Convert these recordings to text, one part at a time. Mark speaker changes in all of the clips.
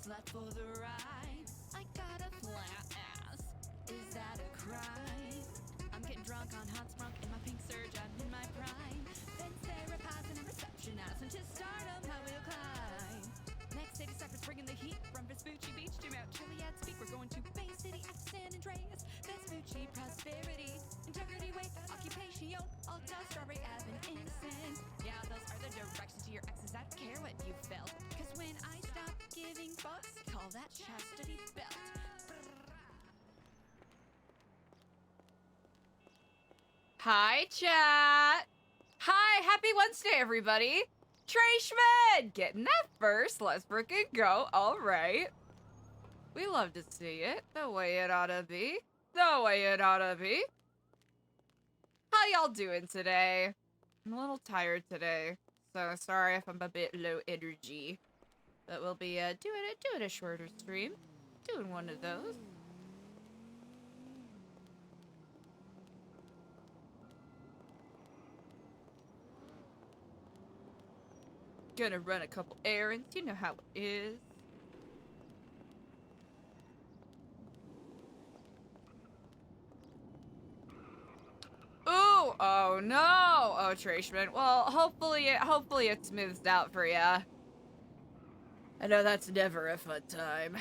Speaker 1: slut for the ride. I got a flat ass. Is that a crime? I'm getting drunk on hot sprunk in my pink surge. I'm in my prime. Then Sarah Paz and a reception ass until stardom I will climb. Next city suckers bringing the heat from Vespucci Beach to Mount Chiliad Peak. We're going to Bay City after San Andreas. Vespucci prosperity, integrity, weight, occupation, Alta, Strawberry Ave, and innocence. Yeah, those are the directions to your exes. I don't care what you felt. Cause when I stop giving fucks, call that chastity belt.
Speaker 2: Hi, chat. Hi, happy Wednesday, everybody. Trey Schmid getting that first. Let's frickin' go. All right. We love to see it the way it ought to be. The way it ought to be. How y'all doing today? I'm a little tired today, so sorry if I'm a bit low energy. But we'll be doing a shorter stream. Doing one of those. Gonna run a couple errands. You know how it is. Ooh, oh no, oh Trashman. Well, hopefully it smooths out for ya. I know that's never a fun time.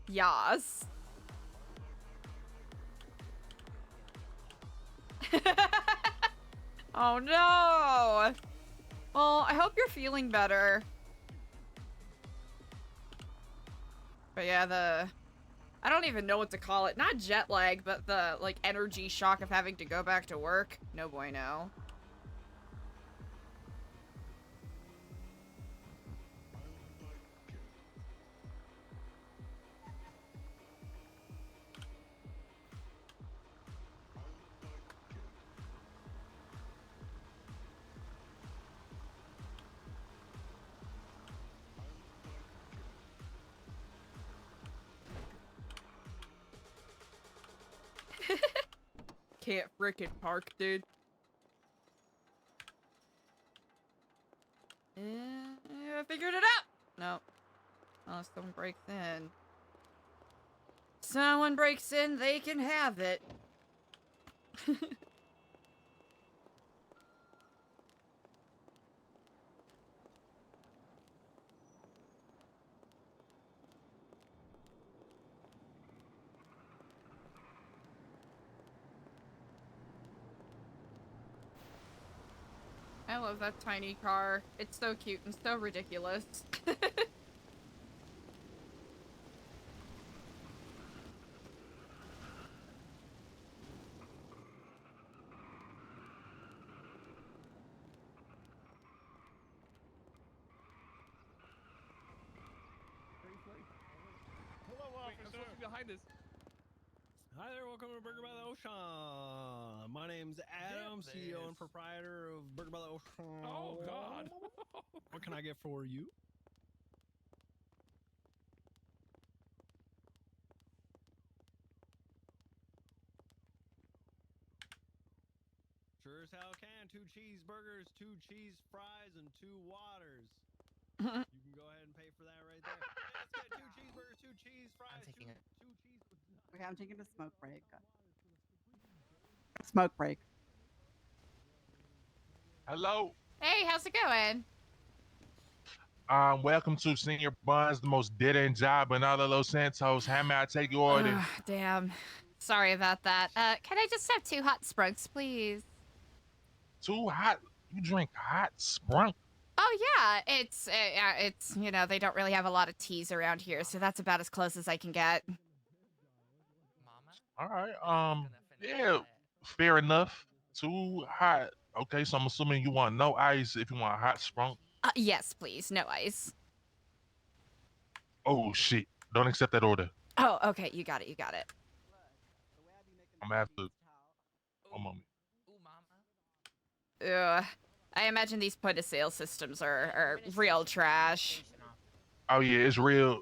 Speaker 2: Yas. Oh no! Well, I hope you're feeling better. But yeah, I don't even know what to call it. Not jet lag, but the, like, energy shock of having to go back to work. No bueno. Can't frickin' park, dude. I figured it out! Nope. Oh, someone breaks in. Someone breaks in, they can have it. I love that tiny car. It's so cute and so ridiculous.
Speaker 3: Hello, officer. I'm supposed to be behind us.
Speaker 4: Hi there, welcome to Burger by the Ocean. My name's Adam, CEO and proprietor of Burger by the Ocean.
Speaker 3: Oh, God.
Speaker 4: What can I get for you? Sure as hell can. 2 cheeseburgers, 2 cheese fries, and 2 waters. You can go ahead and pay for that right there. Let's get 2 cheeseburgers, 2 cheese fries,
Speaker 5: I'm taking it.
Speaker 4: 2 cheese.
Speaker 6: Okay, I'm taking a smoke break. Smoke break.
Speaker 7: Hello.
Speaker 2: Hey, how's it going?
Speaker 7: Welcome to Senior Buns, the most dead-end job in all of Los Santos. How may I take your order?
Speaker 2: Damn. Sorry about that. Can I just have 2 hot sprunks, please?
Speaker 7: 2 hot? You drink hot sprunk?
Speaker 2: Oh yeah, it's you know, they don't really have a lot of teas around here, so that's about as close as I can get.
Speaker 5: Mama?
Speaker 7: All right. Yeah, fair enough. 2 hot. Okay, so I'm assuming you want no ice if you want hot sprunk.
Speaker 2: Yes, please, no ice.
Speaker 7: Oh shit! Don't accept that order.
Speaker 2: Oh, okay, you got it, you got it.
Speaker 7: I'm gonna have to. One moment.
Speaker 5: Ooh, mama.
Speaker 2: Ugh. I imagine these point-of-sale systems are real trash.
Speaker 7: Oh yeah, it's real.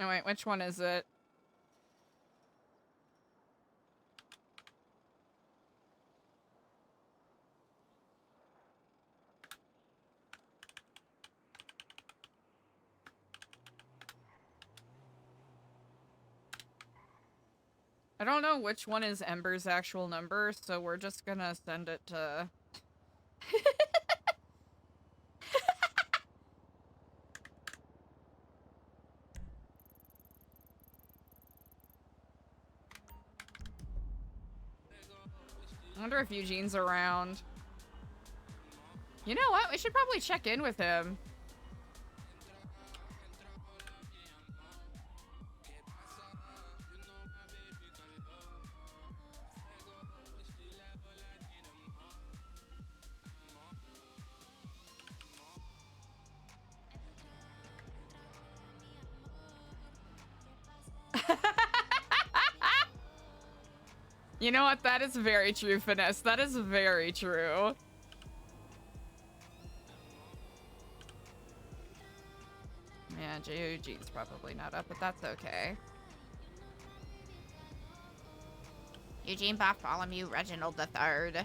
Speaker 2: Oh wait, which one is it? I don't know which one is Ember's actual number, so we're just gonna send it to... I wonder if Eugene's around. You know what? We should probably check in with him. You know what? That is very true, Finesse. That is very true. Yeah, Eugene's probably not up, but that's okay. Eugene Bartholomew Reginald III.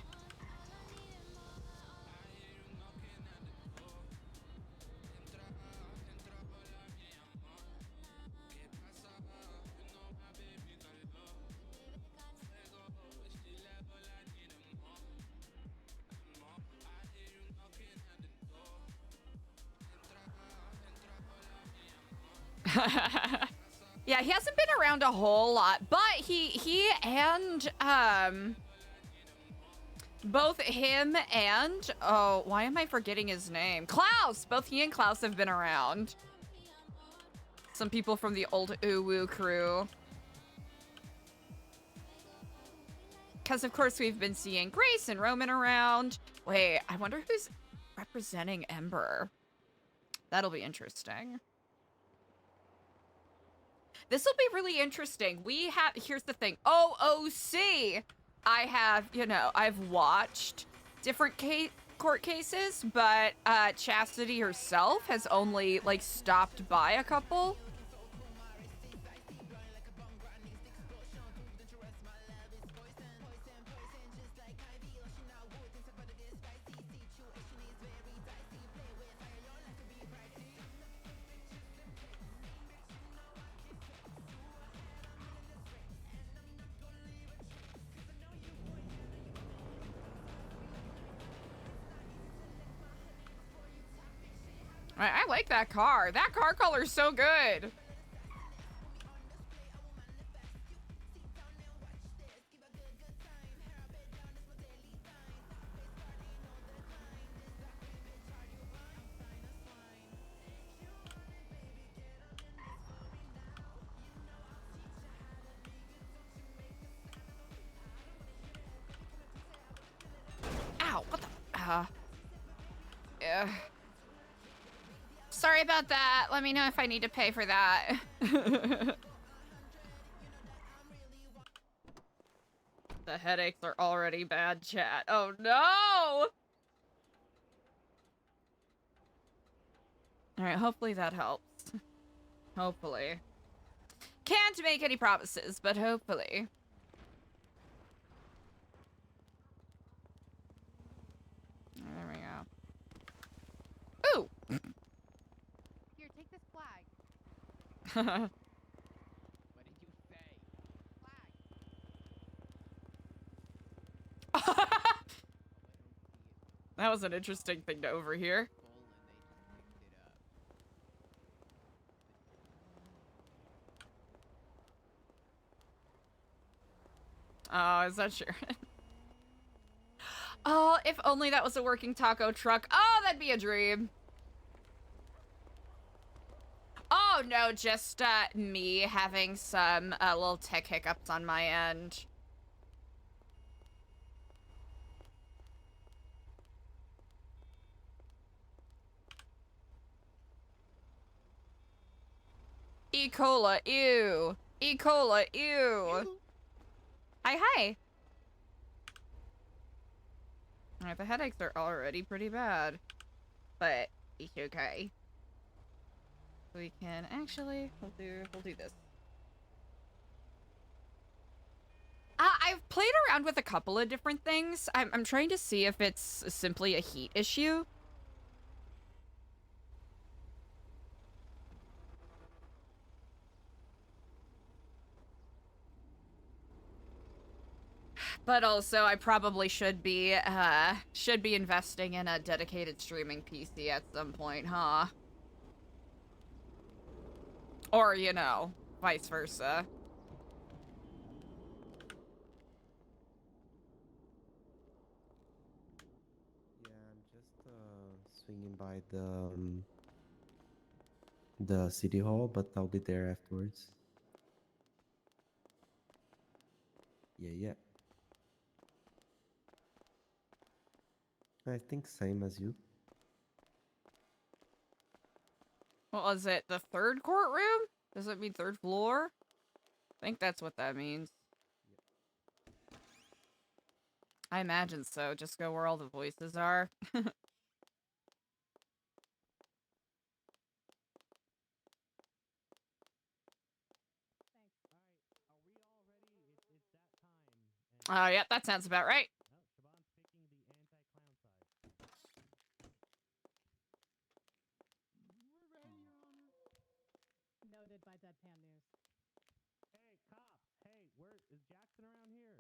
Speaker 2: Yeah, he hasn't been around a whole lot, but he and both him and oh, why am I forgetting his name? Klaus! Both he and Klaus have been around. Some people from the old Uwu crew. Because of course we've been seeing Grace and Roman around. Wait, I wonder who's representing Ember. That'll be interesting. This will be really interesting. We have, here's the thing. OOC! I have, you know, I've watched different court cases, but Chastity herself has only, like, stopped by a couple. I like that car. That car color's so good. Ow, what the? Yeah. Sorry about that. Let me know if I need to pay for that. The headaches are already bad, chat. Oh no! Alright, hopefully that helps. Hopefully. Can't make any promises, but hopefully. There we go. Ooh!
Speaker 8: Here, take this flag.
Speaker 9: What did you say?
Speaker 8: Flag.
Speaker 2: That was an interesting thing to overhear. Oh, is that Sharon? Oh, if only that was a working taco truck. Oh, that'd be a dream. Oh, no, just me having some little tech hiccups on my end. E. Cola, ew. E. Cola, ew. Hi, hi. Alright, the headaches are already pretty bad. But it's okay. We can actually, we'll do this. I've played around with a couple of different things. I'm trying to see if it's simply a heat issue. But also, I probably should be investing in a dedicated streaming PC at some point, huh? Or, you know, vice versa.
Speaker 10: Yeah, I'm just swinging by the city hall, but I'll be there afterwards. Yeah. I think same as you.
Speaker 2: What was it? The third courtroom? Does it mean third floor? I think that's what that means. I imagine so. Just go where all the voices are. Oh, yeah, that sounds about right.
Speaker 3: Noted by Deadpan News. Hey, cop. Hey, where is Jackson around here?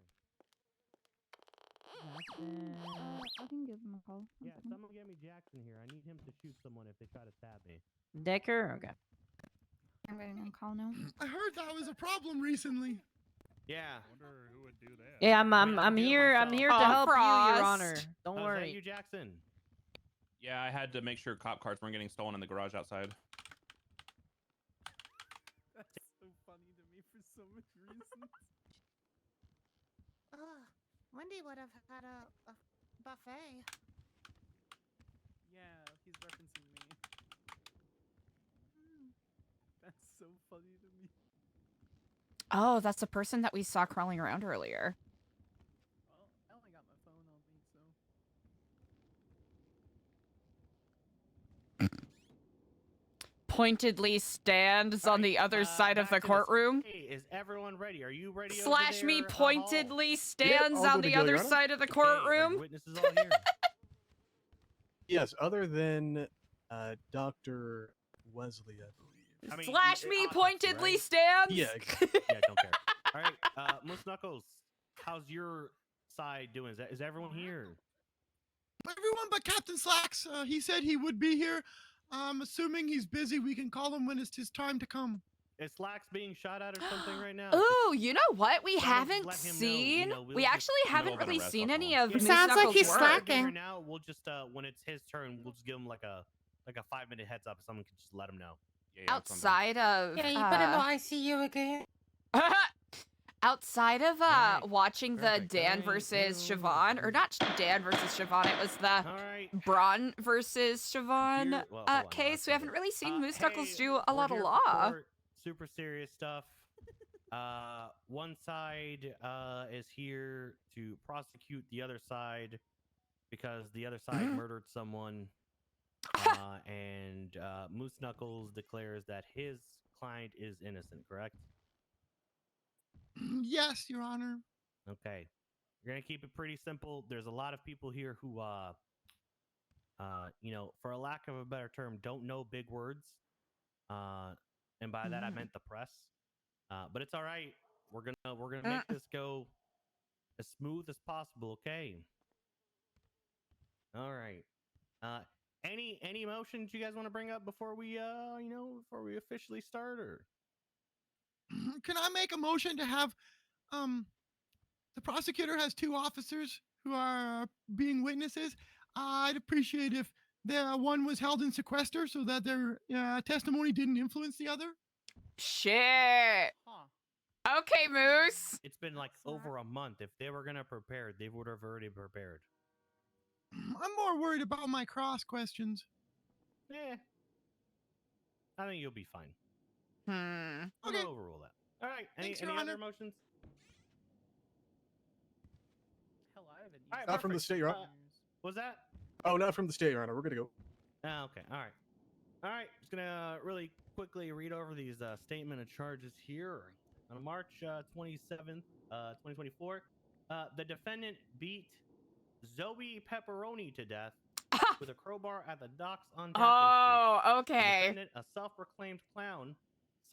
Speaker 3: Jackson.
Speaker 8: I can give him a call.
Speaker 3: Yeah, someone get me Jackson here. I need him to shoot someone if they try to stab me.
Speaker 8: Decker? Okay. I'm getting on call now.
Speaker 11: I heard that was a problem recently.
Speaker 4: Yeah.
Speaker 3: Wonder who would do that.
Speaker 8: Yeah, I'm here. I'm here to help you, Your Honor. Don't
Speaker 3: Is
Speaker 8: worry.
Speaker 3: that you, Jackson?
Speaker 12: Yeah, I had to make sure cop cars weren't getting stolen in the garage outside.
Speaker 9: That's so funny to me for so many reasons.
Speaker 8: Wendy would have had a buffet.
Speaker 9: Yeah, he's referencing me. That's so funny to me.
Speaker 2: Oh, that's the person that we saw crawling around earlier.
Speaker 9: Well, I only got my phone on me, so.
Speaker 2: Pointedly stands on the other side of the courtroom.
Speaker 3: Hey, is everyone ready? Are you ready?
Speaker 2: Slash me pointedly stands on the other side of the courtroom.
Speaker 3: Witnesses all here.
Speaker 13: Yes, other than Dr. Wesley, I believe.
Speaker 3: I mean,
Speaker 2: Slash me
Speaker 3: autopsy,
Speaker 2: pointedly
Speaker 3: right?
Speaker 2: stands.
Speaker 13: Yeah, exactly.
Speaker 3: Yeah, don't care. All right, Moose Knuckles, how's your side doing? Is everyone here?
Speaker 11: Everyone but Captain Slacks. He said he would be here. I'm assuming he's busy. We can call him when it's his time to come.
Speaker 3: Is Slacks being shot at or something right now?
Speaker 2: Ooh, you know what? We
Speaker 3: Someone
Speaker 2: haven't
Speaker 3: let him know,
Speaker 2: seen.
Speaker 3: we'll
Speaker 2: we
Speaker 3: just
Speaker 2: actually
Speaker 3: know
Speaker 2: haven't
Speaker 3: about
Speaker 2: really
Speaker 12: arrest
Speaker 2: seen
Speaker 12: on
Speaker 2: any
Speaker 12: him.
Speaker 2: of
Speaker 3: If
Speaker 2: Moose
Speaker 3: sounds
Speaker 2: Knuckles'
Speaker 3: like he's
Speaker 2: work.
Speaker 3: slacking. Right now, we'll just when it's his turn, we'll just give him like a 5-minute heads up. Someone can just let him know.
Speaker 12: Yeah, that's what I'm
Speaker 2: Outside of
Speaker 8: Yeah, you put him on ICU again.
Speaker 2: outside of
Speaker 3: Alright,
Speaker 2: watching the
Speaker 3: perfect.
Speaker 2: Dan
Speaker 3: Alright,
Speaker 2: versus
Speaker 3: no,
Speaker 2: Siobhan, or not Dan versus Siobhan, it was the
Speaker 3: All right.
Speaker 2: Braun versus Siobhan
Speaker 3: Here- well, hold on,
Speaker 2: case.
Speaker 3: let's
Speaker 2: We haven't
Speaker 3: see.
Speaker 2: really seen Moose Knuckles
Speaker 3: Hey,
Speaker 2: do a lot
Speaker 3: we're
Speaker 2: of
Speaker 3: here
Speaker 2: law.
Speaker 3: for court. Super serious stuff. One side is here to prosecute the other side because the other side murdered someone. And Moose Knuckles declares that his client is innocent, correct?
Speaker 11: Yes, Your Honor.
Speaker 3: Okay. We're gonna keep it pretty simple. There's a lot of people here who you know, for a lack of a better term, don't know big words. And by that I meant the press. But it's all right. We're gonna make this go as smooth as possible, okay? All right. Any motions you guys want to bring up before we you know, before we officially start, or
Speaker 11: Can I make a motion to have the prosecutor has 2 officers who are being witnesses. I'd appreciate if the one was held in sequester so that their testimony didn't influence the other.
Speaker 2: Shit.
Speaker 9: Huh.
Speaker 2: Okay, Moose.
Speaker 3: it's been like over a month. If they were gonna prepare, they would have already prepared.
Speaker 11: I'm more worried about my cross questions.
Speaker 3: Yeah. I think you'll be fine.
Speaker 2: Hmm.
Speaker 3: I'm
Speaker 11: Okay.
Speaker 3: gonna overrule that. All right.
Speaker 11: Thanks,
Speaker 3: Any
Speaker 11: Your
Speaker 3: other
Speaker 11: Honor.
Speaker 3: motions?
Speaker 9: Hell, I haven't.
Speaker 3: All right,
Speaker 13: Not from the
Speaker 3: perfect.
Speaker 13: state, Your Honor.
Speaker 3: Was that?
Speaker 13: Oh, not from the state, Your Honor. We're good to go.
Speaker 3: Okay. All right. All right. Just gonna really quickly read over these statement of charges here. On March 27th, 2024, the defendant beat Zoe Pepperoni to death with a crowbar at the docks on Jackal Street.
Speaker 2: Oh,
Speaker 3: The
Speaker 2: okay.
Speaker 3: defendant, a self-proclaimed clown,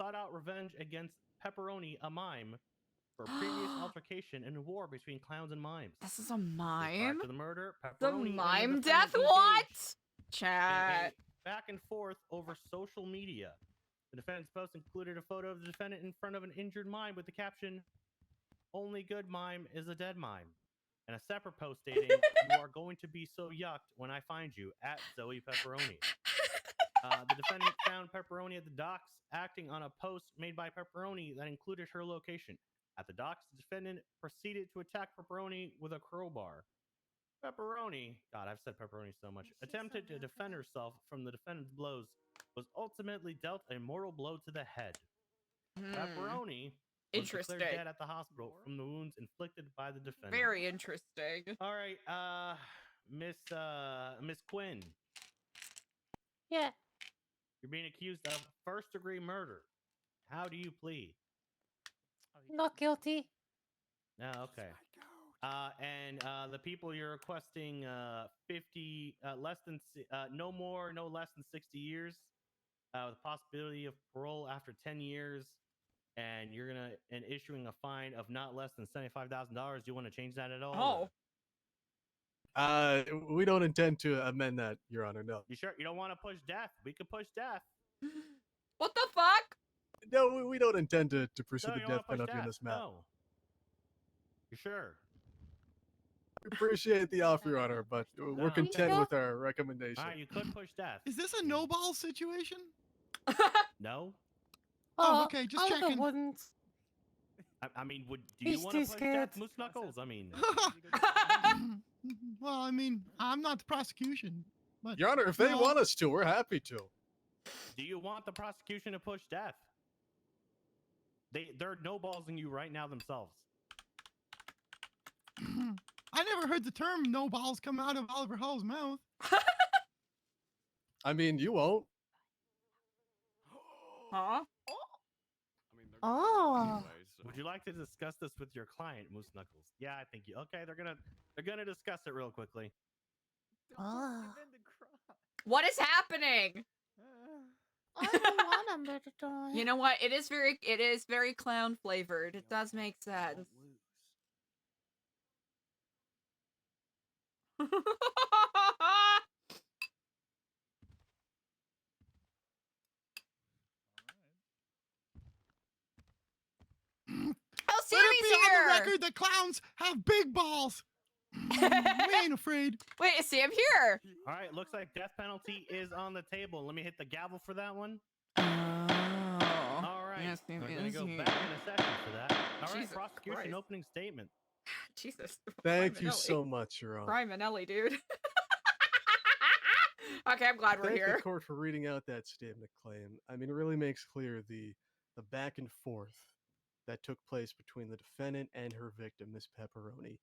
Speaker 3: sought out revenge against Pepperoni, a mime, for a previous altercation in a war between clowns and mimes.
Speaker 2: This is a
Speaker 3: Prior
Speaker 2: mime?
Speaker 3: to the murder,
Speaker 2: The
Speaker 3: Pepperoni and the
Speaker 2: mime
Speaker 3: defendant
Speaker 2: death?
Speaker 3: engaged
Speaker 2: What?
Speaker 3: in
Speaker 2: Chat.
Speaker 3: a back and forth over social media. The defendant's post included a photo of the defendant in front of an injured mime with the caption, "Only good mime is a dead mime," and a separate post stating, "You are going to be so yucked when I find you," at Zoe Pepperoni. The defendant found Pepperoni at the docks, acting on a post made by Pepperoni that included her location. At the docks, the defendant proceeded to attack Pepperoni with a crowbar. Pepperoni, God, I've said Pepperoni so much, attempted to defend herself from the defendant's blows, was ultimately dealt a mortal blow to the head. Pepperoni was declared
Speaker 2: Interesting.
Speaker 3: dead at the hospital from the wounds inflicted by the defendant.
Speaker 2: Very interesting.
Speaker 3: All right, Miss Quinn,
Speaker 8: Yeah.
Speaker 3: you're being accused of first-degree murder. How do you plead?
Speaker 8: Not guilty.
Speaker 3: No, okay. And the people you're requesting 50 no more, no less than 60 years, with a possibility of parole after 10 years, and you're gonna and issuing a fine of not less than $75,000. Do you want to change that at all?
Speaker 2: Oh.
Speaker 13: We don't intend to amend that, Your Honor. No.
Speaker 3: You sure you don't want to push death? We could push death.
Speaker 2: What the fuck?
Speaker 13: No, we don't intend to pursue
Speaker 3: No,
Speaker 13: the
Speaker 3: you don't
Speaker 13: death
Speaker 3: wanna push
Speaker 13: penalty in this matter.
Speaker 3: No. You sure?
Speaker 13: We appreciate the offer, Your Honor, but we're
Speaker 3: okay.
Speaker 13: content with our recommendation.
Speaker 3: All right, you could push death.
Speaker 11: Is this a no ball situation?
Speaker 3: No.
Speaker 11: Oh, okay, just checking.
Speaker 8: Wouldn't.
Speaker 3: I mean, do
Speaker 8: He's
Speaker 3: you want
Speaker 8: too
Speaker 3: to push
Speaker 8: scared.
Speaker 3: death, Moose Knuckles? I mean,
Speaker 11: Well, I mean, I'm not the prosecution, but
Speaker 13: Your Honor, if they
Speaker 11: no.
Speaker 13: want us to, we're happy to.
Speaker 3: do you want the prosecution to push death? They're no ballsing you right now themselves.
Speaker 11: I never heard the term "no balls" come out of Oliver Hall's mouth.
Speaker 13: I mean, you won't.
Speaker 2: Huh?
Speaker 8: Oh.
Speaker 3: Would you like to discuss this with your client, Moose Knuckles? Yeah, I think you. Okay, they're gonna discuss it real quickly.
Speaker 8: Oh.
Speaker 2: What is happening?
Speaker 8: I don't want him to die.
Speaker 2: You know what? It is very clown flavored. It does make sense. Oh,
Speaker 11: Let
Speaker 2: Sammy's
Speaker 11: it be on the
Speaker 2: here!
Speaker 11: record that clowns have big balls. We ain't afraid.
Speaker 2: Wait, is Sam here?
Speaker 3: All right, looks like death penalty is on the table. Let me hit the gavel for that one.
Speaker 2: Oh.
Speaker 3: All right,
Speaker 2: Yes, Sam
Speaker 3: we're gonna
Speaker 2: is
Speaker 3: go
Speaker 2: here.
Speaker 3: back in a session for that. All right,
Speaker 2: Jesus
Speaker 3: prosecution
Speaker 2: Christ.
Speaker 3: opening statement.
Speaker 2: Jesus.
Speaker 13: Thank you
Speaker 2: Primanelli.
Speaker 13: so much, Your Honor.
Speaker 2: Primanelli, dude. Okay, I'm glad we're
Speaker 13: Thank
Speaker 2: here.
Speaker 13: the court for reading out that statement of claim. I mean, it really makes clear the back and forth that took place between the defendant and her victim, Miss Pepperoni.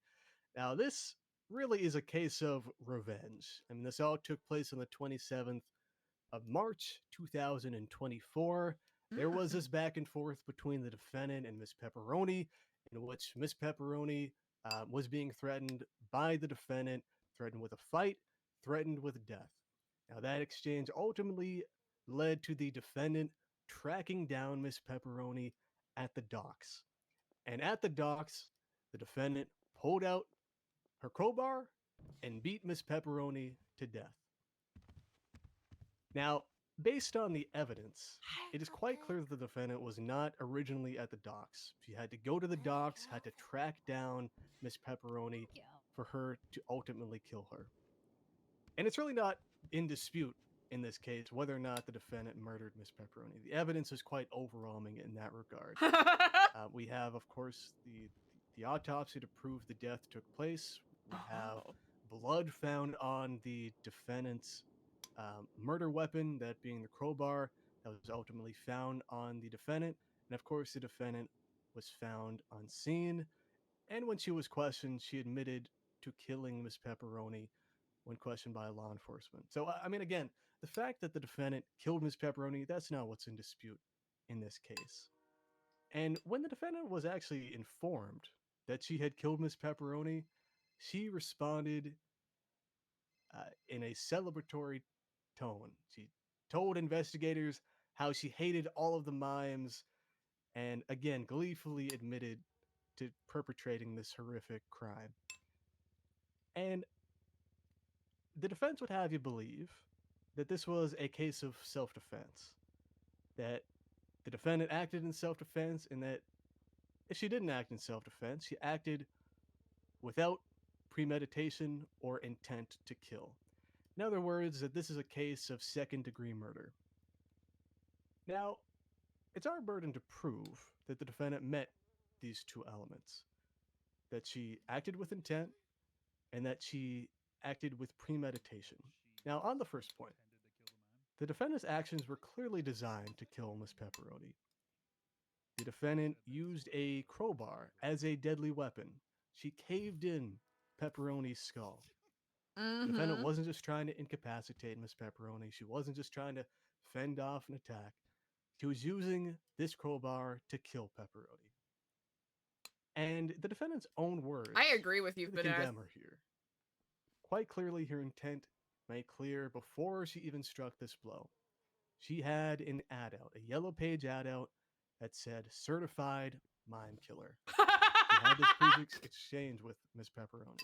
Speaker 13: Now, this really is a case of revenge. I mean, this all took place on the 27th of March, 2024. There was this back and forth between the defendant and Miss Pepperoni, in which Miss Pepperoni was being threatened by the defendant, threatened with a fight, threatened with death. Now, that exchange ultimately led to the defendant tracking down Miss Pepperoni at the docks. And at the docks, the defendant pulled out her crowbar and beat Miss Pepperoni to death. Now, based on the evidence, it is quite clear that the defendant was not originally at the docks. She had to go to the docks, had to track down Miss Pepperoni for her to ultimately kill her. And it's really not in dispute in this case whether or not the defendant murdered Miss Pepperoni. The evidence is quite overwhelming in that regard. We have, of course, the autopsy to prove the death took place. We have blood found on the defendant's murder weapon, that being the crowbar, that was ultimately found on the defendant. And of course, the defendant was found on scene. And when she was questioned, she admitted to killing Miss Pepperoni when questioned by law enforcement. So, I mean, again, the fact that the defendant killed Miss Pepperoni, that's not what's in dispute in this case. And when the defendant was actually informed that she had killed Miss Pepperoni, she responded in a celebratory tone. She told investigators how she hated all of the mimes and again gleefully admitted to perpetrating this horrific crime. And the defense would have you believe that this was a case of self-defense, that the defendant acted in self-defense, and that if she didn't act in self-defense, she acted without premeditation or intent to kill. In other words, that this is a case of second-degree murder. Now, it's our burden to prove that the defendant met these two elements, that she acted with intent and that she acted with premeditation. Now, on the first point, the defendant's actions were clearly designed to kill Miss Pepperoni. The defendant used a crowbar as a deadly weapon. She caved in Pepperoni's skull. The defendant wasn't just trying to incapacitate Miss Pepperoni. She wasn't just trying to fend off an attack. She was using this crowbar to kill Pepperoni. And the defendant's own words
Speaker 2: I agree with you,
Speaker 13: to
Speaker 2: Vanessa.
Speaker 13: condemn her here. Quite clearly, her intent made clear before she even struck this blow. She had an ad out, a yellow page ad out that said certified mime killer. She had this previous exchange with Miss Pepperoni.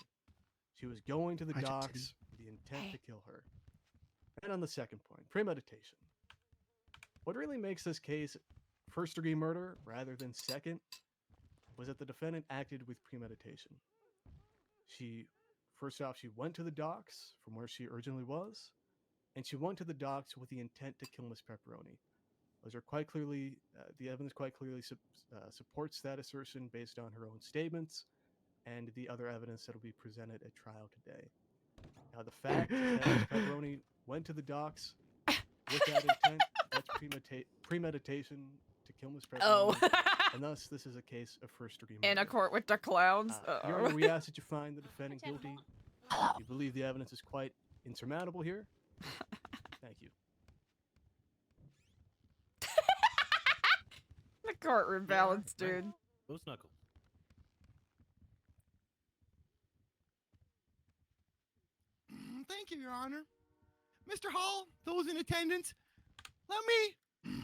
Speaker 13: She was going to the docks with the intent to kill her. And on the second point, premeditation. What really makes this case first-degree murder rather than second was that the defendant acted with premeditation. First off, she went to the docks from where she originally was, and she went to the docks with the intent to kill Miss Pepperoni. Those are quite clearly, the evidence quite clearly supports that assertion based on her own statements and the other evidence that will be presented at trial today. Now, the fact that Miss Pepperoni went to the docks with that intent, that's premeditation to kill Miss Pepperoni.
Speaker 2: Oh.
Speaker 13: And thus, this is a case of first-degree murder.
Speaker 2: In a court with the clowns.
Speaker 13: Your Honor, we ask that you find the defendant guilty. We believe the evidence is quite insurmountable here. Thank you.
Speaker 2: The courtroom balance, dude.
Speaker 3: Go Snuckle.
Speaker 11: Thank you, Your Honor. Mr. Hall, those in attendance, let me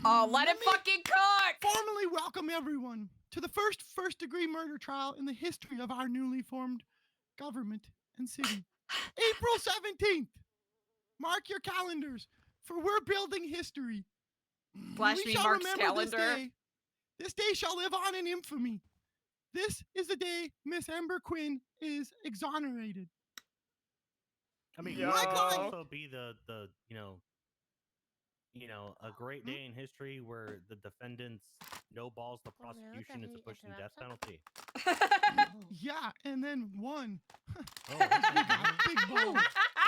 Speaker 2: let him fucking cook!
Speaker 11: Formally welcome everyone to the first-degree murder trial in the history of our newly formed government and city. April 17th. Mark your calendars, for we're building history.
Speaker 2: Flash
Speaker 11: We
Speaker 2: me
Speaker 11: shall
Speaker 2: Mark's
Speaker 11: remember
Speaker 2: calendar.
Speaker 11: This day shall live on in infamy. This is the day Miss Amber Quinn is exonerated.
Speaker 3: I mean,
Speaker 11: Yo.
Speaker 3: it could also be the a great day in history where the defendants no balls the prosecution into pushing death penalty.
Speaker 11: Yeah, and then one.
Speaker 3: Oh,
Speaker 11: Big ball.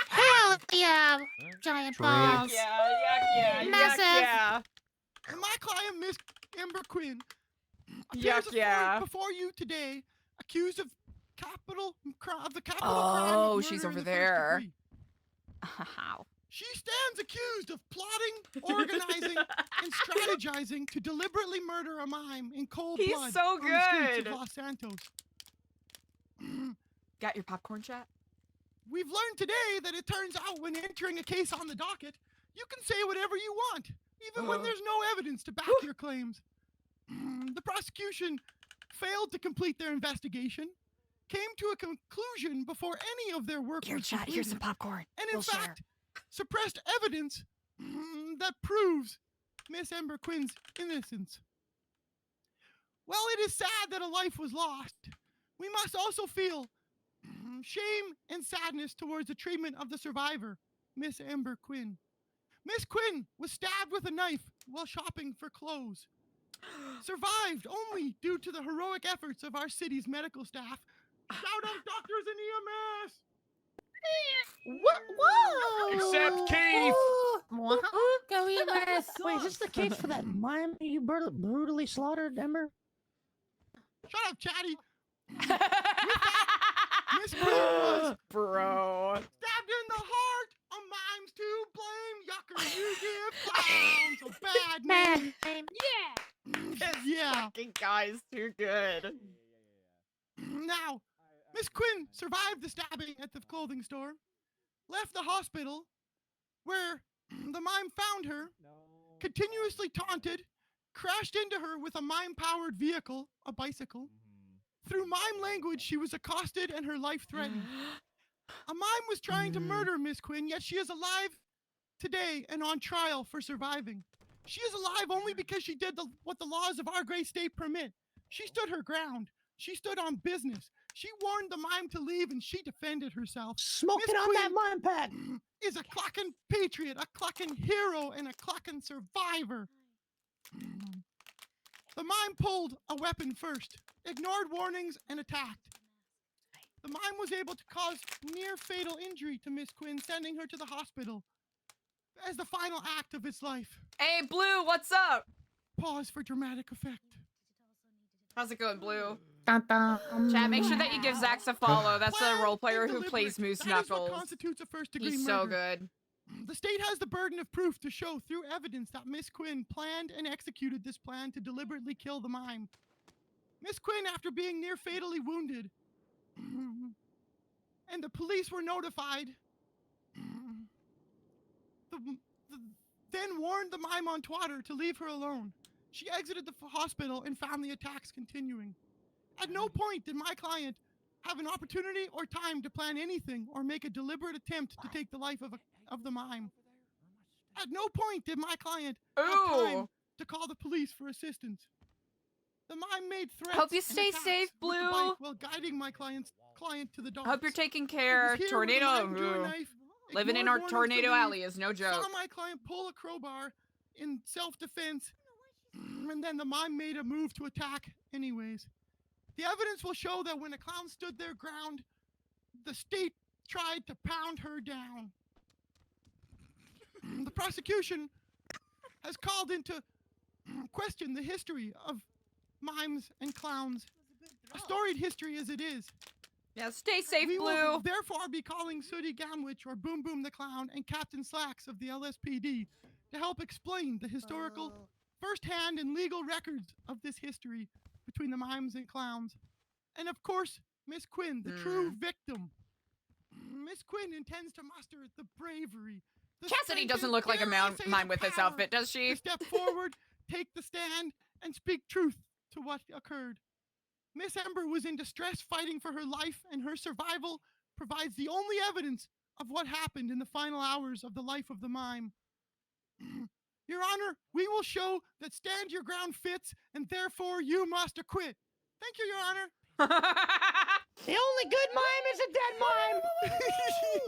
Speaker 8: Hell yeah, giant balls.
Speaker 2: Yeah.
Speaker 8: Massive.
Speaker 11: And my client, Miss Amber Quinn,
Speaker 2: Yuck, yeah.
Speaker 11: before you today, accused of the capital crime.
Speaker 2: Oh,
Speaker 11: of
Speaker 2: she's
Speaker 11: murder in
Speaker 2: over
Speaker 11: the first
Speaker 2: there.
Speaker 11: degree.
Speaker 2: How?
Speaker 11: She stands accused of plotting, organizing, and strategizing to deliberately murder a mime in cold
Speaker 2: He's
Speaker 11: blood
Speaker 2: so
Speaker 11: on the streets
Speaker 2: good.
Speaker 11: of Los Santos.
Speaker 2: Got your popcorn, chat?
Speaker 11: We've learned today that it turns out when entering a case on the docket, you can say whatever you want, even when there's no evidence to back your claims. The prosecution failed to complete their investigation, came to a conclusion before any of their work
Speaker 2: Here,
Speaker 11: was
Speaker 2: chat, here's some
Speaker 11: completed,
Speaker 2: popcorn.
Speaker 11: and in
Speaker 2: We'll share.
Speaker 11: fact, suppressed evidence that proves Miss Amber Quinn's innocence. While it is sad that a life was lost, we must also feel shame and sadness towards the treatment of the survivor, Miss Amber Quinn. Miss Quinn was stabbed with a knife while shopping for clothes. Survived only due to the heroic efforts of our city's medical staff. Shout out doctors and EMS!
Speaker 8: Whoa!
Speaker 12: Except Keith!
Speaker 8: Go EMS! Wait, is this the case for that mime you brutally slaughtered, Ember?
Speaker 11: Shut up, Chatty! With that, Miss Quinn was
Speaker 2: Bro.
Speaker 11: stabbed in the heart. A mime's to blame, yucker. You give clowns a bad name. Yeah.
Speaker 2: Fucking guy's too good.
Speaker 11: Now, Miss Quinn survived the stabbing at the clothing store, left the hospital, where the mime found her, continuously taunted, crashed into her with a mime-powered vehicle, a bicycle. Through mime language, she was accosted and her life threatened. A mime was trying to murder Miss Quinn, yet she is alive today and on trial for surviving. She is alive only because she did what the laws of our great state permit. She stood her ground. She stood on business. She warned the mime to leave and she defended herself.
Speaker 8: Smoking
Speaker 11: Miss
Speaker 8: on that
Speaker 11: Quinn
Speaker 8: mime pack.
Speaker 11: is a clucking patriot, a clucking hero, and a clucking survivor. The mime pulled a weapon first, ignored warnings, and attacked. The mime was able to cause near fatal injury to Miss Quinn, sending her to the hospital as the final act of its life.
Speaker 2: Hey, Blue, what's up?
Speaker 11: Pause for dramatic effect.
Speaker 2: How's it going, Blue?
Speaker 8: Dun, dun.
Speaker 2: Chat, make sure that you give Zax a follow. That's the
Speaker 11: Planned
Speaker 2: role player
Speaker 11: and
Speaker 2: who plays
Speaker 11: deliberate.
Speaker 2: Moose
Speaker 11: That is what
Speaker 2: Knuckles.
Speaker 11: constitutes a first-degree
Speaker 2: He's
Speaker 11: murder.
Speaker 2: so good.
Speaker 11: The state has the burden of proof to show through evidence that Miss Quinn planned and executed this plan to deliberately kill the mime. Miss Quinn, after being near fatally wounded, and the police were notified, then warned the mime on Twitter to leave her alone. She exited the hospital and found the attacks continuing. At no point did my client have an opportunity or time to plan anything or make a deliberate attempt to take the life of the mime. At no point did my client have time to call the police for assistance. The mime made threats.
Speaker 2: Hope you
Speaker 11: and
Speaker 2: stay
Speaker 11: attacks
Speaker 2: safe,
Speaker 11: with the
Speaker 2: Blue.
Speaker 11: bike while guiding my client to the docks.
Speaker 2: Hope you're taking
Speaker 11: It
Speaker 2: care.
Speaker 11: was here
Speaker 2: Tornado.
Speaker 11: where the mime drew a
Speaker 2: Ooh.
Speaker 11: knife,
Speaker 2: Living in
Speaker 11: ignored
Speaker 2: our
Speaker 11: warnings to
Speaker 2: tornado
Speaker 11: leave,
Speaker 2: alley is no joke.
Speaker 11: saw my client pull a crowbar in self-defense, and then the mime made a move to attack anyways. The evidence will show that when a clown stood their ground, the state tried to pound her down. The prosecution has called into question the history of mimes and clowns, a storied history as it is.
Speaker 2: Yeah, stay safe,
Speaker 11: We
Speaker 2: Blue.
Speaker 11: will therefore be calling Sooty Gamwich or Boom Boom the Clown and Captain Slacks of the LSPD to help explain the historical, first-hand and legal records of this history between the mimes and clowns. And of course, Miss Quinn, the true victim. Miss Quinn intends to muster the bravery. The
Speaker 2: Cassidy
Speaker 11: strength
Speaker 2: doesn't
Speaker 11: and,
Speaker 2: look like a
Speaker 11: dare I say,
Speaker 2: mime
Speaker 11: the
Speaker 2: with this
Speaker 11: power
Speaker 2: outfit, does she?
Speaker 11: to step forward, take the stand, and speak truth to what occurred. Miss Ember was in distress fighting for her life, and her survival provides the only evidence of what happened in the final hours of the life of the mime. Your Honor, we will show that stand your ground fits, and therefore you must acquit. Thank you, Your Honor.
Speaker 8: The only good mime is a dead mime.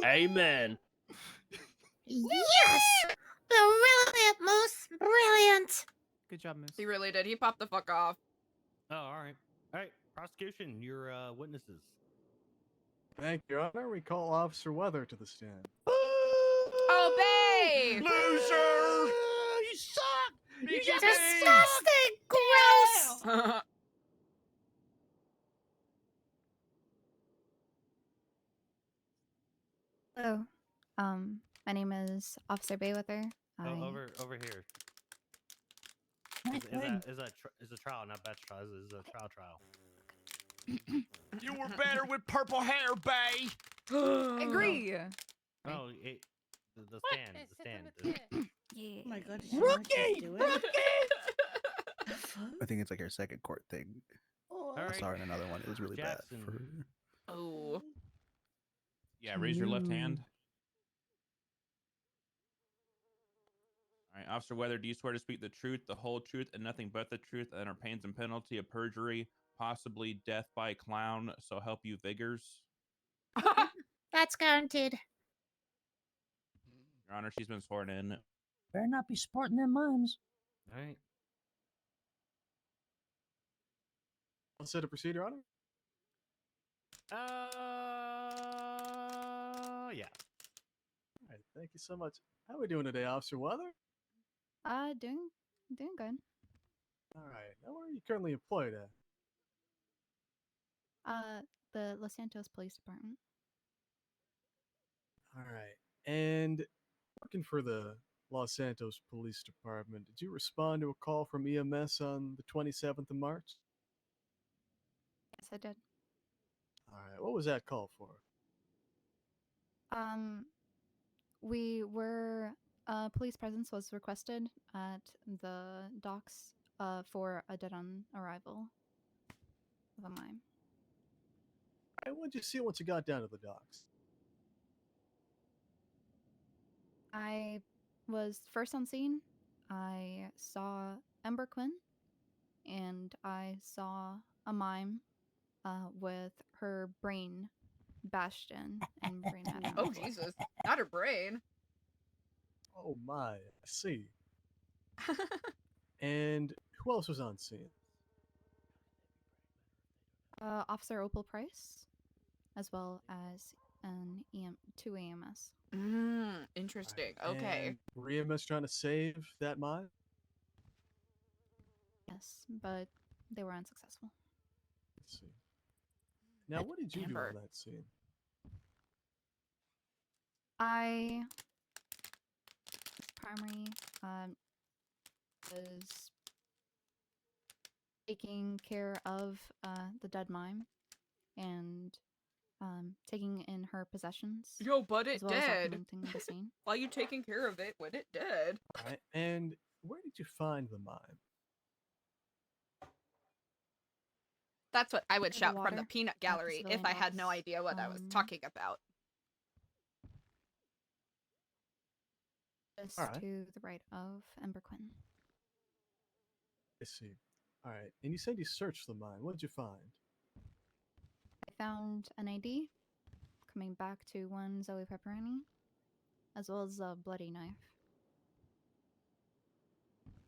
Speaker 3: Amen.
Speaker 8: Yes! Brilliant, Moose. Brilliant.
Speaker 9: Good job, Moose.
Speaker 2: He really did. He popped the fuck off.
Speaker 3: Oh, all right. All right. Prosecution, your witnesses.
Speaker 13: Thank you, Your Honor. We call Officer Weather to the stand.
Speaker 2: Obey!
Speaker 3: Loser!
Speaker 8: You suck! You
Speaker 3: just
Speaker 8: disgusting! Gross!
Speaker 14: Hello. My name is Officer Bayweather.
Speaker 3: Oh, over here. Is a trial, not batch trial. This is a trial.
Speaker 15: You were better with purple hair, Bay.
Speaker 2: Agree.
Speaker 3: Oh, the stand.
Speaker 14: Yeah.
Speaker 8: Oh my god.
Speaker 6: Rookie!
Speaker 16: I think it's like her second court thing.
Speaker 3: All
Speaker 16: I
Speaker 3: right.
Speaker 16: saw her in another one. It was really
Speaker 3: Jackson.
Speaker 16: bad for her.
Speaker 2: Oh.
Speaker 12: Yeah, raise your left hand. All right, Officer Weather, do you swear to speak the truth, the whole truth, and nothing but the truth, and our pains and penalty of perjury, possibly death by clown, so help you vigors?
Speaker 8: That's guaranteed.
Speaker 12: Your Honor, she's been sworn in.
Speaker 8: Better not be sporting them mimes.
Speaker 3: All right.
Speaker 13: I'll set a procedure, Your Honor.
Speaker 3: Yeah.
Speaker 13: All right, thank you so much. How are we doing today, Officer Weather?
Speaker 14: Doing good.
Speaker 13: All right. Now, where are you currently employed at?
Speaker 14: The Los Santos Police Department.
Speaker 13: All right. And working for the Los Santos Police Department. Did you respond to a call from EMS on the 27th of March?
Speaker 14: Yes, I did.
Speaker 13: All right. What was that call for?
Speaker 14: We were police presence was requested at the docks for a dead-on arrival of a mime.
Speaker 13: All right, what did you see once you got down to the docks?
Speaker 14: I was first on scene. I saw Ember Quinn, and I saw a mime with her brain bashed in and brain matter.
Speaker 2: Oh Jesus, not her brain.
Speaker 13: Oh my, I see. And who else was on scene?
Speaker 14: Officer Opal Price, as well as two AMS.
Speaker 2: Interesting. Okay.
Speaker 13: And were EMS trying to save that mime?
Speaker 14: Yes, but they were unsuccessful.
Speaker 13: Let's see. Now, what did you do on that scene?
Speaker 14: I primary was taking care of the dead mime and taking in her possessions.
Speaker 2: Yo, but it
Speaker 14: as well as
Speaker 2: dead.
Speaker 14: documenting the scene.
Speaker 2: While you taking care of it when it dead.
Speaker 13: All right. And where did you find the mime?
Speaker 2: That's what I would
Speaker 14: The
Speaker 2: shout from the
Speaker 14: water
Speaker 2: peanut
Speaker 14: at the
Speaker 2: gallery if
Speaker 14: civilian
Speaker 2: I had no
Speaker 14: docks.
Speaker 2: idea what I was talking about.
Speaker 14: Just
Speaker 13: All right.
Speaker 14: to the right of Ember Quinn.
Speaker 13: I see. All right. And you said you searched the mine. What did you find?
Speaker 14: I found an ID coming back to one Zoe Pepperoni, as well as a bloody knife.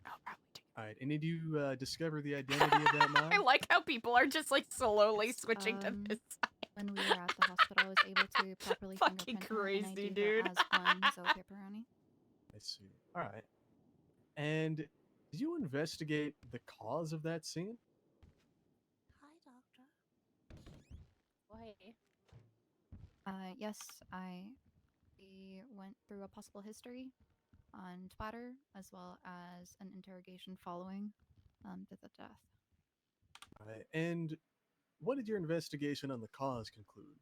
Speaker 13: All right. And did you discover the identity of that mine?
Speaker 2: I like how people are just like slowly switching to this side.
Speaker 14: When we were at the hospital, I was able to properly
Speaker 2: Fucking
Speaker 14: fingerprint her and
Speaker 2: crazy,
Speaker 14: ID
Speaker 2: dude.
Speaker 14: her as one Zoe Pepperoni.
Speaker 13: I see. All right. And did you investigate the cause of that scene?
Speaker 8: Hi, Doctor.
Speaker 14: Yes, we went through a possible history on Twitter, as well as an interrogation following the death.
Speaker 13: All right. And what did your investigation on the cause conclude?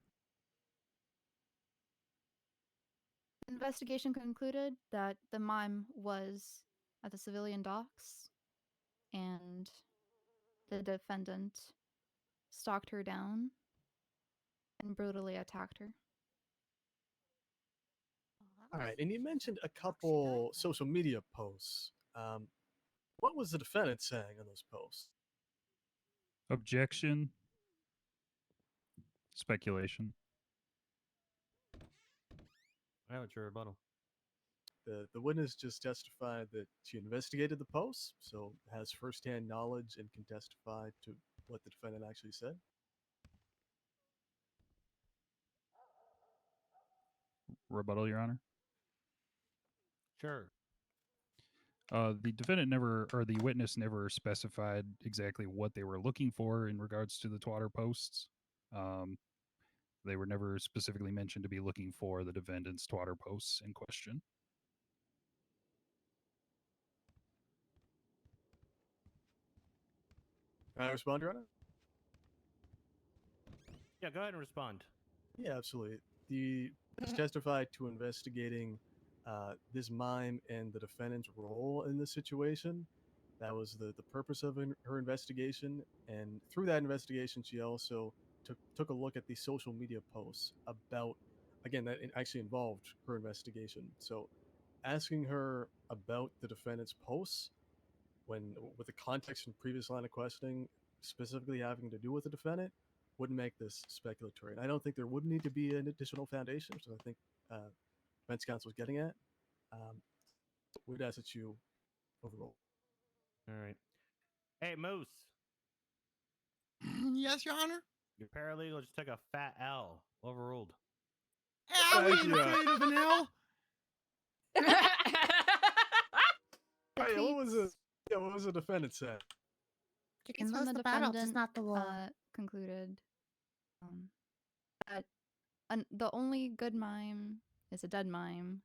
Speaker 14: Investigation concluded that the mime was at the civilian docks, and the defendant stalked her down and brutally attacked her.
Speaker 13: All right. And you mentioned a couple social media posts. What was the defendant saying on those posts?
Speaker 17: Objection. Speculation.
Speaker 3: I what's your rebuttal?
Speaker 13: The witness just testified that she investigated the posts, so has firsthand knowledge and can testify to what the defendant actually said.
Speaker 17: Rebuttal, Your Honor.
Speaker 3: Sure.
Speaker 17: The defendant never, or the witness never specified exactly what they were looking for in regards to the Twitter posts. They were never specifically mentioned to be looking for the defendant's Twitter posts in question.
Speaker 13: Can I respond, Your Honor?
Speaker 3: Yeah, go ahead and respond.
Speaker 13: Yeah, absolutely. The testified to investigating this mime and the defendant's role in this situation. That was the purpose of her investigation. And through that investigation, she also took a look at the social media posts about, again, that actually involved her investigation. So asking her about the defendant's posts, when with the context and previous line of questioning specifically having to do with the defendant, wouldn't make this speculatory. And I don't think there would need to be an additional foundation, which I think defense counsel is getting at. We'd ask that you overrule.
Speaker 3: All right. Hey, Moose.
Speaker 11: Yes, Your Honor.
Speaker 3: Your paralegal just took a fat L. Overruled.
Speaker 11: I ain't afraid of an L.
Speaker 13: Hey, what was it? Yeah, what was the defendant saying?
Speaker 8: Chickens
Speaker 14: From
Speaker 8: was
Speaker 14: the
Speaker 8: the battle,
Speaker 14: defendant,
Speaker 8: just not the war.
Speaker 14: concluded that the only good mime is a dead mime,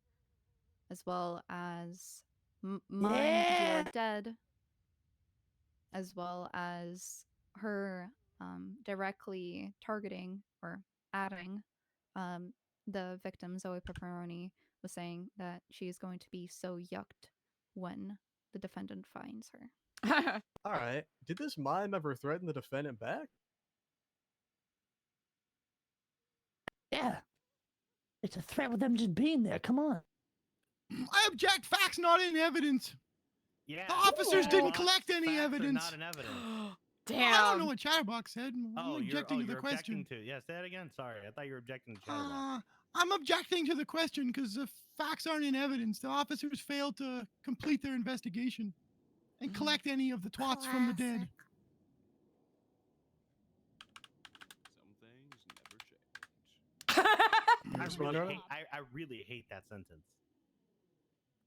Speaker 14: as well as mine because you were dead, as well as her directly targeting or adding the victim, Zoe Pepperoni, was saying that she is going to be so yucked when the defendant finds her.
Speaker 13: All right. Did this mime ever threaten the defendant back?
Speaker 8: Yeah. It's a threat with them just being there. Come on.
Speaker 11: I object. Facts not in evidence.
Speaker 3: Yeah.
Speaker 11: The officers didn't
Speaker 3: Chatterbox,
Speaker 11: collect any
Speaker 3: facts are
Speaker 11: evidence.
Speaker 3: Not in evidence.
Speaker 11: Well, I don't know what Chatterbox said. I'm objecting to the
Speaker 3: you're
Speaker 11: question.
Speaker 3: objecting to. Yeah, say that again. Sorry, I thought you were objecting to Chatterbox.
Speaker 11: I'm objecting to the question because the facts aren't in evidence. The officers failed to complete their investigation and collect any of the twats from the dead.
Speaker 15: Some things never change.
Speaker 3: I really hate that sentence.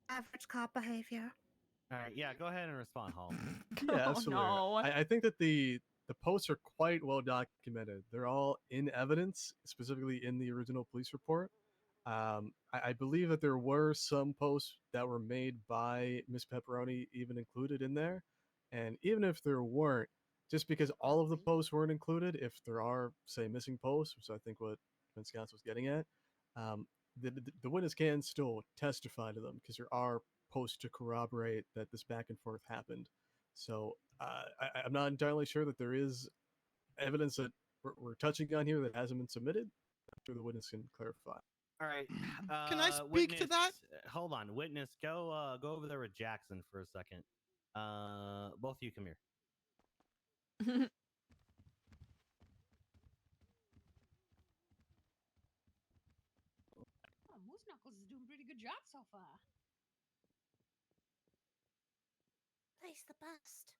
Speaker 18: Average cop behavior.
Speaker 3: All right, yeah, go ahead and respond, Hall.
Speaker 13: Yeah, absolutely. I think that the posts are quite well documented. They're all in evidence, specifically in the original police report. I believe that there were some posts that were made by Miss Pepperoni even included in there. And even if there weren't, just because all of the posts weren't included, if there are, say, missing posts, which I think what defense counsel was getting at, the witness can still testify to them because there are posts to corroborate that this back and forth happened. So I'm not entirely sure that there is evidence that we're touching on here that hasn't been submitted. I'm sure the witness can clarify.
Speaker 3: All right.
Speaker 11: Can I speak to that?
Speaker 3: Hold on, witness. Go over there with Jackson for a second. Both of you come here.
Speaker 19: Moose Knuckles is doing a pretty good job so far.
Speaker 18: He's the best.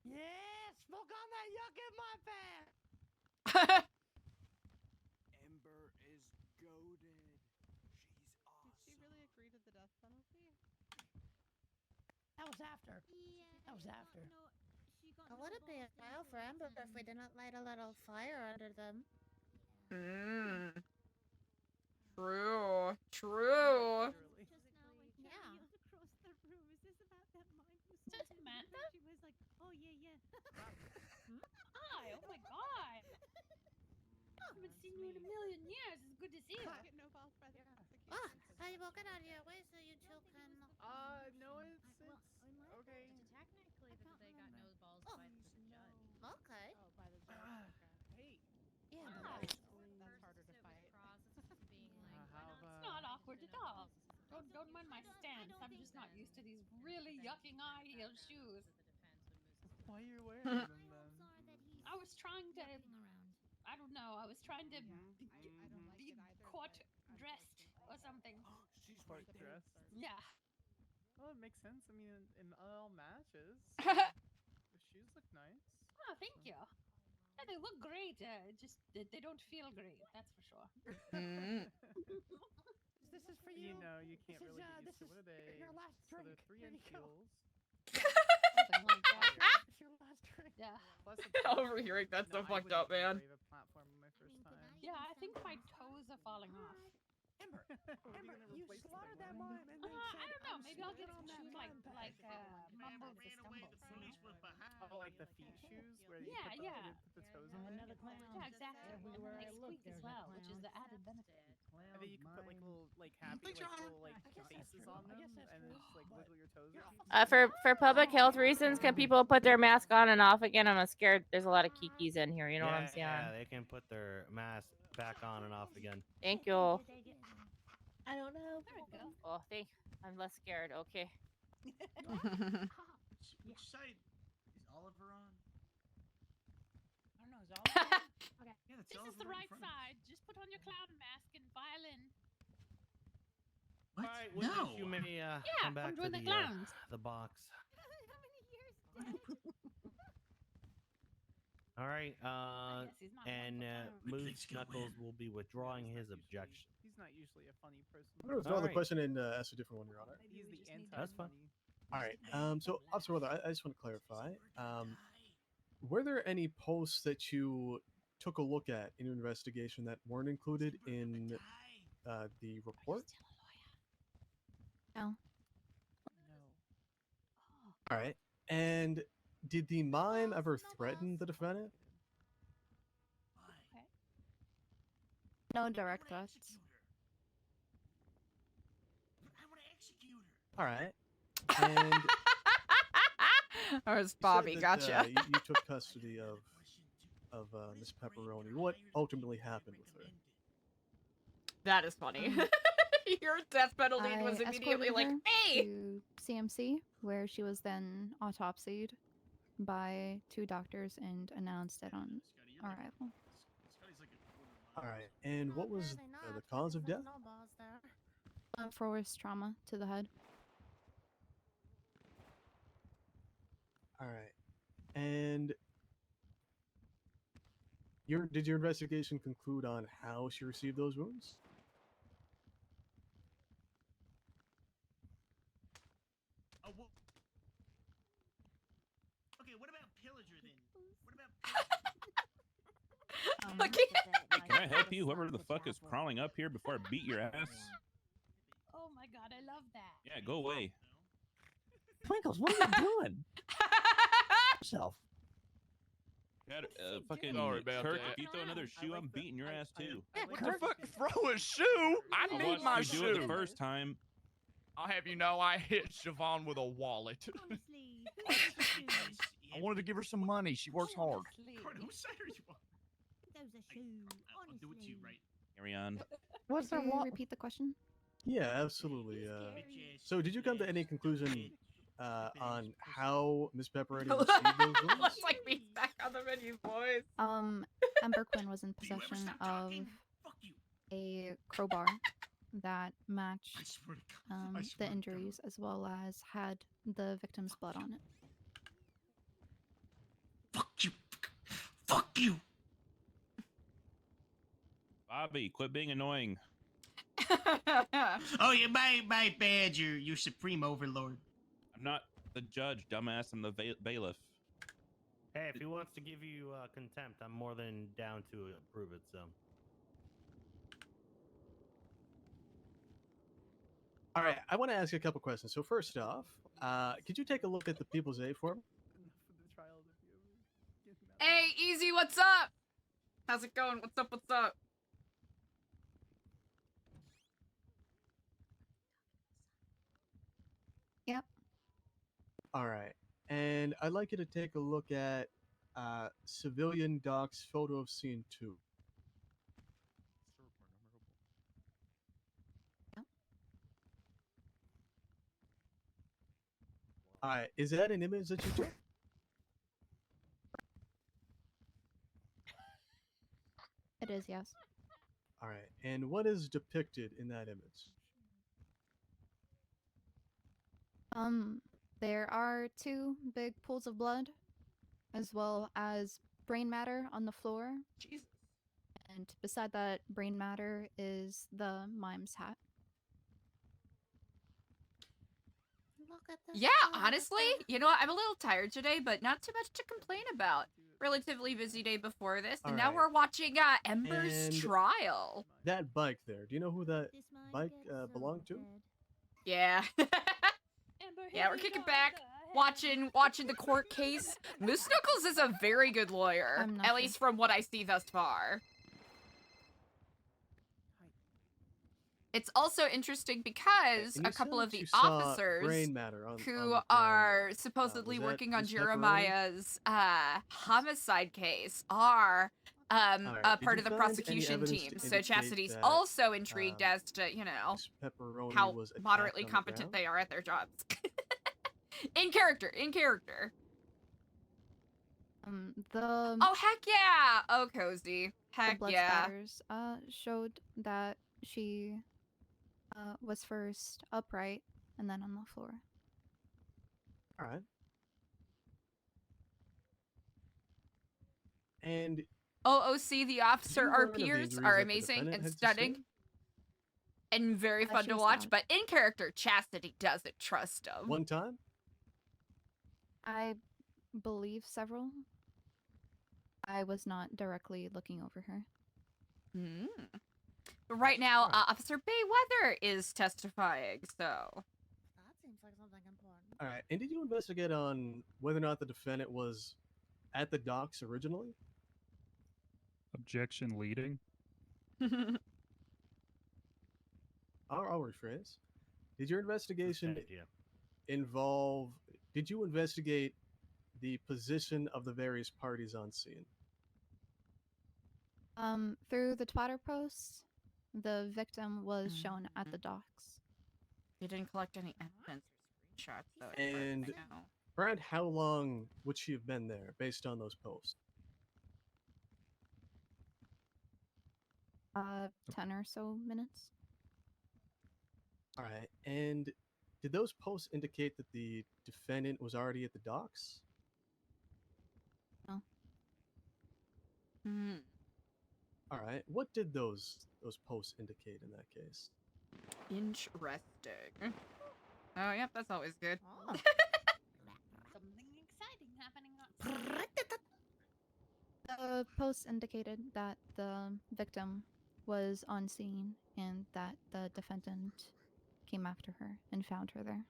Speaker 8: Yeah, smoke on that yuck in my pan.
Speaker 15: Ember is goaded. She's awesome.
Speaker 6: Did she really agree to the death penalty?
Speaker 8: That was after. That was after.
Speaker 18: It would have been a while for Ember if we didn't light a little fire under them.
Speaker 2: True. True.
Speaker 18: Yeah.
Speaker 19: Across the room. Is this about that mind who saw it? Samantha? She was like, oh yeah. Hi, oh my god. I haven't seen you in a million years. It's good to see you.
Speaker 6: No balls by the prosecution.
Speaker 18: I will get out of your way so you two can.
Speaker 9: No, it's okay.
Speaker 19: Technically, they got no balls by the judge.
Speaker 18: Okay.
Speaker 6: Oh, by the judge.
Speaker 9: Hey.
Speaker 6: Yeah,
Speaker 19: but
Speaker 6: that's harder to fight.
Speaker 19: It's not awkward at all. Don't mind my stance. I'm just not used to these really yucking high heel shoes.
Speaker 9: Why are you wearing them then?
Speaker 19: I was trying to. I don't know. I was trying to be court dressed or something.
Speaker 9: She's court dressed.
Speaker 19: Yeah.
Speaker 9: Well, it makes sense. I mean, in all matches, the shoes look nice.
Speaker 19: Oh, thank you. Yeah, they look great. Just they don't feel great. That's for sure.
Speaker 8: This is for you.
Speaker 9: You know, you can't really get used to what are they?
Speaker 8: Your last
Speaker 9: So
Speaker 8: drink.
Speaker 9: they're 3-inch heels.
Speaker 19: Something like that.
Speaker 8: It's your last drink.
Speaker 19: Yeah.
Speaker 9: Plus it's
Speaker 2: Overhearing that's so fucked up, man.
Speaker 9: brave a platform on my first time.
Speaker 19: Yeah, I think my toes are falling off.
Speaker 8: Ember,
Speaker 9: What are you gonna
Speaker 8: you
Speaker 9: replace them
Speaker 8: slaughtered
Speaker 9: with?
Speaker 8: that mime and then
Speaker 19: I
Speaker 8: said,
Speaker 19: don't know.
Speaker 8: "I'm
Speaker 19: Maybe I'll get
Speaker 8: smoking
Speaker 19: some
Speaker 8: on that
Speaker 19: shoes
Speaker 8: mime pan."
Speaker 19: mumbles or stumbles.
Speaker 9: Oh, like the feet shoes where you
Speaker 19: Yeah,
Speaker 9: put,
Speaker 19: yeah.
Speaker 9: You put the toes in
Speaker 8: Another
Speaker 9: there?
Speaker 8: clown.
Speaker 19: Yeah, exactly.
Speaker 8: Everywhere
Speaker 19: And then
Speaker 8: I
Speaker 19: they
Speaker 8: look,
Speaker 19: squeak as
Speaker 8: there's a
Speaker 19: well, which is
Speaker 8: clown.
Speaker 19: the added benefit.
Speaker 9: And then you can put like little like happy
Speaker 11: Thanks,
Speaker 9: like
Speaker 11: Your
Speaker 9: little like
Speaker 8: I guess that's
Speaker 9: faces
Speaker 8: true.
Speaker 9: on
Speaker 8: I
Speaker 9: them
Speaker 8: guess that's
Speaker 9: and then
Speaker 8: true.
Speaker 9: just like
Speaker 8: But
Speaker 9: wiggle your toes.
Speaker 8: you're
Speaker 9: repeatedly.
Speaker 2: For public health reasons, can people put their mask on and off again? I'm scared. There's a lot of kikis in here. You know what I'm saying?
Speaker 3: Yeah, they can put their mask back on and off again.
Speaker 2: Thank you.
Speaker 18: I don't know.
Speaker 19: There we go.
Speaker 2: Oh, I'm less scared. Okay.
Speaker 15: Which side is Oliver on?
Speaker 19: I don't know. Is all
Speaker 15: Yeah, that's
Speaker 19: This is the right side. Just put on your clown mask and file in.
Speaker 3: All right, witness, you may come back
Speaker 19: I'm
Speaker 3: to
Speaker 19: doing the clowns.
Speaker 3: the box.
Speaker 19: How many years
Speaker 3: All right,
Speaker 19: I guess he's not
Speaker 3: and
Speaker 19: one for clowns.
Speaker 3: Moose Knuckles will be withdrawing his objection.
Speaker 9: He's He's not usually a funny person.
Speaker 13: I'm going to throw the question and ask a different one, Your Honor.
Speaker 9: He's the anti.
Speaker 3: That's fine.
Speaker 13: All right. So, Officer Weather, I just want to clarify. Were there any posts that you took a look at in your investigation that weren't included in the report?
Speaker 14: No.
Speaker 13: All right. And did the mime ever threaten the defendant?
Speaker 14: No direct threats.
Speaker 13: All right. And
Speaker 2: Or was
Speaker 13: you said
Speaker 2: Bobby?
Speaker 13: that,
Speaker 2: Gotcha.
Speaker 13: you took custody of Miss Pepperoni. What ultimately happened with her?
Speaker 2: That is funny. Your death penalty
Speaker 14: I
Speaker 2: was immediately
Speaker 14: escorted
Speaker 2: like,
Speaker 14: her
Speaker 2: hey!
Speaker 14: to CMC, where she was then autopsied by 2 doctors and announced it on arrival.
Speaker 13: All right. And what was the cause of death?
Speaker 14: Forced trauma to the head.
Speaker 13: All right. And did your investigation conclude on how she received those wounds?
Speaker 8: Oh, well. Okay, what about pillager then? What about
Speaker 12: Hey, can I help you? Whoever the fuck is crawling up here before I beat your ass.
Speaker 19: Oh my god, I love that.
Speaker 12: Yeah, go away.
Speaker 8: Twinkles, what are you doing? Yourself.
Speaker 12: God, fucking
Speaker 15: Sorry about
Speaker 12: Kirk,
Speaker 15: that.
Speaker 12: if you throw another shoe, I'm beating your ass too.
Speaker 15: What the fuck? Throw a shoe? I
Speaker 12: I
Speaker 15: need
Speaker 12: watched
Speaker 15: my
Speaker 12: you
Speaker 15: shoe.
Speaker 12: do it the first time.
Speaker 15: I'll have you know I hit Siobhan with a wallet. I wanted to give her some money. She works hard.
Speaker 8: Whose side are you on?
Speaker 18: Those are shoes.
Speaker 8: I'll do it to you, right?
Speaker 12: Carry on.
Speaker 14: What's the repeat the question?
Speaker 13: Yeah, absolutely. So did you come to any conclusion on how Miss Pepperoni received those wounds?
Speaker 2: Let's like be back on the menu, boys.
Speaker 14: Ember Quinn was in possession of a crowbar that matched the injuries as well as had the victim's blood on it.
Speaker 8: Fuck you!
Speaker 12: Bobby, quit being annoying.
Speaker 8: Oh, yeah, my bad. You're supreme overlord.
Speaker 12: I'm not the judge, dumbass. I'm the bailiff.
Speaker 3: Hey, if he wants to give you contempt, I'm more than down to approve it. So.
Speaker 13: All right, I want to ask you a couple questions. So first off, could you take a look at the People's A form?
Speaker 2: Hey, Easy, what's up? How's it going? What's up? What's up?
Speaker 14: Yep.
Speaker 13: All right, and I'd like you to take a look at civilian doc's photo of scene 2. All right, is that an image that you took?
Speaker 14: It is, yes.
Speaker 13: All right, and what is depicted in that image?
Speaker 14: There are 2 big pools of blood, as well as brain matter on the floor.
Speaker 2: Jesus.
Speaker 14: And beside that brain matter is the mime's hat.
Speaker 18: Look at
Speaker 2: Yeah, honestly, you know what? I'm a little tired today, but not too much to complain about. Relatively busy day before this, and now
Speaker 13: Alright.
Speaker 2: we're watching Ember's
Speaker 13: And
Speaker 2: trial.
Speaker 13: That bike there, do you know who that bike belonged to?
Speaker 2: Yeah. Yeah, we're kicking back, watching the court case. Moose Knuckles is a very good lawyer,
Speaker 14: I'm not
Speaker 2: at
Speaker 14: sure.
Speaker 2: least from what I see thus far. It's also interesting because
Speaker 13: And you
Speaker 2: a couple
Speaker 13: said
Speaker 2: of
Speaker 13: that
Speaker 2: the
Speaker 13: you saw
Speaker 2: officers
Speaker 13: brain matter on the
Speaker 2: who
Speaker 13: ground
Speaker 2: are
Speaker 13: there.
Speaker 2: supposedly
Speaker 13: Was that
Speaker 2: working on
Speaker 13: Miss Pepperoni?
Speaker 2: Jeremiah's homicide case are
Speaker 13: Alright, did
Speaker 2: part
Speaker 13: you
Speaker 2: of the
Speaker 13: find any
Speaker 2: prosecution
Speaker 13: evidence
Speaker 2: team.
Speaker 13: to
Speaker 2: So
Speaker 13: indicate
Speaker 2: Chastity's
Speaker 13: that,
Speaker 2: also intrigued as to, you know,
Speaker 13: Miss Pepperoni
Speaker 2: how
Speaker 13: was attacked
Speaker 2: moderately
Speaker 13: on the
Speaker 2: competent
Speaker 13: ground?
Speaker 2: they are at their jobs. In character.
Speaker 14: The
Speaker 2: Oh, heck yeah! Oh, Cozy.
Speaker 14: the
Speaker 2: Heck
Speaker 14: blood
Speaker 2: yeah.
Speaker 14: spatters showed that she was first upright and then on the floor.
Speaker 13: All right. And
Speaker 2: OOC, the officer,
Speaker 13: you
Speaker 2: our
Speaker 13: learn of the
Speaker 2: peers
Speaker 13: injuries
Speaker 2: are
Speaker 13: that the
Speaker 2: amazing
Speaker 13: defendant
Speaker 2: and
Speaker 13: had
Speaker 2: stunning.
Speaker 13: sustained?
Speaker 2: and very fun
Speaker 14: she
Speaker 2: to
Speaker 14: was
Speaker 2: watch,
Speaker 14: stabbed.
Speaker 2: but in character, Chastity doesn't trust him.
Speaker 13: One time?
Speaker 14: I believe several. I was not directly looking over her.
Speaker 2: Hmm. But right now, Officer Bayweather is testifying, so.
Speaker 18: That seems like something important.
Speaker 13: All right. And did you investigate on whether or not the defendant was at the docks originally?
Speaker 17: Objection leading.
Speaker 13: I'll rephrase. Did your investigation involve? Did you investigate the position of the various parties on scene?
Speaker 14: Through the Twitter posts, the victim was shown at the docks.
Speaker 2: You didn't collect any evidence or screenshots, though.
Speaker 13: And around how long would she have been there, based on those posts?
Speaker 14: 10 or so minutes.
Speaker 13: All right. And did those posts indicate that the defendant was already at the docks?
Speaker 14: No.
Speaker 2: Hmm.
Speaker 13: All right. What did those posts indicate in that case?
Speaker 2: Interesting. Oh, yep, that's always good.
Speaker 19: Oh. Something exciting happening on
Speaker 14: The posts indicated that the victim was on scene and that the defendant came after her and found her there.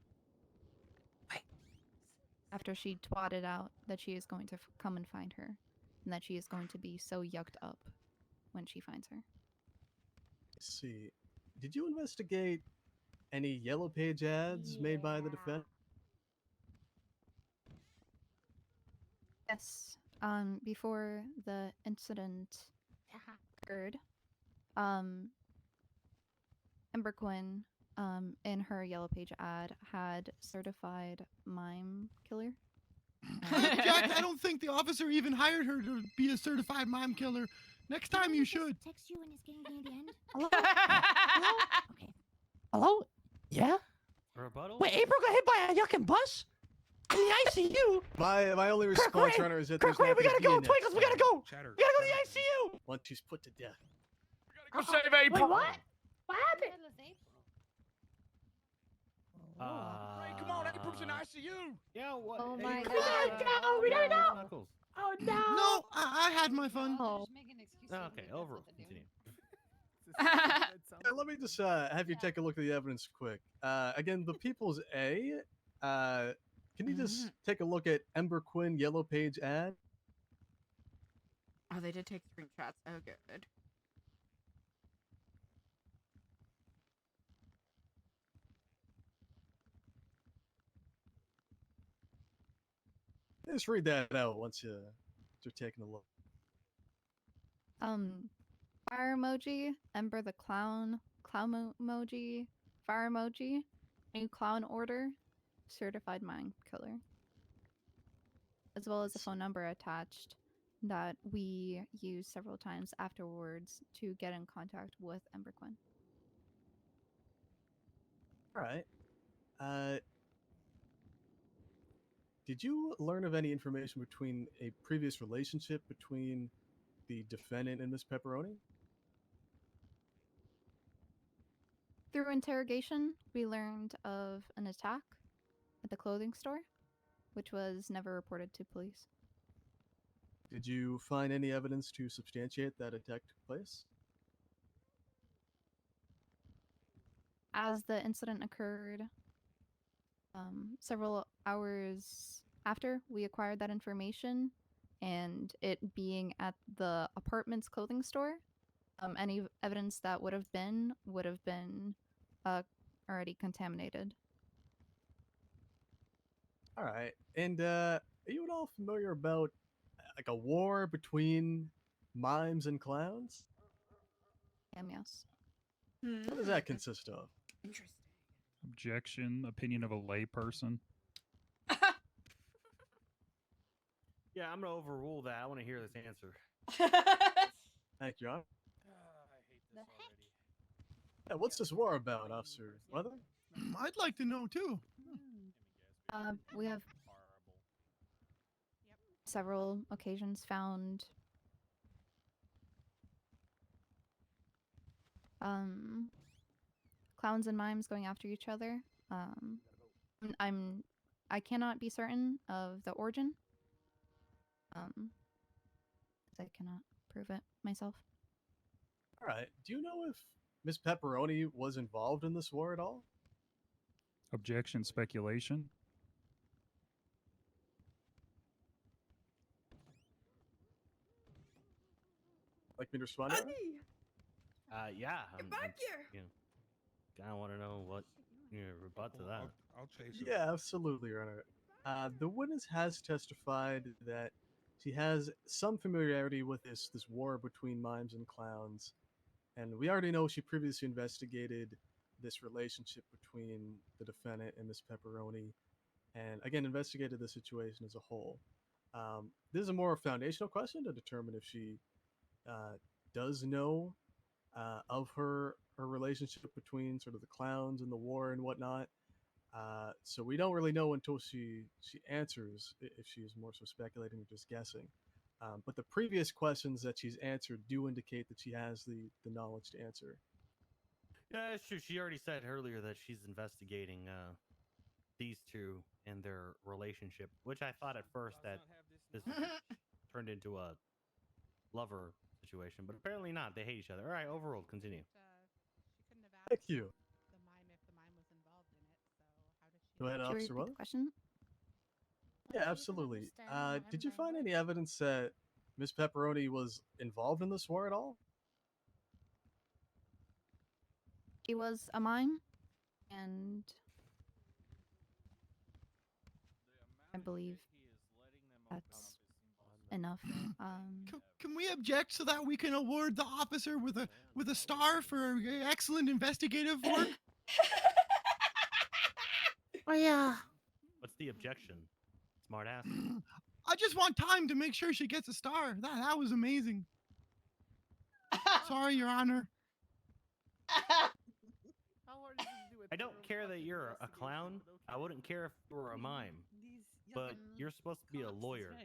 Speaker 14: After she twatted out that she is going to come and find her, and that she is going to be so yucked up when she finds her.
Speaker 13: Let's see. Did you investigate any yellow page ads made by the defendant?
Speaker 14: Yes. Before the incident occurred, Ember Quinn, in her yellow page ad, had certified mime killer.
Speaker 11: Jack, I don't think the officer even hired her to be a certified mime killer. Next time you should.
Speaker 18: Text you and it's getting near the end.
Speaker 8: Hello? Hello?
Speaker 18: Okay.
Speaker 8: Hello? Yeah?
Speaker 3: Rebuttal?
Speaker 8: Wait, April got hit by a yucking bus? In the ICU?
Speaker 13: My only response, Runner, is that there's
Speaker 8: Kirk,
Speaker 13: not
Speaker 8: we
Speaker 13: gonna
Speaker 8: gotta go,
Speaker 13: be a
Speaker 8: Twinkles, we gotta go!
Speaker 12: Chatter.
Speaker 8: We gotta go to the ICU!
Speaker 13: once she's put to death.
Speaker 15: Go save April.
Speaker 8: Wait, what? What happened?
Speaker 15: Ray, come on, April's in ICU.
Speaker 3: Yeah, what?
Speaker 14: Oh my
Speaker 8: We gotta go! We gotta go!
Speaker 3: Knuckles.
Speaker 8: Oh no!
Speaker 11: No, I had my fun.
Speaker 14: Oh.
Speaker 3: Okay, over. Continue.
Speaker 13: Yeah, let me just have you take a look at the evidence quick. Again, the People's A. Can you just take a look at Ember Quinn yellow page ad?
Speaker 2: Oh, they did take screenshots. Oh, good.
Speaker 13: Just read that out once you're taking a look.
Speaker 14: Fire emoji, Ember the clown emoji, fire emoji, new clown order, certified mime killer. As well as a phone number attached that we used several times afterwards to get in contact with Ember Quinn.
Speaker 13: All right. Did you learn of any information between a previous relationship between the defendant and Miss Pepperoni?
Speaker 14: Through interrogation, we learned of an attack at the clothing store, which was never reported to police.
Speaker 13: Did you find any evidence to substantiate that attack took place?
Speaker 14: As the incident occurred, several hours after we acquired that information, and it being at the apartment's clothing store, any evidence that would have been already contaminated.
Speaker 13: All right. And are you at all familiar about like a war between mimes and clowns?
Speaker 14: Yes.
Speaker 13: What does that consist of?
Speaker 2: Interesting.
Speaker 17: Objection. Opinion of a layperson.
Speaker 3: Yeah, I'm gonna overrule that. I want to hear this answer.
Speaker 13: Thank you, Honor.
Speaker 12: I hate this already.
Speaker 13: Yeah, what's this war about, Officer Weather?
Speaker 11: I'd like to know too.
Speaker 14: We have several occasions found clowns and mimes going after each other. I cannot be certain of the origin. I cannot prove it myself.
Speaker 13: All right. Do you know if Miss Pepperoni was involved in this war at all?
Speaker 17: Objection, speculation.
Speaker 13: Like me to respond? to her?
Speaker 3: Yeah.
Speaker 1: Get back here!
Speaker 3: You know, kind of want to know what your rebut to that.
Speaker 4: I'll chase it.
Speaker 13: Yeah, absolutely, Your Honor. The witness has testified that she has some familiarity with this war between mimes and clowns, and we already know she previously investigated this relationship between the defendant and Miss Pepperoni, and again investigated the situation as a whole. This is a more foundational question to determine if she does know of her relationship between sort of the clowns and the war and whatnot. So we don't really know until she answers if she is more so speculating or just guessing. But the previous questions that she's answered do indicate that she has the knowledge to answer.
Speaker 3: Yeah, it's true. She already said earlier that she's investigating these two and their relationship, which I thought at first that this turned into a lover situation, but apparently not. They hate each other. All right, overruled. Continue.
Speaker 6: She couldn't have asked
Speaker 13: Thank you.
Speaker 6: the mime if the mime was involved in it. So how does she?
Speaker 13: Go ahead,
Speaker 14: Could you
Speaker 13: Officer
Speaker 14: repeat
Speaker 13: Weller.
Speaker 14: the question?
Speaker 13: Yeah, absolutely. Did you find any evidence that Miss Pepperoni was involved in this war at all?
Speaker 14: She was a mime, and I believe that's enough.
Speaker 11: Can we object so that we can award the officer with a star for excellent investigative work?
Speaker 8: Oh yeah.
Speaker 3: What's the objection? Smart ass.
Speaker 11: I just want time to make sure she gets a star. That was amazing. Sorry, Your Honor.
Speaker 3: I don't care that you're a clown. I wouldn't care if you were a mime. But you're supposed to be a lawyer.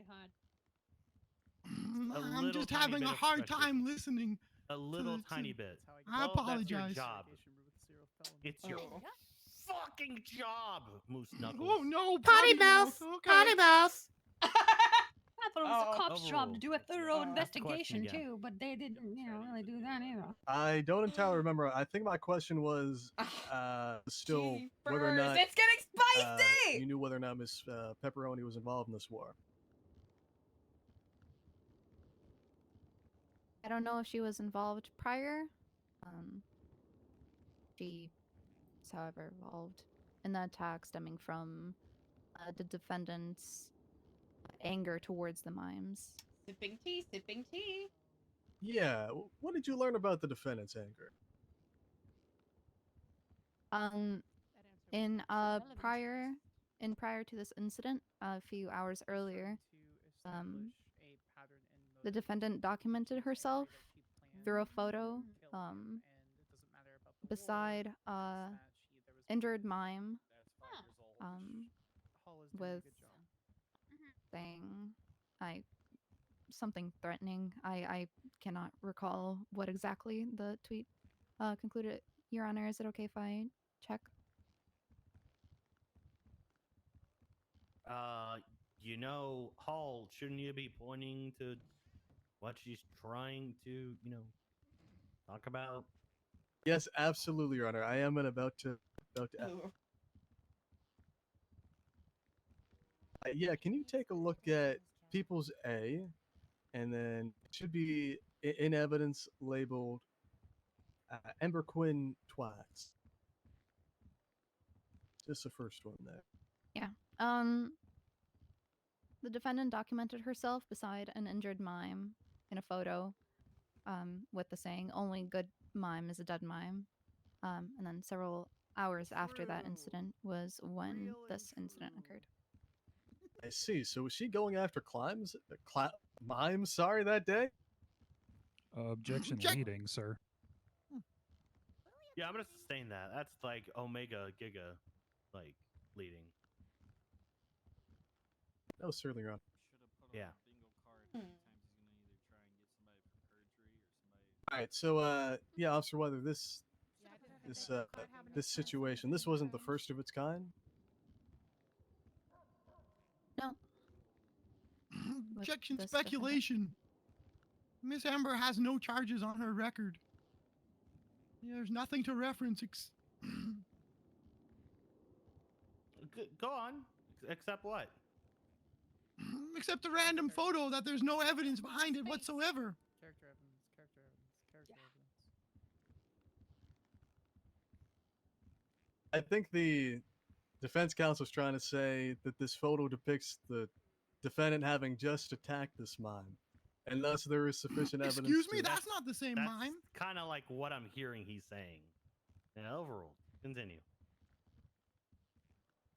Speaker 11: I'm just having a hard time listening.
Speaker 3: A little tiny bit.
Speaker 11: I apologize.
Speaker 3: That's your job. It's your fucking job, Moose Knuckles.
Speaker 11: Oh no,
Speaker 8: Potty mouth.
Speaker 11: Okay.
Speaker 8: Potty mouth.
Speaker 19: I thought it was a cop's job to do a thorough
Speaker 3: Ask the question
Speaker 19: investigation
Speaker 3: again.
Speaker 19: too, but they didn't, really do that either.
Speaker 13: I don't entirely remember. I think my question was still whether or not
Speaker 2: It's getting spicy!
Speaker 13: you knew whether or not Miss Pepperoni was involved in this war.
Speaker 14: I don't know if she was involved prior. She is, however, involved in the attack stemming from the defendant's anger towards the mimes.
Speaker 2: Sipping tea, sipping tea.
Speaker 13: Yeah. What did you learn about the defendant's anger?
Speaker 14: Prior to this incident, a few hours earlier, the defendant documented herself through a photo beside a injured mime with something threatening. I cannot recall what exactly the tweet concluded. Your Honor, is it okay if I check?
Speaker 3: Hall, shouldn't you be pointing to what she's trying to, talk about?
Speaker 13: Yes, absolutely, Your Honor. I am about to. Yeah, can you take a look at People's A, and then it should be in evidence labeled Ember Quinn Twats. Just the first one there.
Speaker 14: Yeah. The defendant documented herself beside an injured mime in a photo, with the saying, "Only good mime is a dead mime." And then several hours after that incident was when this incident occurred.
Speaker 13: I see. So was she going after mimes? Sorry, that day.
Speaker 17: Objection leading, sir.
Speaker 3: Yeah, I'm gonna sustain that. That's like Omega Giga, like leading.
Speaker 13: No, certainly, Your Honor.
Speaker 3: Yeah.
Speaker 13: All right. So, yeah, Officer Weather, this this situation. This wasn't the first of its kind.
Speaker 14: No.
Speaker 11: Objection,
Speaker 14: this defendant.
Speaker 11: speculation. Miss Amber has no charges on her record. There's nothing to reference.
Speaker 3: Go on. Except what?
Speaker 11: Except a random photo that there's no evidence behind it whatsoever.
Speaker 9: Character evidence, character evidence, character evidence.
Speaker 13: I think the defense counsel is trying to say that this photo depicts the defendant having just attacked this mime, and thus there is sufficient evidence.
Speaker 11: Excuse me,
Speaker 13: to...
Speaker 11: that's not the same mime.
Speaker 3: Kind of like what I'm hearing he's saying. Yeah, overruled. Continue.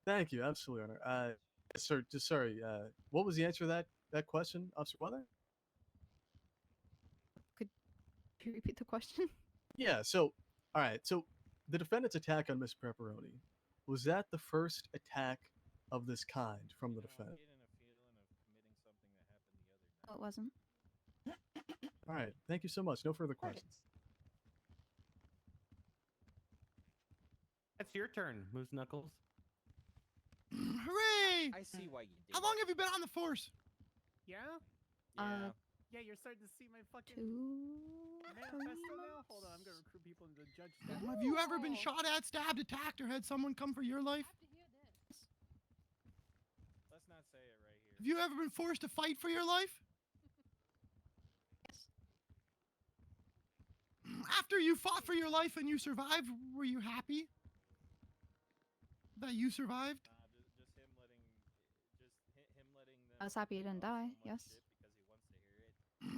Speaker 13: Thank you, absolutely, Honor. Sir, just sorry. What was the answer to that question, Officer Weather?
Speaker 14: Could you repeat the question?
Speaker 13: Yeah. So, all right. So, the defendant's attack on Miss Pepperoni, was that the first attack of this kind from the defendant?
Speaker 14: No, it wasn't.
Speaker 13: All right. Thank you so much. No further questions.
Speaker 3: It's your turn, Moose Knuckles.
Speaker 11: Hooray!
Speaker 15: I see why you did.
Speaker 11: How long have you been on the force?
Speaker 9: Yeah? Yeah, you're starting to see my fucking manifesto now? Hold on, I'm gonna recruit people into the judge staff.
Speaker 11: Have you ever been shot at, stabbed, attacked, or had someone come for your life?
Speaker 12: Let's not say it right here.
Speaker 11: Have you ever been forced to fight for your life? After you fought for your life and you survived, were you happy that you survived?
Speaker 12: Just him letting them.
Speaker 14: I was happy he didn't die. Yes.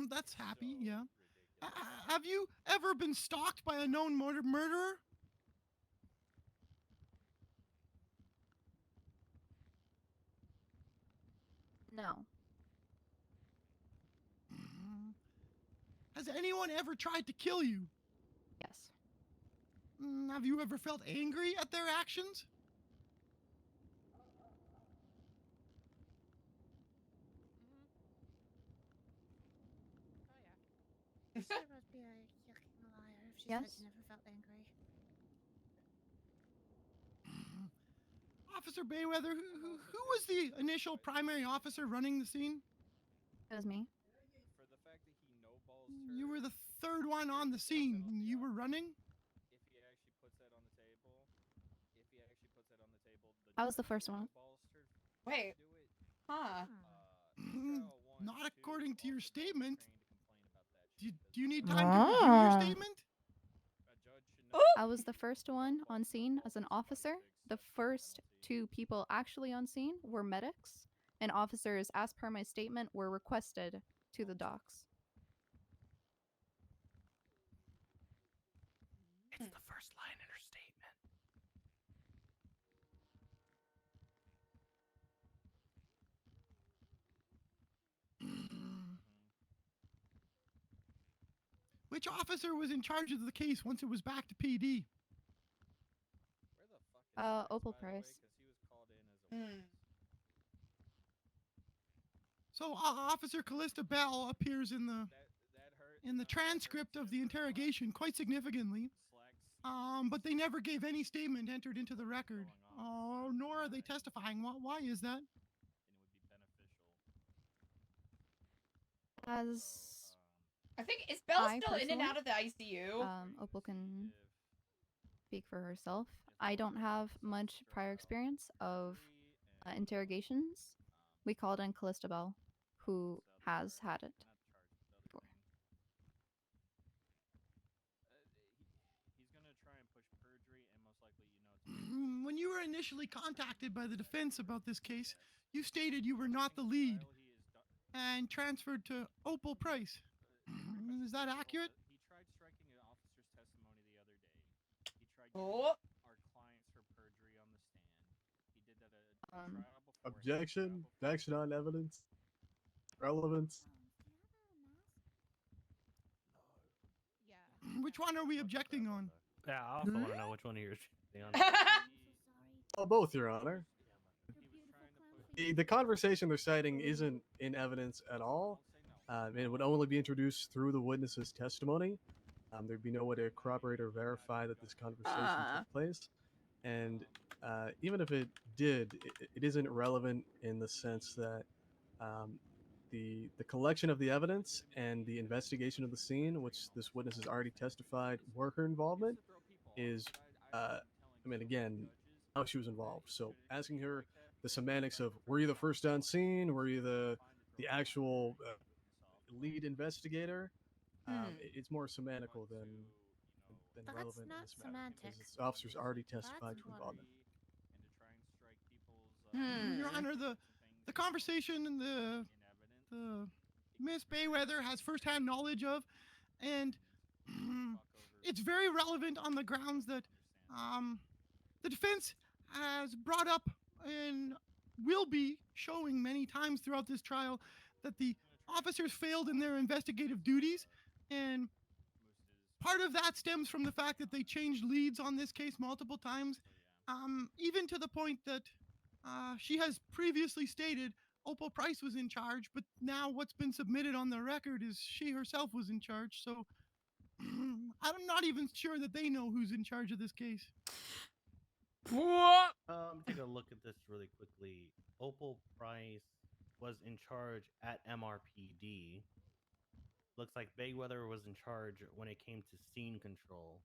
Speaker 11: That's happy, yeah. Have you ever been stalked by a known murderer?
Speaker 14: No.
Speaker 11: Has anyone ever tried to kill you?
Speaker 14: Yes.
Speaker 11: Have you ever felt angry at their actions?
Speaker 18: She must be a yucking liar if she
Speaker 14: Yes.
Speaker 18: said she never felt angry.
Speaker 11: Officer Bayweather, who was the initial primary officer running the scene?
Speaker 14: It was me.
Speaker 12: For the fact that he no-balls her.
Speaker 11: You were the third one on the scene. You were running?
Speaker 12: If he actually puts that on the table,
Speaker 14: I was the first one.
Speaker 2: Wait. Huh.
Speaker 11: Not according to your statement. Do you need time to review your statement?
Speaker 14: I was the first one on scene as an officer. The first two people actually on scene were medics, and officers, as per my statement, were requested to the docks.
Speaker 3: It's the first line in her statement.
Speaker 11: Which officer was in charge of the case once it was back to PD?
Speaker 14: Opal Price.
Speaker 11: So Officer Callista Bell appears in the transcript of the interrogation quite significantly, but they never gave any statement entered into the record, nor are they testifying. Why is that?
Speaker 14: As
Speaker 2: I think, is Belle
Speaker 14: I
Speaker 2: still in and
Speaker 14: personally,
Speaker 2: out of the ICU?
Speaker 14: Opal can speak for herself. I don't have much prior experience of interrogations. We called in Callista Bell, who has had it before.
Speaker 12: He's gonna try and push perjury, and most likely,
Speaker 11: When you were initially contacted by the defense about this case, you stated you were not the lead and transferred to Opal Price. Is that accurate?
Speaker 12: He tried striking an officer's testimony the other day. He tried
Speaker 2: Oh.
Speaker 12: our clients for perjury on the stand. He did that at a trial before.
Speaker 13: Objection. Action on evidence. Relevance.
Speaker 11: Which one are we objecting on?
Speaker 3: Yeah, I also want to know which one of yours.
Speaker 13: Oh, both, Your Honor. The conversation they're citing isn't in evidence at all. It would only be introduced through the witness's testimony. There'd be no way to corroborate or verify that this conversation took place. And even if it did, it isn't relevant in the sense that the collection of the evidence and the investigation of the scene, which this witness has already testified were her involvement, is, I mean, again, how she was involved. So asking her the semantics of were you the first on scene, were you the actual lead investigator? It's more semantical than
Speaker 18: That's
Speaker 13: relevant in
Speaker 18: not
Speaker 13: this matter because
Speaker 18: semantic.
Speaker 13: this officer's already
Speaker 18: That's
Speaker 13: testified to
Speaker 18: important.
Speaker 13: involvement.
Speaker 11: Your Honor, the conversation and the Miss Bayweather has firsthand knowledge of, and it's very relevant on the grounds that the defense has brought up and will be showing many times throughout this trial that the officers failed in their investigative duties, and part of that stems from the fact that they changed leads on this case multiple times, even to the point that she has previously stated Opal Price was in charge, but now what's been submitted on the record is she herself was in charge. So I'm not even sure that they know who's in charge of this case.
Speaker 3: Take a look at this really quickly. Opal Price was in charge at MRPD. Looks like Bayweather was in charge when it came to scene control.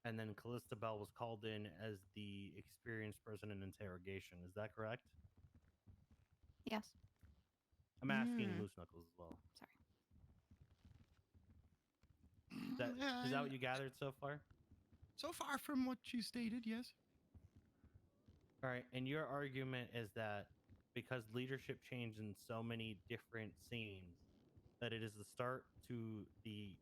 Speaker 3: And then Callista Bell was called in as the experienced person in interrogation. Is that correct?
Speaker 14: Yes.
Speaker 3: I'm asking Moose Knuckles as well.
Speaker 14: Sorry.
Speaker 3: Is that what you gathered so far?
Speaker 11: So far from what she stated, yes.
Speaker 3: All right, and your argument is that because leadership changed in so many different scenes, that it is the start to the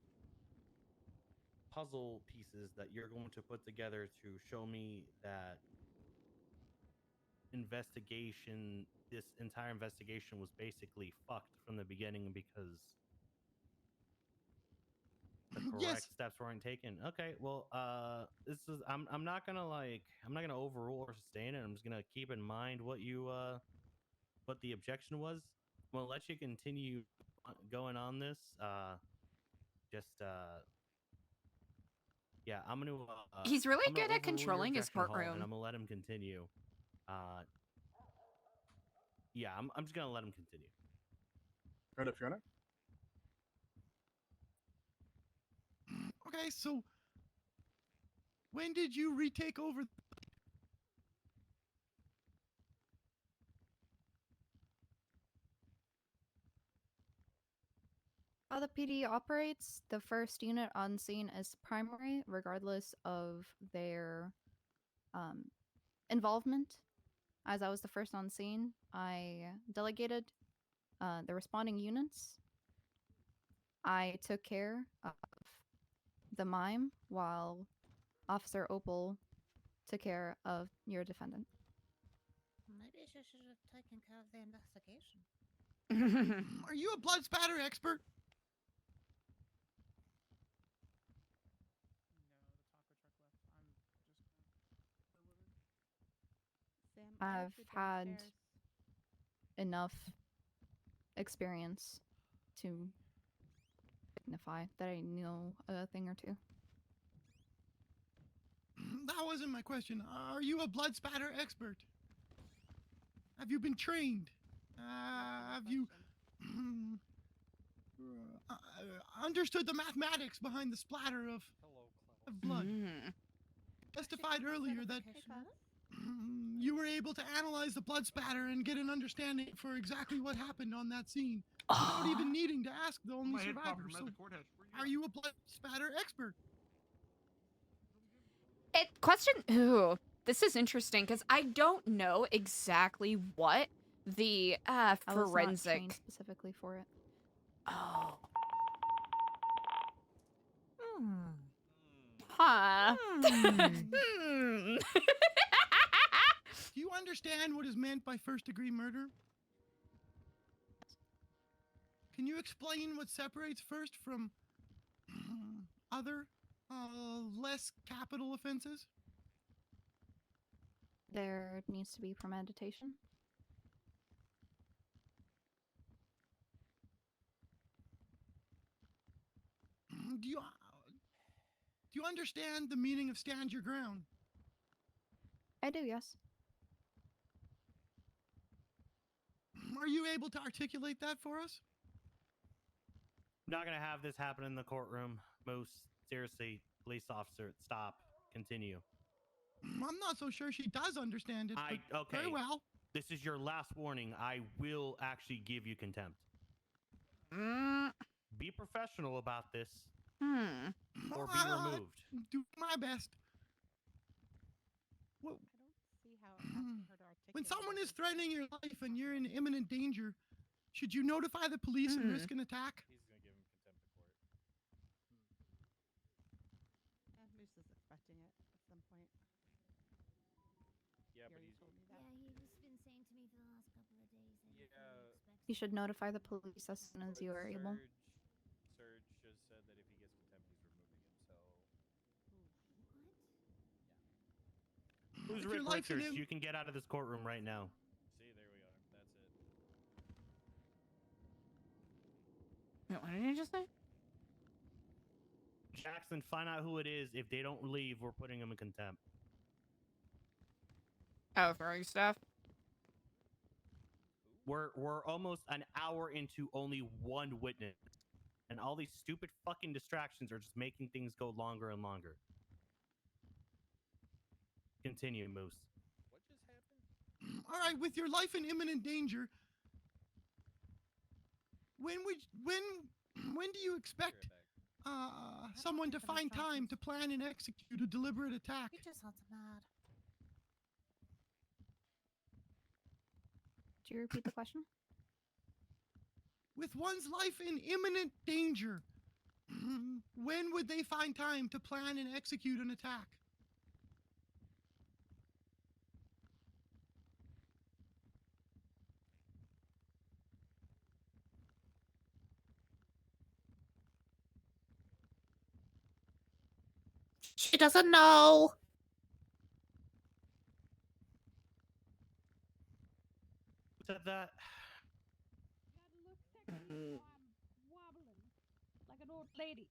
Speaker 3: puzzle pieces that you're going to put together to show me that this entire investigation was basically fucked from the beginning because the correct steps weren't taken. Okay, well, I'm not gonna overrule or sustain it. I'm just gonna keep in mind what the objection was. I'm gonna let you continue going on this. Yeah, I'm gonna.
Speaker 2: He's really
Speaker 3: I'm gonna
Speaker 2: good at
Speaker 3: overrule your
Speaker 2: controlling his
Speaker 3: objection, Hall,
Speaker 2: courtroom.
Speaker 3: and I'm gonna let him continue. Yeah, I'm just gonna let him continue.
Speaker 13: Fair enough, Your Honor.
Speaker 11: Okay, so when did you retake over?
Speaker 14: How the PD operates, the first unit on scene is primary, regardless of their involvement. As I was the first on scene, I delegated the responding units. I took care of the mime while Officer Opal took care of your defendant.
Speaker 18: Maybe she should have taken care of the investigation.
Speaker 11: Are you a blood spatter expert?
Speaker 6: Sam,
Speaker 14: I've
Speaker 6: sit
Speaker 14: had
Speaker 6: downstairs.
Speaker 14: enough experience to signify that I know a thing or two.
Speaker 11: That wasn't my question. Are you a blood spatter expert? Have you been trained? Have you understood the mathematics behind the splatter of blood? Testified earlier that you were able to analyze the blood spatter and get an understanding for exactly what happened on that scene without even needing to ask the only survivor. So, are you a blood spatter expert?
Speaker 2: Ooh, this is interesting because I don't know exactly what the
Speaker 14: I was not
Speaker 2: forensic
Speaker 14: trained specifically for it.
Speaker 2: Oh. Huh.
Speaker 11: Do you understand what is meant by first-degree murder? Can you explain what separates first from other, less capital offenses?
Speaker 14: There needs to be premeditation.
Speaker 11: Do you Do you understand the meaning of stand your ground?
Speaker 14: I do, yes.
Speaker 11: Are you able to articulate that for us?
Speaker 3: I'm not gonna have this happen in the courtroom. Moose, seriously, police officer, stop. Continue.
Speaker 11: I'm not so sure she does understand it, but
Speaker 3: Okay.
Speaker 11: very well.
Speaker 3: This is your last warning. I will actually give you contempt. Be professional about this. Or be removed.
Speaker 11: Do my best.
Speaker 6: I don't see how asking her to articulate.
Speaker 11: When someone is threatening your life and you're in imminent danger, should you notify the police and risk an attack?
Speaker 9: He's gonna give him contempt of court.
Speaker 6: Moose is expecting it at some point.
Speaker 9: Yeah, but he's
Speaker 6: told me that.
Speaker 19: Yeah, he's been saying to me for the last couple of days that he fully expects.
Speaker 14: You should notify the police as soon as you are able.
Speaker 9: Serge just said that if he gets contempt, he's removing him. So
Speaker 3: Who's
Speaker 11: If your
Speaker 3: Rick
Speaker 11: life's in
Speaker 3: Richards?
Speaker 11: im-
Speaker 3: You can get out of this courtroom right now.
Speaker 9: see, there we are. That's it.
Speaker 2: Wait, what did you just say?
Speaker 3: Jackson, find out who it is. If they don't leave, we're putting them in contempt.
Speaker 2: Oh, throwing stuff.
Speaker 3: We're almost an hour into only one witness. And all these stupid fucking distractions are just making things go longer and longer. Continue, Moose.
Speaker 9: What just happened?
Speaker 11: All right, with your life in imminent danger, when do you expect someone to find time to plan and execute a deliberate attack?
Speaker 18: He just sounds mad.
Speaker 14: Do you repeat the question?
Speaker 11: With one's life in imminent danger, when would they find time to plan and execute an attack?
Speaker 18: She doesn't know.
Speaker 3: Who said that?
Speaker 19: I'm wobbling like an old lady.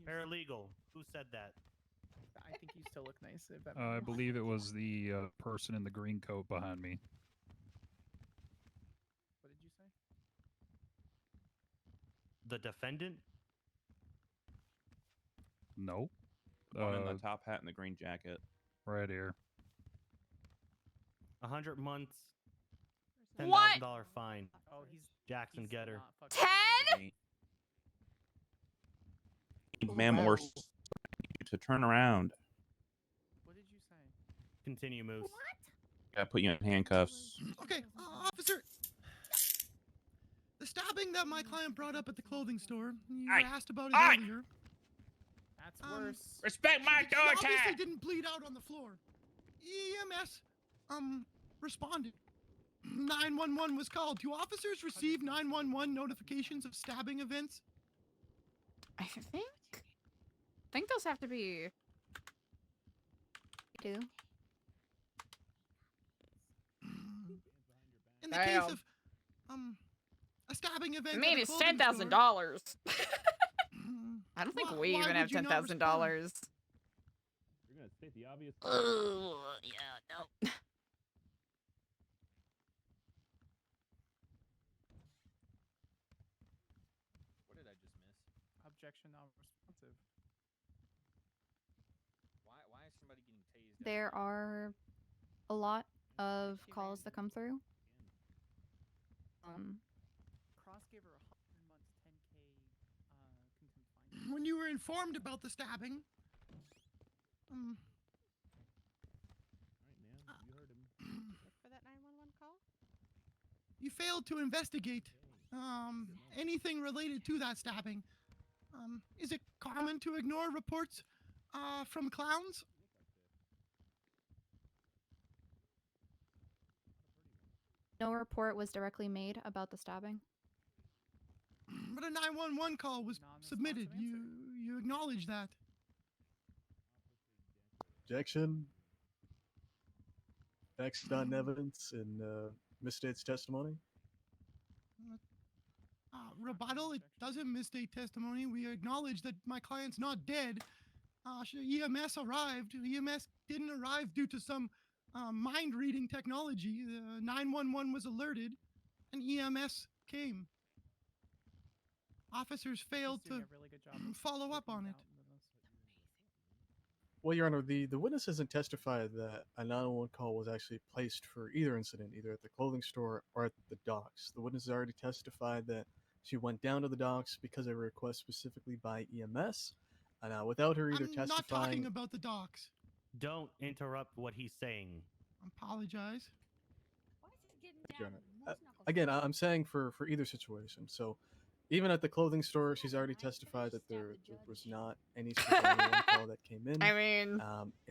Speaker 3: Paralegal. Who said that?
Speaker 8: I think you still look nice. If that
Speaker 17: I
Speaker 8: makes
Speaker 17: believe it was the person in the green coat behind me.
Speaker 8: What did you say?
Speaker 3: The defendant?
Speaker 17: No.
Speaker 12: The one in the top hat and the green jacket.
Speaker 17: Right here.
Speaker 3: 100 months.
Speaker 2: What?
Speaker 3: $10,000 fine.
Speaker 8: Oh,
Speaker 3: Jackson Getter.
Speaker 2: 10?
Speaker 12: Ma'am, or to turn around.
Speaker 8: What did you say?
Speaker 3: Continue, Moose.
Speaker 12: Gotta put you in handcuffs.
Speaker 11: Okay, officer. The stabbing that my client brought up at the clothing store, you asked about it earlier.
Speaker 8: That's worse.
Speaker 12: Respect my
Speaker 11: She
Speaker 12: door
Speaker 11: obviously
Speaker 12: tag.
Speaker 11: didn't bleed out on the floor. EMS, responded. 911 was called. Do officers receive 911 notifications of stabbing events?
Speaker 2: I think those have to be.
Speaker 14: Do.
Speaker 11: In the case of a stabbing event.
Speaker 2: I mean,
Speaker 11: at a
Speaker 2: it's
Speaker 11: clothing
Speaker 2: $10,000.
Speaker 11: store-
Speaker 2: I don't think
Speaker 11: Why-
Speaker 2: we
Speaker 11: why
Speaker 2: even have
Speaker 11: would you not
Speaker 2: $10,000.
Speaker 12: You're gonna state the obvious.
Speaker 2: Oh, yeah, no.
Speaker 9: What did I just miss?
Speaker 8: Objection non-responsive.
Speaker 9: Why is somebody getting tased?
Speaker 14: There are a lot of calls that come through.
Speaker 8: Cross gave her 100 months, 10K contempt fine.
Speaker 11: When you were informed about the stabbing,
Speaker 12: All right, ma'am. You heard him.
Speaker 6: Look for that 911 call.
Speaker 11: you failed to investigate anything related to that stabbing. Is it common to ignore reports from clowns?
Speaker 14: No report was directly made about the stabbing.
Speaker 11: But a 911 call was submitted. You acknowledge that.
Speaker 13: Objection. Facts not in evidence in misstates testimony.
Speaker 11: Rebuttal, it doesn't misstate testimony. We acknowledge that my client's not dead. EMS arrived. EMS didn't arrive due to some mind reading technology. 911 was alerted, and EMS came. Officers failed to follow up on it.
Speaker 13: Well, Your Honor, the witness hasn't testified that a 911 call was actually placed for either incident, either at the clothing store or at the docks. The witness has already testified that she went down to the docks because of a request specifically by EMS. Without her either
Speaker 11: I'm
Speaker 13: testifying.
Speaker 11: not talking about the docks.
Speaker 3: Don't interrupt what he's saying.
Speaker 11: Apologize.
Speaker 13: Your Honor. Again, I'm saying for either situation. So, even at the clothing store, she's already testified that there was not any sort of 911 call that came in.
Speaker 2: I mean,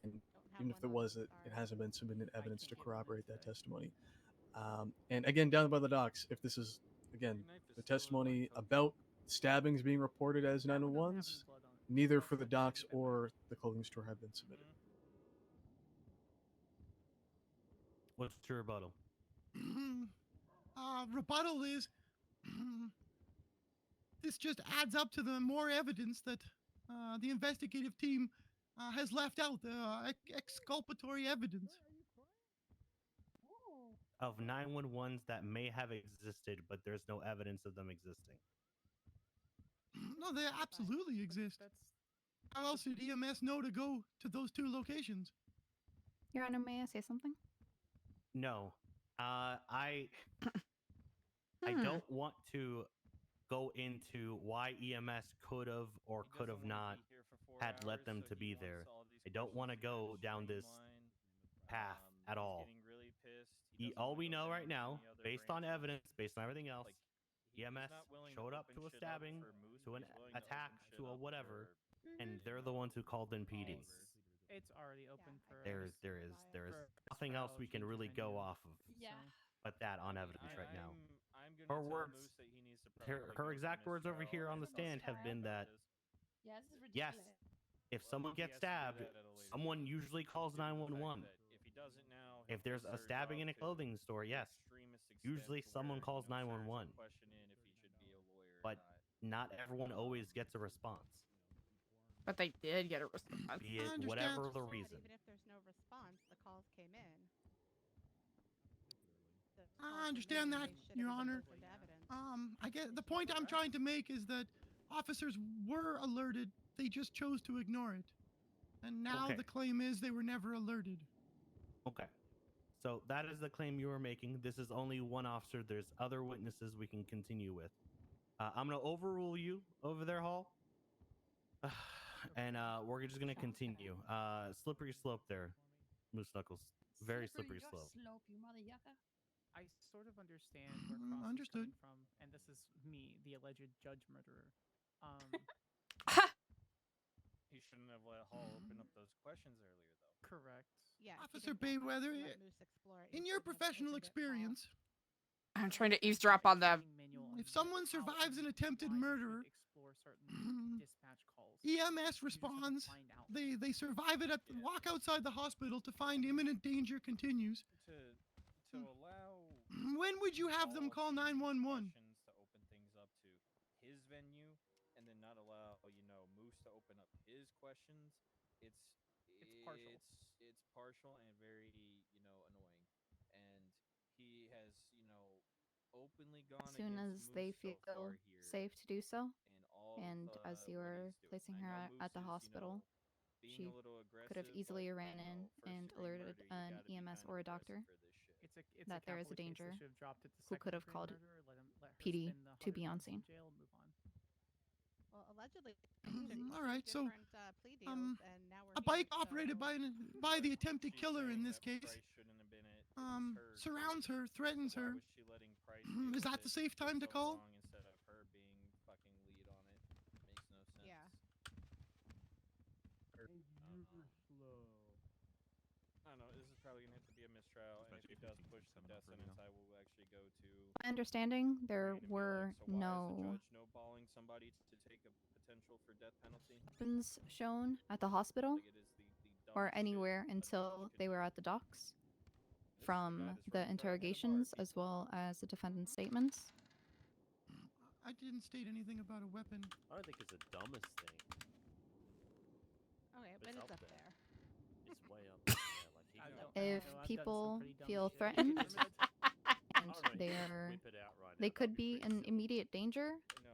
Speaker 13: and even if there was, it hasn't been submitted evidence to corroborate that testimony. And again, down by the docks, if this is again the testimony about stabbings being reported as 911s, neither for the docks or the clothing store have been submitted.
Speaker 3: What's your rebuttal?
Speaker 11: Rebuttal is this just adds up to the more evidence that the investigative team has left out, the exculpatory evidence.
Speaker 3: Of 911s that may have existed, but there's no evidence of them existing.
Speaker 11: No, they absolutely exist. How else did EMS know to go to those two locations?
Speaker 14: Your Honor, may I say something?
Speaker 3: No. I don't want to go into why EMS could have or could have not had let them to be there. I don't want to go down this path at all. All we know right now, based on evidence, based on everything else, EMS showed up to a stabbing, to an attack, to a whatever, and they're the ones who called in PD.
Speaker 9: It's already open for
Speaker 3: There is nothing else we can really go off of.
Speaker 19: Yeah.
Speaker 3: But that on evidence right now. Her words, her exact words over here on the stand have been that,
Speaker 19: Yeah, this is
Speaker 3: yes,
Speaker 19: ridiculous.
Speaker 3: if someone gets stabbed, someone usually calls 911. If there's a stabbing in a clothing store, yes, usually someone calls 911. But not everyone always gets a response.
Speaker 2: but they did get a response.
Speaker 3: Be it whatever the reason.
Speaker 6: Even if there's no response, the calls came in.
Speaker 11: I understand that, Your Honor. I get the point I'm trying to make is that officers were alerted. They just chose to ignore it. And now
Speaker 3: Okay.
Speaker 11: the claim is they were never alerted.
Speaker 3: Okay. So that is the claim you were making. This is only one officer. There's other witnesses we can continue with. I'm going to overrule you over there, Hall. And we're just going to continue. Slippery slope there, Moose Knuckles. Very slippery slope.
Speaker 19: You mother yucca.
Speaker 9: I sort of understand where Cross
Speaker 11: Understood.
Speaker 9: is coming from, and this is me, the alleged judge murderer.
Speaker 12: He shouldn't have let Hall open up those questions earlier, though.
Speaker 9: Correct.
Speaker 6: Yeah,
Speaker 11: Officer Bayweather, in your professional experience,
Speaker 2: I'm trying to eavesdrop on them.
Speaker 11: if someone survives an attempted murder, EMS responds. They survive it walk outside the hospital to find imminent danger continues.
Speaker 12: To allow.
Speaker 11: When would you have them call 911?
Speaker 12: To open things up to his venue, and then not allow Moose to open up his questions. It's partial. It's partial and very annoying, and he has openly gone
Speaker 14: As soon as
Speaker 12: against
Speaker 14: they
Speaker 12: Moose
Speaker 14: feel
Speaker 12: so far here,
Speaker 14: safe to do so,
Speaker 12: and
Speaker 14: and as you were placing her at the hospital, she could have easily ran in and alerted an EMS or a doctor that there is a danger, who could have called PD to be on scene.
Speaker 6: Well, allegedly.
Speaker 11: All right, so a bike operated by the attempted killer in this case surrounds her, threatens her. Is that the safe time to call?
Speaker 12: Instead of her being fucking lead on it, makes no sense.
Speaker 6: Yeah.
Speaker 12: I don't know. This is probably gonna have to be a mistrial, and if he does push the death sentence, I will actually go to.
Speaker 14: My understanding, there were
Speaker 12: So why is the
Speaker 14: no
Speaker 12: judge no-balling somebody to take a potential for death penalty?
Speaker 14: weapons shown at the hospital
Speaker 12: Like, it is the
Speaker 14: or anywhere until they were at the docks from the interrogations as well as the defendant's statements.
Speaker 11: I didn't state anything about a weapon.
Speaker 3: I think it's the dumbest thing.
Speaker 6: Okay, But it's
Speaker 3: up
Speaker 6: up
Speaker 3: there.
Speaker 6: there.
Speaker 3: It's way up there. Yeah, like he
Speaker 9: I
Speaker 3: can
Speaker 9: don't
Speaker 14: If
Speaker 9: know, I've done some
Speaker 14: people
Speaker 9: pretty dumb
Speaker 14: feel
Speaker 9: shit.
Speaker 14: threatened
Speaker 3: I
Speaker 14: and
Speaker 3: don't know, he
Speaker 14: they
Speaker 3: could just
Speaker 14: are,
Speaker 3: whip it out right now.
Speaker 14: they
Speaker 3: That'd
Speaker 14: could
Speaker 3: be
Speaker 14: be
Speaker 3: pretty
Speaker 14: in
Speaker 3: silly.
Speaker 14: immediate danger,
Speaker 12: No,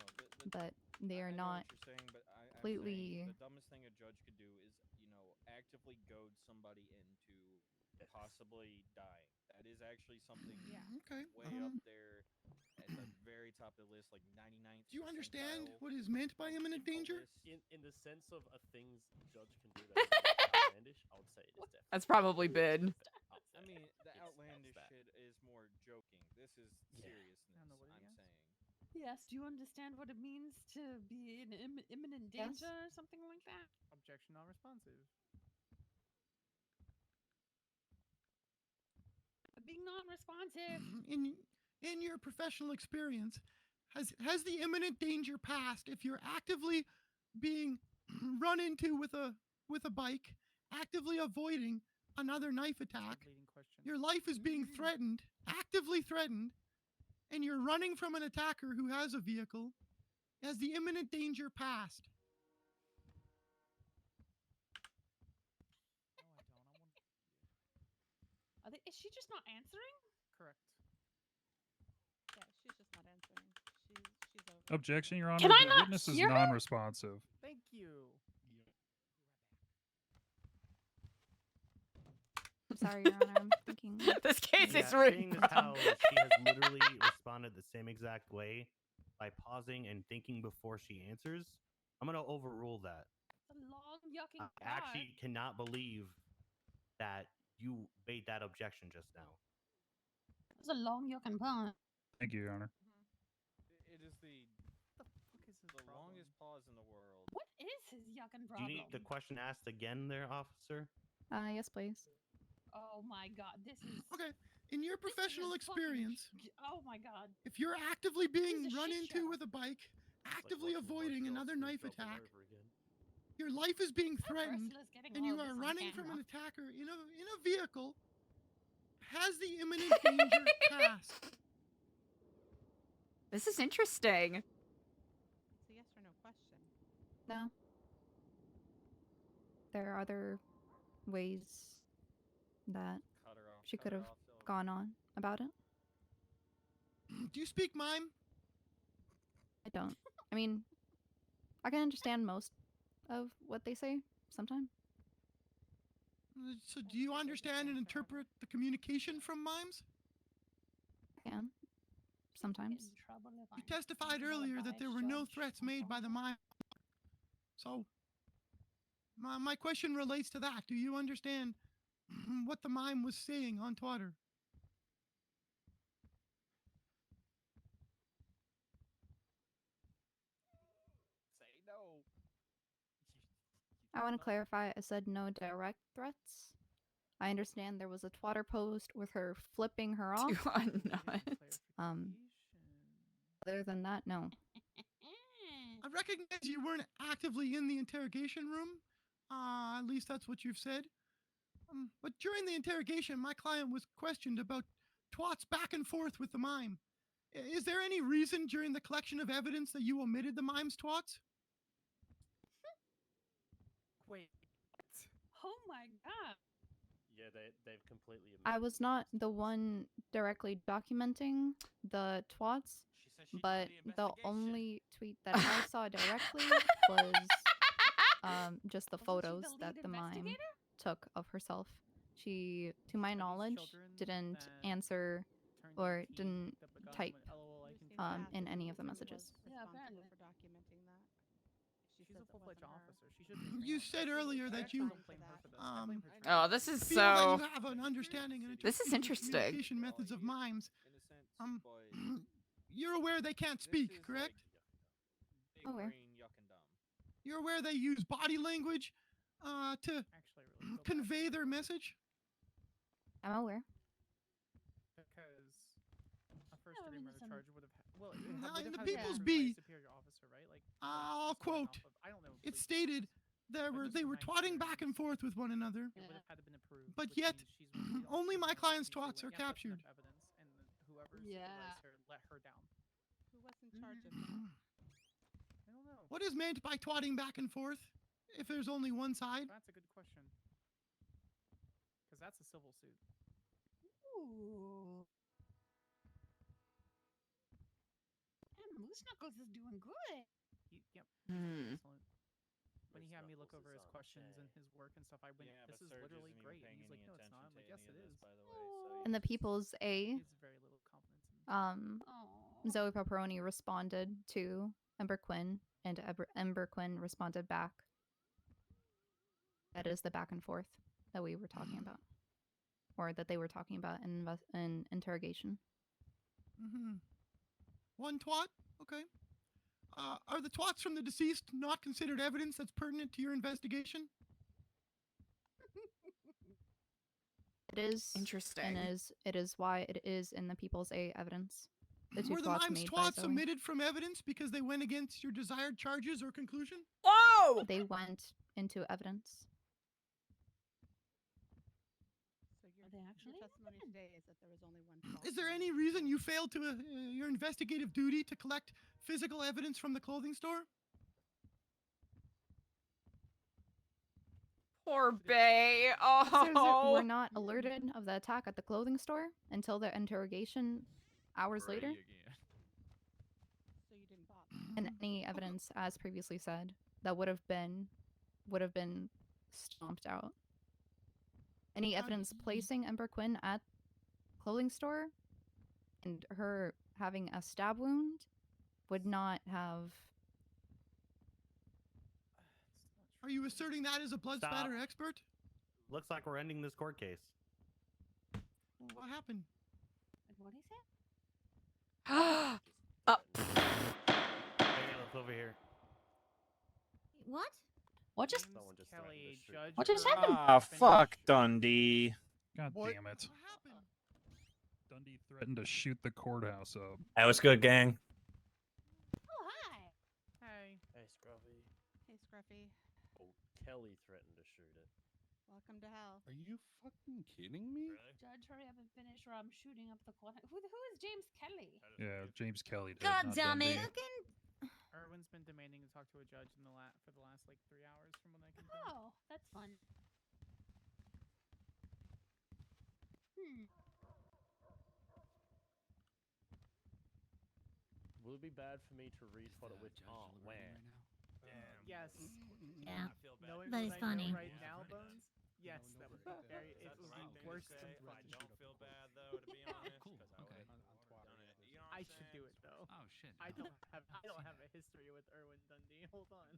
Speaker 14: but they are
Speaker 12: I know
Speaker 14: not
Speaker 12: what you're saying, but I'm saying
Speaker 14: completely.
Speaker 12: the dumbest thing a judge could do is, actively goad somebody into possibly dying. That is actually something
Speaker 11: Okay.
Speaker 12: way up there at the very top of the list, like 99th.
Speaker 11: Do you understand
Speaker 12: percentile
Speaker 11: what is meant by imminent
Speaker 12: of the
Speaker 11: danger?
Speaker 12: list.
Speaker 3: In the sense of a things judge can do that is outlandish, I would say it is definitely.
Speaker 2: That's probably been.
Speaker 12: I mean, the
Speaker 3: It's
Speaker 12: outlandish
Speaker 3: that.
Speaker 12: shit is more joking. This is seriousness.
Speaker 9: I don't know what it is.
Speaker 12: saying.
Speaker 19: Yes. Do you understand what it means to be in imminent
Speaker 14: Yes.
Speaker 19: danger or something like that?
Speaker 9: Objection non-responsive.
Speaker 19: Being non-responsive.
Speaker 11: In your professional experience, has the imminent danger passed if you're actively being run into with a bike, actively avoiding another knife attack? Your life is being threatened, actively threatened, and you're running from an attacker who has a vehicle. Has the imminent danger passed?
Speaker 19: Is she just not answering?
Speaker 9: Correct.
Speaker 6: Yeah, she's just not answering. She's over.
Speaker 17: Objection, Your Honor.
Speaker 19: Can I
Speaker 17: The
Speaker 19: not
Speaker 17: witness is
Speaker 19: hear her?
Speaker 17: non-responsive.
Speaker 9: Thank you.
Speaker 14: I'm sorry, Your Honor. I'm thinking.
Speaker 2: This case
Speaker 3: Yeah,
Speaker 2: is rude.
Speaker 3: seeing as how she has literally responded the same exact way by pausing and thinking before she answers, I'm gonna overrule that.
Speaker 19: It's a long yucking
Speaker 3: I actually cannot believe that you made that objection just now.
Speaker 19: It's a long yucking pause.
Speaker 17: Thank you, Your Honor.
Speaker 12: It is the longest pause in the world.
Speaker 19: What is his yucking
Speaker 3: Do
Speaker 19: problem?
Speaker 3: you need the question asked again there, officer?
Speaker 14: Yes, please.
Speaker 19: Oh my god, this is
Speaker 11: Okay. In your professional experience,
Speaker 19: oh my god.
Speaker 11: if you're actively being
Speaker 19: This is a
Speaker 11: run
Speaker 19: shit
Speaker 11: into
Speaker 19: show.
Speaker 11: with a bike,
Speaker 3: It's
Speaker 11: actively
Speaker 3: like watching
Speaker 11: avoiding
Speaker 3: Mark
Speaker 11: another
Speaker 3: Dawson
Speaker 11: knife
Speaker 3: jump all
Speaker 11: attack,
Speaker 3: over again.
Speaker 11: your life is being threatened,
Speaker 19: Ursula's getting
Speaker 11: and
Speaker 19: all
Speaker 11: you
Speaker 19: of
Speaker 11: are
Speaker 19: this on
Speaker 11: running from
Speaker 19: camera.
Speaker 11: an attacker in a vehicle, has the imminent danger passed?
Speaker 2: This is interesting.
Speaker 6: It's a yes or no question.
Speaker 14: No. There are other ways that
Speaker 12: Cut her off.
Speaker 14: she
Speaker 12: cut
Speaker 14: could
Speaker 12: her
Speaker 14: have
Speaker 12: off, so-
Speaker 14: gone on about it.
Speaker 11: Do you speak mime?
Speaker 14: I don't. I mean, I can understand most of what they say sometimes.
Speaker 11: So do you understand and interpret the communication from mimes?
Speaker 14: I can. Sometimes.
Speaker 19: In trouble if
Speaker 11: You
Speaker 19: I'm
Speaker 11: testified
Speaker 19: thinking
Speaker 11: earlier
Speaker 19: about
Speaker 11: that there were no
Speaker 19: judge
Speaker 11: threats
Speaker 19: or
Speaker 11: made by the mime. So my question relates to that. Do you understand what the mime was saying on Twitter?
Speaker 12: Say no.
Speaker 14: I want to clarify. I said no direct threats. I understand there was a Twitter post with her flipping her off.
Speaker 2: You are not.
Speaker 14: Other than that, no.
Speaker 11: I recognize you weren't actively in the interrogation room. At least that's what you've said. But during the interrogation, my client was questioned about twats back and forth with the mime. Is there any reason during the collection of evidence that you omitted the mime's twats?
Speaker 9: Wait.
Speaker 19: Oh my god.
Speaker 3: Yeah, they've completely.
Speaker 14: I was not the one directly documenting the twats, but the only tweet that I saw directly was just the photos that the mime took of herself. She, to my knowledge, didn't answer or didn't type in any of the messages.
Speaker 19: Yeah, apparently.
Speaker 6: For documenting that.
Speaker 9: She's a full-fledged officer. She should.
Speaker 11: You said earlier that you
Speaker 2: Oh, this is
Speaker 11: feel
Speaker 2: so.
Speaker 11: that you have an understanding and
Speaker 2: This is interesting.
Speaker 11: communication methods of mimes. You're aware they can't speak, correct?
Speaker 14: Aware.
Speaker 11: You're aware they use body language to convey their message?
Speaker 14: I'm aware.
Speaker 9: Because a first-degree murder charge would have. Well,
Speaker 11: In the People's Bee,
Speaker 9: superior officer, right? Like.
Speaker 11: I'll quote.
Speaker 9: I don't know.
Speaker 11: It stated they were twatting back and forth with one another,
Speaker 9: It would have had to been approved.
Speaker 11: but
Speaker 9: which
Speaker 11: yet
Speaker 9: means she's one of the
Speaker 11: only my
Speaker 9: officers
Speaker 11: client's
Speaker 9: who
Speaker 11: twats are
Speaker 9: went, "Yeah, that's
Speaker 11: captured.
Speaker 9: enough evidence," and whoever
Speaker 19: Yeah.
Speaker 9: supervised her let her down.
Speaker 6: Who was in charge of that?
Speaker 9: I don't know.
Speaker 11: What is meant by twatting back and forth? if there's only one side?
Speaker 9: That's a good question. Because that's a civil suit.
Speaker 19: Ooh. And Moose Knuckles is doing good.
Speaker 9: Yep.
Speaker 2: Hmm.
Speaker 9: Excellent. When he had me look over his questions and his work and stuff, I went, "This is literally great." And he's like, "No, it's not." I'm like, "Yes, it is."
Speaker 14: In the People's A,
Speaker 9: He has very little confidence in me.
Speaker 14: Zoe Pepperoni responded to Ember Quinn, and Ember Quinn responded back. That is the back and forth that we were talking about, or that they were talking about in interrogation.
Speaker 11: One twat? Okay. Are the twats from the deceased not considered evidence that's pertinent to your investigation?
Speaker 14: It is
Speaker 2: interesting,
Speaker 14: and it is why it is in the People's A evidence. The two
Speaker 11: Were the
Speaker 14: twats
Speaker 11: mimes
Speaker 14: made by
Speaker 11: twats
Speaker 14: Zoe.
Speaker 11: omitted from evidence because they went against your desired charges or conclusion?
Speaker 2: Whoa!
Speaker 14: They went into evidence.
Speaker 6: So your testimony today is that there was only one fault.
Speaker 11: Is there any reason you failed to your investigative duty to collect physical evidence from the clothing store?
Speaker 2: Poor Bay.
Speaker 14: Officers
Speaker 2: Oh.
Speaker 14: were not alerted of the attack at the clothing store until the interrogation hours later.
Speaker 6: So you didn't bother.
Speaker 14: And any evidence, as previously said, that would have been stomped out. Any evidence placing Ember Quinn at clothing store and her having a stab wound would not have.
Speaker 11: Are you asserting that as a blood
Speaker 3: Stop.
Speaker 11: spatter expert?
Speaker 3: Looks like we're ending this court case.
Speaker 11: What happened?
Speaker 19: What is it?
Speaker 3: Hey, look over here.
Speaker 18: What?
Speaker 19: What just?
Speaker 3: Someone just
Speaker 9: Kelly,
Speaker 3: threatened to shoot
Speaker 9: judge.
Speaker 19: What just
Speaker 9: her
Speaker 19: happened?
Speaker 15: Ah, fuck Dundee.
Speaker 17: God
Speaker 11: What?
Speaker 17: damn it.
Speaker 11: What happened?
Speaker 17: Dundee threatened to shoot the courthouse up.
Speaker 15: That was good, gang.
Speaker 19: Oh, hi.
Speaker 9: Hey.
Speaker 20: Hey, Scruffy.
Speaker 6: Hey, Scruffy.
Speaker 20: Oh, Kelly threatened to shoot it.
Speaker 6: Welcome to hell.
Speaker 20: Are you fucking kidding me?
Speaker 19: Judge, hurry up and finish, or I'm shooting up the corner. Who is James Kelly?
Speaker 17: Yeah, James Kelly did.
Speaker 18: God
Speaker 17: not
Speaker 18: damn it!
Speaker 17: Dundee.
Speaker 9: Erwin's been demanding to talk to a judge for the last like 3 hours, from what I can tell.
Speaker 19: Oh, that's fun. Hmm.
Speaker 20: Will it be bad for me to retweet it with where?
Speaker 9: Yes.
Speaker 18: Yeah.
Speaker 9: I feel bad. Knowing
Speaker 18: That
Speaker 9: what
Speaker 18: is
Speaker 9: I know
Speaker 18: funny.
Speaker 9: right now, Bones. Yes, that would be very. It would be worse than
Speaker 12: I don't feel bad though, to be honest.
Speaker 9: Cool.
Speaker 12: Okay. You know what
Speaker 9: I
Speaker 12: I'm
Speaker 9: should
Speaker 12: saying?
Speaker 9: do it though.
Speaker 12: Oh shit.
Speaker 9: I don't have a history with Erwin Dundee. Hold on.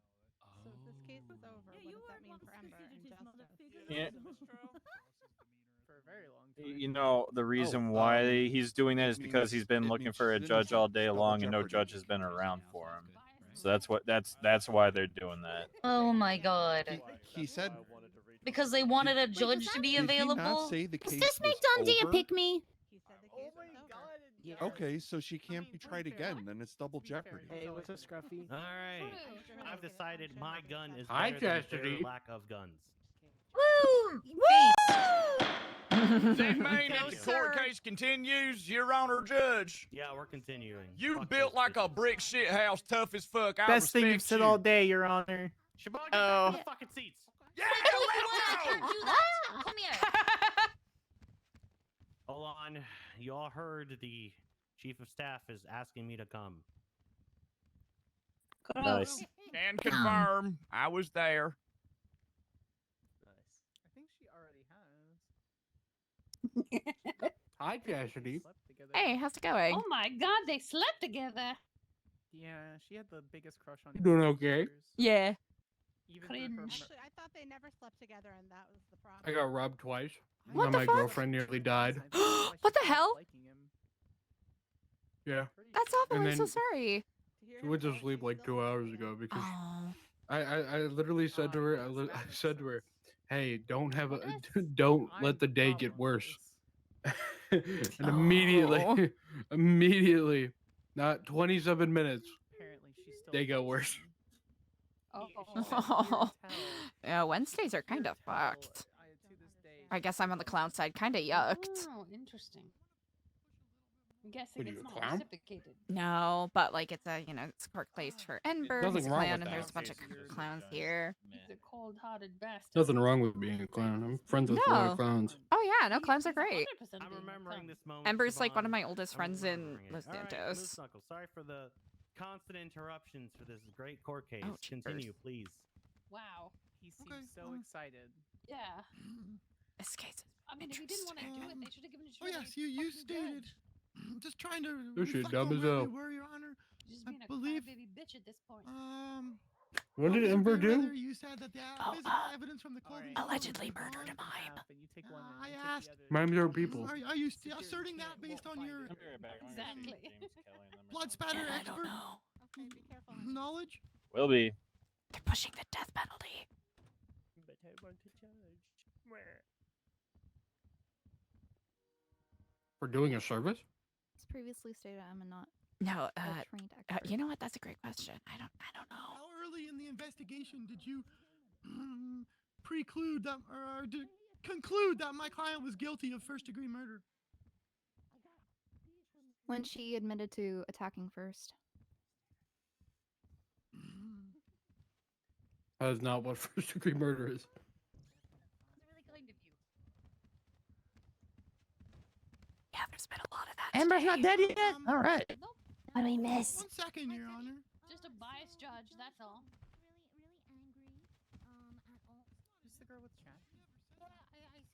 Speaker 6: So if this case is over, what does that mean for Ember and Justice?
Speaker 15: Yeah.
Speaker 9: For a very long time.
Speaker 15: You know, the reason why he's doing that is because he's been looking for a judge all day long and no judge has been around for him. So that's why they're doing that.
Speaker 18: Oh my god.
Speaker 20: He said
Speaker 18: Because they wanted a judge to be
Speaker 20: Did he not
Speaker 18: available.
Speaker 20: say the
Speaker 18: Does
Speaker 20: case
Speaker 18: this make
Speaker 20: was
Speaker 18: Dundee a
Speaker 20: over?
Speaker 18: pick me?
Speaker 6: He said the case was over.
Speaker 20: Okay, so she can't be tried again. Then it's double jeopery.
Speaker 9: Hey, what's up, Scruffy?
Speaker 3: All right. I've decided my gun is
Speaker 15: Hi,
Speaker 3: better than
Speaker 15: Chastity.
Speaker 3: their lack of guns.
Speaker 18: Woo! Woo!
Speaker 15: They mean that the court case continues, Your Honor, Judge.
Speaker 3: Yeah, we're continuing.
Speaker 15: You
Speaker 3: Fuck
Speaker 15: built
Speaker 3: those
Speaker 15: like a
Speaker 3: bitches.
Speaker 15: brick shit house, tough as fuck. I
Speaker 9: Best thing you've
Speaker 15: respect
Speaker 9: said
Speaker 15: you.
Speaker 9: all day, Your Honor.
Speaker 3: Siobhan, get back to the fucking seats.
Speaker 15: Yeah,
Speaker 18: I can't do that. Come here.
Speaker 3: Hold on. You all heard the chief of staff is asking me to come.
Speaker 15: Nice. And confirm, I was there.
Speaker 9: I think she already has. Hi, Cassidy.
Speaker 2: Hey, how's it going?
Speaker 19: Oh my god, they slept together.
Speaker 9: Yeah, she had the biggest crush on. You doing okay?
Speaker 2: Yeah.
Speaker 9: Even through her
Speaker 6: Actually, I thought they never slept together, and that was the problem.
Speaker 9: I got robbed twice.
Speaker 2: What the
Speaker 9: my
Speaker 2: fuck?
Speaker 9: girlfriend nearly died.
Speaker 2: What the hell?
Speaker 9: Yeah.
Speaker 2: That's awful.
Speaker 9: And
Speaker 2: I'm so
Speaker 9: then-
Speaker 2: sorry.
Speaker 9: She went to sleep like 2 hours ago because
Speaker 2: Oh.
Speaker 9: I literally said to her, I said to her, "Hey, don't have a, don't let the day get worse." And immediately, immediately, not 27 minutes, they got worse.
Speaker 2: Oh. Yeah, Wednesdays are kind of fucked. I guess I'm on the clown side. Kind of yucked.
Speaker 19: Oh, interesting. I'm guessing
Speaker 9: What are
Speaker 19: it's
Speaker 9: you, a
Speaker 19: not
Speaker 9: clown?
Speaker 19: reciprocated.
Speaker 2: No, but like it's a it's a court place for Ember,
Speaker 9: Nothing
Speaker 2: his
Speaker 9: wrong
Speaker 2: clan,
Speaker 9: with
Speaker 2: and there's
Speaker 9: that.
Speaker 2: a bunch of clowns here.
Speaker 19: He's a cold-hearted bastard.
Speaker 9: Nothing wrong with being a clown. I'm friends with a lot of
Speaker 2: No.
Speaker 9: clowns.
Speaker 2: Oh yeah, no, clowns are great.
Speaker 3: I'm remembering this moment.
Speaker 2: Ember's like one of
Speaker 3: Siobhan.
Speaker 2: my oldest
Speaker 3: I'm
Speaker 2: friends in
Speaker 3: remembering it.
Speaker 2: Los
Speaker 3: All right,
Speaker 2: Santos.
Speaker 3: Moose Knuckles, sorry for the constant interruptions for this great court case.
Speaker 2: Oh, jeepers.
Speaker 3: Continue, please.
Speaker 19: Wow.
Speaker 6: He seems so excited.
Speaker 19: Yeah.
Speaker 2: This case.
Speaker 19: I mean, if he didn't want to do it, they should have given it to
Speaker 11: Oh yes, you stated. Just trying to
Speaker 9: This shit
Speaker 11: reflect
Speaker 9: dumb
Speaker 11: on
Speaker 9: as
Speaker 11: where
Speaker 9: hell.
Speaker 11: we were, Your Honor.
Speaker 19: Just
Speaker 11: I
Speaker 19: being a
Speaker 11: believe.
Speaker 19: baby bitch at this point.
Speaker 9: What did
Speaker 11: Officer
Speaker 9: Ember do?
Speaker 11: Fairweather, you said that the physical evidence from the clothing
Speaker 2: allegedly murdered a mime.
Speaker 11: I asked.
Speaker 9: Mimes are people.
Speaker 11: Are you asserting that based on your
Speaker 19: Exactly.
Speaker 11: blood spatter
Speaker 2: I
Speaker 11: expert
Speaker 2: don't know.
Speaker 18: Okay, be careful.
Speaker 11: knowledge?
Speaker 15: Will be.
Speaker 2: They're pushing the death penalty.
Speaker 6: But I want to judge.
Speaker 9: For doing a service?
Speaker 14: It's previously stated I'm not
Speaker 2: No,
Speaker 14: a trained expert.
Speaker 2: you know what? That's a great question. I don't know.
Speaker 11: How early in the investigation did you preclude that or conclude that my client was guilty of first-degree murder?
Speaker 14: When she admitted to attacking first.
Speaker 9: That is not what first degree murder is.
Speaker 19: Really kind of you.
Speaker 2: Yeah, there's been a lot of that.
Speaker 8: Amber's
Speaker 2: today.
Speaker 8: not dead yet? All right.
Speaker 19: Nope.
Speaker 8: What do we miss?
Speaker 11: 1 second, Your Honor.
Speaker 19: Just a biased judge, that's all.
Speaker 6: Who's the girl with chat?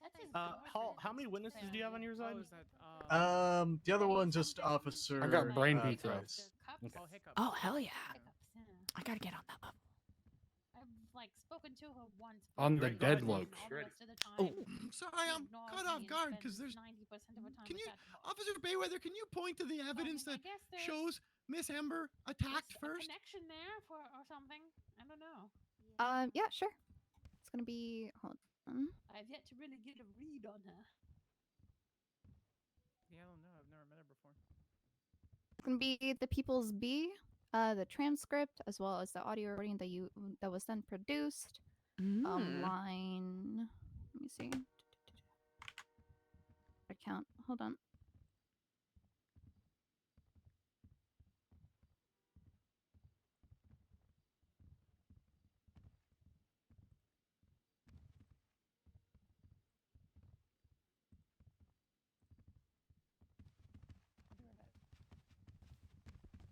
Speaker 19: That's his
Speaker 3: How many witnesses do you have on your side?
Speaker 6: Oh, is that,
Speaker 13: The other one just Officer.
Speaker 9: I got brain pizza.
Speaker 13: Price.
Speaker 6: Oh, hiccups.
Speaker 2: Oh hell yeah!
Speaker 19: Hiccups, yeah.
Speaker 2: I gotta get on that level.
Speaker 19: I've like spoken to her once.
Speaker 9: On
Speaker 19: but
Speaker 9: the dead
Speaker 19: all
Speaker 9: looks.
Speaker 19: the rest of the time,
Speaker 2: Oh.
Speaker 11: Sorry, I'm
Speaker 19: ignores
Speaker 11: caught
Speaker 19: me
Speaker 11: off
Speaker 19: and
Speaker 11: guard
Speaker 19: spends
Speaker 11: because there's.
Speaker 19: 90% of her time
Speaker 11: Can you,
Speaker 19: with that.
Speaker 11: Officer Bayweather? Can you point to the evidence
Speaker 19: I
Speaker 11: that
Speaker 19: guess there's-
Speaker 11: shows Miss Ember attacked
Speaker 19: there's
Speaker 11: first?
Speaker 19: a connection there or something. I don't know.
Speaker 14: Yeah, sure. It's gonna be hold on.
Speaker 19: I've yet to really get a read on her.
Speaker 6: Yeah, I don't know. I've never met her before.
Speaker 14: It's gonna be the People's B, the transcript, as well as the audio recording that was then produced. Line. Let me see. Account. Hold on.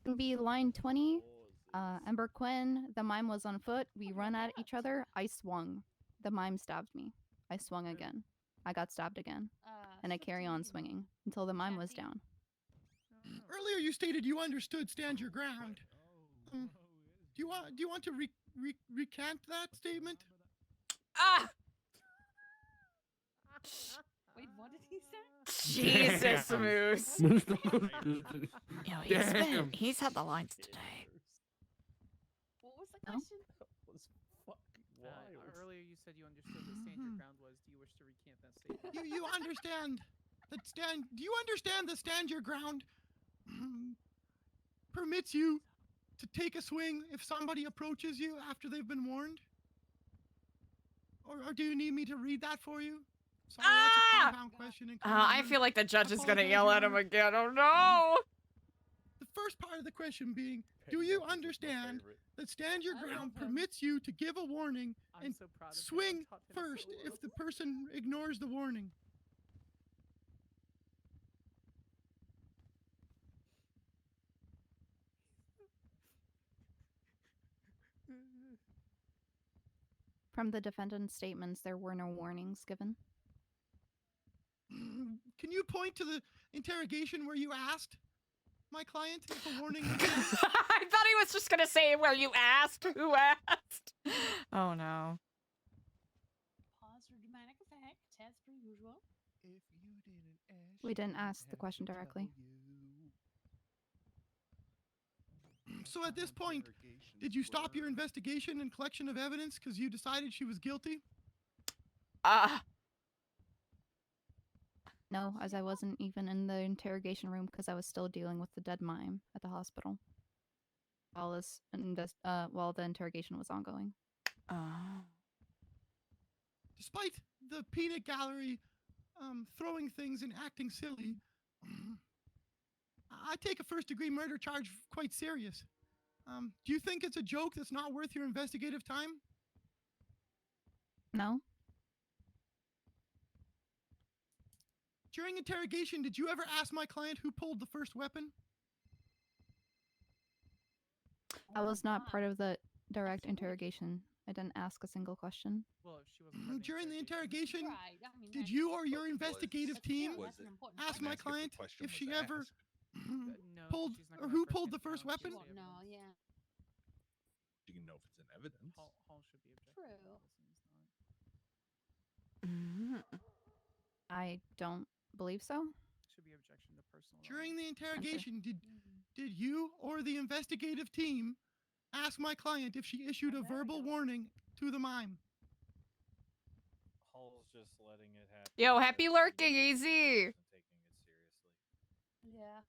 Speaker 14: Gonna be line 20. Ember Quinn, the mime was on foot. We run at each other. I swung. The mime stabbed me. I swung again. I got stabbed again. And I carry on swinging until the mime was down.
Speaker 11: Earlier, you stated you understood stand your ground. Do you want to recant that statement?
Speaker 2: Ah!
Speaker 19: Wait, what did he say?
Speaker 2: Jesus, Moose. You know, he's had the lines today.
Speaker 19: What was the question?
Speaker 6: Earlier you said you understood what stand your ground was. Do you wish to recant that statement?
Speaker 11: You understand that stand? Do you understand that stand your ground permits you to take a swing if somebody approaches you after they've been warned? Or do you need me to read that for you? Sorry, that's a compound question.
Speaker 2: I feel like the judge is gonna yell at him again. Oh no!
Speaker 11: The first part of the question being, do you understand that stand your ground permits you to give a warning and swing first if the person ignores the warning?
Speaker 14: From the defendant's statements, there were no warnings given.
Speaker 11: Can you point to the interrogation where you asked my client if a warning was
Speaker 2: I thought he was just gonna say where you asked. Who asked? Oh no.
Speaker 19: Pause for dramatic effect, as per usual.
Speaker 14: We didn't ask the question directly.
Speaker 11: So at this point, did you stop your investigation and collection of evidence because you decided she was guilty?
Speaker 14: No, as I wasn't even in the interrogation room because I was still dealing with the dead mime at the hospital. While the interrogation was ongoing.
Speaker 11: Despite the peanut gallery throwing things and acting silly, I take a first-degree murder charge quite serious. Do you think it's a joke that's not worth your investigative time?
Speaker 14: No.
Speaker 11: During interrogation, did you ever ask my client who pulled the first weapon?
Speaker 14: I was not part of the direct interrogation. I didn't ask a single question.
Speaker 6: Well, if she wasn't
Speaker 11: During the interrogation,
Speaker 19: Right. I mean,
Speaker 11: did
Speaker 19: that's-
Speaker 11: you or your
Speaker 19: was-
Speaker 11: investigative team
Speaker 19: that's an important
Speaker 11: ask
Speaker 19: question.
Speaker 11: my
Speaker 20: Ask if the
Speaker 11: client
Speaker 20: question
Speaker 11: if
Speaker 20: was
Speaker 11: she ever
Speaker 20: asked.
Speaker 6: No,
Speaker 11: pulled
Speaker 6: she's not
Speaker 11: or
Speaker 6: gonna
Speaker 11: who
Speaker 6: press
Speaker 11: pulled the
Speaker 6: anything
Speaker 11: first
Speaker 6: else.
Speaker 11: weapon?
Speaker 19: She won't know, yeah.
Speaker 20: You can know if it's in evidence.
Speaker 6: Hall should be objective.
Speaker 19: True.
Speaker 14: I don't believe so.
Speaker 6: Should be objection to personal.
Speaker 11: During the interrogation, did you or the investigative team ask my client if she issued a verbal warning to the mime?
Speaker 15: Hall's just letting it happen.
Speaker 2: Yo, happy lurking, easy.
Speaker 15: Taking it seriously.
Speaker 19: Yeah.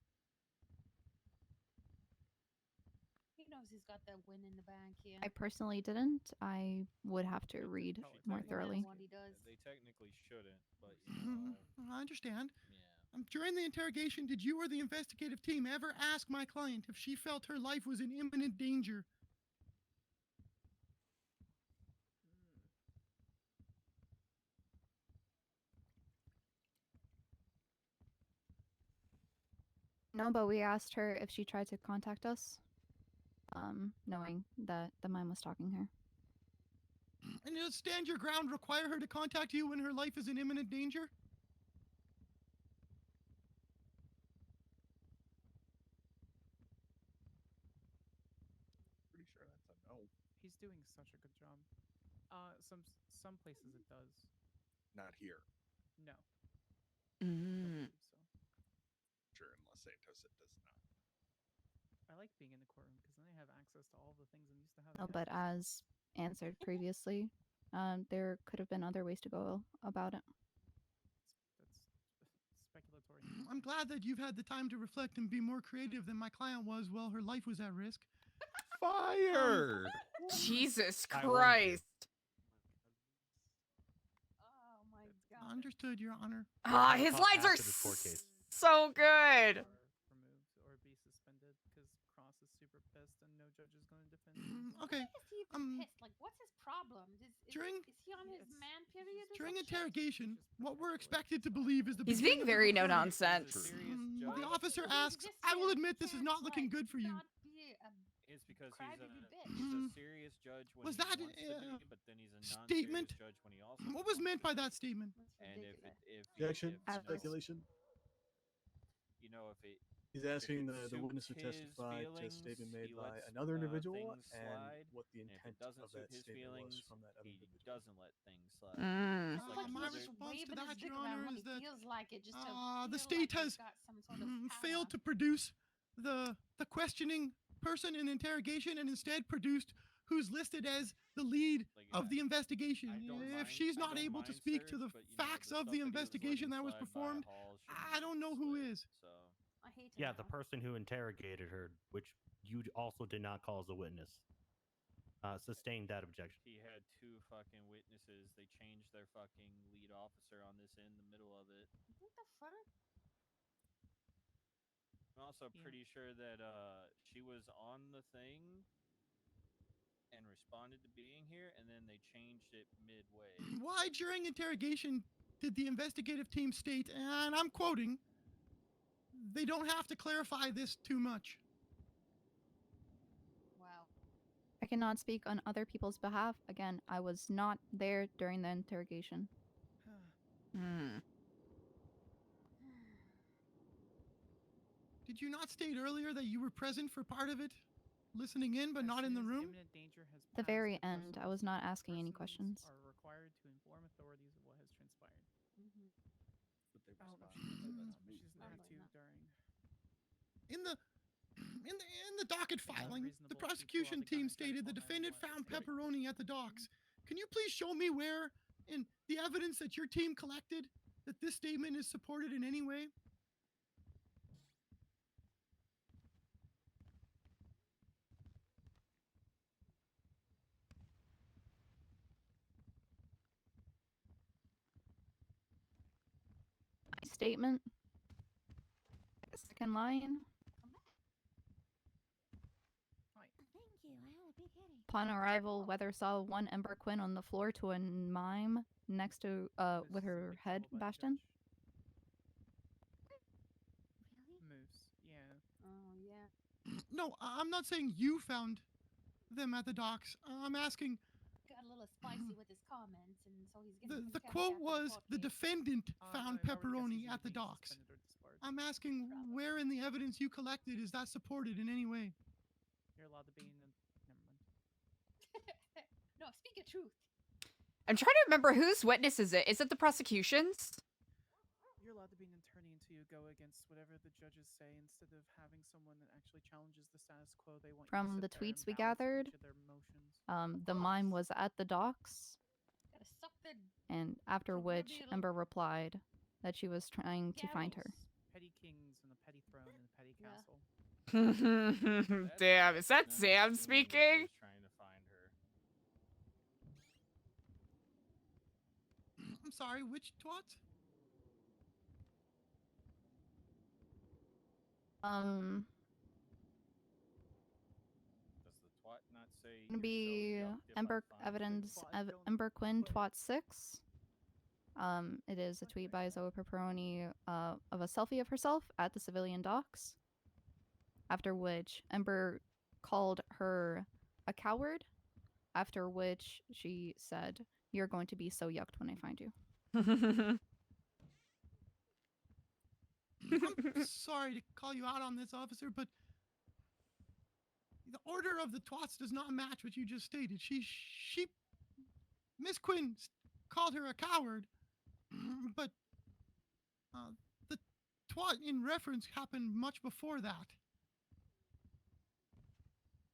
Speaker 19: He knows he's got that win in the bank here.
Speaker 14: I personally didn't. I would have to read more thoroughly.
Speaker 19: What he does.
Speaker 15: They technically shouldn't, but you know.
Speaker 11: I understand. During the interrogation, did you or the investigative team ever ask my client if she felt her life was in imminent danger?
Speaker 14: No, but we asked her if she tried to contact us, knowing that the mime was stalking her.
Speaker 11: And does stand your ground require her to contact you when her life is in imminent danger?
Speaker 20: Pretty sure that's a no.
Speaker 6: He's doing such a good job. Some places it does.
Speaker 20: Not here.
Speaker 6: No.
Speaker 20: Sure, in Los Santos it does not.
Speaker 6: I like being in the courtroom because then I have access to all the things I'm used to having.
Speaker 14: No, but as answered previously, there could have been other ways to go about it.
Speaker 6: That's speculatory.
Speaker 11: I'm glad that you've had the time to reflect and be more creative than my client was while her life was at risk.
Speaker 20: Fire!
Speaker 2: Jesus
Speaker 11: I warned you.
Speaker 2: Christ.
Speaker 19: Oh my god.
Speaker 11: Understood, Your Honor.
Speaker 2: Ah, his lines are so good.
Speaker 6: Removed or be suspended because Cross is super pissed and no judge is going to defend him.
Speaker 11: Okay.
Speaker 19: Why is he even pissed? Like, what's his problem? Is he on his man period? Or
Speaker 11: During
Speaker 19: some shit?
Speaker 11: interrogation, what we're expected to believe is the
Speaker 2: He's
Speaker 11: beginning
Speaker 2: being
Speaker 11: of the
Speaker 2: very no
Speaker 11: recording.
Speaker 2: nonsense.
Speaker 11: The officer asks, I will admit this is not looking good for you.
Speaker 15: It's because
Speaker 11: bitch.
Speaker 15: he's a serious judge when
Speaker 11: Was
Speaker 15: he
Speaker 11: that
Speaker 15: wants to be, but then he's a non-serious
Speaker 11: statement?
Speaker 15: judge when he also.
Speaker 11: What was meant by that statement?
Speaker 15: And if
Speaker 13: Objection,
Speaker 15: if,
Speaker 13: speculation.
Speaker 15: you know, if it.
Speaker 13: He's asking
Speaker 15: if it
Speaker 13: the witness to
Speaker 15: suits his
Speaker 13: testify to a
Speaker 15: feelings,
Speaker 13: statement made
Speaker 15: he
Speaker 13: by
Speaker 15: lets,
Speaker 13: another individual
Speaker 15: things
Speaker 13: and
Speaker 15: slide,
Speaker 13: what the
Speaker 15: and if
Speaker 13: intent
Speaker 15: it doesn't
Speaker 13: of
Speaker 15: suit
Speaker 13: that
Speaker 15: his
Speaker 13: statement
Speaker 15: feelings,
Speaker 13: was from that other
Speaker 15: he
Speaker 13: individual.
Speaker 15: doesn't let things slide.
Speaker 2: Mm.
Speaker 15: Just like
Speaker 11: My
Speaker 15: another.
Speaker 11: response to
Speaker 19: Waving his
Speaker 11: that,
Speaker 19: dick
Speaker 11: Your
Speaker 19: around
Speaker 11: Honor,
Speaker 19: when
Speaker 11: is
Speaker 19: he
Speaker 11: that
Speaker 19: feels like it, just to
Speaker 11: the
Speaker 19: feel
Speaker 11: state
Speaker 19: like
Speaker 11: has
Speaker 19: he's got some sort of
Speaker 11: failed to produce the questioning person in interrogation and instead produced who's listed as the lead of the investigation. If she's not able to speak to the facts of the investigation that was performed, I don't know who is.
Speaker 15: So.
Speaker 19: I hate
Speaker 3: Yeah, the person who interrogated her, which you also did not call as a witness, sustained that objection.
Speaker 15: He had two fucking witnesses. They changed their fucking lead officer on this in the middle of it.
Speaker 19: What the fuck?
Speaker 15: I'm also pretty sure that she was on the thing and responded to being here, and then they changed it midway.
Speaker 11: Why, during interrogation, did the investigative team state, and I'm quoting, they don't have to clarify this too much?
Speaker 19: Wow.
Speaker 14: I cannot speak on other people's behalf. Again, I was not there during the interrogation.
Speaker 11: Did you not state earlier that you were present for part of it? Listening in, but not in the room?
Speaker 14: The very end, I was not asking any questions.
Speaker 6: Are required to inform authorities of what has transpired.
Speaker 20: But they
Speaker 6: I don't know
Speaker 20: respond.
Speaker 6: if she's there too during.
Speaker 11: In the docket filing, the prosecution team stated the defendant found pepperoni at the docks. Can you please show me where in the evidence that your team collected that this statement is supported in any way?
Speaker 14: My statement. Second line. Upon arrival, Weather saw one Ember Quinn on the floor to a mime next to with her head bashed in.
Speaker 6: Moose. Yeah.
Speaker 19: Oh yeah.
Speaker 11: No, I'm not saying you found them at the docks. I'm asking.
Speaker 19: Got a little spicy with his comments, and so he's getting
Speaker 11: The
Speaker 19: contempt
Speaker 11: quote
Speaker 19: after
Speaker 11: was
Speaker 19: court
Speaker 11: the
Speaker 19: case.
Speaker 11: defendant found
Speaker 6: I would guess
Speaker 11: pepperoni
Speaker 6: he's
Speaker 11: at the
Speaker 6: either being
Speaker 11: docks.
Speaker 6: suspended or disbarred.
Speaker 11: I'm asking where in the evidence you collected is that supported in any way?
Speaker 6: You're allowed to be in. Never mind.
Speaker 19: No, speak your truth.
Speaker 2: I'm trying to remember whose witness is it. Is it the prosecution's?
Speaker 6: You're allowed to be an attorney until you go against whatever the judges say, instead of having someone that actually challenges the status quo. They want you to
Speaker 14: From
Speaker 6: sit
Speaker 14: the
Speaker 6: there
Speaker 14: tweets
Speaker 6: and
Speaker 14: we
Speaker 6: balance
Speaker 14: gathered,
Speaker 6: each of their motions.
Speaker 14: the mime was at the docks,
Speaker 19: Gotta suck their
Speaker 14: and after which Ember replied that she was trying to find her.
Speaker 6: Petty kings and a petty throne and a petty castle.
Speaker 2: Damn, is that Sam speaking?
Speaker 15: Trying to find her.
Speaker 11: I'm sorry, which twat?
Speaker 15: Does the twat not say
Speaker 14: Gonna
Speaker 15: you're
Speaker 14: be
Speaker 15: so yucked if I
Speaker 14: Ember
Speaker 15: find
Speaker 14: evidence of Ember Quinn twat 6. It is a tweet by Zoe Pepperoni of a selfie of herself at the civilian docks. After which Ember called her a coward. After which she said, "You're going to be so yucked when I find you."
Speaker 11: I'm sorry to call you out on this, officer, but the order of the twats does not match what you just stated. Miss Quinn called her a coward, but the twat in reference happened much before that.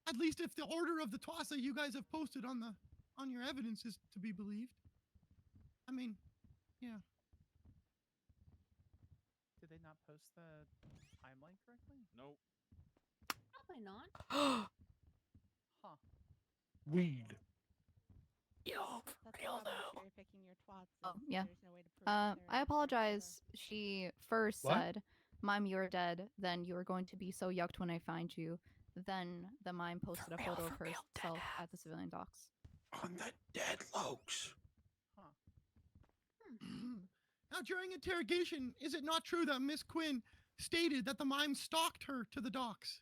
Speaker 11: At least if the order of the twats that you guys have posted on your evidence is to be believed. I mean, yeah.
Speaker 6: Did they not post the timeline correctly?
Speaker 15: Nope.
Speaker 19: Probably not.
Speaker 6: Huh.
Speaker 20: Weed.
Speaker 14: Yo,
Speaker 18: real though. You're picking your twats.
Speaker 14: Oh, yeah.
Speaker 18: There's no way to prove
Speaker 14: I apologize. She first
Speaker 20: What?
Speaker 14: said, "Mime, you're dead. Then you are going to be so yucked when I find you." Then the mime posted a photo of herself at the civilian docks.
Speaker 20: On the dead lokes.
Speaker 11: Now, during interrogation, is it not true that Miss Quinn stated that the mime stalked her to the docks?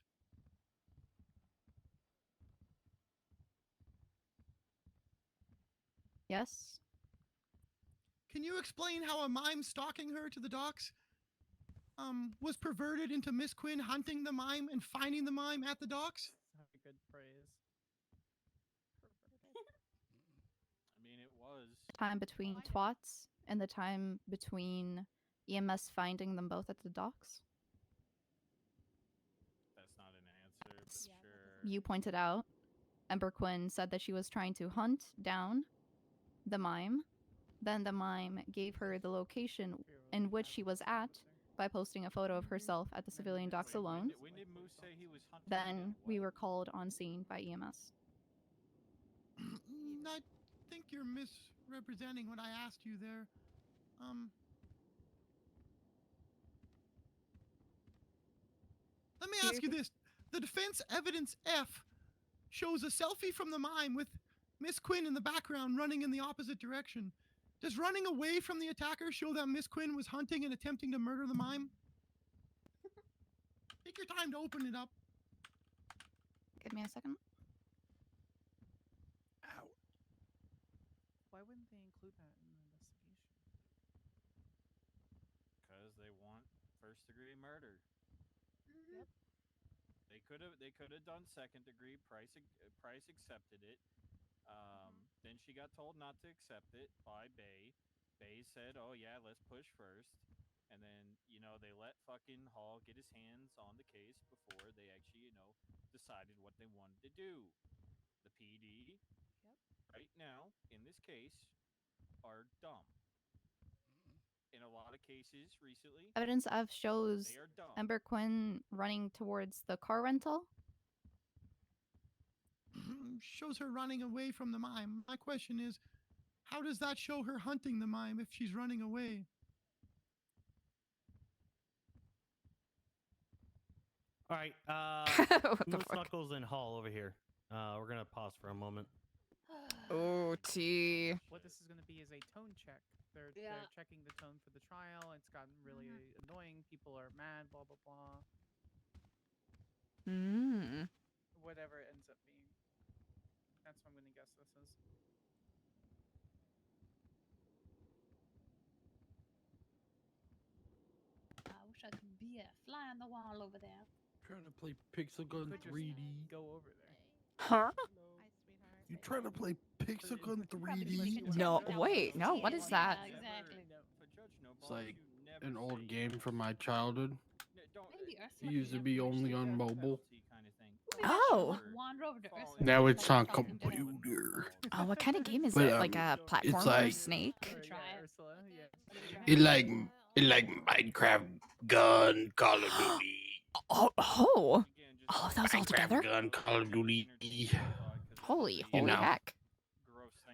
Speaker 14: Yes.
Speaker 11: Can you explain how a mime stalking her to the docks was perverted into Miss Quinn hunting the mime and finding the mime at the docks?
Speaker 6: Not a good phrase.
Speaker 15: I mean, it was.
Speaker 14: Time between twats and the time between EMS finding them both at the docks.
Speaker 15: That's not an answer, but sure.
Speaker 14: You pointed out, Ember Quinn said that she was trying to hunt down the mime. Then the mime gave her the location in which she was at by posting a photo of herself at the civilian docks alone.
Speaker 15: When did Moose say he was hunting?
Speaker 14: Then we were called on scene by E EMS.
Speaker 11: I think you're misrepresenting what I asked you there. Let me ask you this. The defense evidence F shows a selfie from the mime with Miss Quinn in the background running in the opposite direction. Does running away from the attacker show that Miss Quinn was hunting and attempting to murder the mime? Take your time to open it up.
Speaker 14: Give me a second.
Speaker 20: Ow.
Speaker 6: Why wouldn't they include that in the investigation?
Speaker 15: Because they want first-degree murder.
Speaker 19: Yep.
Speaker 15: They could have done second-degree. Price accepted it. Then she got told not to accept it by Bay. Bay said, "Oh yeah, let's push first." And then they let fucking Hall get his hands on the case before they actually decided what they wanted to do. The PD, right now in this case, are dumb. In a lot of cases recently,
Speaker 14: Evidence F shows
Speaker 15: they are dumb.
Speaker 14: Ember Quinn running towards the car rental.
Speaker 11: Shows her running away from the mime. My question is, how does that show her hunting the mime if she's running away?
Speaker 3: All right,
Speaker 2: What the
Speaker 3: Moose
Speaker 2: fuck?
Speaker 3: Knuckles and Hall over here. We're gonna pause for a moment.
Speaker 2: Oh, T.
Speaker 6: What this is going to be is a tone check. They're checking the tone for the trial. It's gotten really annoying. People are mad. Blah blah blah. Whatever it ends up being. That's what I'm going to guess this is.
Speaker 19: I wish I could be a fly on the wall over there.
Speaker 9: Trying to play Pixel Gun 3D.
Speaker 6: Go over there.
Speaker 2: Huh?
Speaker 20: You trying to play Pixel Gun 3D?
Speaker 2: No, wait, no. What is that?
Speaker 19: Exactly.
Speaker 9: It's like an old game from my childhood.
Speaker 19: Maybe
Speaker 9: It used to be only on mobile.
Speaker 2: Oh.
Speaker 19: Wander over to Ursula.
Speaker 9: Now it's on computer.
Speaker 2: Oh, what kind of game is
Speaker 9: But,
Speaker 2: it? Like a platformer
Speaker 9: it's
Speaker 2: or
Speaker 9: like-
Speaker 2: snake?
Speaker 9: It like Minecraft gun, Call of Duty.
Speaker 2: Oh, all of those all together?
Speaker 9: Gun, Call of Duty.
Speaker 2: Holy
Speaker 9: You know,
Speaker 2: heck!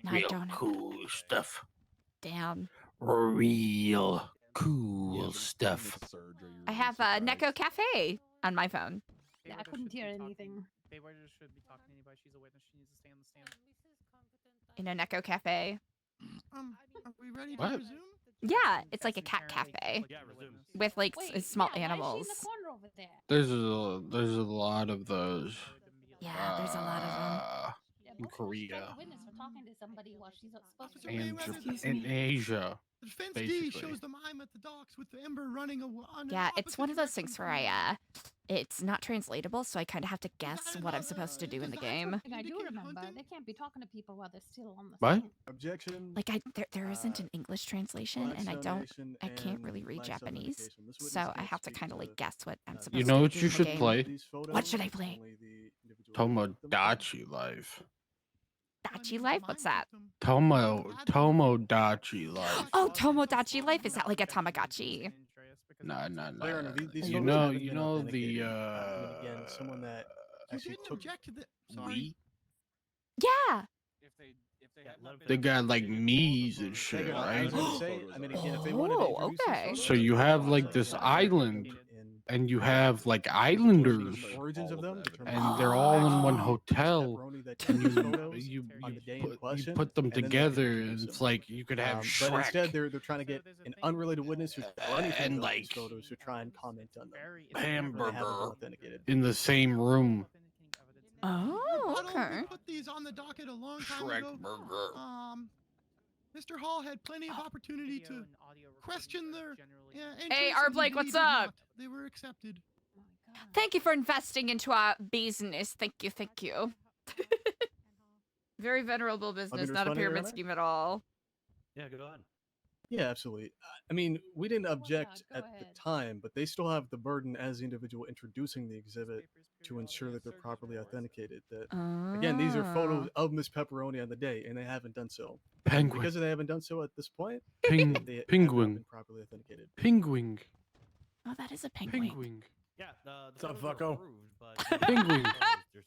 Speaker 2: No, I
Speaker 9: real
Speaker 2: don't have
Speaker 9: cool stuff.
Speaker 2: Damn.
Speaker 9: Real cool stuff.
Speaker 2: I have a Neko Cafe on my phone.
Speaker 19: Yeah, I couldn't hear anything.
Speaker 6: Baywater should be talking to anybody. She's a witness. She needs to stay on the stand.
Speaker 2: In a Neko Cafe.
Speaker 11: Are we ready to
Speaker 9: What?
Speaker 11: resume?
Speaker 2: Yeah, it's like a cat cafe with like small animals.
Speaker 9: There's a lot of those.
Speaker 2: Yeah, there's a lot of
Speaker 9: in Korea
Speaker 19: Witness for talking to somebody while she's supposed to
Speaker 9: and
Speaker 11: Excuse
Speaker 9: in
Speaker 11: me.
Speaker 9: Asia.
Speaker 11: The defense
Speaker 9: basically.
Speaker 11: D shows the mime at the docks with the Ember running on
Speaker 2: Yeah, it's one of those things where it's not translatable, so I kind of have to guess what I'm supposed to do in the game.
Speaker 19: And I do remember they can't be talking to people while they're still on the
Speaker 9: What?
Speaker 19: scene.
Speaker 13: Objection.
Speaker 2: Like there isn't an English translation, and I can't really read Japanese, so I have to kind of like guess what I'm supposed to do.
Speaker 9: You know what
Speaker 2: in
Speaker 9: you
Speaker 2: the
Speaker 9: should
Speaker 2: game.
Speaker 9: play?
Speaker 2: What should I play?
Speaker 9: Tomodachi Life.
Speaker 2: Dachi Life? What's that?
Speaker 9: Tomodachi Life.
Speaker 2: Oh, Tomodachi Life. Is that like a Tamagotchi?
Speaker 9: Nah.
Speaker 13: These
Speaker 9: You
Speaker 13: photos
Speaker 9: know,
Speaker 13: haven't
Speaker 9: you
Speaker 13: been
Speaker 9: know
Speaker 13: authenticated.
Speaker 9: the
Speaker 13: And again, someone that
Speaker 11: You
Speaker 13: actually
Speaker 11: didn't
Speaker 13: took
Speaker 11: object to the.
Speaker 9: Wii.
Speaker 11: Sorry.
Speaker 2: Yeah.
Speaker 9: They got like Mii's and shit,
Speaker 13: I was
Speaker 9: right?
Speaker 13: gonna say, I mean, again, if they wanted to
Speaker 2: Oh,
Speaker 13: introduce these
Speaker 2: okay.
Speaker 13: photos,
Speaker 9: So you have like this island, and you have like islanders,
Speaker 13: the origins of them,
Speaker 9: and they're all in one hotel,
Speaker 13: pepperoni that
Speaker 9: and
Speaker 13: took these photos
Speaker 9: you
Speaker 13: on the day in
Speaker 9: you
Speaker 13: question,
Speaker 9: put them
Speaker 13: and then they
Speaker 9: together,
Speaker 13: introduce
Speaker 9: and it's
Speaker 13: them.
Speaker 9: like you could have
Speaker 13: But
Speaker 9: Shrek
Speaker 13: instead, they're trying to get an unrelated witness who's already
Speaker 9: and
Speaker 13: like
Speaker 9: like
Speaker 13: these photos to try and comment on them.
Speaker 9: Hamburger
Speaker 13: authenticated.
Speaker 9: in the same room.
Speaker 2: Oh, okay.
Speaker 11: We put these on the docket a long time
Speaker 9: Shrek
Speaker 11: ago.
Speaker 9: burger.
Speaker 11: Mr. Hall had plenty of opportunity to question their.
Speaker 2: Hey,
Speaker 11: entrance,
Speaker 2: R.
Speaker 11: and
Speaker 2: Blake,
Speaker 11: he
Speaker 2: what's
Speaker 11: did
Speaker 2: up?
Speaker 11: not. They were accepted.
Speaker 2: Thank you for investing into our business. Thank you. Very venerable business, not a
Speaker 13: respond to your
Speaker 2: pyramid
Speaker 13: honor?
Speaker 2: scheme at all.
Speaker 3: Yeah, go ahead.
Speaker 13: Yeah, absolutely. I mean, we didn't object at the time, but they still have the burden as the individual introducing the exhibit to ensure that they're properly authenticated. That again, these are photos of Miss Pepperoni on the day, and they haven't done so.
Speaker 9: Penguin.
Speaker 13: Because they haven't done so at this point, they have not
Speaker 9: Penguin.
Speaker 13: been properly authenticated.
Speaker 9: Penguin.
Speaker 2: Oh, that is a penguin.
Speaker 9: Penguin.
Speaker 3: Yeah, the
Speaker 20: What's up,
Speaker 3: photos are
Speaker 20: fucko?
Speaker 3: approved, but
Speaker 9: Penguin.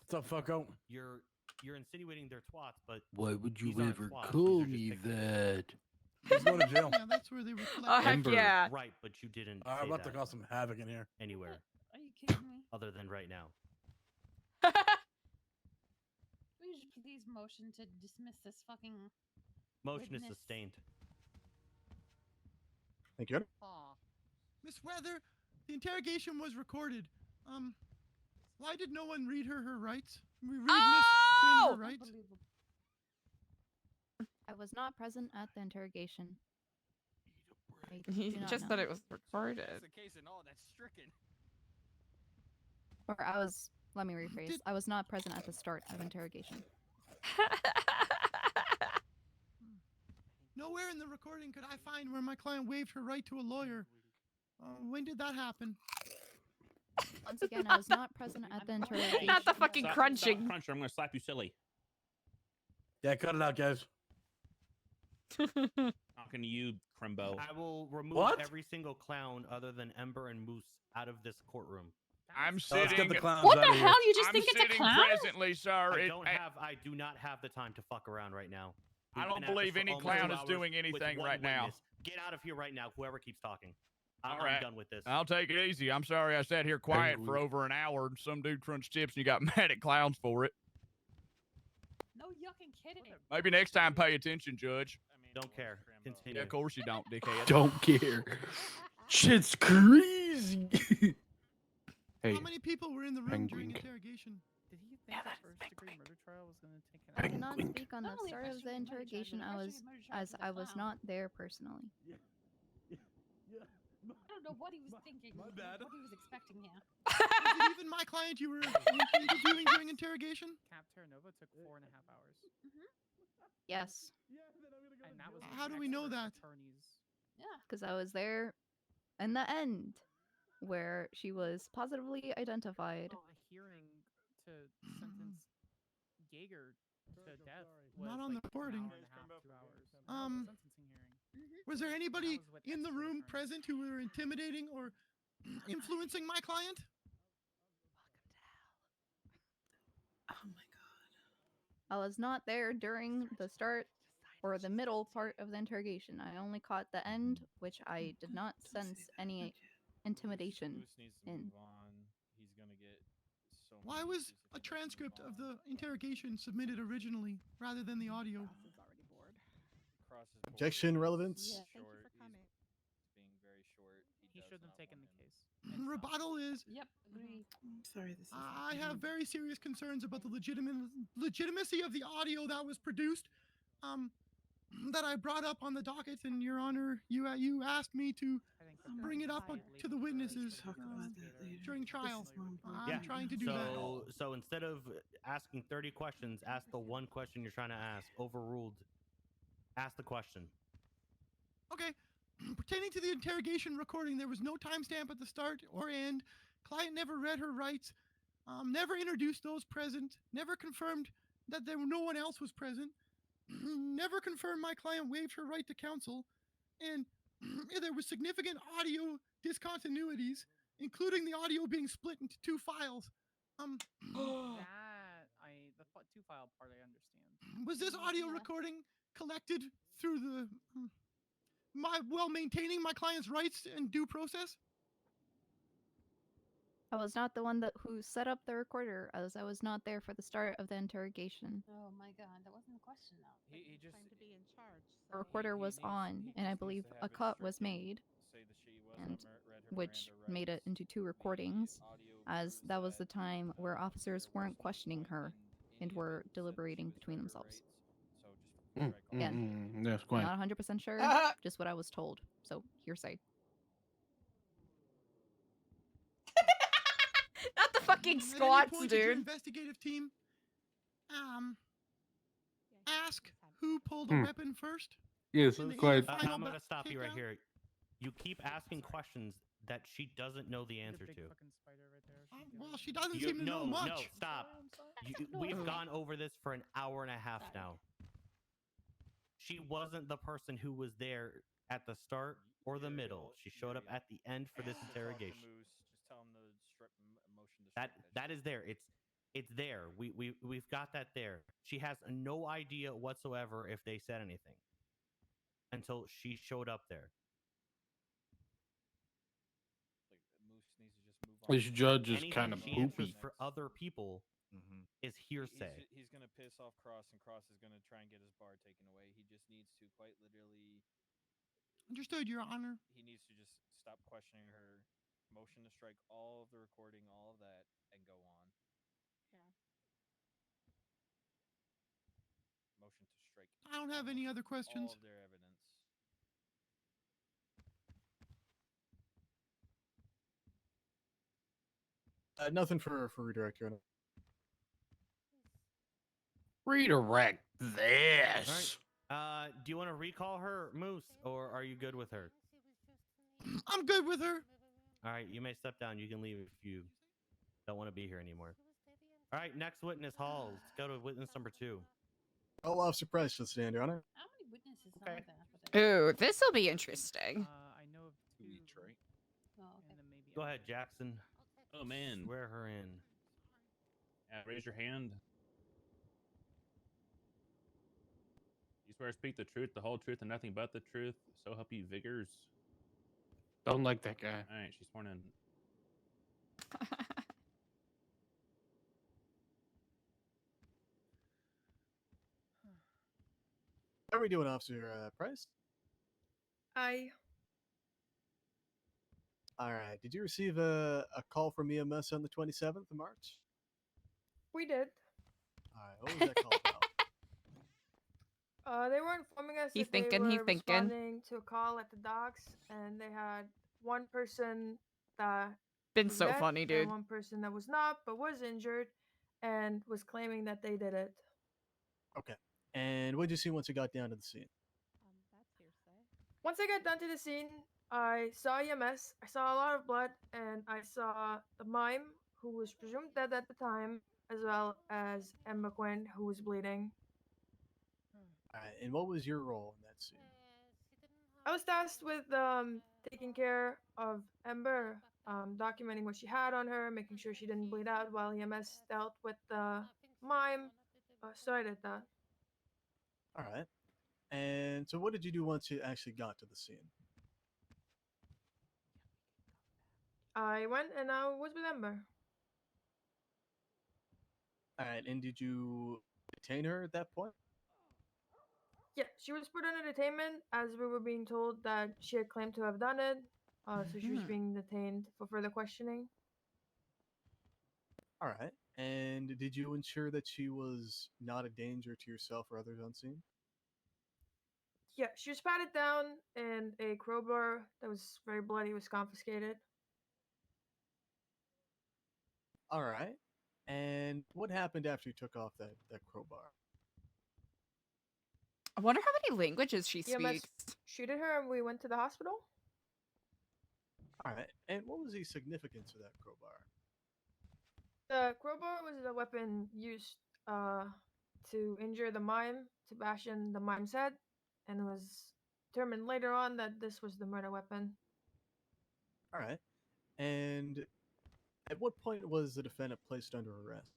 Speaker 20: What's up, fucko?
Speaker 3: You're insinuating they're twats, but
Speaker 9: Why would you
Speaker 3: these aren't
Speaker 9: ever
Speaker 3: twats,
Speaker 9: call
Speaker 3: these are just
Speaker 9: me
Speaker 3: pictures.
Speaker 9: that?
Speaker 20: Let's go to jail.
Speaker 11: Yeah, that's where they were.
Speaker 2: Oh, heck
Speaker 9: Ember.
Speaker 2: yeah.
Speaker 3: Right, but you didn't
Speaker 20: I'm
Speaker 3: say
Speaker 20: about to
Speaker 3: that
Speaker 20: cause some havoc in here.
Speaker 3: anywhere
Speaker 19: Are you kidding me?
Speaker 3: other than right now.
Speaker 19: We should please motion to dismiss this fucking.
Speaker 3: Motion is
Speaker 19: Witness.
Speaker 3: sustained.
Speaker 13: Thank you.
Speaker 11: Miss Weather, the interrogation was recorded. Why did no one read her rights? We read Miss Quinn her rights.
Speaker 14: I was not present at the interrogation. I
Speaker 2: He
Speaker 14: do not
Speaker 2: just
Speaker 14: know.
Speaker 2: said it was recorded.
Speaker 15: That's the case and all that's stricken.
Speaker 14: Or I was. Let me rephrase. I was not present at the start of interrogation.
Speaker 11: Nowhere in the recording could I find where my client waived her right to a lawyer. When did that happen?
Speaker 14: Once again, I was not present at the interrogation.
Speaker 2: Not the fucking crunching.
Speaker 21: Cruncher, I'm gonna slap you silly.
Speaker 20: Yeah, cut it out, guys.
Speaker 21: Talking to you, Crimbo.
Speaker 3: I will remove
Speaker 20: What?
Speaker 3: every single clown other than Ember and Moose out of this courtroom.
Speaker 15: I'm
Speaker 20: Let's
Speaker 15: sitting.
Speaker 20: get the clowns
Speaker 19: What
Speaker 20: out
Speaker 19: the
Speaker 20: of here.
Speaker 19: hell? You just
Speaker 15: I'm
Speaker 19: think it's a
Speaker 15: sitting
Speaker 19: clown?
Speaker 15: presently, sir.
Speaker 3: I do not have the time to fuck around right now.
Speaker 15: I
Speaker 3: We've
Speaker 15: don't
Speaker 3: been at this
Speaker 15: believe
Speaker 3: for
Speaker 15: any
Speaker 3: almost
Speaker 15: clown
Speaker 3: 2
Speaker 15: is
Speaker 3: hours
Speaker 15: doing
Speaker 3: with
Speaker 15: anything
Speaker 3: one
Speaker 15: right now.
Speaker 3: witness. Get out of here right now, whoever keeps talking.
Speaker 15: All
Speaker 3: I'm
Speaker 15: right.
Speaker 3: done with this.
Speaker 15: I'll take it easy. I'm sorry I sat here quiet for over an hour and some dude crunched chips and you got mad at clowns for it.
Speaker 19: No yucking kidding.
Speaker 5: Maybe next time pay attention, Judge.
Speaker 3: Don't care. Continue.
Speaker 5: Yeah, of course you don't, dickhead.
Speaker 9: Don't care. Shit's crazy. Hey,
Speaker 11: How many people were in the room during
Speaker 9: penguin.
Speaker 11: interrogation?
Speaker 6: Did he think the first-degree murder trial was going to take
Speaker 14: I
Speaker 6: an
Speaker 14: cannot
Speaker 6: hour?
Speaker 14: speak on the
Speaker 19: Not only
Speaker 14: start of
Speaker 19: first
Speaker 14: the
Speaker 19: degree murder charge,
Speaker 14: interrogation.
Speaker 19: but
Speaker 14: I
Speaker 19: first
Speaker 14: was,
Speaker 19: degree murder charge
Speaker 14: as
Speaker 19: with a
Speaker 14: I was
Speaker 19: clown.
Speaker 14: not there personally.
Speaker 19: I don't know what he was thinking.
Speaker 4: my bad.
Speaker 19: What he was expecting here.
Speaker 11: Was it even my client you were interviewing during interrogation?
Speaker 6: Cap Terranova took 4.5 hours.
Speaker 14: Yes,
Speaker 6: And that was with
Speaker 11: How do we know
Speaker 6: expert
Speaker 11: that?
Speaker 6: Attorneys.
Speaker 19: Yeah.
Speaker 14: because I was there in the end, where she was positively identified.
Speaker 6: Well, a hearing to sentence Jaeger to death was
Speaker 11: Not on the
Speaker 6: like
Speaker 11: recording.
Speaker 6: an hour and a half, 2 hours. Sentencing hearing.
Speaker 11: Was there anybody
Speaker 6: was with
Speaker 11: in the
Speaker 6: expert
Speaker 11: room
Speaker 6: attorneys.
Speaker 11: present who were intimidating or influencing my client?
Speaker 14: I was not there during the start or the middle part of the interrogation. I only caught the end, which I did not sense any intimidation
Speaker 12: Moose needs to
Speaker 14: in.
Speaker 12: move on. He's gonna get so
Speaker 11: Why
Speaker 12: many
Speaker 11: was
Speaker 12: issues if
Speaker 11: a
Speaker 12: he doesn't
Speaker 11: transcript
Speaker 12: move
Speaker 11: of
Speaker 12: on.
Speaker 11: the interrogation submitted originally rather than the audio?
Speaker 12: Crosses
Speaker 13: Objection,
Speaker 12: borders.
Speaker 13: relevance.
Speaker 12: He's
Speaker 13: Yeah,
Speaker 12: short. He's being very short.
Speaker 6: He
Speaker 12: does
Speaker 6: shouldn't have
Speaker 12: not
Speaker 6: taken
Speaker 12: want
Speaker 6: the
Speaker 12: him.
Speaker 6: case.
Speaker 11: Rebuttal is
Speaker 19: Yep. Agree.
Speaker 8: Sorry, this is.
Speaker 11: I have very serious concerns about the legitimacy of the audio that was produced. That I brought up on the docket, and Your Honor, you asked me to bring it up to the witnesses during trial. I'm trying to do that.
Speaker 3: So instead of asking 30 questions, ask the one question you're trying to ask. Overruled. Ask the question.
Speaker 11: Okay. Pertaining to the interrogation recording, there was no timestamp at the start or end. Client never read her rights. Never introduced those present. Never confirmed that no one else was present. Never confirmed my client waived her right to counsel. And there was significant audio discontinuities, including the audio being split into 2 files.
Speaker 6: The 2-file part I understand.
Speaker 11: Was this audio recording collected through the maintaining my client's rights and due process?
Speaker 14: I was not the one who set up the recorder, as I was not there for the start of the interrogation.
Speaker 19: Oh my god, that wasn't the question though.
Speaker 12: He just
Speaker 18: to be in charge.
Speaker 14: The recorder was on, and I believe a cut was made, and which made it into 2 recordings, as that was the time where officers weren't questioning her and were deliberating between themselves. Again,
Speaker 9: Yes, go ahead.
Speaker 14: not 100% sure, just what I was told, so hearsay.
Speaker 2: Not the fucking
Speaker 11: At any
Speaker 2: squats,
Speaker 11: point did your
Speaker 2: dude.
Speaker 11: investigative team ask who pulled a weapon first?
Speaker 9: Yes,
Speaker 11: In the
Speaker 9: go ahead.
Speaker 11: final
Speaker 3: I'm going to stop you right
Speaker 11: takedown?
Speaker 3: here. You keep asking questions that she doesn't know the answer to.
Speaker 11: Well, she doesn't seem to know much.
Speaker 3: No, stop. We've gone over this for an hour and a half now. She wasn't the person who was there at the start or the middle. She showed up at the end for this interrogation.
Speaker 12: Just tell him to motion to
Speaker 3: That is there. It's there. We've got that there. She has no idea whatsoever if they said anything until she showed up there.
Speaker 12: Moose needs to just move on.
Speaker 9: This judge is
Speaker 3: Anything
Speaker 9: kind of
Speaker 3: she answers
Speaker 9: poopy.
Speaker 3: for other people is hearsay.
Speaker 12: He's gonna piss off Cross, and Cross is gonna try and get his bar taken away. He just needs to quite literally.
Speaker 11: Understood, Your Honor.
Speaker 12: He needs to just stop questioning her, motion to strike all of the recording, all of that, and go on. Motion to strike.
Speaker 11: I don't have any other questions.
Speaker 12: All of their evidence.
Speaker 13: Nothing for redirect, Your Honor.
Speaker 9: Redirect this.
Speaker 3: All right. Do you want to recall her, Moose, or are you good with her?
Speaker 11: I'm good with her.
Speaker 3: All right, you may step down. You can leave if you don't want to be here anymore. All right, next witness, Hall. Let's go to witness number 2.
Speaker 13: All officer Price shall stand, Your Honor.
Speaker 19: How many witnesses are there?
Speaker 2: Ooh, this will be interesting.
Speaker 6: I know of 2.
Speaker 19: Oh, okay.
Speaker 3: Go ahead, Jackson.
Speaker 21: Oh man,
Speaker 3: Swear her in.
Speaker 21: raise your hand. You swear to speak the truth, the whole truth, and nothing but the truth. So help you, Vigors.
Speaker 9: Don't like that guy.
Speaker 21: All right, she's sworn in.
Speaker 13: How are we doing, Officer Price?
Speaker 7: I
Speaker 13: All right. Did you receive a call from EMS on the 27th of March?
Speaker 7: we did.
Speaker 13: All right. What was that call about?
Speaker 7: They were informing us
Speaker 2: He
Speaker 7: that they
Speaker 2: thinking, he
Speaker 7: were
Speaker 2: thinking.
Speaker 7: responding to a call at the docks, and they had one person that
Speaker 2: Been
Speaker 7: was
Speaker 2: so
Speaker 7: dead
Speaker 2: funny, dude.
Speaker 7: and one person that was not, but was injured, and was claiming that they did it.
Speaker 13: Okay. And what did you see once you got down to the scene?
Speaker 7: Once I got down to the scene, I saw EMS. I saw a lot of blood, and I saw the mime, who was presumed dead at the time, as well as Emma Quinn, who was bleeding.
Speaker 13: All right. And what was your role in that scene?
Speaker 7: I was tasked with taking care of Ember, documenting what she had on her, making sure she didn't bleed out while EMS dealt with the mime. So I did that.
Speaker 13: All right. And so what did you do once you actually got to the scene?
Speaker 7: I went and I was with Ember.
Speaker 13: All right. And did you detain her at that point?
Speaker 7: Yeah, she was put under detainment as we were being told that she had claimed to have done it. So she was being detained for further questioning.
Speaker 13: All right. And did you ensure that she was not a danger to yourself or others on scene?
Speaker 7: Yeah, she was patted down, and a crowbar that was very bloody was confiscated.
Speaker 13: All right. And what happened after you took off that crowbar?
Speaker 2: I wonder how many languages she
Speaker 7: EMS
Speaker 2: speaks.
Speaker 7: treated her, and we went to the hospital.
Speaker 13: All right. And what was the significance of that crowbar?
Speaker 7: The crowbar was a weapon used to injure the mime, to bash in the mime's head, and it was determined later on that this was the murder weapon.
Speaker 13: All right. And at what point was the defendant placed under arrest?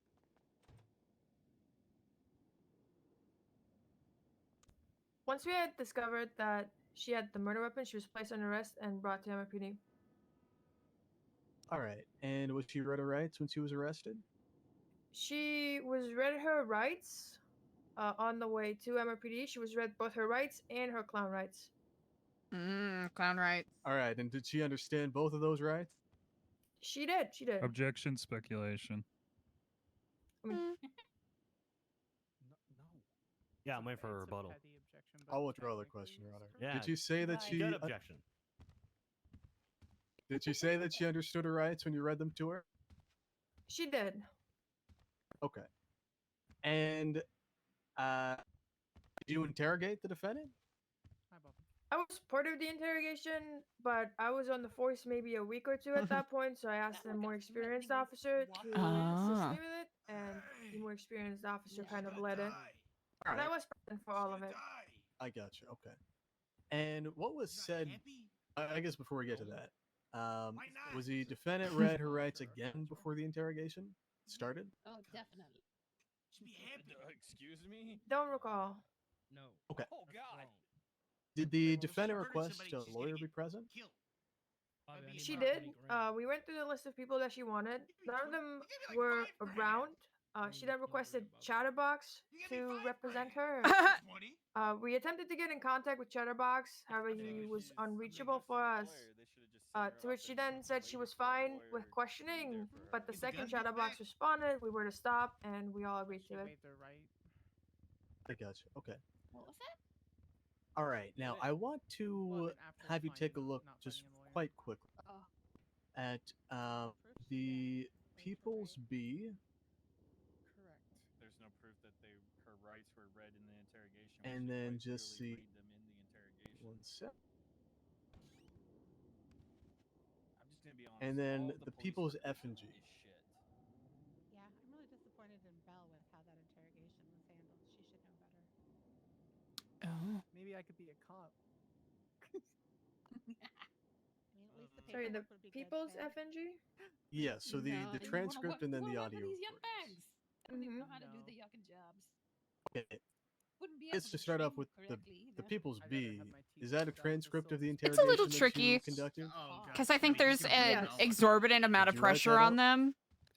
Speaker 7: Once we had discovered that she had the murder weapon, she was placed under arrest and brought to MIPD.
Speaker 13: All right. And was she read her rights when she was arrested?
Speaker 7: She was read her rights on the way to MIPD. She was read both her rights and her clown rights.
Speaker 2: Clown rights.
Speaker 13: All right. And did she understand both of those rights?
Speaker 7: She did. She did.
Speaker 17: Objection, speculation.
Speaker 7: I mean,
Speaker 3: Yeah, I'm waiting for a rebuttal.
Speaker 13: I'll withdraw the question, Your Honor.
Speaker 3: Yeah.
Speaker 13: Did you say that she
Speaker 3: Good objection.
Speaker 13: Did she say that she understood her rights when you read them to her?
Speaker 7: she did.
Speaker 13: Okay. And did you interrogate the defendant?
Speaker 7: I was part of the interrogation, but I was on the force maybe a week or two at that point, so I asked a more experienced officer to assist me with it, and the more experienced officer kind of led it. And I was present for all of it.
Speaker 13: I got you. Okay. And what was said? I guess before we get to that, was the defendant read her rights again before the interrogation started?
Speaker 19: Oh, definitely.
Speaker 12: Excuse me?
Speaker 7: Don't recall.
Speaker 12: No.
Speaker 13: Okay.
Speaker 12: Oh God.
Speaker 13: Did the defendant request a lawyer be present?
Speaker 7: She did. We went through the list of people that she wanted. None of them were around. She then requested Chatterbox to represent her. We attempted to get in contact with Chatterbox, however, he was unreachable for us. To which she then said she was fine with questioning, but the second Chatterbox responded, we were to stop, and we all agreed to it.
Speaker 13: I got you. Okay.
Speaker 19: What was that?
Speaker 13: All right. Now I want to have you take a look just quite quickly at the People's B.
Speaker 12: There's no proof that her rights were read in the interrogation.
Speaker 13: And then just see.
Speaker 12: Read them in the interrogation.
Speaker 13: One sec.
Speaker 12: I'm just gonna be honest.
Speaker 13: And then
Speaker 12: all
Speaker 13: the
Speaker 12: police
Speaker 13: People's
Speaker 12: work
Speaker 13: F and G.
Speaker 12: is shit.
Speaker 18: Yeah, I'm really disappointed in Belle with how that interrogation was handled. She should know better.
Speaker 2: Oh.
Speaker 6: Maybe I could be a cop.
Speaker 18: I mean, at least the
Speaker 7: Sorry, the
Speaker 18: paperwork would be good,
Speaker 7: People's
Speaker 18: fair.
Speaker 7: FNG?
Speaker 13: Yeah, so the
Speaker 19: No, you wanna
Speaker 13: transcript and then the
Speaker 19: work
Speaker 13: audio.
Speaker 19: for these young
Speaker 13: recordings.
Speaker 19: bags. They don't even know how to do the yucking jobs.
Speaker 13: Okay.
Speaker 19: Wouldn't be
Speaker 13: Let's
Speaker 19: able
Speaker 13: just
Speaker 19: to
Speaker 13: start off
Speaker 19: train
Speaker 13: with the
Speaker 19: correctly
Speaker 13: People's
Speaker 6: I'd rather
Speaker 13: B.
Speaker 6: have my teeth
Speaker 13: Is that a
Speaker 6: done with
Speaker 13: transcript of the
Speaker 2: It's a
Speaker 13: interrogation
Speaker 2: little
Speaker 13: that you
Speaker 2: tricky.
Speaker 13: conducted?
Speaker 2: Because I think there's an
Speaker 7: Yes.
Speaker 2: exorbitant amount of
Speaker 13: Did you write
Speaker 2: pressure
Speaker 13: that
Speaker 2: on
Speaker 13: up?
Speaker 2: them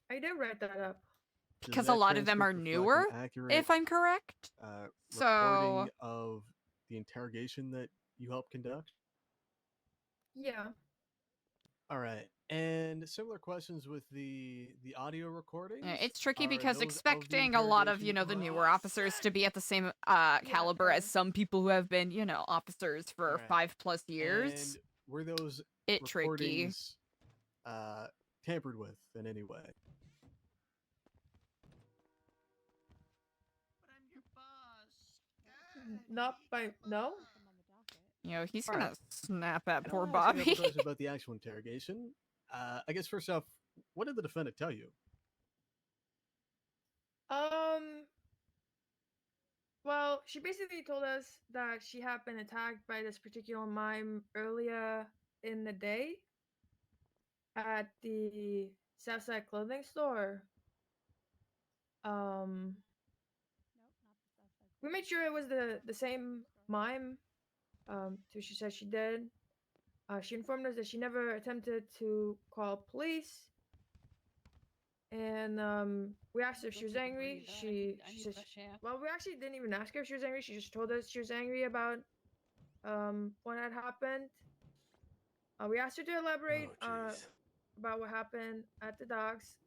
Speaker 7: I did write that up.
Speaker 13: Does
Speaker 2: because a
Speaker 13: that
Speaker 2: lot of them are
Speaker 13: transcript reflect an
Speaker 2: newer,
Speaker 13: accurate,
Speaker 2: if I'm correct. So
Speaker 13: recording of the interrogation that you helped conduct?
Speaker 7: Yeah.
Speaker 13: All right. And similar questions with the audio recordings.
Speaker 2: Yeah, it's tricky
Speaker 13: Are
Speaker 2: because
Speaker 13: those of the
Speaker 2: expecting a lot of,
Speaker 13: interrogation
Speaker 2: the
Speaker 13: correct?
Speaker 2: newer officers to be at the same caliber as some people who have been, officers for
Speaker 13: Alright.
Speaker 2: 5+ years.
Speaker 13: And were those
Speaker 2: It tricky.
Speaker 13: recordings tampered with in any way?
Speaker 7: Not by no.
Speaker 2: He's
Speaker 13: All
Speaker 2: gonna
Speaker 13: right.
Speaker 2: snap at
Speaker 13: And I
Speaker 2: poor
Speaker 13: wanna ask you a couple
Speaker 2: Bobby.
Speaker 13: questions about the actual interrogation. I guess first off, what did the defendant tell you?
Speaker 7: Well, she basically told us that she had been attacked by this particular mime earlier in the day at the Southside clothing store. We made sure it was the same mime. So she said she did. She informed us that she never attempted to call police. And we asked her if she was angry. She said, well, we actually didn't even ask her if she was angry. She just told us she was angry about what had happened. We asked her to elaborate about what happened at the docks.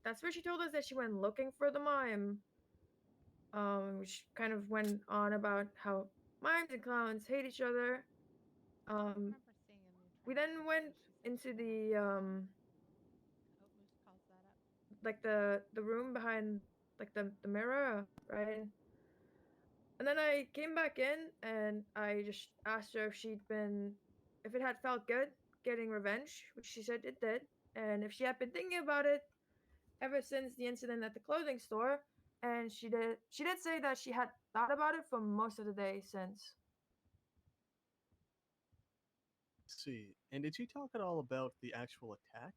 Speaker 7: That's where she told us that she went looking for the mime. Which kind of went on about how mimes and clowns hate each other. We then went into the like the room behind like the mirror, right? And then I came back in and I just asked her if it had felt good getting revenge, which she said it did, and if she had been thinking about it ever since the incident at the clothing store. And she did say that she had thought about it for most of the day since.
Speaker 13: Let's see. And did she talk at all about the actual attack?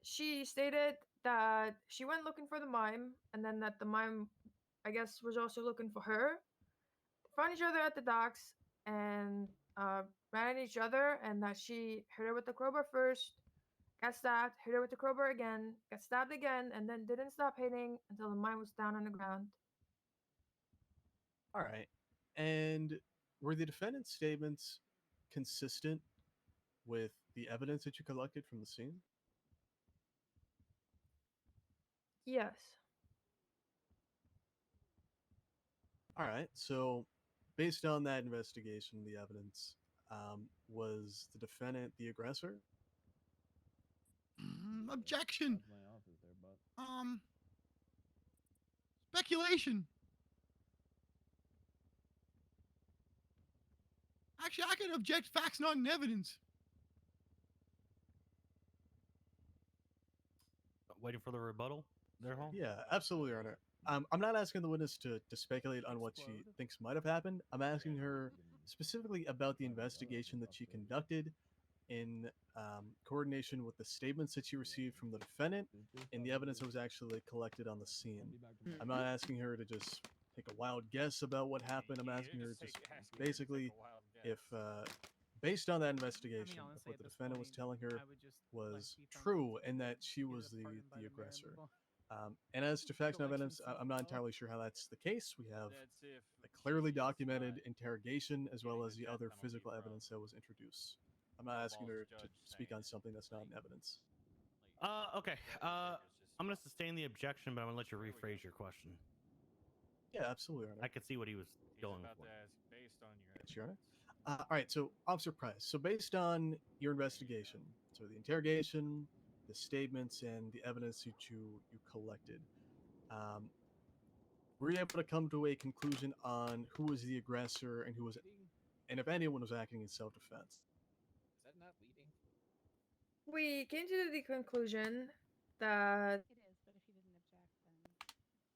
Speaker 7: She stated that she went looking for the mime, and then that the mime, I guess, was also looking for her. Found each other at the docks and ran at each other, and that she hit her with the crowbar first, got stabbed, hit her with the crowbar again, got stabbed again, and then didn't stop hitting until the mime was down on the ground.
Speaker 13: All right. And were the defendant's statements consistent with the evidence that you collected from the scene?
Speaker 7: Yes.
Speaker 13: All right. So, based on that investigation, the evidence, was the defendant the aggressor?
Speaker 11: Objection. Speculation. Actually, I could object facts, not in evidence.
Speaker 3: Waiting for the rebuttal there, Hall?
Speaker 13: Yeah, absolutely, Your Honor. I'm not asking the witness to speculate on what she thinks might have happened. I'm asking her specifically about the investigation that she conducted in coordination with the statements that she received from the defendant and the evidence that was actually collected on the scene. I'm not asking her to just take a wild guess about what happened. I'm asking her just basically if, based on that investigation, if what the defendant was telling her was true and that she was the aggressor. And as to facts and evidence, I'm not entirely sure how that's the case. We have a clearly documented interrogation as well as the other physical evidence that was introduced. I'm not asking her to speak on something that's not in evidence.
Speaker 3: Okay. I'm gonna sustain the objection, but I'm gonna let you rephrase your question.
Speaker 13: Yeah, absolutely, Your Honor.
Speaker 3: I could see what he was going for.
Speaker 15: Based on your
Speaker 13: Yes, Your Honor. All right, so Officer Price. So based on your investigation, so the interrogation, the statements, and the evidence that you collected, were you able to come to a conclusion on who was the aggressor and who was, and if anyone was acting in self-defense?
Speaker 15: Is that not leading?
Speaker 7: We came to the conclusion that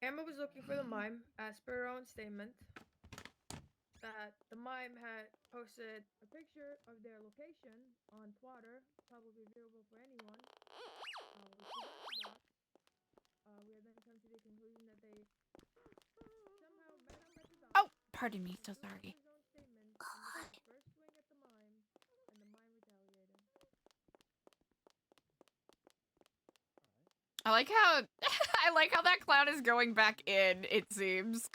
Speaker 7: Emma was looking for the mime, as per her own statement. That the mime had posted a picture of their location on Twitter, probably viewable for anyone. We had then come to the conclusion that they somehow met up at the dock.
Speaker 2: Oh, pardon me. So sorry.
Speaker 7: His own statement and the first swing at the mime, and the mime retaliated.
Speaker 2: I like how I like how that clown is going back in, it seems.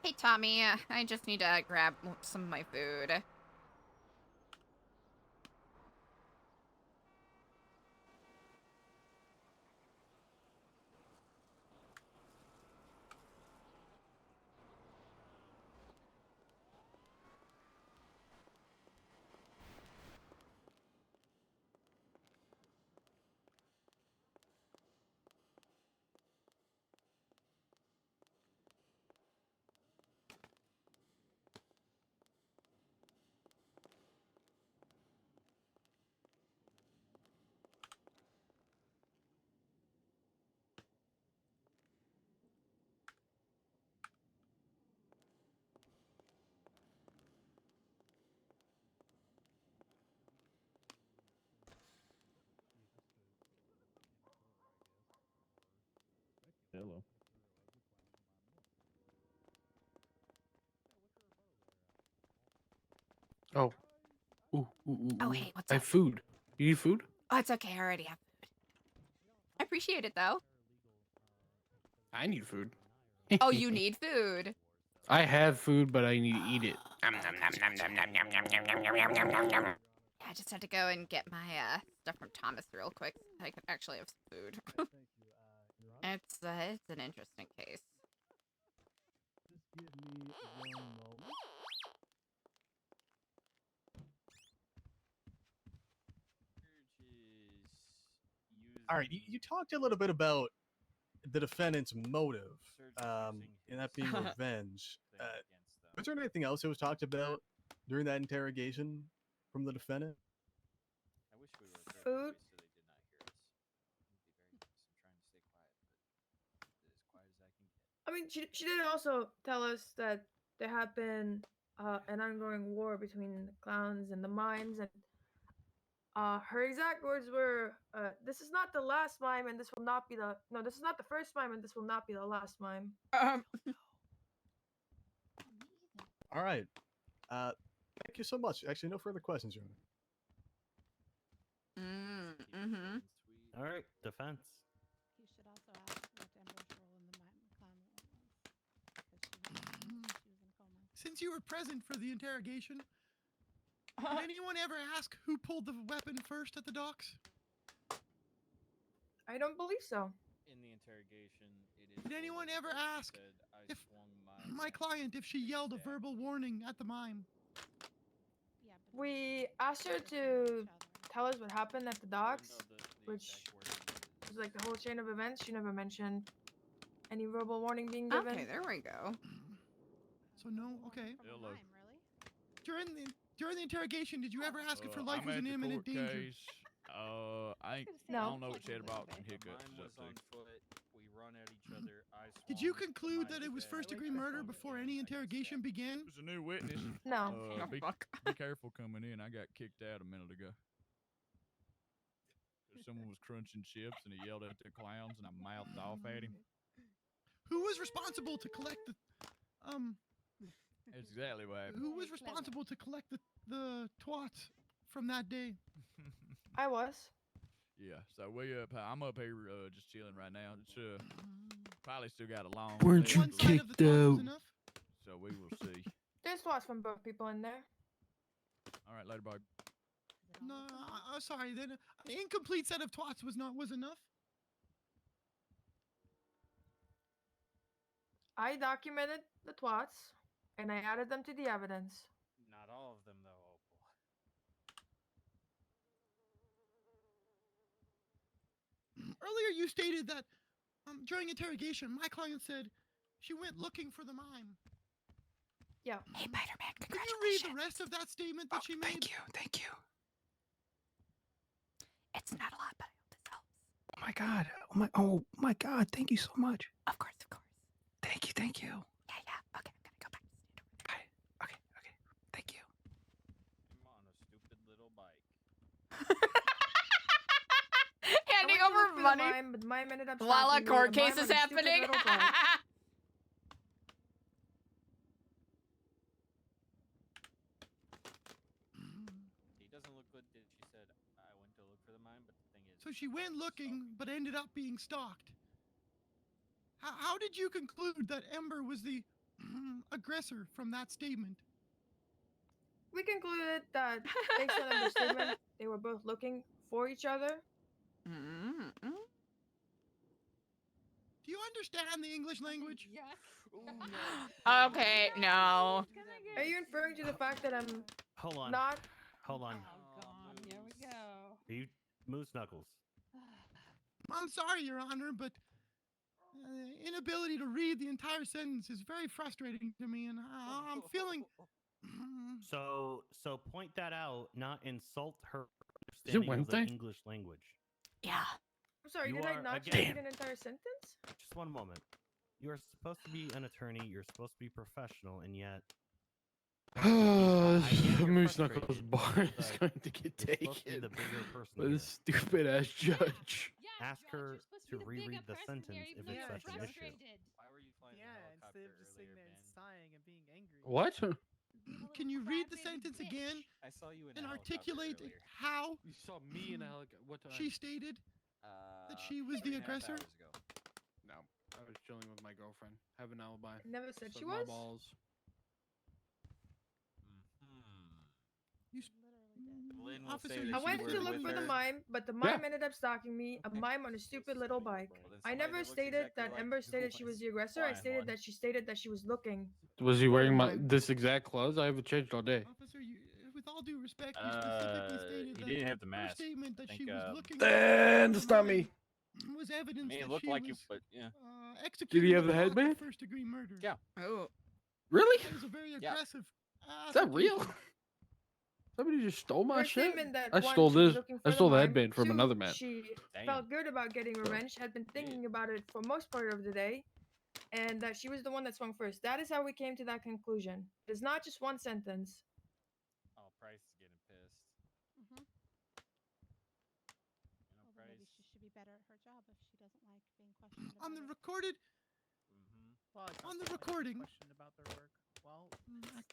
Speaker 2: Hey, Tommy. I just need to grab some of my food.
Speaker 21: Hello.
Speaker 9: Oh. Ooh, ooh, ooh,
Speaker 2: Oh,
Speaker 9: ooh.
Speaker 2: hey, what's
Speaker 9: I
Speaker 2: up?
Speaker 9: have food. You need food?
Speaker 2: Oh, it's okay. I already have food. I appreciate it, though.
Speaker 9: I need food.
Speaker 2: Oh, you need food.
Speaker 9: I have food, but I need to eat it.
Speaker 2: Yeah, I just had to go and get my stuff from Thomas real quick. So I could actually have some food. It's an interesting case.
Speaker 4: Just give me one moment. All right, you talked a little bit about the defendant's motive, and that being revenge. Was there anything else that was talked about during that interrogation from the defendant?
Speaker 12: I wish we were
Speaker 7: Food?
Speaker 12: so they did not hear us. It would be very nice. I'm trying to stay quiet, but as quiet as I can get.
Speaker 7: I mean, she did also tell us that there had been an ongoing war between the clowns and the mimes, and her exact words were, "This is not the last mime, and this will not be the no. This is not the first mime, and this will not be the last mime."
Speaker 13: All right. Thank you so much. Actually, no further questions, Your Honor.
Speaker 3: All right, defense.
Speaker 18: You should also ask what Ember's role in the clown was. Because she was in a coma.
Speaker 11: Since you were present for the interrogation, did anyone ever ask who pulled the weapon first at the docks?
Speaker 7: I don't believe so.
Speaker 12: In the interrogation, it is.
Speaker 11: Did anyone ever ask if
Speaker 12: swung
Speaker 11: my client if she yelled a verbal warning at the mime?
Speaker 7: We asked her to tell us what happened at the docks, which was like the whole chain of events. She never mentioned any verbal warning being given.
Speaker 2: Okay, there we go.
Speaker 11: So no, okay. During the interrogation, did you ever ask if her life
Speaker 5: I'm
Speaker 11: was
Speaker 5: at
Speaker 11: in
Speaker 5: the
Speaker 11: imminent
Speaker 5: court
Speaker 11: danger?
Speaker 5: case. I
Speaker 7: No.
Speaker 5: don't know what she had about some hiccups.
Speaker 12: Mine was on foot. We run at each other. I
Speaker 11: Did you conclude that it was first-degree murder before any interrogation began?
Speaker 5: There's a new witness.
Speaker 7: No.
Speaker 5: Be careful coming in. I got kicked out a minute ago. Someone was crunching chips and he yelled at the clowns and I mouthed off at him.
Speaker 11: Who was responsible to collect the
Speaker 5: That's exactly what happened.
Speaker 11: Who was responsible to collect the twats from that day?
Speaker 7: I was.
Speaker 5: Yeah, so I'm up here just chilling right now. It's probably still got a long.
Speaker 9: Weren't you kicked out?
Speaker 5: So we will see.
Speaker 7: There's thoughts from both people in there.
Speaker 5: All right, later, bye.
Speaker 11: No, sorry. Then an incomplete set of twats was enough.
Speaker 7: I documented the twats, and I added them to the evidence.
Speaker 12: Not all of them, though, Opal.
Speaker 11: Earlier, you stated that during interrogation, my client said she went looking for the mime.
Speaker 7: Yeah.
Speaker 2: Hey, Spider-Man,
Speaker 11: Could you read the rest of that statement that she made?
Speaker 8: Thank you.
Speaker 2: It's not a lot, but I hope this helps.
Speaker 8: Oh my god. Oh my god. Thank you so much.
Speaker 2: Of course, of course.
Speaker 8: Thank you.
Speaker 2: Yeah. Okay, I'm gonna go back to
Speaker 8: Okay. Thank you.
Speaker 12: I'm on a stupid little bike.
Speaker 2: Handing
Speaker 7: I went to
Speaker 2: over
Speaker 7: look for the
Speaker 2: money
Speaker 7: mime, but the mime ended up
Speaker 2: while a
Speaker 7: stalking me,
Speaker 2: court
Speaker 7: the mime
Speaker 2: case is
Speaker 7: on a stupid
Speaker 2: happening.
Speaker 7: little bike.
Speaker 12: He doesn't look good. She said, I went to look for the mime, but the thing is.
Speaker 11: So she went looking, but ended up being stalked. How did you conclude that Ember was the aggressor from that statement.
Speaker 7: We concluded that based on Ember's statement, they were both looking for each other.
Speaker 11: Do you understand the English language?
Speaker 2: Okay, no.
Speaker 7: Are you inferring to the fact that I'm
Speaker 3: Hold on.
Speaker 7: not?
Speaker 3: Hold on.
Speaker 18: Oh God, here we go.
Speaker 3: Are you Moose Knuckles?
Speaker 11: I'm sorry, Your Honor, but inability to read the entire sentence is very frustrating to me, and I'm feeling.
Speaker 3: So point that out, not insult her
Speaker 9: Is it
Speaker 3: understanding of the
Speaker 9: Wednesday?
Speaker 3: English language.
Speaker 2: Yeah.
Speaker 7: I'm sorry,
Speaker 3: You
Speaker 7: did I
Speaker 3: are,
Speaker 7: not
Speaker 3: again-
Speaker 7: just read an entire sentence?
Speaker 3: Just one moment. You are supposed to be an attorney. You're supposed to be professional, and yet.
Speaker 9: Moose Knuckles' bar is going to get
Speaker 3: You're supposed to be
Speaker 9: taken
Speaker 3: the bigger person
Speaker 9: by
Speaker 3: here.
Speaker 9: this stupid ass judge.
Speaker 3: Ask her to reread the sentence if it's such an issue.
Speaker 12: Why were you flying
Speaker 6: Yeah,
Speaker 12: the
Speaker 6: instead
Speaker 12: helicopter
Speaker 6: of just sitting
Speaker 12: earlier,
Speaker 6: there and
Speaker 12: Ben?
Speaker 6: sighing and being angry.
Speaker 9: What?
Speaker 11: Can you read the sentence again
Speaker 12: I saw you in
Speaker 11: and
Speaker 12: a helicopter
Speaker 11: articulate
Speaker 12: earlier.
Speaker 11: how
Speaker 9: You saw me in a helicopter. What time?
Speaker 11: she stated that she was the
Speaker 12: 3.5
Speaker 11: aggressor?
Speaker 12: hours ago.
Speaker 9: No, I was chilling with my girlfriend. Have an alibi.
Speaker 7: Never said
Speaker 9: Suck
Speaker 7: she
Speaker 9: my
Speaker 7: was.
Speaker 9: balls.
Speaker 12: Lynn will
Speaker 11: Officer,
Speaker 12: say
Speaker 11: you
Speaker 12: that
Speaker 7: I
Speaker 12: you
Speaker 7: went
Speaker 12: were
Speaker 7: to look
Speaker 12: with
Speaker 7: for the
Speaker 12: her.
Speaker 7: mime, but the mime ended up stalking me. A mime on a stupid little bike. I never stated that Ember stated she was the aggressor. I stated that she stated that she was looking.
Speaker 9: Was he
Speaker 7: for the
Speaker 9: wearing
Speaker 7: mime.
Speaker 9: this exact clothes? I haven't changed all day.
Speaker 11: Officer, with all due respect, you specifically stated
Speaker 15: He
Speaker 11: that
Speaker 15: didn't have the
Speaker 11: her
Speaker 15: mask.
Speaker 11: statement
Speaker 15: I
Speaker 11: that
Speaker 15: think,
Speaker 11: she was looking
Speaker 9: And
Speaker 11: for
Speaker 9: it's
Speaker 11: the
Speaker 9: not
Speaker 11: mime
Speaker 9: me.
Speaker 11: was
Speaker 15: I
Speaker 11: evidence
Speaker 15: mean, it
Speaker 11: that
Speaker 15: looked
Speaker 11: she
Speaker 15: like
Speaker 11: was
Speaker 15: you, but yeah.
Speaker 11: executed
Speaker 9: Did he have the
Speaker 11: plot of
Speaker 9: headband?
Speaker 11: first-degree murder.
Speaker 15: Yeah.
Speaker 2: Oh.
Speaker 9: Really?
Speaker 11: That was a very
Speaker 15: Yeah.
Speaker 11: aggressive.
Speaker 9: Is that real? Somebody just stole my
Speaker 7: Her
Speaker 9: shit?
Speaker 7: statement that
Speaker 9: I
Speaker 7: one,
Speaker 9: stole
Speaker 7: she was
Speaker 9: this.
Speaker 7: looking
Speaker 9: I
Speaker 7: for
Speaker 9: stole the
Speaker 7: mime.
Speaker 9: headband from
Speaker 7: Two,
Speaker 9: another man.
Speaker 7: She
Speaker 15: Damn.
Speaker 7: felt good about getting revenge, had been thinking about it for most part of the day, and that she was the one that swung first. That is how we came to that conclusion. It's not just one sentence.
Speaker 12: Oh, Price is getting pissed.
Speaker 18: Mm-hmm.
Speaker 12: You know,
Speaker 18: Well, then
Speaker 12: Price.
Speaker 18: maybe she should be better at her job if she doesn't like being questioned
Speaker 11: On
Speaker 18: about
Speaker 11: the
Speaker 18: it.
Speaker 11: recorded,
Speaker 6: Well, it's
Speaker 11: on
Speaker 6: not
Speaker 11: the
Speaker 6: so much
Speaker 11: recording.
Speaker 6: Question about their work. Well,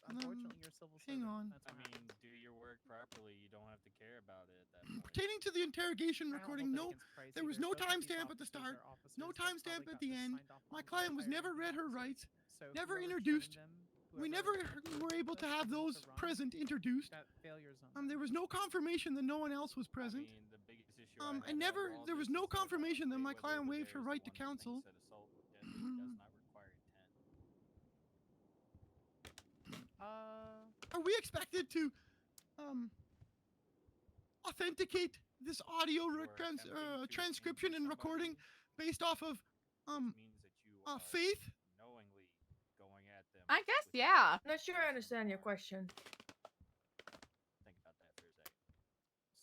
Speaker 6: unfortunately, you're a civil
Speaker 11: hang
Speaker 6: servant.
Speaker 11: on.
Speaker 6: That's
Speaker 12: I
Speaker 6: what
Speaker 12: mean, do your work properly. You don't have to care about it at that point.
Speaker 11: Pertaining to the interrogation
Speaker 6: I don't
Speaker 11: recording,
Speaker 6: hold
Speaker 11: no,
Speaker 6: that against Price
Speaker 11: there was
Speaker 6: either.
Speaker 11: no
Speaker 6: Both of these
Speaker 11: timestamp at the
Speaker 6: officers
Speaker 11: start,
Speaker 6: are officers
Speaker 11: no
Speaker 6: that
Speaker 11: timestamp
Speaker 6: probably
Speaker 11: at the
Speaker 6: got this
Speaker 11: end.
Speaker 6: signed off
Speaker 11: My
Speaker 6: on by
Speaker 11: client was
Speaker 6: higher
Speaker 11: never read her
Speaker 6: ranking
Speaker 11: rights,
Speaker 6: officers. So
Speaker 11: never
Speaker 6: whoever
Speaker 11: introduced.
Speaker 6: trained them,
Speaker 11: We
Speaker 6: whoever
Speaker 11: never were able to
Speaker 6: took
Speaker 11: have
Speaker 6: them
Speaker 11: those
Speaker 6: to run,
Speaker 11: present introduced.
Speaker 6: got failures on
Speaker 11: There was no confirmation that no one else was present.
Speaker 12: I mean, the biggest issue
Speaker 11: And never, there was no confirmation that my client waived her right to counsel.
Speaker 12: Said assault with deadly does not require intent.
Speaker 11: Are we expected to authenticate this audio transcription and recording based off of faith?
Speaker 12: Knowingly going at them.
Speaker 2: I guess, yeah.
Speaker 7: I'm not sure I understand your question.
Speaker 12: Think about that for a second.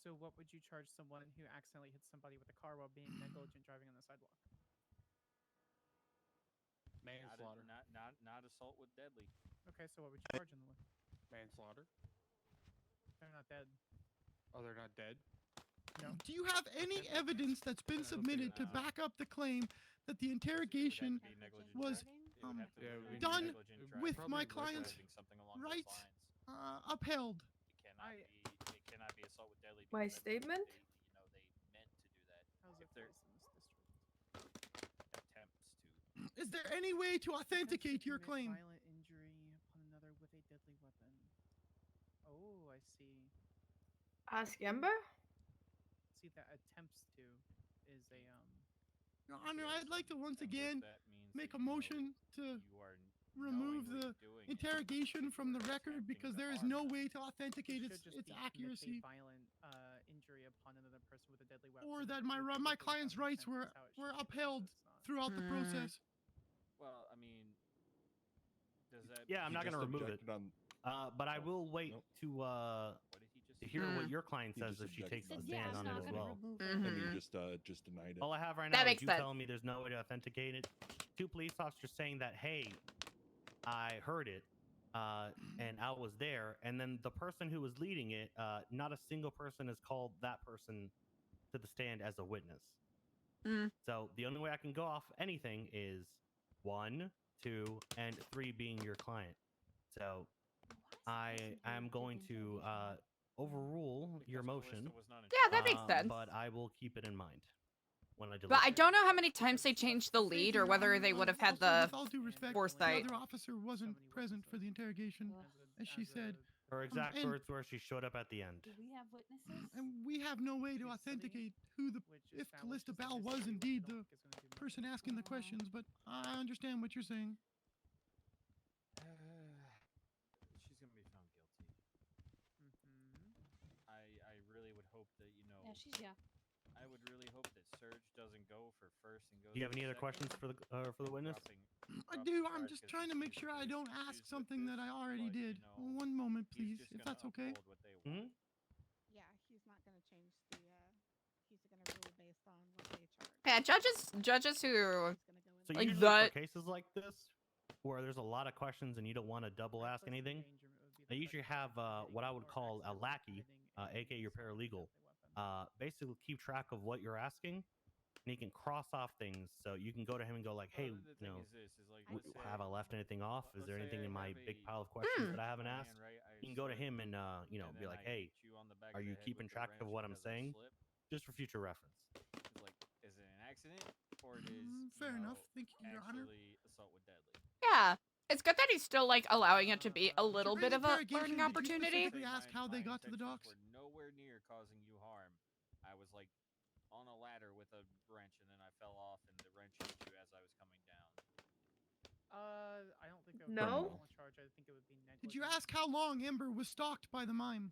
Speaker 6: So what would you charge someone who accidentally hits somebody with a car while being negligent driving on the sidewalk?
Speaker 9: Manslaughter.
Speaker 12: Not assault with deadly.
Speaker 6: Okay, so what would you charge them with?
Speaker 9: Manslaughter.
Speaker 6: They're not dead.
Speaker 9: Oh, they're not dead?
Speaker 6: No.
Speaker 11: Do you have any evidence that's been submitted to back up the claim that the interrogation was done with my client's rights upheld?
Speaker 12: It cannot be assault with deadly.
Speaker 7: My statement?
Speaker 12: They meant to do that.
Speaker 6: How's it
Speaker 12: If
Speaker 6: in this district?
Speaker 12: attempts to.
Speaker 11: Is there any way to authenticate your claim?
Speaker 6: Violent injury upon another with a deadly weapon. Oh, I see.
Speaker 7: Ask Ember?
Speaker 6: See, that attempts to is a
Speaker 11: Your Honor, I'd like to once again make a motion to remove the interrogation from the record because there is no way to authenticate its accuracy.
Speaker 6: Violent injury upon another person with a deadly weapon.
Speaker 11: Or that my client's rights were upheld throughout the process.
Speaker 12: Well, I mean, does that?
Speaker 3: Yeah, I'm not going to remove it. But I will wait to hear what your client says if she takes the stand on it as well.
Speaker 20: And you just denied it.
Speaker 3: All I have right
Speaker 2: That
Speaker 3: now is
Speaker 2: makes
Speaker 3: you
Speaker 2: sense.
Speaker 3: telling me there's no way to authenticate it. 2 police officers saying that, hey, I heard it, and I was there. And then the person who was leading it, not a single person has called that person to the stand as a witness. So the only way I can go off anything is 1, 2, and 3 being your client. So I am going to overrule your motion.
Speaker 2: Yeah, that makes sense.
Speaker 3: But I will keep it in mind. when I delete.
Speaker 2: But I don't know how many times they changed the lead or whether they would have had
Speaker 11: Also,
Speaker 2: the
Speaker 11: with all due respect,
Speaker 2: foresight.
Speaker 11: the other officer wasn't present for the interrogation, as she said.
Speaker 3: Her exact
Speaker 11: and-
Speaker 3: words were she showed up at the end.
Speaker 19: Do we have witnesses?
Speaker 11: And we have no way to authenticate who if Callista Bell was indeed the person asking the questions, but I understand what you're saying.
Speaker 12: She's gonna be found guilty. I really would hope that
Speaker 19: Yeah.
Speaker 12: I would really hope that Surge doesn't go for first and goes.
Speaker 3: Do you have
Speaker 12: for
Speaker 3: any other
Speaker 12: second,
Speaker 3: questions for the witness?
Speaker 11: I do. I'm just trying to make sure I don't ask something that I already did. One moment, please, if that's okay.
Speaker 3: Hmm?
Speaker 18: Yeah, he's not going to change the. He's going to rule based on what they charge.
Speaker 2: Yeah, judges who
Speaker 3: So
Speaker 2: like
Speaker 3: usually
Speaker 2: that.
Speaker 3: for cases like this, where there's a lot of questions and you don't want to double ask anything, I usually have what I would call a lackey, aka your paralegal, basically keep track of what you're asking, and he can cross off things. So you can go to him and go like, "Hey, have I left anything off? Is there anything in my big pile of questions that I haven't asked?" You can go to him and be like, "Hey, are you keeping track of what I'm saying?" Just for future reference.
Speaker 12: Like, is it an accident or it is
Speaker 11: Fair enough. Thank you, Your Honor.
Speaker 12: actually assault with deadly?
Speaker 2: Yeah, it's good that he's still like allowing it to be a little
Speaker 11: During
Speaker 2: bit of a
Speaker 11: interrogation,
Speaker 2: learning
Speaker 11: did you
Speaker 2: opportunity.
Speaker 11: specifically ask how they got to the docks?
Speaker 12: Were nowhere near causing you harm. I was like on a ladder with a wrench, and then I fell off, and the wrench hit you as I was coming down.
Speaker 6: I don't think that would
Speaker 7: No.
Speaker 6: be a charge. I think it would be negligent.
Speaker 11: Did you ask how long Ember was stalked by the mime?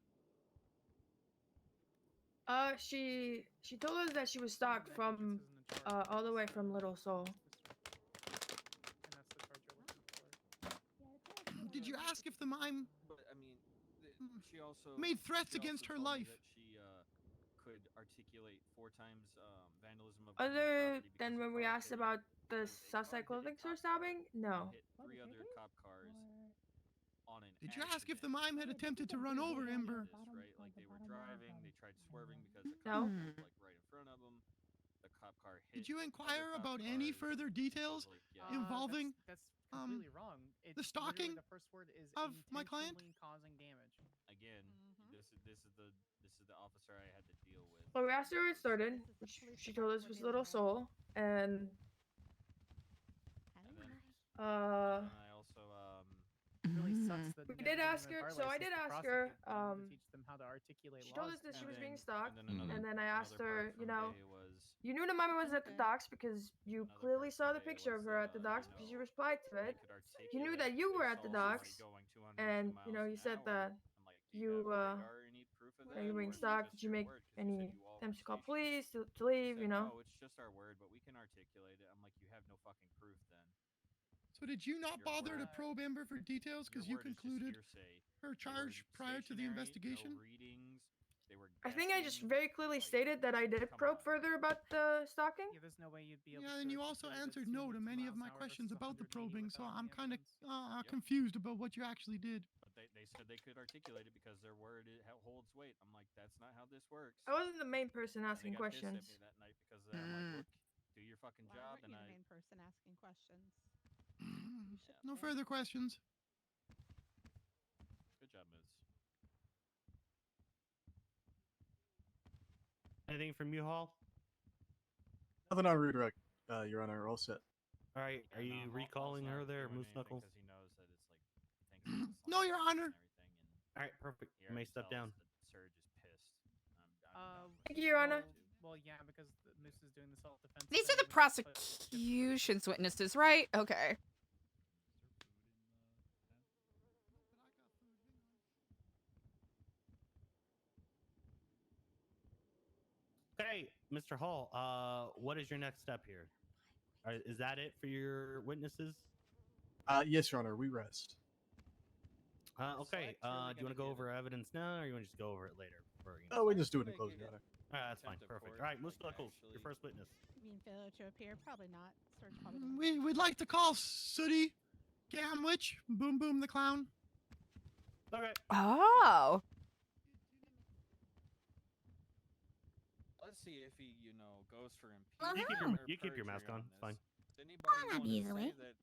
Speaker 7: She told us that she was stalked from all the way from Little Soul.
Speaker 11: Did you ask if the mime
Speaker 12: But I mean, she also
Speaker 11: made threats
Speaker 12: she also
Speaker 11: against her
Speaker 12: told me
Speaker 11: life?
Speaker 12: that she could articulate 4 times vandalism of
Speaker 7: Other than when we asked about the Southside clothing store stabbing? No.
Speaker 12: hit 3 other cop cars on an
Speaker 11: Did you ask if the mime had attempted to run over Ember?
Speaker 12: right? Like they were driving, they tried swerving because the
Speaker 7: No.
Speaker 12: cop was like right in front of them. The cop car hit.
Speaker 11: Did you
Speaker 12: other
Speaker 11: inquire
Speaker 12: cop
Speaker 11: about any
Speaker 12: cars.
Speaker 11: further details involving
Speaker 6: That's completely wrong. It's
Speaker 11: the stalking
Speaker 6: the first word is
Speaker 11: of my client?
Speaker 6: intentionally causing damage.
Speaker 12: Again, this is the officer I had to deal with.
Speaker 7: Well, we asked her where it started. She told us it was Little Soul, and
Speaker 12: And I also
Speaker 6: really sucks that
Speaker 7: we did ask her. So I did ask her.
Speaker 6: to teach them how to articulate
Speaker 7: She told
Speaker 6: laws
Speaker 7: us that
Speaker 6: to
Speaker 7: she was
Speaker 6: them.
Speaker 7: being stalked,
Speaker 12: another-
Speaker 7: and then I asked
Speaker 12: another
Speaker 7: her,
Speaker 12: part from Bay was
Speaker 7: you knew the mama was at the docks because you clearly saw the picture of her at the docks because you replied to it. You knew that you were at the docks, and you said that you that you were being stalked. Did you make any attempts to call police to leave?
Speaker 12: Oh, it's just our word, but we can articulate it. I'm like, you have no fucking proof then.
Speaker 11: So did you not
Speaker 12: Your
Speaker 11: bother to
Speaker 12: word-
Speaker 11: probe Ember for details because you
Speaker 12: Your word is just
Speaker 11: concluded
Speaker 12: hearsay.
Speaker 11: her
Speaker 12: They
Speaker 11: charge
Speaker 12: were
Speaker 11: prior to the
Speaker 12: stationary,
Speaker 11: investigation?
Speaker 12: No readings. They were
Speaker 7: I think I just
Speaker 12: guessing,
Speaker 7: very clearly
Speaker 12: like,
Speaker 7: stated that I did probe further about the stalking.
Speaker 6: Yeah, there's no way you'd be able
Speaker 11: Yeah,
Speaker 6: to.
Speaker 11: and you also
Speaker 6: articulate
Speaker 11: answered
Speaker 6: that
Speaker 11: no to
Speaker 6: 200
Speaker 11: many of
Speaker 6: miles
Speaker 11: my
Speaker 6: an hour
Speaker 11: questions
Speaker 6: versus
Speaker 11: about the
Speaker 6: 180
Speaker 11: probing, so
Speaker 6: without
Speaker 11: I'm
Speaker 6: any
Speaker 11: kind of
Speaker 6: evidence.
Speaker 11: confused about what you actually did.
Speaker 12: But they said they could articulate it because their word holds weight. I'm like, that's not how this works.
Speaker 7: I wasn't the main person
Speaker 12: And they
Speaker 7: asking
Speaker 12: got pissed at
Speaker 7: questions.
Speaker 12: me that night because I'm like, look, do your fucking
Speaker 18: Why
Speaker 12: job,
Speaker 18: weren't
Speaker 12: and
Speaker 18: you the
Speaker 12: I.
Speaker 18: main person asking questions?
Speaker 11: No further questions.
Speaker 12: Good job, Moods.
Speaker 3: Anything from you, Hall?
Speaker 4: Nothing on redirect, Your Honor. We're all set.
Speaker 3: All right. Are you recalling her there, Moose Knuckles?
Speaker 12: Because he knows that it's like things
Speaker 11: No, Your Honor.
Speaker 3: All right, perfect. You may step down.
Speaker 12: Surge is pissed.
Speaker 7: Thank you, Your Honor.
Speaker 6: Well, yeah, because the Moose is doing the self-defense.
Speaker 2: These are the
Speaker 6: thing,
Speaker 2: prosecution's witnesses, right? Okay.
Speaker 3: Okay, Mr. Hall. What is your next step here? Is that it for your witnesses?
Speaker 4: Yes, Your Honor. We rest.
Speaker 3: Okay. Do you want to go over evidence now, or you want to just go over it later?
Speaker 4: Oh, we just do it in closing, Your Honor.
Speaker 3: All right, that's fine. Perfect. All right, Moose Knuckles, your first witness.
Speaker 18: You mean failure to appear? Probably not. Search probably doesn't.
Speaker 11: We'd like to call Sooty Gamwich Boom Boom the Clown.
Speaker 3: Okay.
Speaker 2: Oh.
Speaker 12: Let's see if he, goes for impeachment.
Speaker 3: You keep your mask on. It's fine.
Speaker 12: Does anybody
Speaker 8: not
Speaker 12: want to
Speaker 8: easily.
Speaker 12: say that?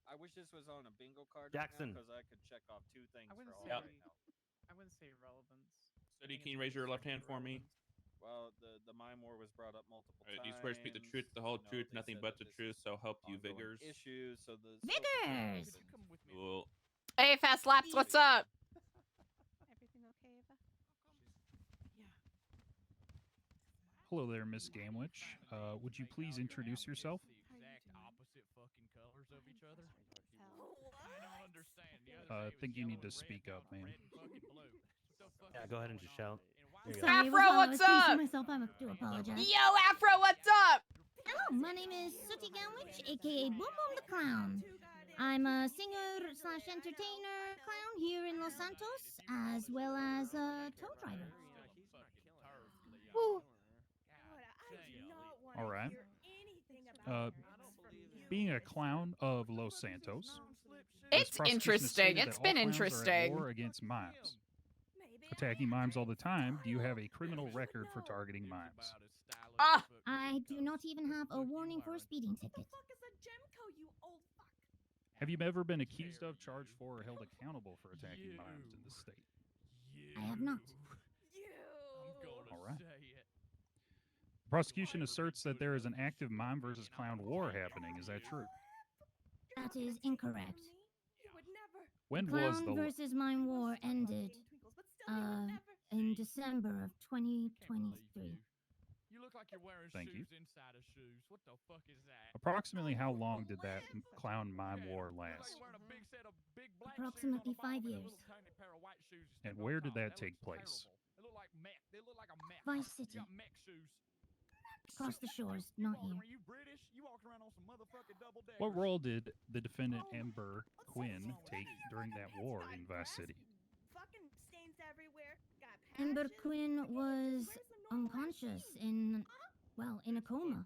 Speaker 12: I wish this was on a bingo card
Speaker 3: Jackson.
Speaker 12: because I could check off 2 things
Speaker 6: I
Speaker 12: for
Speaker 6: wouldn't
Speaker 12: all
Speaker 6: say.
Speaker 12: right now.
Speaker 6: I wouldn't say relevance.
Speaker 21: Sooty, can you raise your left hand for me?
Speaker 12: Well, the mime war was brought up multiple
Speaker 21: Do
Speaker 12: times.
Speaker 21: you swear to speak the truth, the whole truth,
Speaker 12: they
Speaker 21: nothing
Speaker 12: said
Speaker 21: but
Speaker 12: that
Speaker 21: the
Speaker 12: this
Speaker 21: truth,
Speaker 12: is
Speaker 21: so help you,
Speaker 12: ongoing
Speaker 21: Vigors?
Speaker 12: issues. So the
Speaker 8: Vigors!
Speaker 21: Cool.
Speaker 2: Hey, Fast Laps, what's up?
Speaker 18: Everything okay, Ava?
Speaker 17: Hello there, Miss Gamwich. Would you please introduce yourself?
Speaker 5: Exact opposite fucking colors of each other. I don't understand. The other
Speaker 17: I
Speaker 5: day it was
Speaker 17: think you need
Speaker 5: yellow
Speaker 17: to
Speaker 5: and red,
Speaker 17: speak
Speaker 5: now
Speaker 17: up,
Speaker 5: it's
Speaker 17: man.
Speaker 5: red and fucking blue. What the fuck
Speaker 3: Yeah,
Speaker 5: is
Speaker 3: go ahead and
Speaker 5: going
Speaker 3: just
Speaker 5: on?
Speaker 3: shout.
Speaker 5: And why
Speaker 3: There you
Speaker 5: is
Speaker 3: go.
Speaker 8: Sorry,
Speaker 2: Afro,
Speaker 8: I was
Speaker 2: what's
Speaker 8: placing
Speaker 2: up?
Speaker 8: myself. I do apologize.
Speaker 2: Yo, Afro, what's up?
Speaker 8: Hello, my name is Sooty Gamwich, aka Boom Boom the Clown. I'm a singer slash entertainer clown here in Los Santos, as well as a tow driver.
Speaker 17: Woo. All right. Being a clown of Los Santos, this
Speaker 2: It's
Speaker 17: prosecution has
Speaker 2: interesting.
Speaker 17: stated
Speaker 2: It's
Speaker 17: that all
Speaker 2: been
Speaker 17: clowns are at
Speaker 2: interesting.
Speaker 17: war against mimes. Attacking mimes all the time. Do you have a criminal record for targeting mimes?
Speaker 2: Ah!
Speaker 8: I do not even have a warning for a speeding ticket.
Speaker 17: Have you ever been accused of, charged for, or held accountable for attacking mimes in the state?
Speaker 8: I have not.
Speaker 17: All right. The prosecution asserts that there is an active mime versus clown war happening. Is that true?
Speaker 8: That is incorrect.
Speaker 17: When
Speaker 8: the
Speaker 17: was
Speaker 8: clown
Speaker 17: the
Speaker 8: versus mime war ended in December of 2023.
Speaker 5: You look like you're wearing
Speaker 17: Thank you.
Speaker 5: shoes inside of shoes. What the fuck is that?
Speaker 17: Approximately how long did that clown mime war
Speaker 5: Look like
Speaker 17: last?
Speaker 5: you're wearing a big set of big black
Speaker 8: Approximately
Speaker 5: shoes on the
Speaker 8: 5
Speaker 5: bottom and a
Speaker 8: years.
Speaker 5: little tiny pair of white shoes.
Speaker 17: And where did that take place?
Speaker 5: They look like mech. They look like a mech.
Speaker 8: Vice City.
Speaker 5: You got mech shoes.
Speaker 8: Across the shores, not here.
Speaker 5: You British? You walking around on some motherfucking double deckers.
Speaker 17: What role did the defendant Amber Quinn take during that war in Vice City?
Speaker 8: Amber Quinn was unconscious in a coma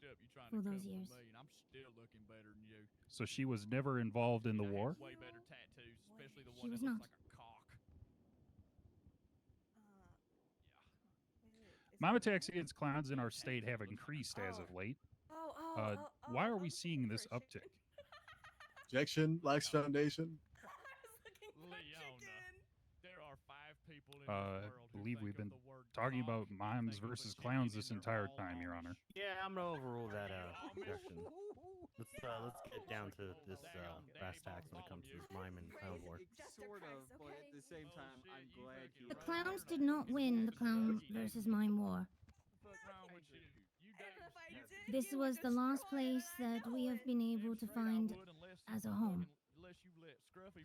Speaker 8: for those years.
Speaker 5: I'm still looking better than you.
Speaker 17: So she was never involved in the war?
Speaker 5: Way better tattoos, especially the
Speaker 8: She
Speaker 5: one
Speaker 8: was
Speaker 5: that looks
Speaker 8: not.
Speaker 5: like a cock.
Speaker 17: Mime attacks against clowns in our state have increased as of late. Why are we seeing this uptick?
Speaker 4: Objection, lacks foundation.
Speaker 5: Leona, there are 5 people in
Speaker 17: I believe we've been talking about mimes versus clowns this entire time, Your Honor.
Speaker 3: Yeah, I'm gonna overrule that objection. Let's get down to this brass tacks when it comes to this mime and clown war.
Speaker 12: Sort of, but at the same time, I'm glad you.
Speaker 8: The clowns did not win the clown versus mime war. This was the last place that we have been able to find as a home.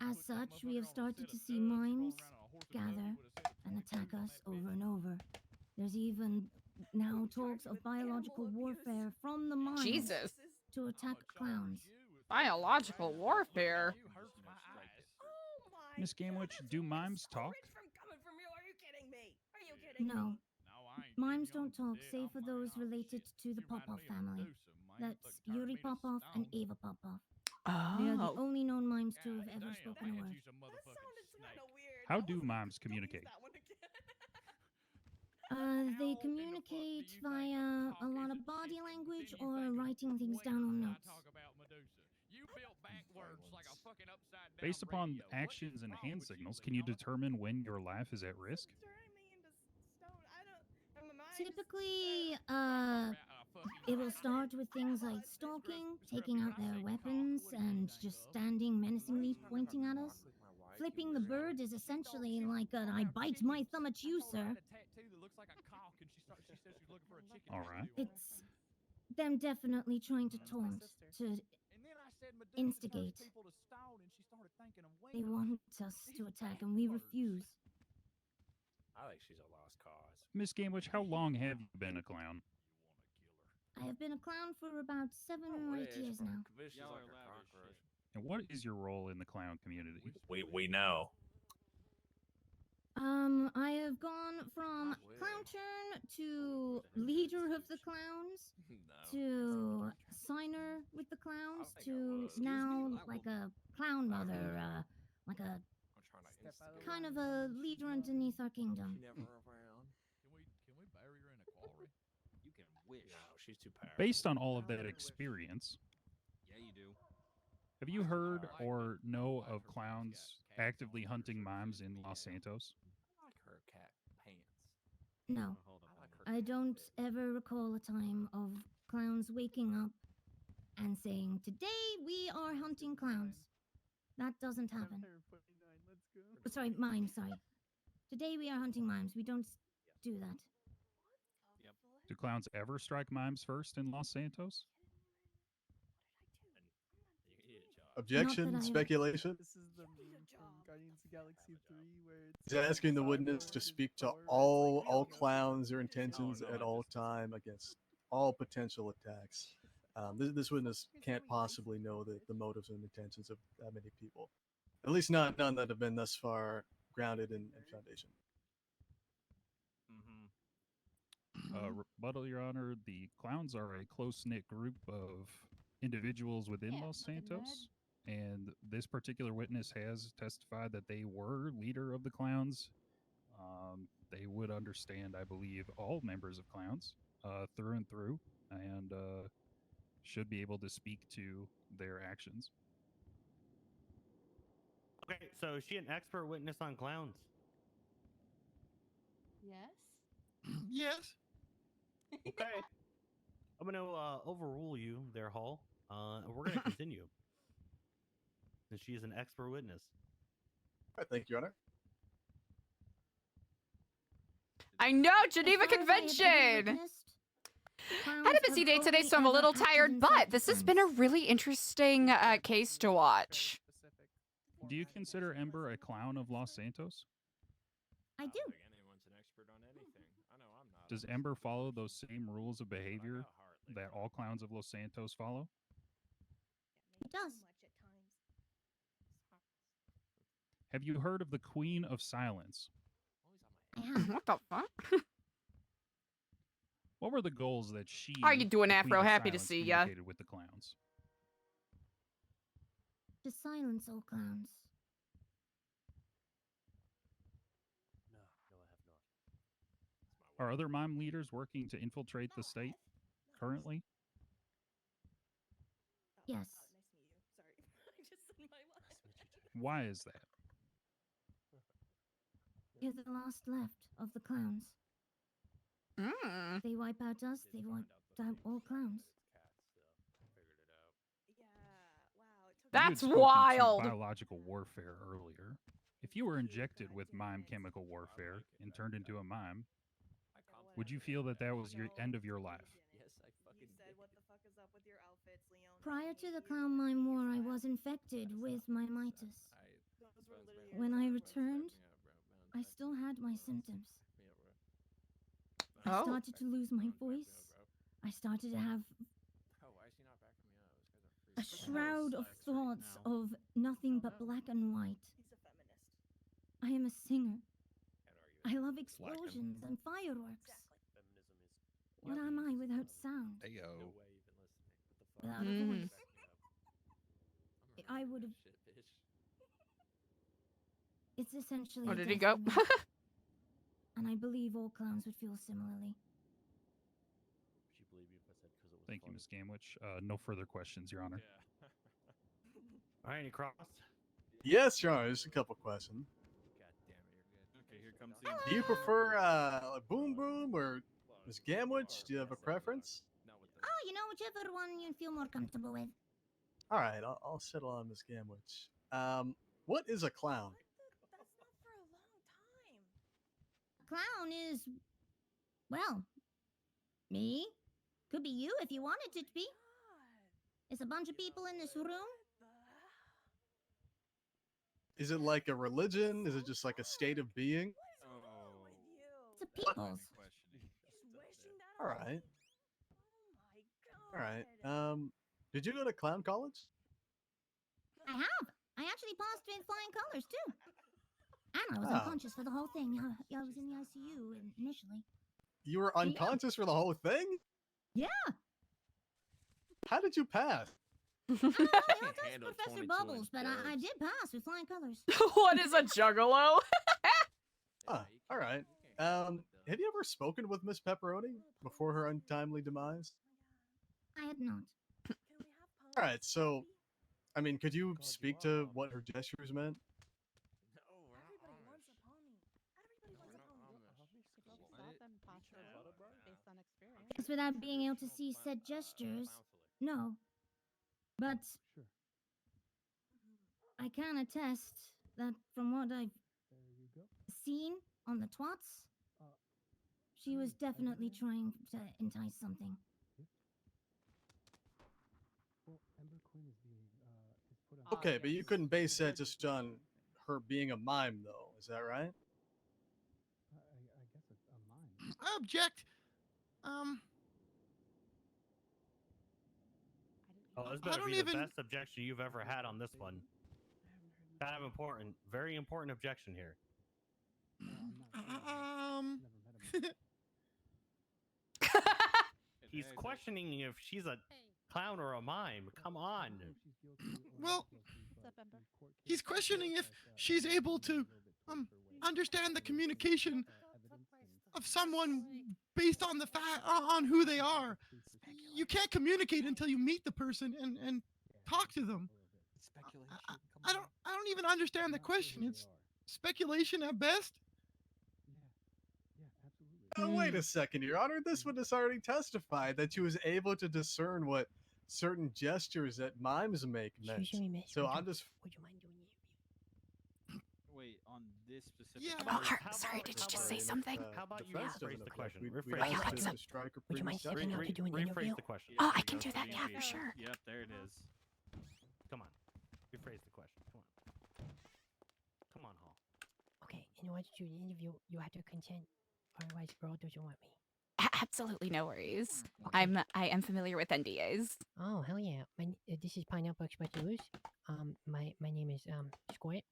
Speaker 8: As such, we have started to see mimes gather and attack us over and over. There's even now talks of biological warfare from the mimes
Speaker 2: Jesus.
Speaker 8: to attack clowns.
Speaker 2: Biological warfare.
Speaker 17: Miss Gamwich, do mimes talk?
Speaker 8: No. Mimes don't talk, save for those related to the Popoff family. That's Yuri Popoff and Ava Popoff. They are the
Speaker 2: Oh.
Speaker 8: only known mimes to have ever spoken a word.
Speaker 17: How do mimes communicate?
Speaker 8: They communicate via a lot of body language or writing things down on notes.
Speaker 17: Based upon actions and hand signals, can you determine when your life is at risk?
Speaker 8: Typically, it will start with things like stalking, taking out their weapons, and just standing menacingly pointing at us. Flipping the bird is essentially like an I bite my thumb at you, sir.
Speaker 17: All right.
Speaker 8: It's them definitely trying to taunt, to instigate. They want us to attack, and we refuse.
Speaker 10: I think she's a lost cause.
Speaker 17: Miss Gamwich, how long have you been a clown?
Speaker 8: I have been a clown for about 7 or 8 years now.
Speaker 17: And what is your role in the clown community?
Speaker 10: We know.
Speaker 8: I have gone from clown turn to leader of the clowns to signer with the clowns to now like a clown mother, like a kind of a leader underneath our kingdom.
Speaker 5: Can we bury her in a quarry?
Speaker 12: You can wish.
Speaker 10: No, she's too powerful.
Speaker 17: Based on all of that experience,
Speaker 12: Yeah, you do.
Speaker 17: have you heard or know of clowns actively hunting mimes in Los Santos?
Speaker 10: I like her cat pants.
Speaker 8: No.
Speaker 10: I like her
Speaker 8: I don't ever recall a time of clowns waking up and saying, "Today we are hunting clowns." That doesn't happen. Sorry, mimes, sorry. Today we are hunting mimes. We don't do that.
Speaker 17: Do clowns ever strike mimes first in Los Santos?
Speaker 13: Objection, speculation.
Speaker 6: This is the meme from Guardians of the Galaxy 3 where it's
Speaker 13: He's asking the witness to speak to all clowns, their intentions at all time against all potential attacks. This witness can't possibly know the motives and intentions of that many people. At least not none that have been thus far grounded in foundation.
Speaker 17: Rebuttal, Your Honor. The clowns are a close-knit group of individuals within Los Santos, and this particular witness has testified that they were leader of the clowns. They would understand, I believe, all members of clowns through and through, and should be able to speak to their actions.
Speaker 3: Okay, so is she an expert witness on clowns?
Speaker 19: Yes.
Speaker 11: Yes.
Speaker 3: Okay. I'm going to overrule you there, Hall. And we're going to continue. Since she is an expert witness.
Speaker 13: All right, thank you, Your Honor.
Speaker 2: I know, Geneva Convention! Had a busy day today, so I'm a little tired, but this has been a really interesting case to watch.
Speaker 17: Do you consider Ember a clown of Los Santos?
Speaker 8: I do.
Speaker 12: Anyone's an expert on anything. I know I'm not.
Speaker 17: Does Ember follow those same rules of behavior that all clowns of Los Santos follow?
Speaker 8: It does.
Speaker 17: Have you heard of the Queen of Silence?
Speaker 2: What the fuck?
Speaker 17: What were the goals that she?
Speaker 2: How you doing,
Speaker 17: the
Speaker 2: Afro?
Speaker 17: Queen of
Speaker 2: Happy to
Speaker 17: Silence,
Speaker 2: see ya.
Speaker 17: communicated with the clowns?
Speaker 8: To silence all clowns.
Speaker 17: Are other mime leaders working to infiltrate the state currently?
Speaker 8: Yes.
Speaker 17: Why is that?
Speaker 8: You're the last left of the clowns. They wipe out us, they wipe out all clowns.
Speaker 2: That's
Speaker 17: You had spoken to
Speaker 2: wild.
Speaker 17: biological warfare earlier. If you were injected with mime chemical warfare and turned into a mime, would you feel that that was your end of your life?
Speaker 8: Prior to the clown mime war, I was infected with mimitis. When I returned, I still had my symptoms. I started to lose my voice. I started to have a shroud of thoughts of nothing but black and white. I am a singer. I love explosions and fireworks. What am I without sound?
Speaker 20: Heyo.
Speaker 8: Without a voice? I would have. It's essentially.
Speaker 2: Oh,
Speaker 8: a
Speaker 2: did he go?
Speaker 8: destiny. And I believe all clowns would feel similarly.
Speaker 17: Thank you, Ms. Gamwich. No further questions, Your Honor.
Speaker 3: All right, any cross?
Speaker 13: Yes, Your Honor. Just a couple questions.
Speaker 12: Okay, here comes
Speaker 13: Do you prefer Boom Boom or Miss Gamwich? Do you have a preference?
Speaker 8: Oh, you know, whichever one you feel more comfortable with.
Speaker 13: All right, I'll settle on Miss Gamwich. What is a clown?
Speaker 8: Clown is, well, me. Could be you if you wanted it to be. It's a bunch of people in this room.
Speaker 13: Is it like a religion? Is it just like a state of being?
Speaker 8: It's a people's.
Speaker 13: All right. All right. Did you go to clown college?
Speaker 8: I have. I actually passed in flying colors too. And I was
Speaker 13: Ah.
Speaker 8: unconscious for the whole thing. I was in the ICU initially.
Speaker 13: You were unconscious for the whole thing?
Speaker 8: Yeah.
Speaker 13: How did you pass?
Speaker 21: Handle
Speaker 8: Professor
Speaker 21: 22
Speaker 8: Bubbles,
Speaker 21: inch
Speaker 8: but I
Speaker 21: birds.
Speaker 8: did pass with flying colors.
Speaker 2: What is a juggalo?
Speaker 13: All right. Have you ever spoken with Miss Pepperoni before her untimely demise?
Speaker 8: I had not.
Speaker 13: All right. So, I mean, could you speak to what her gestures meant?
Speaker 8: Guess without being able to see said gestures, no. But I can attest that from what I've seen on the twats, she was definitely trying to entice something.
Speaker 4: Okay, but you couldn't base that just on her being a mime, though. Is that right?
Speaker 11: I object.
Speaker 3: Oh, this
Speaker 11: I
Speaker 3: better
Speaker 11: don't
Speaker 3: be the
Speaker 11: even-
Speaker 3: best objection you've ever had on this one. Kind of important, very important objection here. He's questioning if she's a clown or a mime. Come on.
Speaker 11: Well, he's questioning if she's able to understand the communication of someone based on the on who they are. You can't communicate until you meet the person and talk to them. I don't even understand the question. It's speculation at best.
Speaker 4: Oh, wait a second, Your Honor. This witness already testified that she was able to discern what certain gestures that mimes make meant.
Speaker 16: Excuse me, miss.
Speaker 4: So I'm just.
Speaker 16: Would you mind doing it?
Speaker 12: Wait, on this specific.
Speaker 11: Yeah.
Speaker 1: Oh, sorry, did you just say something?
Speaker 3: How about you rephrase the question?
Speaker 4: We'd
Speaker 3: Rephrase
Speaker 4: ask
Speaker 1: like
Speaker 4: the
Speaker 1: some-
Speaker 4: striker
Speaker 16: Would you mind
Speaker 4: previous
Speaker 16: stepping out to do an
Speaker 3: rephrase
Speaker 16: interview?
Speaker 3: the question.
Speaker 1: Oh, I can do that, yeah, for sure.
Speaker 12: Yep, there it is.
Speaker 3: Come on. Rephrase the question. Come on. Come on, Hall.
Speaker 16: Okay, in order to do the interview, you have to consent. Otherwise, bro doesn't want me.
Speaker 1: Absolutely no worries.
Speaker 16: Okay.
Speaker 1: I am familiar with NDAs.
Speaker 16: Oh, hell yeah. This is Pineapple Express News. My name is Squirt.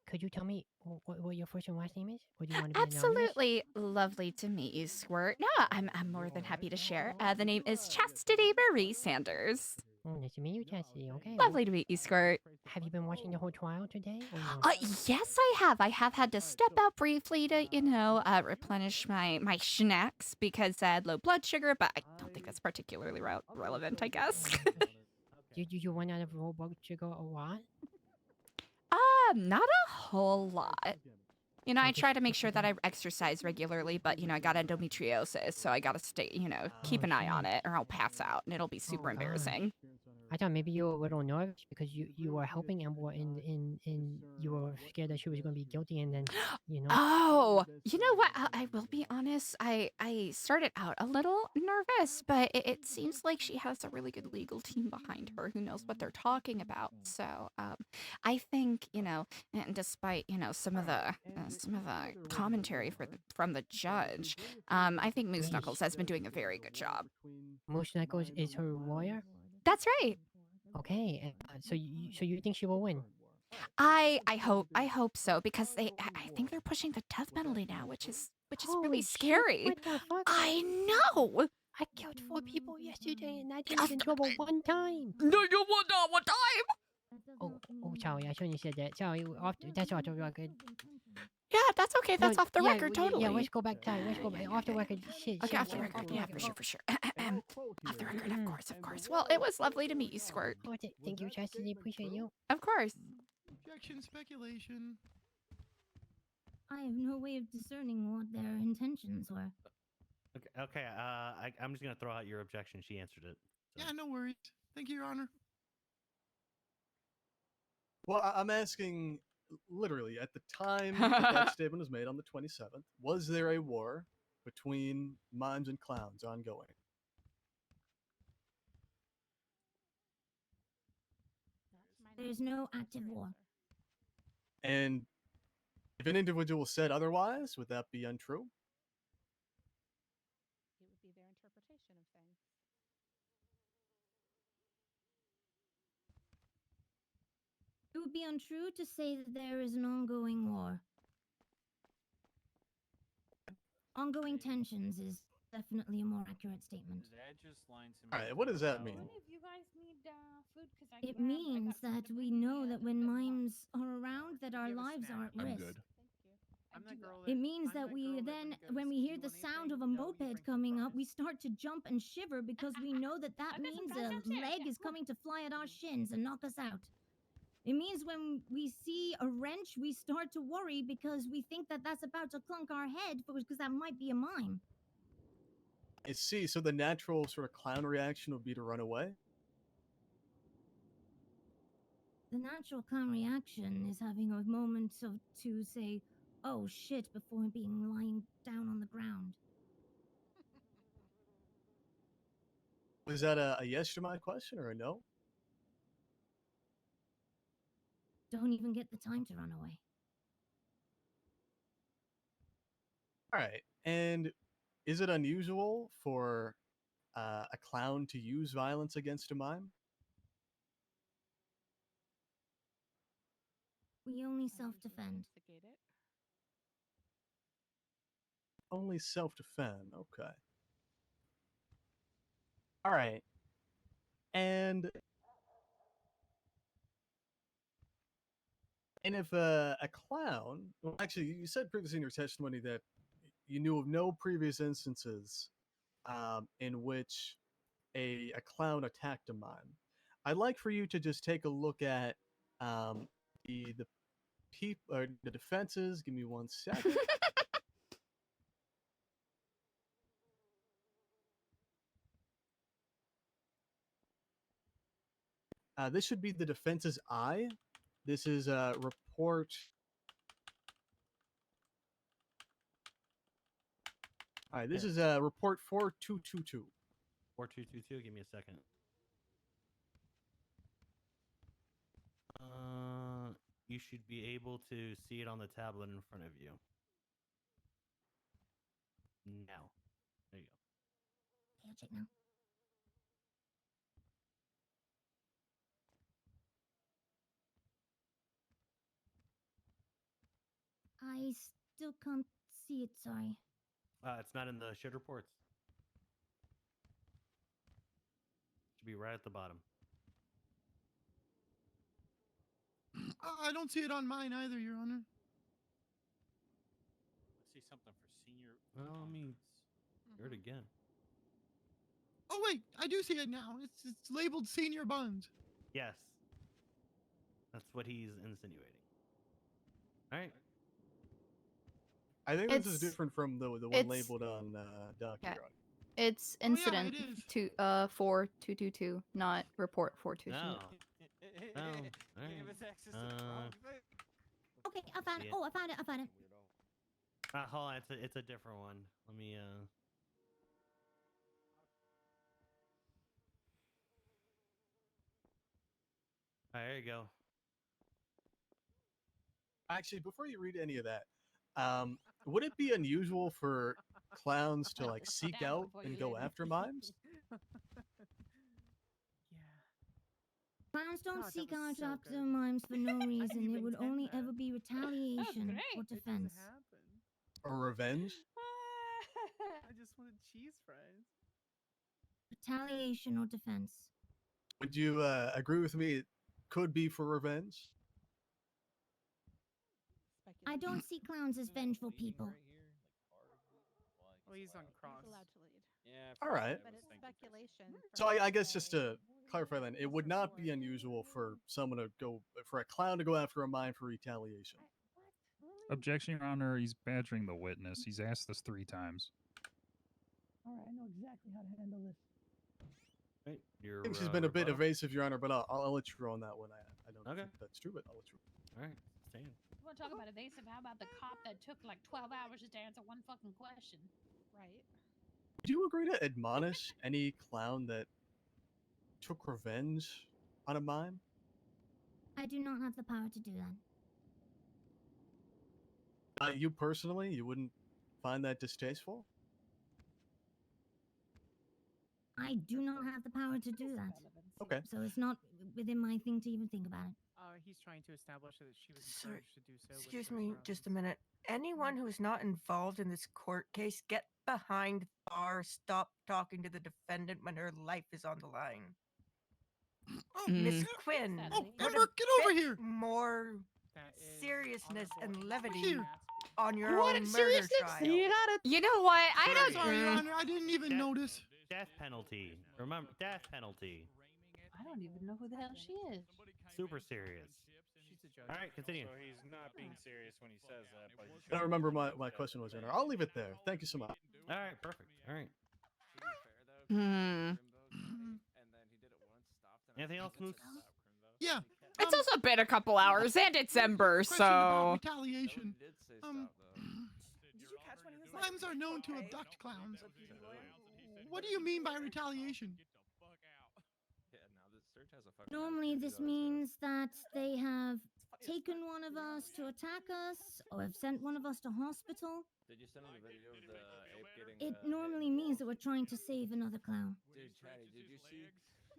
Speaker 16: Could you tell me what your first and last name is? Or do you want to be anonymous?
Speaker 1: Absolutely lovely to meet you, Squirt. No, I'm more than happy to share. The name is ChastityMarie Sanders.
Speaker 16: Oh, nice to meet you, Chastity. Okay.
Speaker 1: Lovely to meet you, Squirt.
Speaker 16: Have you been watching the whole trial today? Or no?
Speaker 1: Yes, I have. I have had to step out briefly to, replenish my snacks because I had low blood sugar, but I don't think that's particularly relevant, I guess.
Speaker 16: Did you run out of raw blood sugar a lot?
Speaker 1: Not a whole lot. I try to make sure that I exercise regularly, but, I got endometriosis, so I gotta stay, keep an eye on it or I'll pass out and it'll be super embarrassing.
Speaker 16: I thought maybe you were a little nervous because you were helping Amber and you were scared that she was going to be guilty and then,
Speaker 1: Oh, you know what? I will be honest. I started out a little nervous, but it seems like she has a really good legal team behind her who knows what they're talking about. So I think, and despite, some of the commentary from the judge, I think Moose Knuckles has been doing a very good job.
Speaker 16: Moose Knuckles is her lawyer?
Speaker 1: That's right.
Speaker 16: Okay, so you think she will win?
Speaker 1: I hope so because I think they're pushing the death penalty now, which is really scary.
Speaker 16: What the fuck?
Speaker 1: I know.
Speaker 16: I killed 4 people yesterday and I didn't get in trouble one time.
Speaker 1: No, you would not one time.
Speaker 16: Oh, sorry, I shouldn't have said that. Sorry, that's off the record.
Speaker 1: Yeah, that's okay. That's off the record, totally.
Speaker 16: Yeah, let's go back time. Let's go back off the record. Shit.
Speaker 1: Okay, off the record. Yeah, for sure. Off the record, of course. Well, it was lovely to meet you, Squirt.
Speaker 16: Thank you, Chastity. Appreciate you.
Speaker 1: Of course.
Speaker 11: Objection, speculation.
Speaker 8: I have no way of discerning what their intentions were.
Speaker 3: Okay. I'm just gonna throw out your objection. She answered it.
Speaker 11: Yeah, no worries. Thank you, Your Honor.
Speaker 13: Well, I'm asking literally at the time that statement was made on the 27th, was there a war between mimes and clowns ongoing?
Speaker 8: There's no active war.
Speaker 13: And if an individual said otherwise, would that be untrue?
Speaker 18: It would be their interpretation of things.
Speaker 8: It would be untrue to say that there is an ongoing war. Ongoing tensions is definitely a more accurate statement.
Speaker 12: That just lines him
Speaker 13: All right, what does that mean?
Speaker 19: If you guys need food, because I
Speaker 8: It means that we know that when mimes are around, that our lives are at risk. It means that we then, when we hear the sound of a moped coming up, we start to jump and shiver because we know that that means a leg is coming to fly at our shins and knock us out. It means when we see a wrench, we start to worry because we think that that's about to clunk our head because that might be a mime.
Speaker 13: I see. So the natural sort of clown reaction would be to run away?
Speaker 8: The natural clown reaction is having a moment to say, "Oh shit," before being lying down on the ground.
Speaker 13: Was that a yes to my question or a no?
Speaker 8: Don't even get the time to run away.
Speaker 13: All right. And is it unusual for a clown to use violence against a mime?
Speaker 8: We only self-defend.
Speaker 13: Only self-defend. Okay. All right. And if a clown, well, actually, you said previously in your testimony that you knew of no previous instances in which a clown attacked a mime. I'd like for you to just take a look at the the defenses. Give me 1 second. This should be the defense's eye. This is a report. All right, this is report 4222.
Speaker 3: 4222. Give me a second. You should be able to see it on the tablet in front of you. Now. There you go.
Speaker 8: Okay, I'll check now. I still can't see it, sorry.
Speaker 3: It's not in the shit reports. Should be right at the bottom.
Speaker 11: I don't see it on mine either, Your Honor.
Speaker 15: I see something for senior.
Speaker 3: Well, let me hear it again.
Speaker 11: Oh wait, I do see it now. It's labeled Senior Buns.
Speaker 3: Yes. That's what he's insinuating. All right.
Speaker 13: I think this is different from the one labeled on Doc.
Speaker 14: Yeah. It's incident 4222, not report 422.
Speaker 3: No. No. All right.
Speaker 8: Okay, I found it. Oh, I found it. I found it.
Speaker 3: Hold on. It's a different one. Let me All right, there you go.
Speaker 13: Actually, before you read any of that, would it be unusual for clowns to like seek out and go after mimes?
Speaker 8: Clowns don't
Speaker 6: God, that
Speaker 8: seek
Speaker 6: was
Speaker 8: out
Speaker 6: so
Speaker 8: after
Speaker 6: good.
Speaker 8: mimes for no reason. It
Speaker 6: even
Speaker 8: would
Speaker 6: get
Speaker 8: only
Speaker 6: that.
Speaker 8: ever be retaliation
Speaker 6: great.
Speaker 8: or
Speaker 6: It doesn't
Speaker 8: defense.
Speaker 13: Or revenge?
Speaker 6: I just wanted cheese fries.
Speaker 8: Retaliation or defense.
Speaker 13: Would you agree with me? It could be for revenge.
Speaker 8: I don't see clowns as vengeful people.
Speaker 6: Well, he's on cross.
Speaker 19: He's allowed to lead.
Speaker 15: Yeah.
Speaker 13: All right.
Speaker 19: But it's speculation.
Speaker 13: So I guess just to clarify then, it would not be unusual for a clown to go after a mime for retaliation.
Speaker 17: Objection, Your Honor. He's badgering the witness. He's asked this 3 times.
Speaker 22: All right, I know exactly how to handle this.
Speaker 3: Right.
Speaker 13: I think she's been a bit evasive, Your Honor, but I'll let you roll on that one. I don't think that's true, but I'll let you roll.
Speaker 3: All right, stand.
Speaker 19: You want to talk about evasive? How about the cop that took like 12 hours just to answer one fucking question? Right.
Speaker 13: Do you agree to admonish any clown that took revenge on a mime?
Speaker 8: I do not have the power to do that.
Speaker 13: You personally, you wouldn't find that distasteful?
Speaker 8: I do not have the power to do that.
Speaker 13: Okay.
Speaker 8: So it's not within my thing to even think about it.
Speaker 6: He's trying to establish that she was
Speaker 23: Sir,
Speaker 6: encouraged to do so. with
Speaker 23: excuse
Speaker 6: those
Speaker 23: me
Speaker 6: around
Speaker 23: just a
Speaker 6: him.
Speaker 23: minute. Anyone who is not involved in this court case, get behind the bar. Stop talking to the defendant when her life is on the line. Miss Quinn,
Speaker 11: Oh,
Speaker 23: put
Speaker 11: Ember,
Speaker 23: a
Speaker 11: get over
Speaker 23: bit
Speaker 11: here!
Speaker 23: More seriousness and levity on your
Speaker 11: You
Speaker 23: own
Speaker 11: wanted
Speaker 23: murder
Speaker 11: seriousness?
Speaker 23: trial.
Speaker 2: You know what? I
Speaker 11: I'm
Speaker 2: don't.
Speaker 11: sorry, Your Honor. I didn't even notice.
Speaker 3: Death penalty. Remember, death penalty.
Speaker 19: I don't even know who the hell she is.
Speaker 3: Super serious.
Speaker 6: She's a judge.
Speaker 3: All right, continue.
Speaker 15: So he's not being serious when he says that, but
Speaker 13: I don't remember my question was, Your Honor. I'll leave it there. Thank you so much.
Speaker 3: All right, perfect. All right. Anything else, Moose?
Speaker 11: Yeah.
Speaker 2: It's also been a couple hours, and it's Ember,
Speaker 11: Question about
Speaker 2: so...
Speaker 11: retaliation.
Speaker 23: Did you catch when he was like,
Speaker 11: Mimes are known to abduct clowns. What do you mean by retaliation?
Speaker 8: Normally, this means that they have taken one of us to attack us, or have sent one of us to hospital.
Speaker 12: Did you send him the video of the ape getting?
Speaker 8: It normally means that we're trying to save another clown.
Speaker 12: Dude, Chatty, did you see?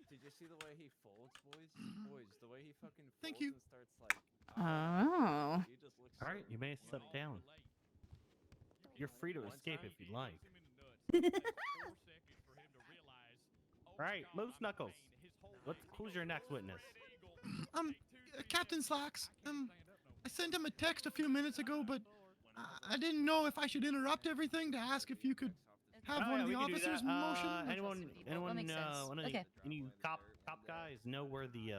Speaker 12: Did you see the way he folds, boys? Boys, the way he fucking folds
Speaker 11: Thank you.
Speaker 12: and starts like.
Speaker 2: Oh.
Speaker 12: He just looks.
Speaker 3: All right, you may step down. You're free to escape if you'd like. All right, Moose Knuckles. Who's your next witness?
Speaker 11: Captain Slacks. I sent him a text a few minutes ago, but I didn't know if I should interrupt everything to ask if you could have one of the officers motion.
Speaker 3: Anyone,
Speaker 14: Okay.
Speaker 3: any cop guys know where the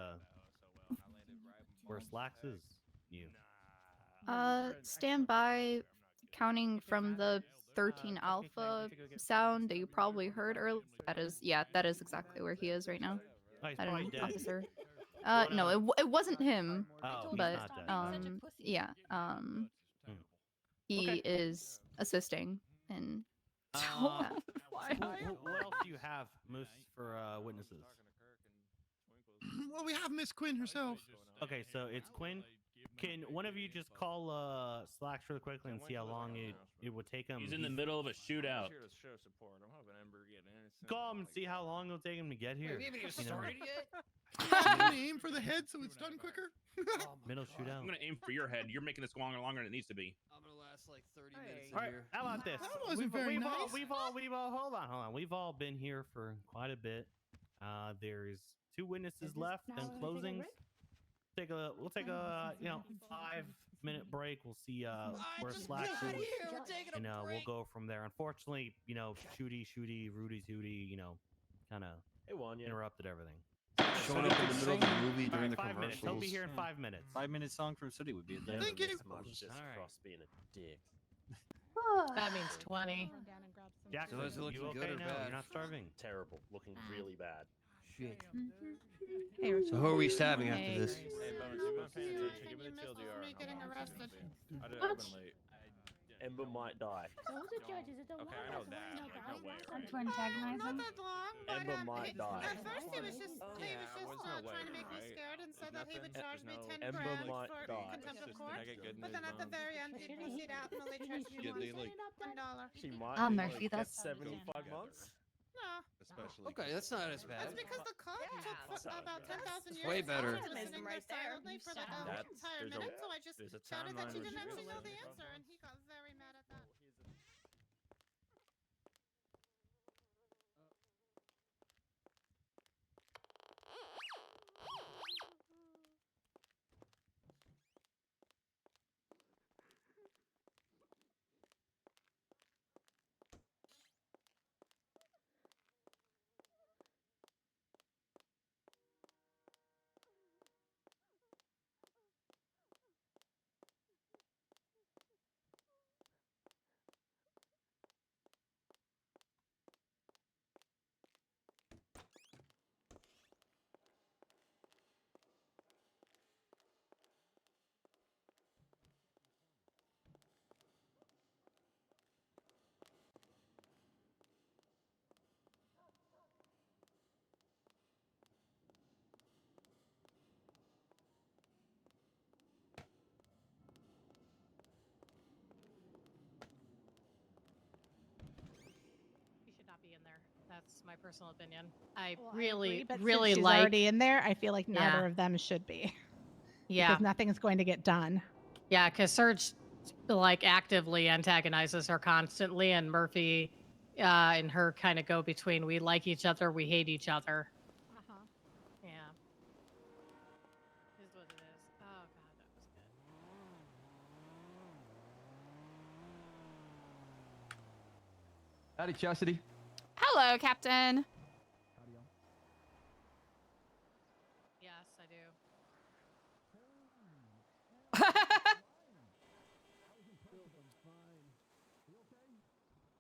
Speaker 3: where Slacks is? You.
Speaker 14: Stand by, counting from the 13 Alpha sound that you probably heard earlier. That is exactly where he is right now.
Speaker 3: Oh, he's
Speaker 14: I don't
Speaker 3: probably
Speaker 14: know,
Speaker 3: dead.
Speaker 14: officer. No, it wasn't him.
Speaker 3: Oh, he's
Speaker 14: but
Speaker 3: not dead.
Speaker 14: yeah, he is assisting in.
Speaker 3: What else do you have, Moose, for witnesses?
Speaker 11: Well, we have Miss Quinn herself.
Speaker 3: Okay, so it's Quinn. Can one of you just call Slacks really quickly and see how long it would take him?
Speaker 21: He's in the middle of a shootout.
Speaker 12: Show support. I'm hoping Ember get in.
Speaker 3: Call him and see how long it'll take him to get here.
Speaker 12: We haven't even started yet.
Speaker 11: I'm gonna aim for the head so it's done quicker.
Speaker 3: Middle shootout.
Speaker 21: I'm gonna aim for your head. You're making this go longer than it needs to be.
Speaker 12: I'm gonna last like 30 minutes.
Speaker 3: All right, how about this?
Speaker 11: That wasn't very nice.
Speaker 3: We've all hold on. We've all been here for quite a bit. There's 2 witnesses left and closings. We'll take a 5-minute break. We'll see where Slacks is, and we'll go from there. Unfortunately, Shooty, Rudy Tooty, kind of interrupted everything.
Speaker 5: Showing up in the middle of the movie during the
Speaker 3: 5 minutes.
Speaker 5: commercials.
Speaker 3: He'll be here in 5 minutes.
Speaker 10: 5-minute song from City would be a day.
Speaker 11: Thank you.
Speaker 10: Just cross being a dick.
Speaker 7: That means 20.
Speaker 3: Jackson,
Speaker 10: So is it looking
Speaker 3: you okay
Speaker 10: good or
Speaker 3: now?
Speaker 10: bad?
Speaker 3: You're not starving.
Speaker 10: Terrible. Looking really bad.
Speaker 5: Shit.
Speaker 7: Hey,
Speaker 5: So who are we stabbing after this?
Speaker 12: Hey, Bones, you've been paying attention. Give me the TLDR.
Speaker 19: getting arrested.
Speaker 12: I've been late.
Speaker 10: Ember might die.
Speaker 19: So who's the judge? Is it the
Speaker 12: Okay, I know that. Like, no way,
Speaker 19: I'm
Speaker 12: right?
Speaker 19: to antagonize him.
Speaker 9: Not that long, but
Speaker 10: Ember might die.
Speaker 9: at first he was just
Speaker 12: Yeah, there's no way,
Speaker 9: trying to make me
Speaker 12: right?
Speaker 9: scared and said that he would
Speaker 12: There's
Speaker 9: charge me
Speaker 12: no-
Speaker 9: 10
Speaker 10: Ember
Speaker 9: grand
Speaker 10: might
Speaker 9: for
Speaker 10: die.
Speaker 9: contempt of
Speaker 12: Just
Speaker 9: court.
Speaker 12: to make it good
Speaker 9: But then
Speaker 12: news,
Speaker 9: at the
Speaker 12: Bones.
Speaker 9: very end, he push it out and only charged me
Speaker 20: Yeah, they like
Speaker 9: $1.
Speaker 10: She might.
Speaker 14: Ah,
Speaker 10: be
Speaker 14: Murphy,
Speaker 10: like,
Speaker 14: that's-
Speaker 10: 75 months.
Speaker 9: No,
Speaker 20: especially.
Speaker 5: Okay, that's not as bad.
Speaker 9: that's because the cop took about 10,000 years.
Speaker 5: way better.
Speaker 9: I was sitting there silently for like an entire
Speaker 10: there's a-
Speaker 9: minute, so I just
Speaker 10: there's a
Speaker 9: shouted that
Speaker 10: timeline
Speaker 9: you
Speaker 10: where
Speaker 9: didn't
Speaker 10: she
Speaker 9: actually know
Speaker 10: goes
Speaker 9: the
Speaker 10: like-
Speaker 9: answer, and he got very mad at that.
Speaker 7: He should not be in there. That's my personal opinion. I
Speaker 18: Well, I
Speaker 7: really,
Speaker 18: agree, but
Speaker 7: really
Speaker 18: since she's
Speaker 7: like.
Speaker 18: already in there. I feel like
Speaker 7: Yeah.
Speaker 18: neither of them should be.
Speaker 7: Yeah.
Speaker 18: Because nothing's going to get done.
Speaker 7: Yeah, because Serge like actively antagonizes her constantly, and Murphy and her kind of go between we like each other, we hate each other.
Speaker 18: Uh-huh.
Speaker 7: Yeah. Is what it is. Oh god, that was good.
Speaker 5: Howdy, Chastity.
Speaker 2: Hello, Captain.
Speaker 7: Yes, I do.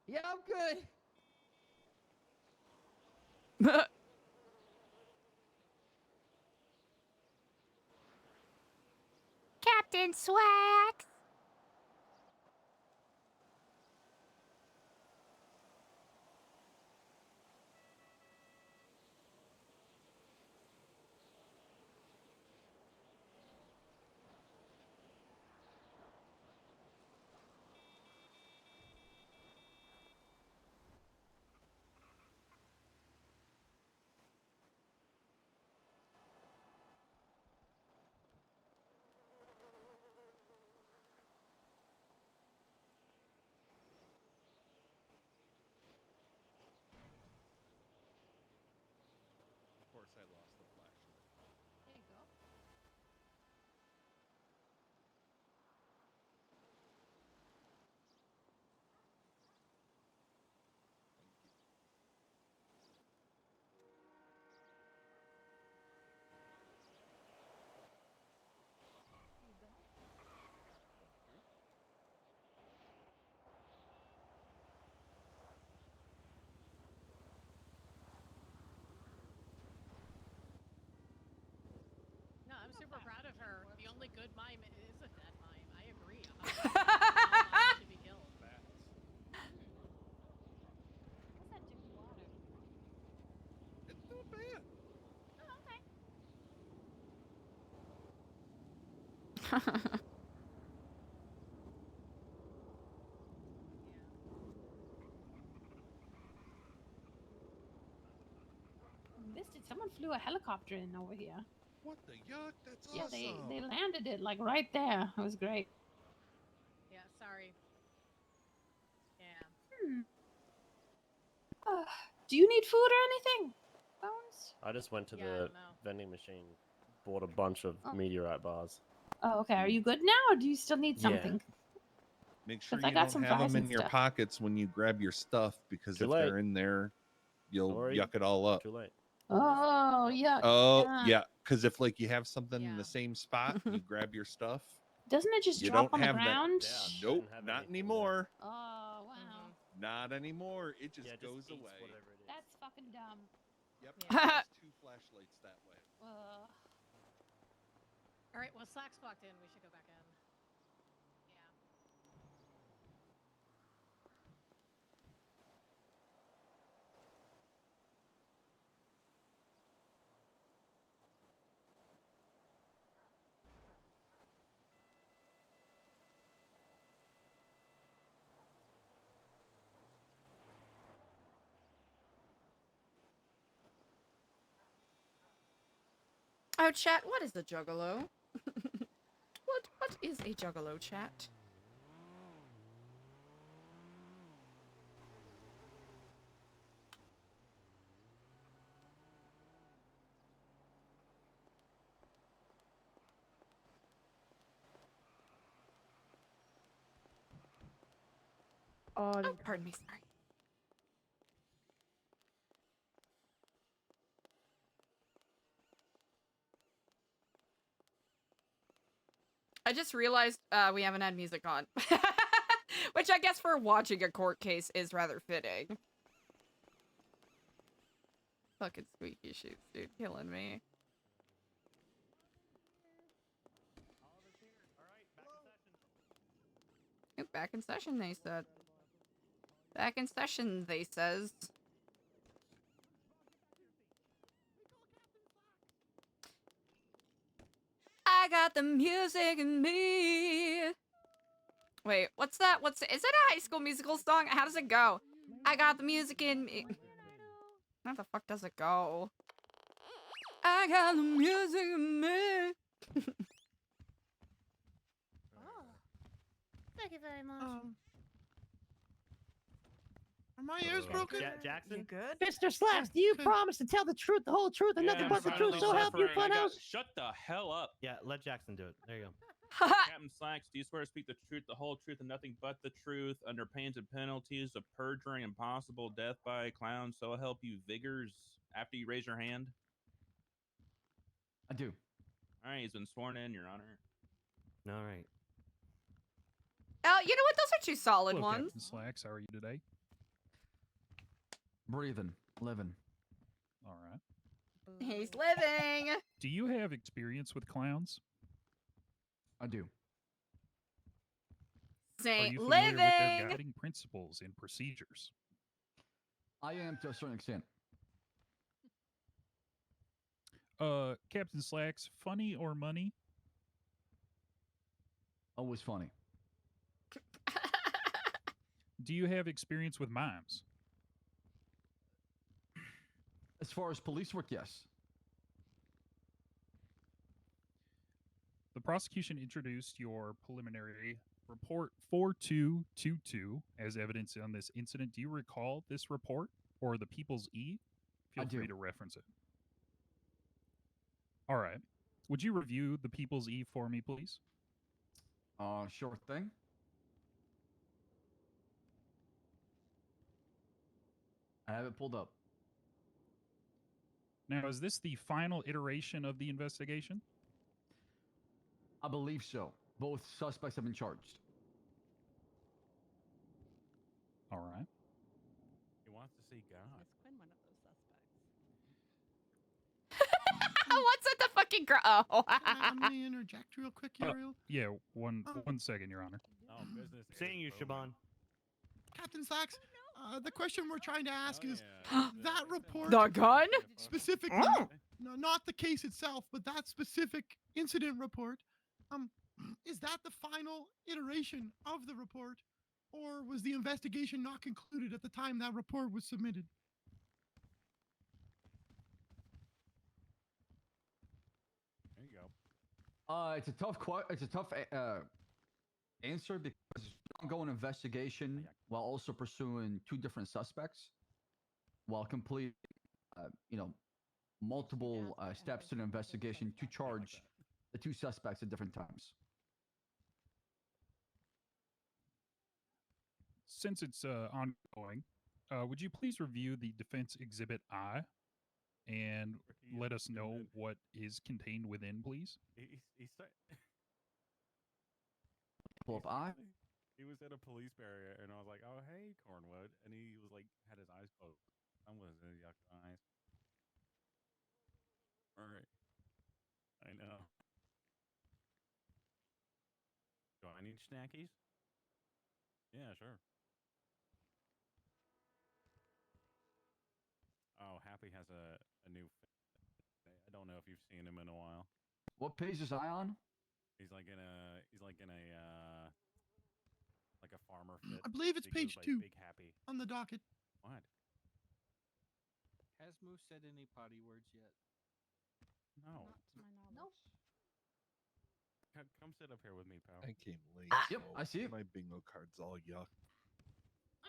Speaker 5: Yeah, I'm good.
Speaker 2: fucking swag.
Speaker 20: Of course, I lost the flashlight.
Speaker 7: There you go. No, I'm super proud of her. The only good mime is a dead mime. I agree. 100%. All mimes should be killed.
Speaker 19: What's that dirty water?
Speaker 20: It's not bad.
Speaker 19: Oh, okay. Misted, someone flew a helicopter in over here.
Speaker 20: What the yuck? That's
Speaker 19: Yeah,
Speaker 20: awesome.
Speaker 19: they landed it like right there. It was great.
Speaker 7: Yeah, sorry. Yeah.
Speaker 19: Do you need food or anything, Bones?
Speaker 10: I just went to
Speaker 7: Yeah, I
Speaker 10: the
Speaker 7: don't know.
Speaker 10: vending machine, bought a bunch of
Speaker 19: Oh.
Speaker 10: meteorite bars.
Speaker 19: Oh, okay. Are you good now, or do you still need
Speaker 10: Yeah.
Speaker 19: something?
Speaker 20: Make sure
Speaker 19: 'Cause I
Speaker 20: you
Speaker 19: got
Speaker 20: don't
Speaker 19: some
Speaker 20: have
Speaker 19: fries
Speaker 20: them in
Speaker 19: and
Speaker 20: your
Speaker 19: stuff.
Speaker 20: pockets when you grab your stuff, because
Speaker 10: Too
Speaker 20: if
Speaker 10: late.
Speaker 20: they're in there, you'll
Speaker 10: Sorry.
Speaker 20: yuck it all up.
Speaker 10: Too late.
Speaker 19: Oh, yeah.
Speaker 20: Oh, yeah, because if like you have something in
Speaker 7: Yeah.
Speaker 20: the same spot, you grab your stuff.
Speaker 19: Doesn't it just
Speaker 20: You
Speaker 19: drop
Speaker 20: don't
Speaker 19: on the
Speaker 20: have that-
Speaker 19: ground?
Speaker 10: Yeah, I
Speaker 20: Nope,
Speaker 10: didn't have
Speaker 20: not
Speaker 10: anything
Speaker 20: anymore.
Speaker 19: Oh, wow.
Speaker 20: Not anymore. It just
Speaker 10: Yeah, it
Speaker 20: goes
Speaker 10: just eats
Speaker 20: away.
Speaker 10: whatever it is.
Speaker 19: That's fucking dumb.
Speaker 20: Yep,
Speaker 7: Yeah.
Speaker 20: I lost 2 flashlights that way.
Speaker 19: Ugh.
Speaker 7: All right, well, Slack's walked in. We should go back in. Yeah.
Speaker 2: Oh, chat, what is a juggalo? What is a juggalo, chat? Oh, pardon me, sorry. I just realized we haven't had music on. Which I guess for watching a court case is rather fitting. Fucking squeaky shoes, dude. Killing me. Ooh, back in session, they said. Back in session, they says. I got the music in me. Wait, what's that? Is it a High School Musical song? How does it go? I got the music in me. How the fuck does it go? I got the music in me.
Speaker 9: Oh. Thank you very much.
Speaker 11: Are my ears broken?
Speaker 10: Jackson?
Speaker 23: good?
Speaker 22: Mr. Slacks, do you promise to tell the truth, the whole truth, and nothing but the truth, so help you, Funhouse?
Speaker 21: Shut the hell up.
Speaker 3: Yeah, let Jackson do it. There you go.
Speaker 21: Captain Slacks, do you swear to speak the truth, the whole truth, and nothing but the truth, under pains and penalties of perjury and possible death by a clown, so help you vigors, after you raise your hand?
Speaker 1: I do.
Speaker 21: All right, he's been sworn in, Your Honor.
Speaker 3: All right.
Speaker 2: You know what? Those are two solid
Speaker 17: Hello,
Speaker 2: ones.
Speaker 17: Captain Slacks, how are you today?
Speaker 1: Breathing, living.
Speaker 17: All right.
Speaker 2: He's living.
Speaker 17: Do you have experience with clowns?
Speaker 1: I do.
Speaker 17: Are
Speaker 2: Ain't
Speaker 17: you familiar with their
Speaker 2: living.
Speaker 17: guiding principles and procedures?
Speaker 1: I am to a certain extent.
Speaker 17: Captain Slacks, funny or money?
Speaker 1: Always funny.
Speaker 17: Do you have experience with mimes?
Speaker 1: As far as police work, yes.
Speaker 17: The prosecution introduced your preliminary report 4222 as evidence on this incident. Do you recall this report or the People's E? Feel
Speaker 1: I
Speaker 17: free
Speaker 1: do.
Speaker 17: to reference it. All right. Would you review the People's E for me, please?
Speaker 1: Sure thing. I have it pulled up.
Speaker 17: Now, is this the final iteration of the investigation?
Speaker 1: I believe so. Both suspects have been charged.
Speaker 17: All right.
Speaker 21: He wants to see God.
Speaker 18: Miss Quinn one of those suspects.
Speaker 2: What's at the fucking Oh.
Speaker 11: I'm going to interject real quick, Uriel.
Speaker 17: Yeah, one second, Your Honor.
Speaker 21: Oh, business.
Speaker 3: Seeing you, Shaban.
Speaker 11: Captain Slacks, the question we're trying to ask is that report.
Speaker 2: The gun?
Speaker 11: Specifically, no, not the case itself, but that specific incident report. Is that the final iteration of the report, or was the investigation not concluded at the time that report was submitted?
Speaker 21: There you go.
Speaker 1: It's a tough answer because it's an ongoing investigation while also pursuing two different suspects while completing, multiple steps to the investigation to charge the two suspects at different times.
Speaker 17: Since it's ongoing, would you please review the Defense Exhibit I and let us know what is contained within, please?
Speaker 1: Pull up I.
Speaker 21: He was at a police barrier, and I was like, "Oh, hey, Cornwood," and he was like, had his eyes closed. I was in yuck eyes. All right, I know. Do I need snackies? Yeah, sure. Oh, Happy has a new. I don't know if you've seen him in a while.
Speaker 1: What page is I on?
Speaker 21: He's like in a like a farmer fit.
Speaker 11: I believe it's
Speaker 21: He goes
Speaker 11: page
Speaker 21: by
Speaker 11: 2
Speaker 21: Big Happy.
Speaker 11: on the docket.
Speaker 21: What?
Speaker 12: Has Moose said any potty words yet?
Speaker 21: No.
Speaker 18: Not to my knowledge.
Speaker 21: Come sit up here with me, pal.
Speaker 20: I came late.
Speaker 1: Yep,
Speaker 20: so
Speaker 1: I see it.
Speaker 20: My bingo card's all yuck.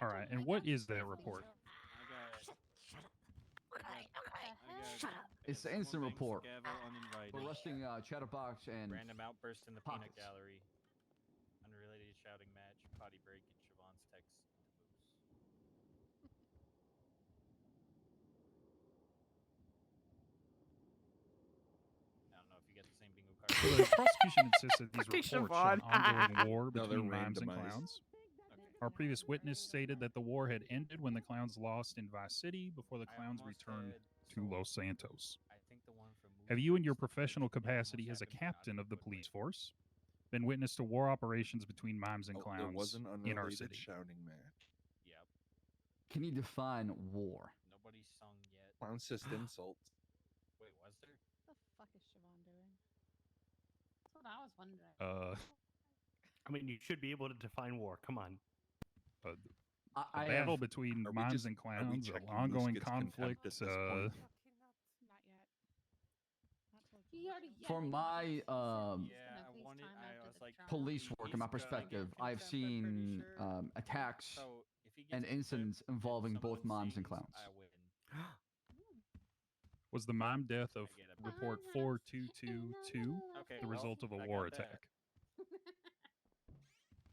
Speaker 17: All right, and what is that report?
Speaker 1: It's the instant report.
Speaker 12: Uninvited.
Speaker 1: For arresting Chatterbox and
Speaker 12: Random outburst in the
Speaker 1: Pockets.
Speaker 12: peanut gallery. Unrelated shouting match. Potty break in Siobhan's text to Moose. I don't know if you get the same bingo card.
Speaker 17: So the prosecution insists that these
Speaker 2: Fucking
Speaker 17: reports show an
Speaker 2: Siobhan.
Speaker 17: ongoing war
Speaker 20: No, they're
Speaker 17: between mimes and
Speaker 20: randomized.
Speaker 17: clowns. Our previous witness stated that the war had ended when the clowns lost in Vice City before the clowns returned to Los Santos.
Speaker 12: I think the one from Moose
Speaker 17: Have you, in your
Speaker 12: Breaks the
Speaker 17: professional
Speaker 12: Fridge, yeah, almost
Speaker 17: capacity as a
Speaker 12: happened to
Speaker 17: captain
Speaker 12: Naughty
Speaker 17: of the
Speaker 12: Woodway.
Speaker 17: police force, been witness to war operations between mimes and
Speaker 20: Oh,
Speaker 17: clowns
Speaker 20: there was an
Speaker 17: in our
Speaker 20: unrelated
Speaker 17: city?
Speaker 20: shouting match.
Speaker 12: Yep.
Speaker 1: Can you define war?
Speaker 12: Nobody's sung yet.
Speaker 20: Clown's just insults.
Speaker 12: Wait, was there?
Speaker 18: What the fuck is Siobhan doing? That's what I was wondering.
Speaker 3: I mean, you should be able to define war. Come on.
Speaker 17: A
Speaker 1: I
Speaker 17: battle
Speaker 1: have,
Speaker 17: between
Speaker 20: Are we
Speaker 17: mimes
Speaker 20: just-
Speaker 17: and
Speaker 20: are we
Speaker 17: clowns, an
Speaker 20: checking
Speaker 17: ongoing
Speaker 20: Muskete's contempt
Speaker 17: conflict.
Speaker 20: at this point?
Speaker 18: Not yet. Not till
Speaker 19: He already.
Speaker 1: for my
Speaker 12: Yeah, I
Speaker 18: FaceTime
Speaker 12: wanted. I
Speaker 18: after
Speaker 12: was
Speaker 18: the
Speaker 12: like,
Speaker 18: trial.
Speaker 1: police work in my
Speaker 12: he's gonna get
Speaker 1: perspective, I've
Speaker 12: contempt, I'm pretty
Speaker 1: seen
Speaker 12: sure.
Speaker 1: attacks
Speaker 12: So if he gets
Speaker 1: and
Speaker 12: contempt
Speaker 1: incidents
Speaker 12: in
Speaker 1: involving
Speaker 12: some of
Speaker 1: both
Speaker 12: those
Speaker 1: mimes and
Speaker 12: scenes,
Speaker 1: clowns.
Speaker 12: I win.
Speaker 17: Was the mime death of
Speaker 12: I get it.
Speaker 17: report 4222
Speaker 12: Okay,
Speaker 17: the
Speaker 12: well,
Speaker 17: result of a
Speaker 12: I
Speaker 17: war
Speaker 12: got that.
Speaker 17: attack?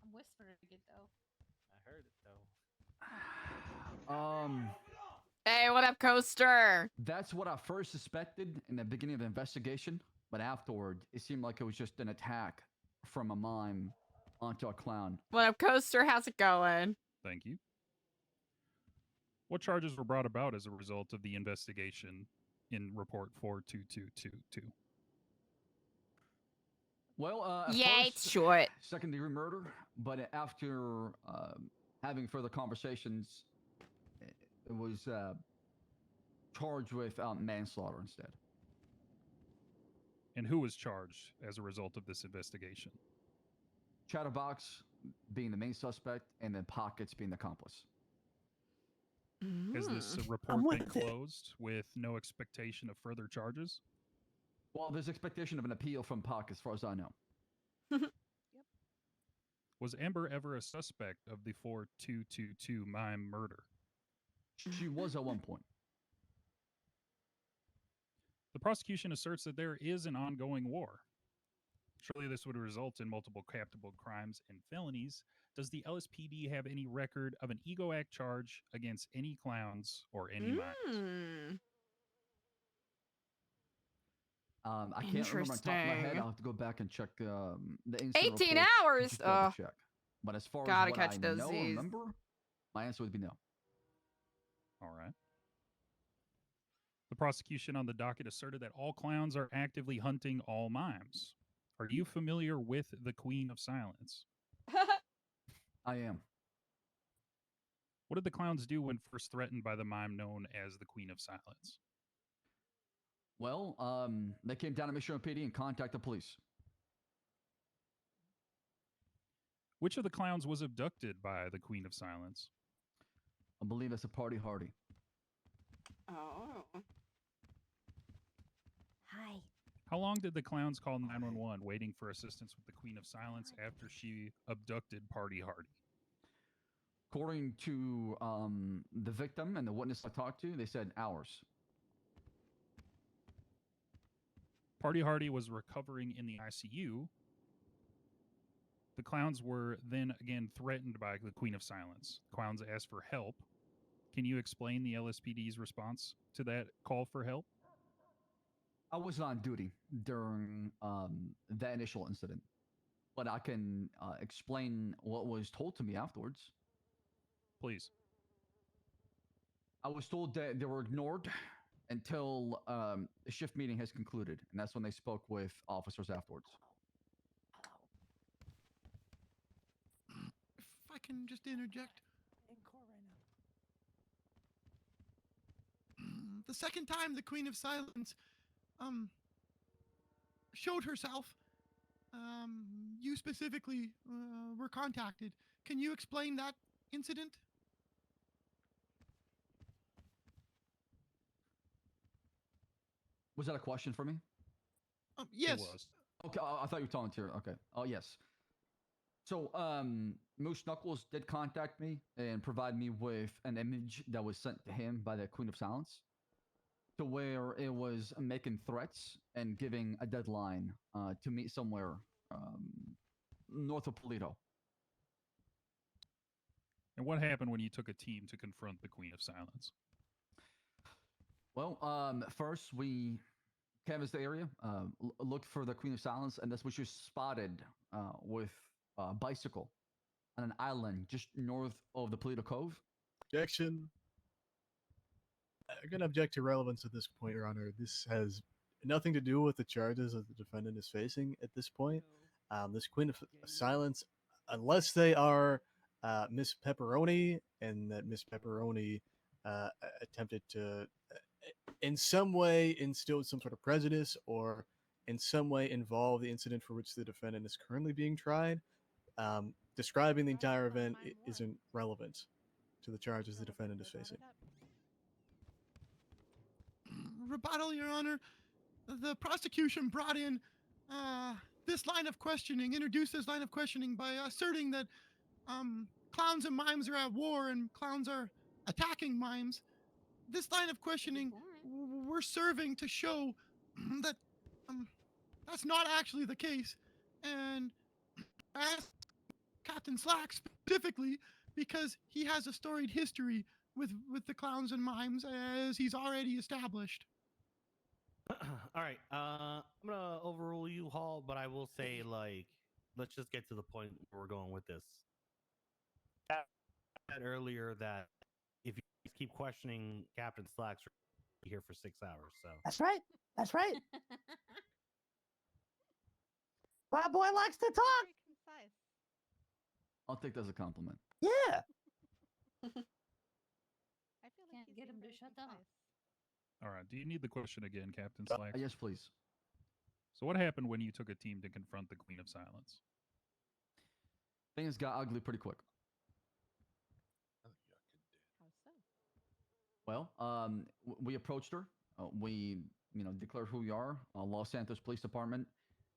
Speaker 19: I'm whispering it though.
Speaker 12: I heard it though.
Speaker 2: Hey, what up, Coaster?
Speaker 1: That's what I first suspected in the beginning of the investigation, but afterward, it seemed like it was just an attack from a mime onto a clown.
Speaker 2: What up, Coaster? How's it going?
Speaker 17: Thank you. What charges were brought about as a result of the investigation in report 42222?
Speaker 1: Well, at
Speaker 2: Yeah,
Speaker 1: first,
Speaker 2: it's short.
Speaker 1: second-degree murder, but after having further conversations, it was charged with manslaughter instead.
Speaker 17: And who was charged as a result of this investigation?
Speaker 1: Chatterbox being the main suspect, and then Pockets being the accomplice.
Speaker 17: Has this
Speaker 2: Mm.
Speaker 17: report been closed with no expectation of further charges?
Speaker 1: Well, there's expectation of an appeal from Pockets, as far as I know.
Speaker 17: Was Amber ever a suspect of the 4222 mime murder?
Speaker 1: She was at one point.
Speaker 17: The prosecution asserts that there is an ongoing war. Surely this would result in multiple capital crimes and felonies. Does the LSPD have any record of an ego act charge against any clowns or any mimes?
Speaker 2: Mm.
Speaker 1: I can't remember on top of my head.
Speaker 2: Interesting.
Speaker 1: I'll have to go back and check the incident
Speaker 2: 18
Speaker 1: reports to
Speaker 2: hours.
Speaker 1: just double
Speaker 2: Ugh.
Speaker 1: check. But as far
Speaker 2: Gotta
Speaker 1: as what
Speaker 2: catch
Speaker 1: I
Speaker 2: those
Speaker 1: know,
Speaker 2: Z's.
Speaker 1: remember, my answer would be no.
Speaker 17: All right. The prosecution on the docket asserted that all clowns are actively hunting all mimes. Are you familiar with the Queen of Silence?
Speaker 1: I am.
Speaker 17: What did the clowns do when first threatened by the mime known as the Queen of Silence?
Speaker 1: Well, they came down to Mission PD and contacted the police.
Speaker 17: Which of the clowns was abducted by the Queen of Silence?
Speaker 1: I believe it's a Party Hardy.
Speaker 2: Oh.
Speaker 8: Hi.
Speaker 17: How long did the clowns call 911 waiting for assistance with the Queen of Silence after she abducted Party Hardy?
Speaker 1: According to the victim and the witness I talked to, they said hours.
Speaker 17: Party Hardy was recovering in the ICU. The clowns were then again threatened by the Queen of Silence. The clowns asked for help. Can you explain the LSPD's response to that call for help?
Speaker 1: I was on duty during that initial incident, but I can explain what was told to me afterwards.
Speaker 17: Please.
Speaker 1: I was told that they were ignored until the shift meeting has concluded, and that's when they spoke with officers afterwards.
Speaker 11: If I can just interject. The second time the Queen of Silence showed herself, you specifically were contacted. Can you explain that incident?
Speaker 1: Was that a question for me?
Speaker 11: Yes.
Speaker 17: It was.
Speaker 1: Okay, I thought you were talking to her. Okay. Oh, yes. So, Moose Knuckles did contact me and provide me with an image that was sent to him by the Queen of Silence, to where it was making threats and giving a deadline to meet somewhere north of Polito.
Speaker 17: And what happened when you took a team to confront the Queen of Silence?
Speaker 1: Well, first we canvassed the area, looked for the Queen of Silence, and that's what you spotted with a bicycle on an island just north of the Polito Cove.
Speaker 13: Objection. I'm going to object to relevance at this point, Your Honor. This has nothing to do with the charges that the defendant is facing at this point. This Queen of Silence, unless they are Miss Pepperoni, and that Miss Pepperoni attempted to, in some way, instill some sort of prejudice or in some way involve the incident for which the defendant is currently being tried, describing the entire event isn't relevant to the charges the defendant is facing.
Speaker 11: Rebuttal, Your Honor. The prosecution brought in this line of questioning, introduced this line of questioning by asserting that clowns and mimes are at war and clowns are attacking mimes. This line of questioning we're serving to show that that's not actually the case, and ask Captain Slack specifically because he has a storied history with the clowns and mimes, as he's already established.
Speaker 3: All right, I'm gonna overrule you, Hall, but I will say, like, let's just get to the point where we're going with this. I said earlier that if you keep questioning Captain Slacks, we'll be here for 6 hours. So
Speaker 22: That's right. That's right. My boy likes to talk.
Speaker 18: Very concise.
Speaker 1: I'll take that as a compliment.
Speaker 22: Yeah.
Speaker 18: I feel like
Speaker 19: Can't
Speaker 18: he's
Speaker 19: get
Speaker 18: being
Speaker 19: him to
Speaker 18: very
Speaker 19: shut up.
Speaker 18: concise.
Speaker 17: All right. Do you need the question again, Captain Slacks?
Speaker 1: Yes, please.
Speaker 17: So what happened when you took a team to confront the Queen of Silence?
Speaker 1: Things got ugly pretty quick.
Speaker 18: How so?
Speaker 1: Well, we approached her. We, declared who we are. Los Santos Police Department.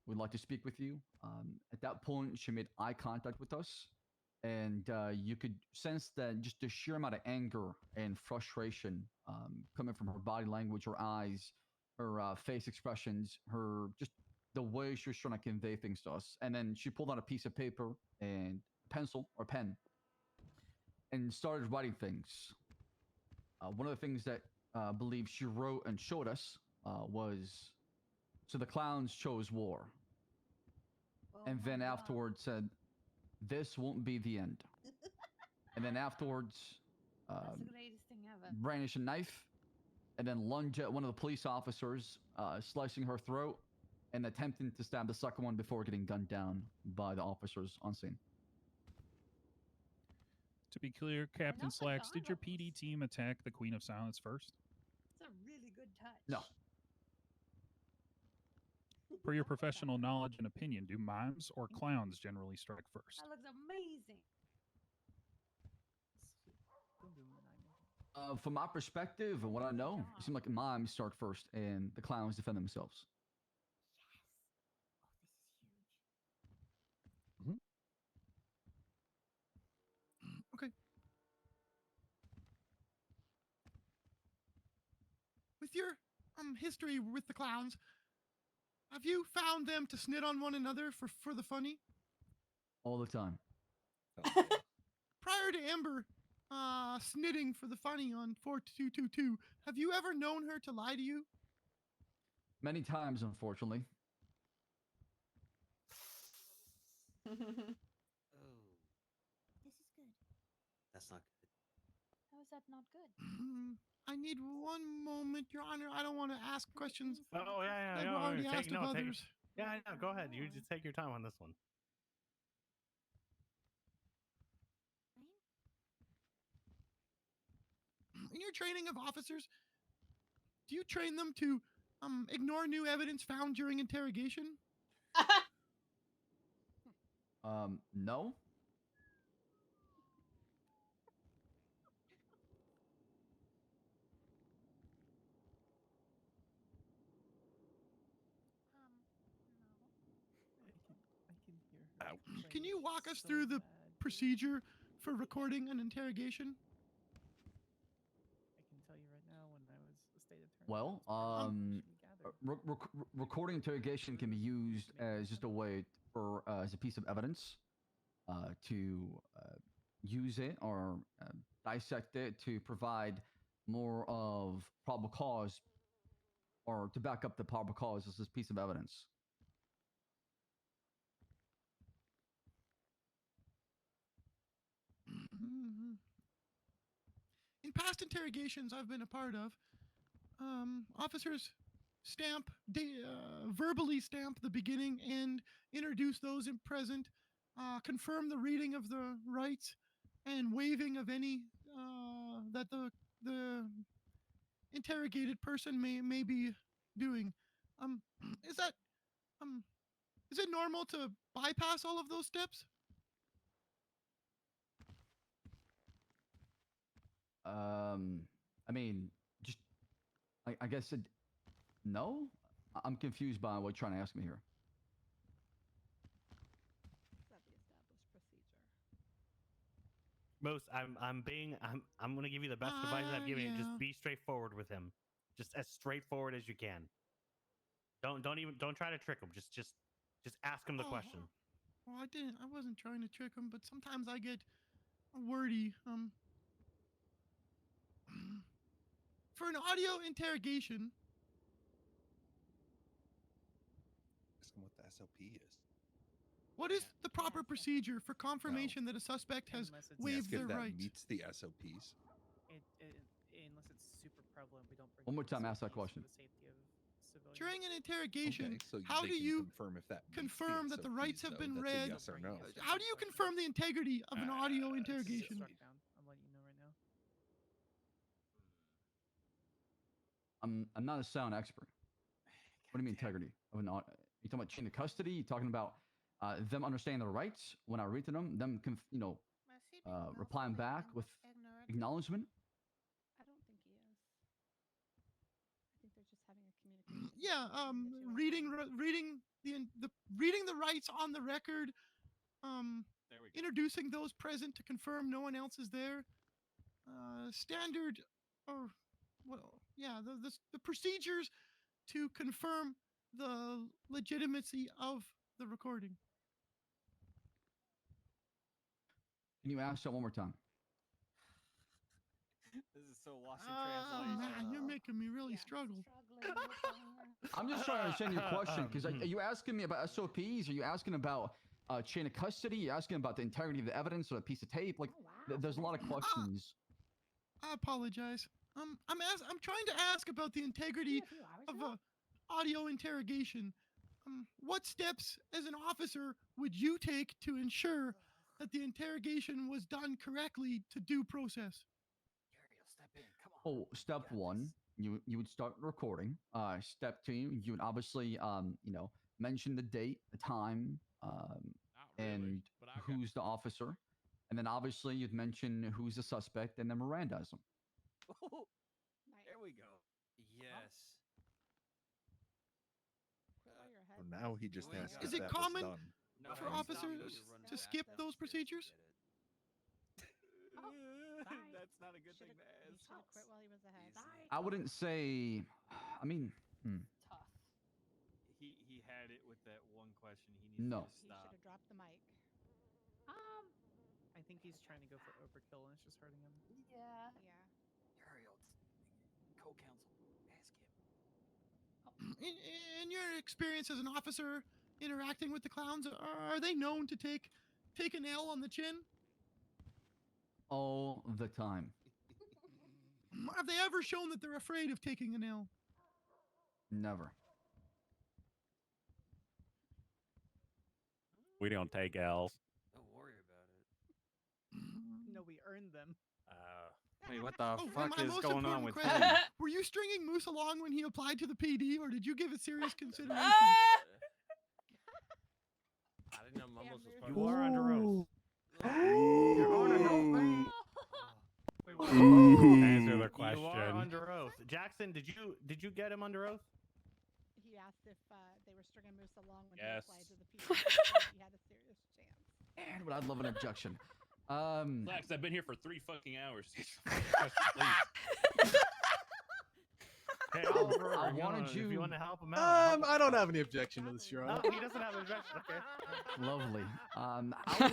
Speaker 1: We'd like to speak with you. At that point, she made eye contact with us, and you could sense that just the sheer amount of anger and frustration coming from her body language, her eyes, her face expressions, her just the way she was trying to convey things to us. And then she pulled out a piece of paper and pencil or pen and started writing things. One of the things that I believe she wrote and showed us was, so the clowns chose war. And then afterwards said, this won't be the end. And then afterwards,
Speaker 19: That's the greatest thing ever.
Speaker 1: brandished a knife and then lunged at one of the police officers, slicing her throat and attempting to stab the second one before getting gunned down by the officers on scene.
Speaker 17: To be clear, Captain
Speaker 19: not
Speaker 17: Slacks, did your
Speaker 19: McDonald's.
Speaker 17: PD team attack the Queen of Silence first?
Speaker 19: It's a really good touch.
Speaker 1: No.
Speaker 17: Per your professional knowledge and opinion, do mimes or clowns generally strike first?
Speaker 19: That looks amazing.
Speaker 1: From my perspective and what I know, it seemed like mimes start first and the clowns defend themselves.
Speaker 11: Okay. With your history with the clowns, have you found them to snit on one another for the funny?
Speaker 1: All the time.
Speaker 11: Prior to Ember snitting for the funny on 4222, have you ever known her to lie to you?
Speaker 1: Many times, unfortunately.
Speaker 5: Oh,
Speaker 8: This is good.
Speaker 5: that's not good.
Speaker 19: How is that not good?
Speaker 11: I need one moment, Your Honor. I don't want to ask questions
Speaker 3: Oh yeah,
Speaker 11: that
Speaker 3: yeah.
Speaker 11: were
Speaker 3: No,
Speaker 11: already
Speaker 3: take,
Speaker 11: asked
Speaker 3: no,
Speaker 11: of
Speaker 3: take,
Speaker 11: others.
Speaker 3: yeah, go ahead. You just take your time on this one.
Speaker 11: In your training of officers, do you train them to ignore new evidence found during interrogation?
Speaker 1: No.
Speaker 11: Can you walk us through the procedure for recording an interrogation?
Speaker 4: I can tell you right now, when I was a state attorney.
Speaker 1: Well, recording interrogation can be used as just a way for as a piece of evidence to use it or dissect it to provide more of probable cause or to back up the probable cause as this piece of evidence.
Speaker 11: In past interrogations I've been a part of, officers verbally stamp the beginning and introduce those in present, confirm the reading of the rights and waiving of any that the interrogated person may be doing. Is that is it normal to bypass all of those steps?
Speaker 1: I mean, just I guess no. I'm confused by what you're trying to ask me here.
Speaker 18: Is that the established procedure?
Speaker 3: Most, I'm gonna give you the best advice I've given you. Just
Speaker 11: yeah.
Speaker 3: be straightforward with him. Just as straightforward as you can. Don't try to trick him. Just ask him the question.
Speaker 11: Well, I wasn't trying to trick him, but sometimes I get wordy. For an audio interrogation,
Speaker 20: Ask him what the SOP is.
Speaker 11: what is the proper procedure for confirmation that a suspect has
Speaker 4: Unless it's
Speaker 11: waived
Speaker 20: Ask
Speaker 11: their
Speaker 20: if that
Speaker 11: rights?
Speaker 20: meets the SOPs.
Speaker 4: Unless it's super prevalent, we don't bring
Speaker 1: One more
Speaker 4: up the
Speaker 1: time, ask that
Speaker 4: SOPs
Speaker 1: question.
Speaker 4: for the safety of
Speaker 11: During an interrogation,
Speaker 20: Okay, so
Speaker 11: how
Speaker 20: they
Speaker 11: do
Speaker 20: can
Speaker 11: you
Speaker 20: confirm if that
Speaker 11: confirm
Speaker 20: makes
Speaker 11: that the
Speaker 20: sense,
Speaker 11: rights
Speaker 20: so
Speaker 11: have
Speaker 20: please,
Speaker 11: been
Speaker 20: though, that's a
Speaker 11: read?
Speaker 20: yes or no.
Speaker 11: How do you confirm the integrity of an audio interrogation?
Speaker 4: Struck down. I'm letting you know right now.
Speaker 1: I'm not a sound expert. What do you mean integrity of an audio? You talking about chain of custody? You talking about them understanding their rights when I read to them, them replying back with acknowledgement?
Speaker 18: I don't think he is. I think they're just having a communication.
Speaker 11: Yeah, reading the rights on the record, introducing those present to confirm no one else is there. Standard, or well, yeah, the procedures to confirm the legitimacy of the recording.
Speaker 1: Can you ask that one more time?
Speaker 5: This is so lost in
Speaker 11: Oh
Speaker 5: translation.
Speaker 11: man, you're making me really struggle.
Speaker 1: I'm just trying to understand your question because are you asking me about SOPs? Are you asking about chain of custody? You're asking about the integrity of the evidence or a piece of tape? Like, there's a lot of questions.
Speaker 11: I apologize. I'm trying to ask about the integrity of a audio interrogation. What steps as an officer would you take to ensure that the interrogation was done correctly to due process?
Speaker 1: Oh, step one, you would start recording. Step two, you would obviously mention the date, the time, and who's the officer, and then obviously you'd mention who's the suspect, and then Mirandize them.
Speaker 5: There we go. Yes.
Speaker 20: So now he just asked
Speaker 11: Is
Speaker 20: if
Speaker 11: it
Speaker 20: that
Speaker 11: common
Speaker 20: was done.
Speaker 11: for officers to skip those procedures?
Speaker 5: That's not a good thing to
Speaker 18: He
Speaker 5: ask.
Speaker 18: should have quit while he was ahead.
Speaker 1: I wouldn't say. I mean,
Speaker 18: Tough.
Speaker 5: He had it with that one question. He needs
Speaker 1: No.
Speaker 5: to
Speaker 18: He
Speaker 5: stop.
Speaker 18: should have dropped the mic.
Speaker 4: I think he's trying to go for overkill and it's just hurting him.
Speaker 18: Yeah.
Speaker 5: Uriel, co-counsel, ask him.
Speaker 11: In your experience as an officer interacting with the clowns, are they known to take an L on the chin?
Speaker 1: all the time.
Speaker 11: Have they ever shown that they're afraid of taking an L?
Speaker 1: Never.
Speaker 10: We don't take L's.
Speaker 5: Don't worry about it.
Speaker 4: No, we earned them.
Speaker 5: Wait, what the
Speaker 11: And
Speaker 5: fuck
Speaker 11: my
Speaker 5: is
Speaker 11: most
Speaker 5: going on
Speaker 11: important
Speaker 5: with
Speaker 11: question,
Speaker 5: him?
Speaker 11: were you stringing Moose along when he applied to the PD, or did you give it serious consideration?
Speaker 10: I didn't know Mumbles was part
Speaker 3: You are under oath.
Speaker 11: Your Honor, no.
Speaker 10: Answer the question.
Speaker 3: You are under oath. Jackson, did you get him under oath?
Speaker 18: He asked if they were stringing Moose along when
Speaker 21: Yes.
Speaker 18: he applied to the PD. He had a serious chance.
Speaker 1: And I'd love an objection.
Speaker 21: Flex, I've been here for 3 fucking hours.
Speaker 3: Hey,
Speaker 1: I
Speaker 3: Oliver,
Speaker 1: wanted
Speaker 3: if you
Speaker 1: you-
Speaker 3: want to help him out.
Speaker 13: I don't have any objection to this, Your Honor.
Speaker 3: No, he doesn't have an objection. Okay.
Speaker 1: Lovely. I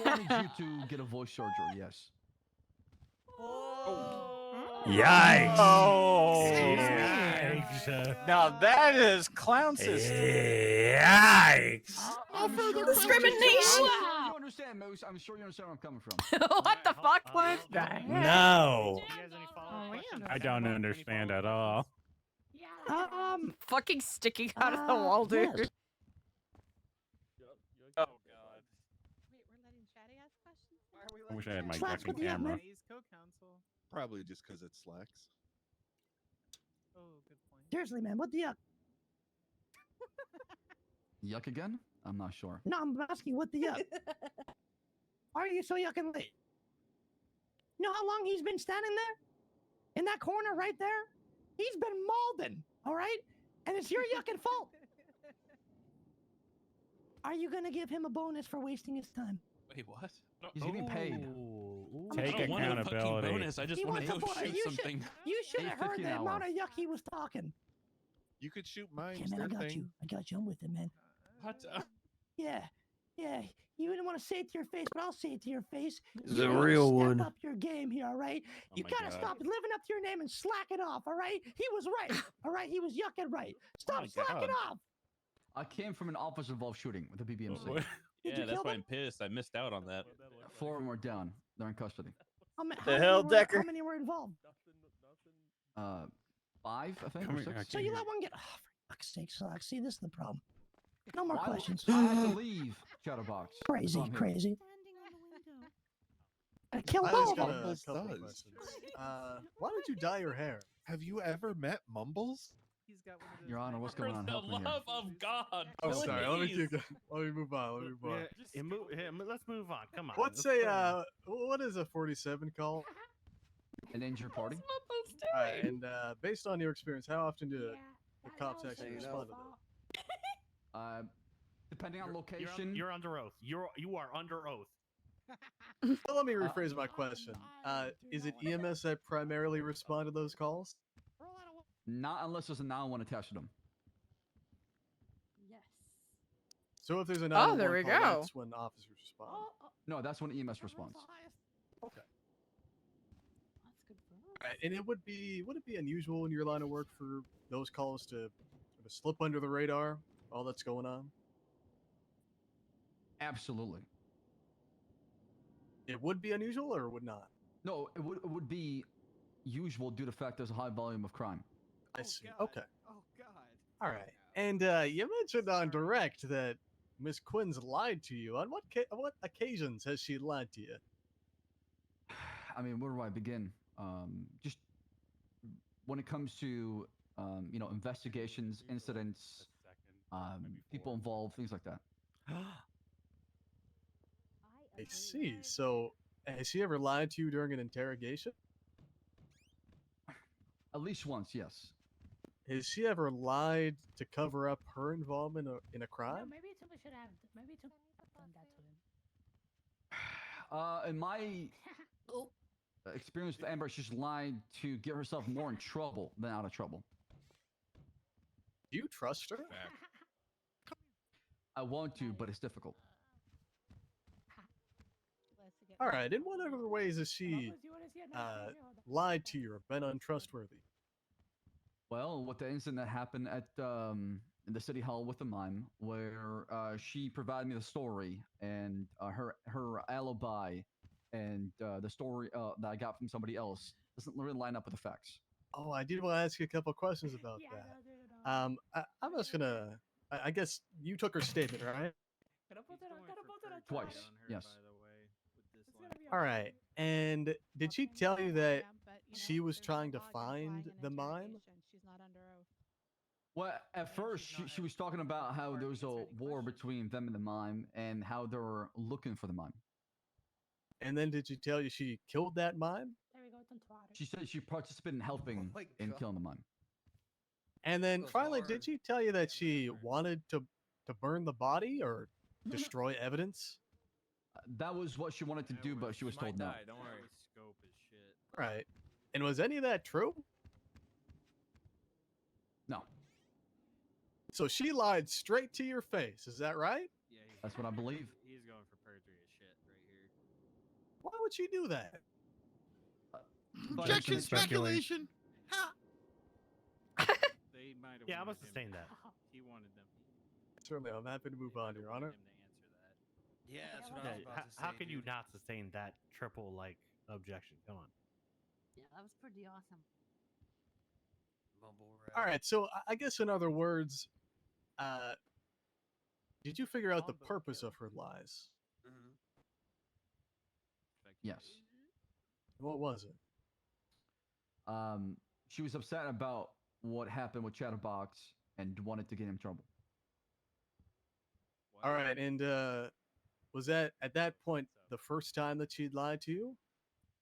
Speaker 1: wanted you to get a voice surgery, yes.
Speaker 10: Yikes!
Speaker 13: Oh,
Speaker 10: Yikes!
Speaker 5: Now that is clown system.
Speaker 10: Yikes!
Speaker 11: No further
Speaker 2: Discrimination!
Speaker 1: You understand, Moose. I'm sure you understand where I'm coming from.
Speaker 2: What the fuck?
Speaker 3: What
Speaker 10: No,
Speaker 3: Do you guys any follow-up questions?
Speaker 10: I don't understand at all.
Speaker 2: Fucking sticking out of the wall, dude.
Speaker 18: Wait,
Speaker 5: Oh
Speaker 18: we're
Speaker 5: god.
Speaker 18: letting Chatty ask questions?
Speaker 5: Why are we
Speaker 10: I wish I
Speaker 5: letting
Speaker 10: had my
Speaker 5: Chatty-
Speaker 10: second camera.
Speaker 4: He's co-counsel.
Speaker 20: Probably just because it slacks.
Speaker 4: Oh, good point.
Speaker 22: Seriously, man, what the yuck?
Speaker 1: Yuck again? I'm not sure.
Speaker 22: No, I'm asking what the yuck. Why are you so yucking late? You know how long he's been standing there? In that corner right there? He's been mauling, all right? And it's your yucking fault. Are you going to give him a bonus for wasting his time?
Speaker 21: Wait, what?
Speaker 1: He's getting paid.
Speaker 10: Take
Speaker 21: I don't want a fucking
Speaker 10: accountability.
Speaker 21: bonus. I just
Speaker 22: He
Speaker 21: want to
Speaker 22: wants a
Speaker 21: go
Speaker 22: bonus.
Speaker 21: shoot something.
Speaker 22: You should have heard
Speaker 1: $8.50
Speaker 22: the
Speaker 1: an
Speaker 22: amount
Speaker 1: hour.
Speaker 22: of yuck he was talking.
Speaker 20: You could shoot mine.
Speaker 22: Yeah, man, I got you. I got you. I'm with it, man.
Speaker 21: What?
Speaker 22: Yeah. You didn't want to say it to your face, but I'll say it to your face.
Speaker 10: This is
Speaker 22: You
Speaker 10: a
Speaker 22: gotta
Speaker 10: real
Speaker 22: step
Speaker 10: one.
Speaker 22: up your game here, all right?
Speaker 10: Oh
Speaker 22: You
Speaker 10: my
Speaker 22: gotta
Speaker 10: God.
Speaker 22: stop living up to your name and slack it off, all right? He was right, all right? He was yucking right. Stop
Speaker 10: my
Speaker 22: slacking
Speaker 10: God.
Speaker 22: off.
Speaker 1: I came from an officer-involved shooting with a BBMC.
Speaker 22: Did
Speaker 21: Yeah,
Speaker 22: you
Speaker 21: that's
Speaker 22: kill
Speaker 21: why
Speaker 22: them?
Speaker 21: I'm pissed. I missed out on that.
Speaker 1: 4 of them are down. They're in custody.
Speaker 22: How
Speaker 10: hell,
Speaker 22: many
Speaker 10: Decker?
Speaker 22: How many were involved?
Speaker 1: 5, I think,
Speaker 10: Come
Speaker 1: or
Speaker 10: here,
Speaker 1: 6.
Speaker 22: So you let one get. Oh, Fuck's sake, Sock. See, this is the problem. No more
Speaker 1: Why-
Speaker 22: questions.
Speaker 1: I had to leave Chatterbox. so
Speaker 22: Crazy,
Speaker 1: I'm here.
Speaker 22: crazy. Kill
Speaker 13: I
Speaker 22: both
Speaker 13: just
Speaker 22: of
Speaker 13: got
Speaker 22: them.
Speaker 13: a
Speaker 20: Mumbles
Speaker 13: couple
Speaker 20: does.
Speaker 13: questions. Why did you dye your hair?
Speaker 20: Have you ever met Mumbles?
Speaker 4: He's got one of those
Speaker 1: Your Honor, what's going on?
Speaker 21: For the
Speaker 1: Help me here.
Speaker 21: love of God,
Speaker 13: Oh, sorry. Let me
Speaker 21: please.
Speaker 13: keep. Let me move on. Let me move on.
Speaker 3: Let's move on. Come on.
Speaker 13: What's
Speaker 3: let's go.
Speaker 13: what is a 47 call?
Speaker 1: An injured party?
Speaker 13: All right, and based on your experience, how often do the cops actually respond to those?
Speaker 1: Depending on
Speaker 3: You're
Speaker 1: location.
Speaker 3: You're under oath. You are under oath.
Speaker 13: Well, let me rephrase my question. Is it EMS that primarily respond to those calls?
Speaker 1: Not unless there's a 911 attached to them.
Speaker 19: Yes.
Speaker 13: So if there's a
Speaker 2: Oh, there
Speaker 13: 911
Speaker 2: we
Speaker 13: call,
Speaker 2: go.
Speaker 13: that's when officers respond.
Speaker 1: No, that's when EMS responds.
Speaker 13: Okay.
Speaker 19: That's good for us.
Speaker 13: All right, and would it be unusual in your line of work for those calls to sort of slip under the radar? All that's going on.
Speaker 1: Absolutely.
Speaker 13: It would be unusual, or would not?
Speaker 1: No, it would be usual due to the fact there's a high volume of crime.
Speaker 13: I see. Okay.
Speaker 5: Oh God.
Speaker 13: All right. And you mentioned on direct that Miss Quinn's lied to you. On what occasions has she lied to you?
Speaker 1: I mean, where do I begin? Just when it comes to investigations, incidents, people involved, things like that.
Speaker 13: I see. So, has she ever lied to you during an interrogation?
Speaker 1: At least once, yes.
Speaker 13: Has she ever lied to cover up her involvement in a
Speaker 19: No,
Speaker 13: crime?
Speaker 19: maybe Tuba should have. Maybe Tuba done that to him.
Speaker 1: In my experience with Amber, she's lied to get herself more in trouble than out of trouble.
Speaker 13: Do you trust her?
Speaker 1: I want to, but it's difficult.
Speaker 13: All right. In what other ways has she lied to you or been untrustworthy?
Speaker 1: Well, with the incident that happened at in the city hall with the mime, where she provided me the story and her alibi and the story that I got from somebody else doesn't really line up with the facts.
Speaker 13: Oh, I did want to ask you a couple of questions about that. I'm just gonna. I guess you took her statement, right?
Speaker 1: Twice, yes.
Speaker 13: All right. And did she tell you that she was trying to find the mime?
Speaker 19: She's not under oath.
Speaker 1: Well, at first she was talking about how there was a war between them and the mime and how they were looking for the mime.
Speaker 13: And then did she tell you she killed that mime?
Speaker 19: There we go. It's on Twitter.
Speaker 1: She said she participated in helping in killing the mime.
Speaker 13: And then finally, did she tell you that she wanted to burn the body or destroy evidence?
Speaker 1: That was what she wanted to do, but she was told no.
Speaker 5: Don't worry. Scope is shit.
Speaker 13: Right. And was any of that true?
Speaker 1: No.
Speaker 13: So she lied straight to your face. Is that right?
Speaker 5: Yeah,
Speaker 1: That's what I believe.
Speaker 5: He's going for perjury as shit right here.
Speaker 13: Why would she do that?
Speaker 11: Objection, speculation.
Speaker 5: They might have.
Speaker 3: Yeah, I
Speaker 5: wanted
Speaker 3: must
Speaker 5: him-
Speaker 3: sustain that.
Speaker 5: He wanted them.
Speaker 13: Certainly, I'm happy to move on, Your Honor.
Speaker 12: Yeah, that's what
Speaker 3: Yeah,
Speaker 12: I was about to say.
Speaker 3: how can you
Speaker 12: dude.
Speaker 3: not sustain that triple objection? Come on.
Speaker 19: Yeah, that was pretty awesome.
Speaker 12: Mumble
Speaker 13: All
Speaker 12: rap.
Speaker 13: right. So I guess in other words, did you figure out the purpose of her lies?
Speaker 12: Mhm.
Speaker 1: Yes.
Speaker 13: What was it?
Speaker 1: She was upset about what happened with Chatterbox and wanted to get him in trouble.
Speaker 13: All right. And was that at that point the first time that she'd lied to you?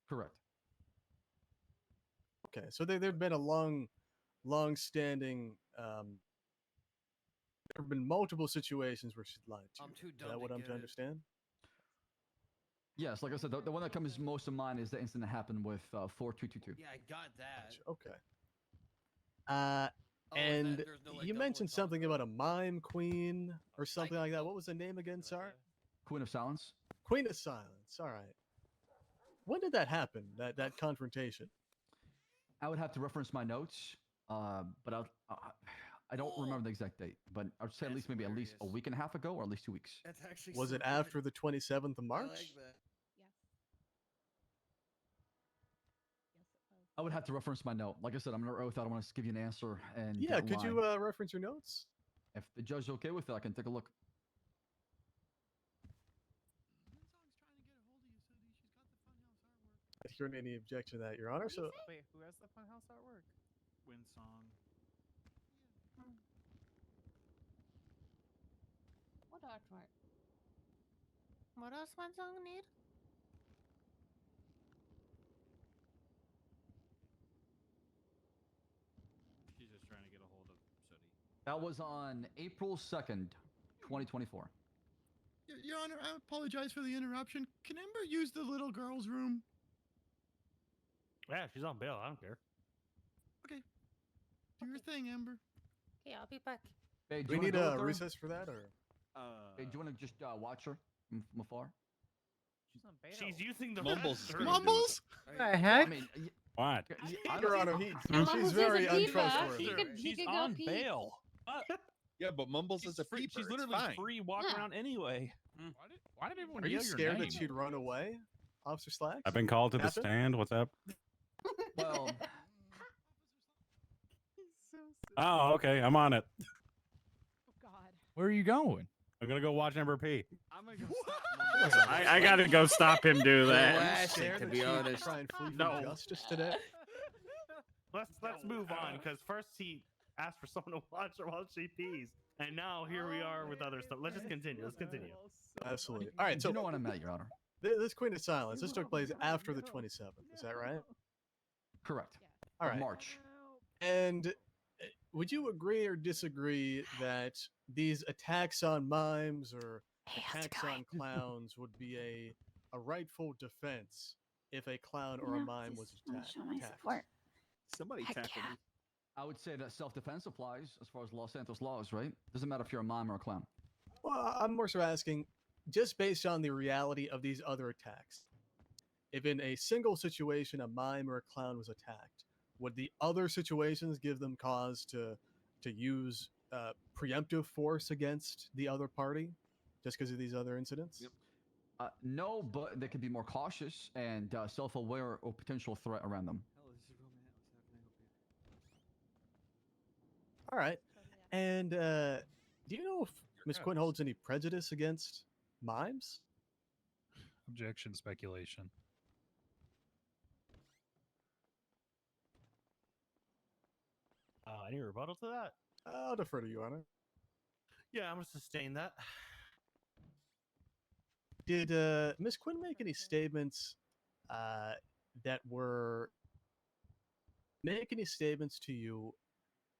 Speaker 1: Correct.
Speaker 13: Okay. So there'd been a long-standing. There have been multiple situations where she'd lied to you.
Speaker 12: I'm too
Speaker 13: Is
Speaker 12: dumb
Speaker 13: that
Speaker 12: to
Speaker 13: what I'm
Speaker 12: get
Speaker 13: to
Speaker 12: it.
Speaker 13: understand?
Speaker 1: Yes, like I said, the one that comes most to mind is the incident that happened with 4222.
Speaker 12: Yeah, I got that.
Speaker 13: Okay.
Speaker 12: Oh,
Speaker 13: And
Speaker 12: there's no, like,
Speaker 13: you
Speaker 12: double
Speaker 13: mentioned something about a mime queen or something like that. What was the name again, sir?
Speaker 1: Queen of Silence.
Speaker 13: Queen of Silence. All right. When did that happen? That confrontation?
Speaker 1: I would have to reference my notes, but I don't remember the exact date. But I would say at least maybe at least a week and a half ago, or at least 2 weeks.
Speaker 12: That's actually.
Speaker 13: Was
Speaker 12: so
Speaker 13: it
Speaker 12: good.
Speaker 13: after the 27th of
Speaker 12: I
Speaker 13: March?
Speaker 12: like that.
Speaker 19: Yes. Yes, it was.
Speaker 1: would have to reference my note. Like I said, I'm under oath. I don't want to give you an answer and
Speaker 13: Yeah,
Speaker 1: get in
Speaker 13: could you
Speaker 1: line.
Speaker 13: reference your notes?
Speaker 1: If the judge's okay with it, I can take a look.
Speaker 13: Not hearing any objection to that, Your Honor. So
Speaker 4: Wait, who has the funhouse artwork?
Speaker 5: Wind song.
Speaker 19: What artwork?
Speaker 9: What else one song need?
Speaker 5: She's just trying to get a hold of Sooty.
Speaker 1: That was on April 2nd, 2024.
Speaker 11: Your Honor, I apologize for the interruption. Can Ember use the little girl's room?
Speaker 3: Yeah, she's on bail. I don't care.
Speaker 11: Okay. Do your thing, Ember.
Speaker 9: Okay, I'll be back.
Speaker 1: Hey,
Speaker 13: do we need a recess for that, or?
Speaker 1: Hey, do you want to just watch her from afar?
Speaker 4: She's on bail.
Speaker 3: She's using the
Speaker 20: Mumbles.
Speaker 3: restroom.
Speaker 11: Mumbles?
Speaker 22: The heck?
Speaker 1: I mean,
Speaker 10: What?
Speaker 13: Your Honor,
Speaker 22: Mumbles
Speaker 13: she's
Speaker 22: is a
Speaker 13: very
Speaker 22: diva.
Speaker 13: untrustworthy.
Speaker 21: She's
Speaker 19: could go
Speaker 21: on
Speaker 19: pee.
Speaker 21: bail.
Speaker 20: Yeah, but Mumbles is a
Speaker 21: free.
Speaker 20: peeper.
Speaker 21: She's
Speaker 20: it's
Speaker 21: literally
Speaker 20: fine.
Speaker 21: free walking
Speaker 19: Yeah.
Speaker 21: around anyway.
Speaker 10: Why did everyone
Speaker 13: Are you
Speaker 10: yell your
Speaker 13: scared
Speaker 10: name?
Speaker 13: that she'd run away, Officer Slacks?
Speaker 10: I've been called to the
Speaker 13: Captain?
Speaker 10: stand. What's up?
Speaker 1: Well,
Speaker 10: Oh, okay. I'm on it.
Speaker 19: Oh God.
Speaker 10: Where are you going? I'm gonna go watch Ember P.
Speaker 5: I'm gonna go stop
Speaker 10: I gotta go stop him do that.
Speaker 13: Classic, to be honest. Try and flee from justice today.
Speaker 3: Let's move on, because first he asked for someone to watch her while she pees, and now here we are with other stuff. Let's just continue. Let's continue.
Speaker 13: Absolutely. All right, so
Speaker 1: you know what I meant, Your Honor.
Speaker 13: This Queen of Silence, this took place after the 27th. Is that right?
Speaker 1: Correct.
Speaker 13: All
Speaker 1: Of
Speaker 13: right.
Speaker 1: March.
Speaker 13: And would you agree or disagree that these attacks on mimes or attacks on clowns would be a rightful defense if a clown or a mime was attacked?
Speaker 20: Somebody tackle me.
Speaker 1: I would say that self-defense applies as far as Los Santos laws, right? Doesn't matter if you're a mime or a clown.
Speaker 13: Well, I'm more so asking, just based on the reality of these other attacks, if in a single situation a mime or a clown was attacked, would the other situations give them cause to use preemptive force against the other party just because of these other incidents?
Speaker 1: Yep. No, but they could be more cautious and self-aware of potential threat around them.
Speaker 13: All right. And do you know if Miss Quinn holds any prejudice against mimes?
Speaker 17: Objection, speculation.
Speaker 3: Any rebuttal to that?
Speaker 13: I'll defer to you, Honor.
Speaker 3: Yeah, I'm gonna sustain that.
Speaker 13: Did Miss Quinn make any statements that were to you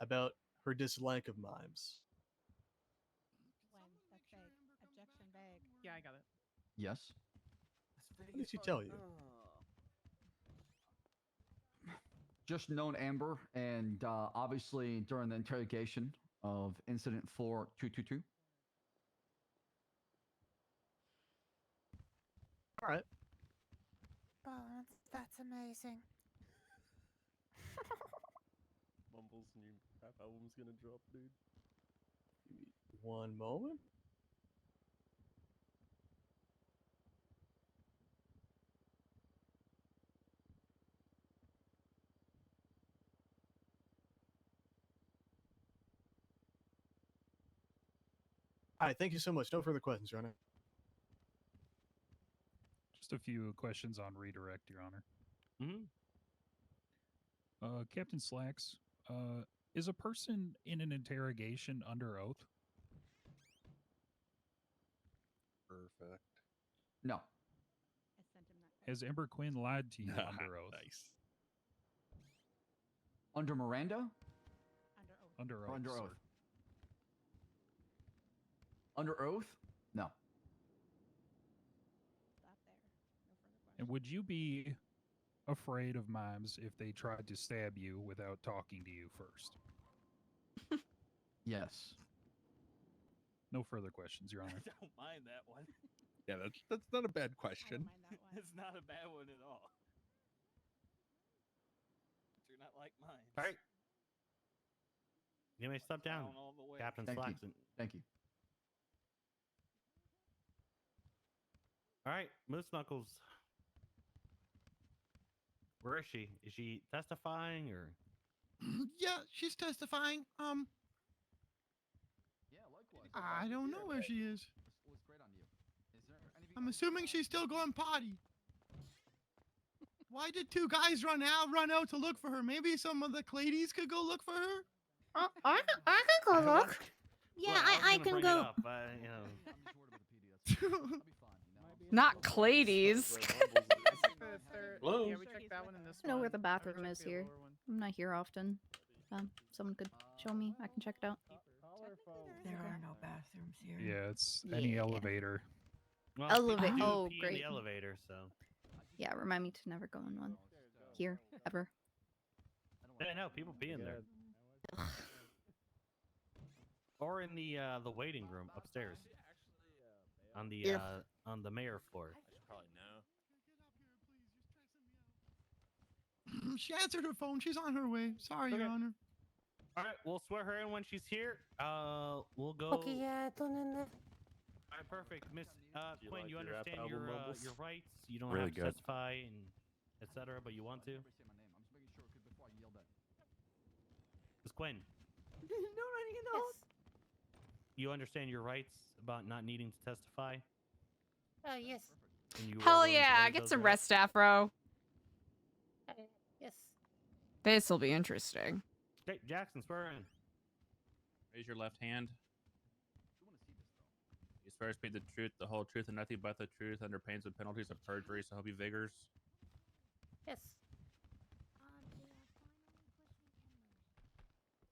Speaker 13: about her dislike of mimes?
Speaker 19: When? That's vague. Objection vague.
Speaker 4: Yeah, I got it.
Speaker 1: Yes.
Speaker 13: What did she tell you?
Speaker 1: Just known Amber, and obviously during the interrogation of Incident 4222.
Speaker 13: All right.
Speaker 9: Oh, that's amazing.
Speaker 6: Mumbles new rap album's gonna drop, dude.
Speaker 13: One moment. All right, thank you so much. No further questions, Your Honor.
Speaker 17: Just a few questions on redirect, Your Honor. Captain Slacks, is a person in an interrogation under oath?
Speaker 20: Perfect.
Speaker 1: No.
Speaker 19: I sent him that.
Speaker 17: Has Ember Quinn lied to you under oath?
Speaker 20: Nice.
Speaker 1: Under Miranda?
Speaker 19: Under oath.
Speaker 17: Under
Speaker 1: Or
Speaker 17: oath.
Speaker 1: under
Speaker 17: sir.
Speaker 1: oath? Under oath? No.
Speaker 19: Stop there. No further questions.
Speaker 17: And would you be afraid of mimes if they tried to stab you without talking to you first?
Speaker 1: Yes.
Speaker 17: No further questions, Your
Speaker 5: I
Speaker 17: Honor.
Speaker 5: don't mind that one.
Speaker 20: Yeah, that's not a bad
Speaker 19: I don't
Speaker 20: question.
Speaker 19: mind that one.
Speaker 5: It's not a bad one at all. But you're not like mine.
Speaker 3: All right. You may step down,
Speaker 5: Down all the way.
Speaker 3: Captain
Speaker 1: Thank you.
Speaker 3: Slackson.
Speaker 1: Thank you.
Speaker 3: All right, Moose Knuckles. Where is she? Is she testifying or?
Speaker 11: Yeah, she's testifying. I don't know where she is. I'm assuming she's still going potty. Why did two guys run out to look for her? Maybe some of the ladies could go look for her.
Speaker 9: I can go look.
Speaker 8: Yeah,
Speaker 3: Look,
Speaker 8: I
Speaker 3: was gonna
Speaker 8: can
Speaker 3: bring
Speaker 8: go.
Speaker 3: It up, you know.
Speaker 2: Not Clades.
Speaker 4: Hello. Yeah, we checked that one in this
Speaker 14: I know
Speaker 4: one.
Speaker 14: where the
Speaker 4: There
Speaker 14: bathroom
Speaker 4: should
Speaker 14: is
Speaker 4: be a
Speaker 14: here.
Speaker 4: lower one.
Speaker 14: I'm not here often. Someone could show me. I can check it out.
Speaker 23: There are no bathrooms here.
Speaker 17: Yeah, it's any
Speaker 14: Yeah.
Speaker 17: elevator.
Speaker 3: Well,
Speaker 14: Elevator.
Speaker 3: people do
Speaker 14: Oh,
Speaker 3: pee in
Speaker 14: great.
Speaker 3: the elevator, so.
Speaker 14: Yeah, remind me to never go in one. Here, ever.
Speaker 3: Yeah, no, people pee in there. Or in the waiting room upstairs. On the mayor floor.
Speaker 12: I should probably know.
Speaker 11: She answered her phone. She's on her way. Sorry, Your Honor.
Speaker 3: All right, we'll swear her in when she's here. We'll go.
Speaker 9: Okay, yeah, don't in there.
Speaker 3: All right, perfect, Miss
Speaker 6: you
Speaker 3: Quinn.
Speaker 6: like
Speaker 3: You
Speaker 6: your rap
Speaker 3: understand
Speaker 6: album, Mumbles?
Speaker 3: your rights. You don't
Speaker 10: Really
Speaker 3: have to
Speaker 10: good.
Speaker 3: testify and etc. But you want to. Miss Quinn,
Speaker 9: Yes.
Speaker 3: you understand your rights about not needing to testify.
Speaker 9: Yes.
Speaker 3: And you are
Speaker 2: Hell
Speaker 3: willing to
Speaker 2: yeah,
Speaker 3: waive
Speaker 2: get
Speaker 3: those
Speaker 2: some
Speaker 3: rights?
Speaker 2: rest, Afro.
Speaker 9: Yes.
Speaker 2: This'll be interesting.
Speaker 3: Okay, Jackson, swear in.
Speaker 21: Raise your left hand. You swear to speak the truth, the whole truth, and nothing but the truth under pains and penalties of perjury, so help you vigors.
Speaker 9: Yes.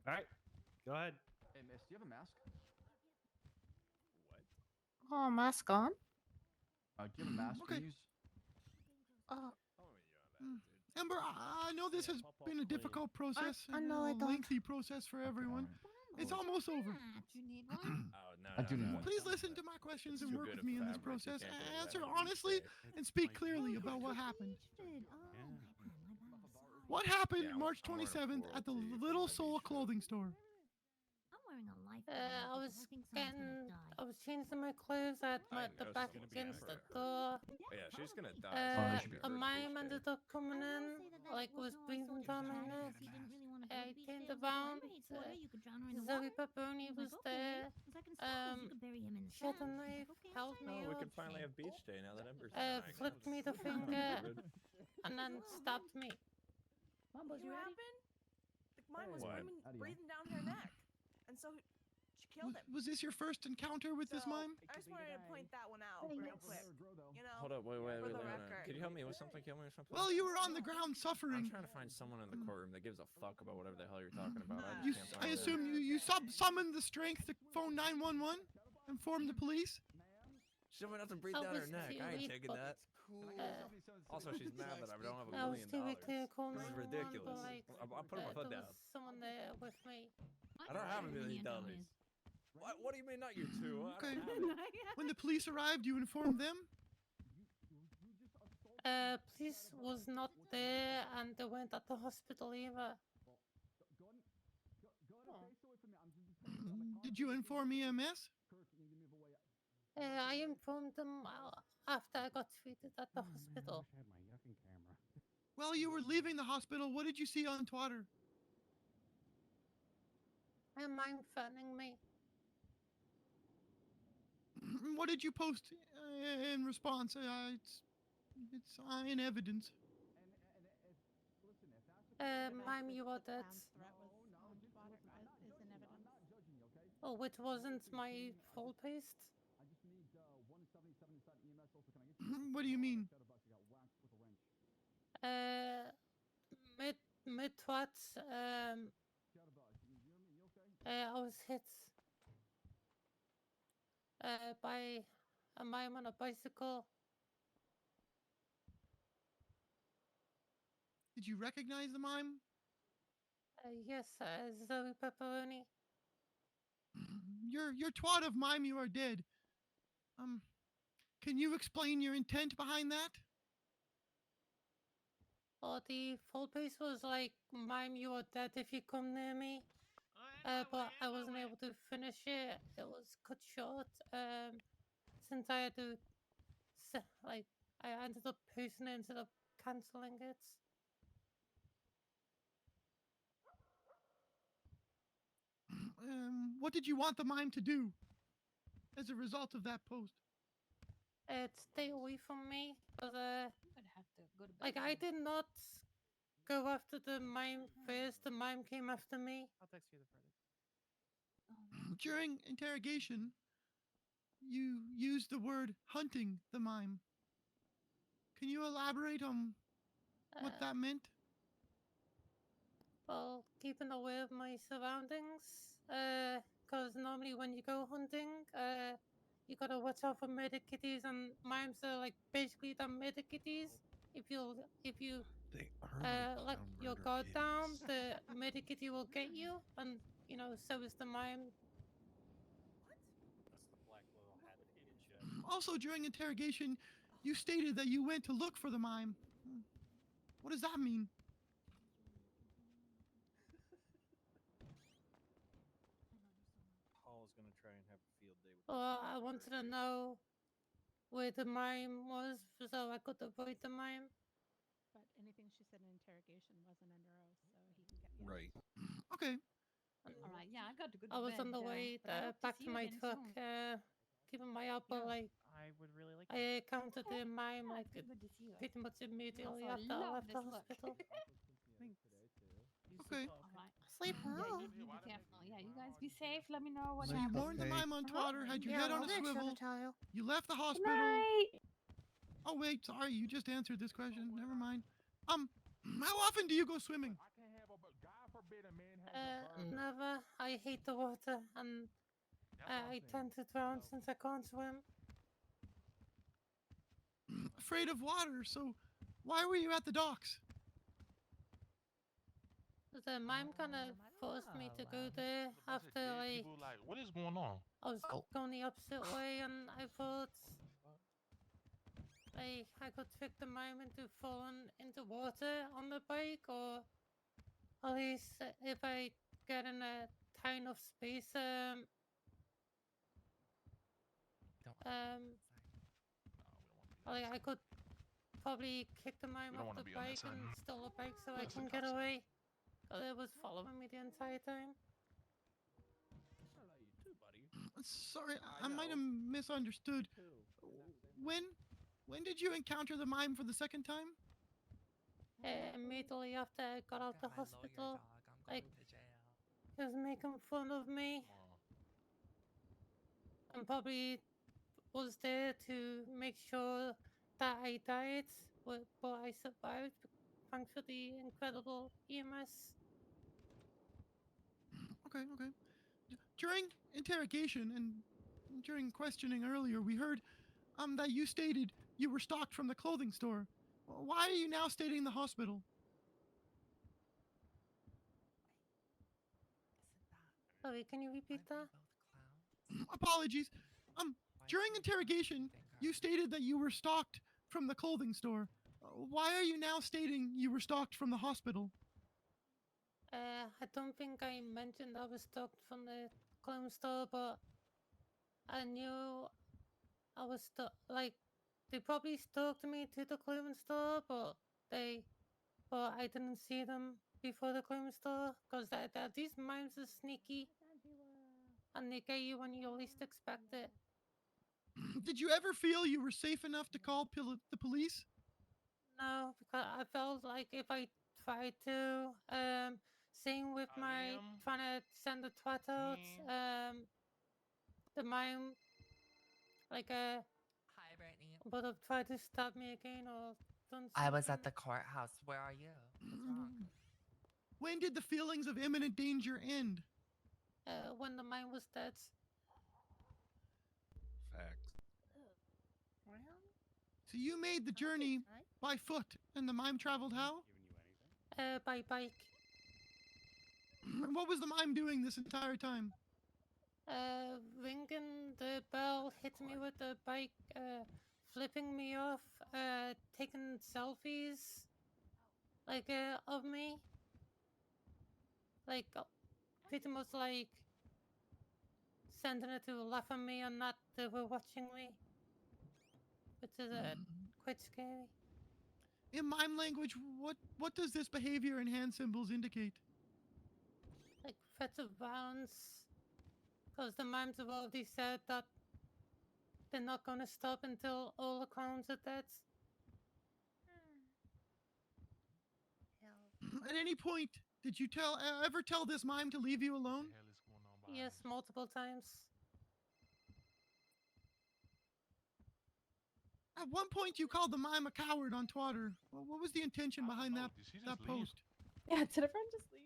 Speaker 3: All right, go ahead.
Speaker 1: Hey, miss, do you have a mask?
Speaker 9: Oh, mask on.
Speaker 1: Do you have a mask,
Speaker 11: Okay.
Speaker 1: please?
Speaker 11: Amber, I know this has been a difficult process,
Speaker 9: I
Speaker 11: and
Speaker 9: know I
Speaker 11: a
Speaker 9: don't.
Speaker 11: lengthy process for everyone. It's almost over.
Speaker 9: You need one?
Speaker 12: Oh no.
Speaker 1: I do need one.
Speaker 11: Please listen to my questions
Speaker 12: It's
Speaker 11: and
Speaker 12: too
Speaker 11: work
Speaker 12: good
Speaker 11: with
Speaker 12: of
Speaker 11: me in this
Speaker 12: fabric, you
Speaker 11: process.
Speaker 12: can't go
Speaker 11: Answer
Speaker 12: without it,
Speaker 11: honestly and speak clearly about what happened. What happened
Speaker 12: Yeah,
Speaker 11: March
Speaker 12: I'm wearing a
Speaker 11: 27th at the
Speaker 12: 402 for
Speaker 11: Little
Speaker 12: my
Speaker 11: Soul
Speaker 12: beach shirt.
Speaker 11: clothing store?
Speaker 8: I'm wearing a life.
Speaker 9: I was changing my clothes at the
Speaker 12: know
Speaker 9: back
Speaker 12: she's gonna be
Speaker 9: against the
Speaker 12: Emperor.
Speaker 9: door.
Speaker 12: Oh, yeah, she's gonna die. so
Speaker 9: A mime ended up coming in, like was breathing down my neck. I turned around. Zoe Pepperoni was there. She had a knife, held me
Speaker 12: Oh, we
Speaker 9: up,
Speaker 12: can finally have beach day now that Ember's
Speaker 9: flipped me the finger, and then stabbed me.
Speaker 2: Mumbles,
Speaker 15: you happened? The mime was
Speaker 12: What?
Speaker 15: breathing down her neck, and so she killed him.
Speaker 11: Was this your first encounter with this
Speaker 15: So,
Speaker 11: mime?
Speaker 15: I just wanted to point that one out real quick. You know,
Speaker 12: Hold up, wait,
Speaker 15: for the
Speaker 12: no.
Speaker 15: record.
Speaker 12: Could you help me with something? Kill me with something?
Speaker 11: Well, you were on the ground
Speaker 12: I'm
Speaker 11: suffering.
Speaker 12: trying to find someone in the courtroom that gives a fuck about whatever the hell you're talking about.
Speaker 11: You,
Speaker 12: just can't
Speaker 11: I
Speaker 12: find
Speaker 11: assume you summoned the strength to phone 911, inform the police.
Speaker 12: She told me not to breathe
Speaker 9: I
Speaker 12: down her
Speaker 9: was
Speaker 12: neck.
Speaker 9: too
Speaker 12: I ain't
Speaker 9: weak,
Speaker 12: taking
Speaker 9: but
Speaker 12: that. Also, she's mad that I don't have
Speaker 9: I
Speaker 12: $1
Speaker 9: was
Speaker 12: million.
Speaker 9: too weak to call
Speaker 12: This is
Speaker 9: 911,
Speaker 12: ridiculous.
Speaker 9: but, like,
Speaker 12: I'm putting my foot
Speaker 9: there
Speaker 12: down.
Speaker 9: was someone there with me.
Speaker 12: I don't have $1 million. What do you mean, not you two? I
Speaker 11: Okay.
Speaker 12: don't have it.
Speaker 11: When the police arrived, you informed them.
Speaker 9: Police was not there, and they weren't at the hospital either.
Speaker 11: Did you inform EMS?
Speaker 9: I informed them after I got treated at the hospital.
Speaker 11: While you were leaving the hospital, what did you see on Twitter?
Speaker 9: A mime threatening me.
Speaker 11: What did you post in response? It's in evidence.
Speaker 9: Mime, you are dead. Oh, which wasn't my full paste?
Speaker 11: What do you mean?
Speaker 9: Mid twat. I was hit by a mime on a bicycle.
Speaker 11: Did you recognize the mime?
Speaker 9: Yes, Zoe Pepperoni.
Speaker 11: Your twat of mime, you are dead. Can you explain your intent behind that?
Speaker 9: Oh, the full pace was like, mime, you are dead if you come near me. But I wasn't able to finish it. It was cut short. Since I had to, I ended up posting it instead of cancelling it.
Speaker 11: What did you want the mime to do as a result of that post?
Speaker 9: Stay away from me. But
Speaker 19: I'd have to go to bed.
Speaker 9: like I did not go after the mime first. The mime came after me.
Speaker 4: I'll text you the verdict.
Speaker 11: During interrogation, you used the word hunting the mime. Can you elaborate on what that meant?
Speaker 9: Well, keeping aware of my surroundings. Because normally when you go hunting, you gotta watch out for murder kitties, and mimes are like basically the murder kitties. If you let your guard down, the murder kitty will get you, and you know so is the mime.
Speaker 12: That's the black little hat that he didn't shed.
Speaker 11: Also, during interrogation, you stated that you went to look for the mime. What does that mean?
Speaker 12: Paul's gonna try and have a field day with
Speaker 9: Well, I wanted to know where the mime was so I could avoid the mime.
Speaker 19: But anything she said in interrogation wasn't under oath, so he can get
Speaker 20: Right.
Speaker 11: Okay.
Speaker 19: All right, yeah, I got to go to
Speaker 9: I was
Speaker 19: bed,
Speaker 9: on the way
Speaker 19: but I hope
Speaker 9: back
Speaker 19: see
Speaker 9: to
Speaker 19: you
Speaker 9: my
Speaker 19: again
Speaker 9: truck,
Speaker 19: soon.
Speaker 9: keeping my eye out, but like
Speaker 4: I would really like.
Speaker 9: I encountered the mime
Speaker 19: Yeah,
Speaker 9: like
Speaker 19: it's good to see you.
Speaker 9: pretty much immediately
Speaker 19: Also,
Speaker 9: after I
Speaker 19: love
Speaker 9: left the
Speaker 19: this look.
Speaker 9: hospital.
Speaker 11: Okay.
Speaker 9: Sleep
Speaker 19: Yeah,
Speaker 9: well.
Speaker 19: you be careful. Yeah, you guys be safe. Let me know what
Speaker 11: So you
Speaker 19: happens.
Speaker 11: warned the mime on Twitter, had your
Speaker 9: Yeah,
Speaker 11: head on a
Speaker 9: I'll make sure to
Speaker 11: swivel.
Speaker 9: tell you.
Speaker 11: You left the hospital. Oh wait, sorry, you just answered this question. Never mind. How often do you go swimming?
Speaker 9: Never. I hate the water, and I tend to drown since I can't swim.
Speaker 11: Afraid of water, so why were you at the docks?
Speaker 9: The mime kind of forced me to go there after like
Speaker 10: what is going on?
Speaker 9: I was going the opposite way, and I thought like I could trick the mime into falling into water on the bike, or at least if I get in a tight enough space, like I could probably kick the mime off the bike and steal the bike so I can get away. Cause it was following me the entire time.
Speaker 11: Sorry, I might have misunderstood. When did you encounter the mime for the second time?
Speaker 9: Immediately after I got out the hospital, like he was making fun of me, and probably was there to make sure that I died, but I survived thanks to the incredible EMS.
Speaker 11: Okay. During interrogation and during questioning earlier, we heard that you stated you were stalked from the clothing store. Why are you now stating the hospital?
Speaker 9: Sorry, can you repeat that?
Speaker 11: Apologies. During interrogation, you stated that you were stalked from the clothing store. Why are you now stating you were stalked from the hospital?
Speaker 9: I don't think I mentioned I was stalked from the clone store, but I knew I was like they probably stalked me to the clothing store, but I didn't see them before the clothing store because these mimes are sneaky and they get you when you least expect it.
Speaker 11: Did you ever feel you were safe enough to call the police?
Speaker 9: No, because I felt like if I tried to, same with my trying to send the twat out, the mime, like,
Speaker 7: Hi, Brittany.
Speaker 9: would have tried to stop me again or done something.
Speaker 7: I was at the courthouse. Where are you? What's wrong?
Speaker 11: When did the feelings of imminent danger end?
Speaker 9: When the mime was dead.
Speaker 20: Facts.
Speaker 11: So you made the journey by foot, and the mime traveled how?
Speaker 9: By bike.
Speaker 11: What was the mime doing this entire time?
Speaker 9: Ringing the bell, hitting me with the bike, flipping me off, taking selfies, like, of me. Like, pretty much like sending it to laugh at me and not they were watching me. Which is quite scary.
Speaker 11: In mime language, what does this behavior and hand symbols indicate?
Speaker 9: Like threats of violence, Because the mimes have already said that they're not going to stop until all the clowns are dead.
Speaker 11: At any point, did you ever tell this mime to leave you alone?
Speaker 9: Yes, multiple times.
Speaker 11: At one point, you called the mime a coward on Twitter. What was the intention behind that post?
Speaker 19: Yeah, did everyone just leave?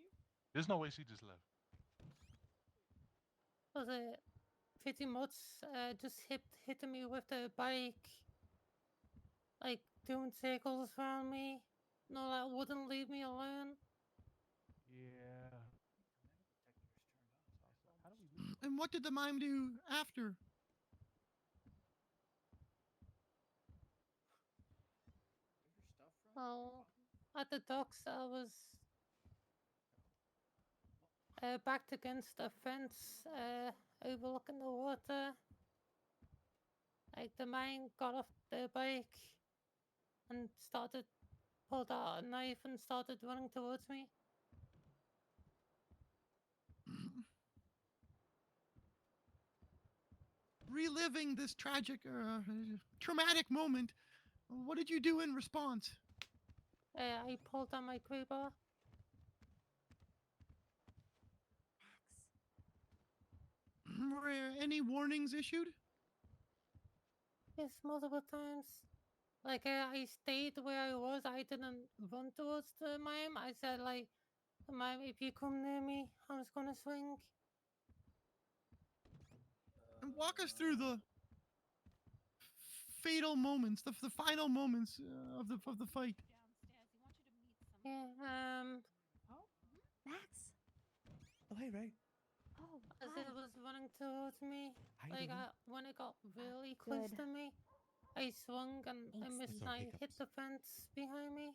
Speaker 16: There's no way she just left.
Speaker 9: Was it pretty much just hitting me with the bike, like doing circles around me? No, that wouldn't leave me alone.
Speaker 16: Yeah.
Speaker 11: And what did the mime do after?
Speaker 9: Well, at the docks, I was backed against a fence overlooking the water. Like, the man got off the bike and pulled out a knife and started running towards me.
Speaker 11: Reliving this traumatic moment, what did you do in response?
Speaker 9: I pulled out my crowbar.
Speaker 11: Were any warnings issued?
Speaker 9: Yes, multiple times. Like, I stayed where I was. I didn't run towards the mime. I said, like, mime, if you come near me, I'm just gonna swing.
Speaker 11: And walk us through the fatal moments, the final moments of the fight.
Speaker 9: Yeah,
Speaker 19: Max?
Speaker 6: Oh, hey, Ray.
Speaker 19: Oh,
Speaker 9: as
Speaker 19: hi.
Speaker 9: it was running towards me,
Speaker 6: How you
Speaker 9: like,
Speaker 6: doing?
Speaker 9: when it got really close
Speaker 19: good.
Speaker 9: to me, I swung and I
Speaker 19: Thanks,
Speaker 9: missed and
Speaker 6: Sorry,
Speaker 9: I hit the fence behind me.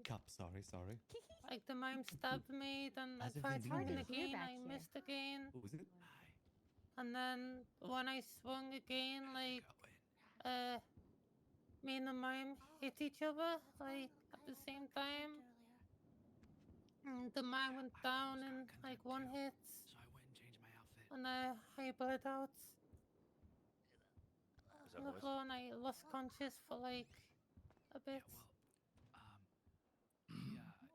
Speaker 19: Cups.
Speaker 6: Sorry.
Speaker 9: Like, the mime stabbed me, then I
Speaker 6: How's
Speaker 9: tried
Speaker 6: everything
Speaker 9: swinging
Speaker 6: going?
Speaker 19: Hard to hear
Speaker 9: again,
Speaker 19: back
Speaker 9: I
Speaker 19: here.
Speaker 9: missed again.
Speaker 6: What was it?
Speaker 9: And then when I swung again, like, me and the mime hit each other, like, at the same time. And the mime went down in, like, one hit. And I bled out on the floor and I lost conscious for, like, a bit.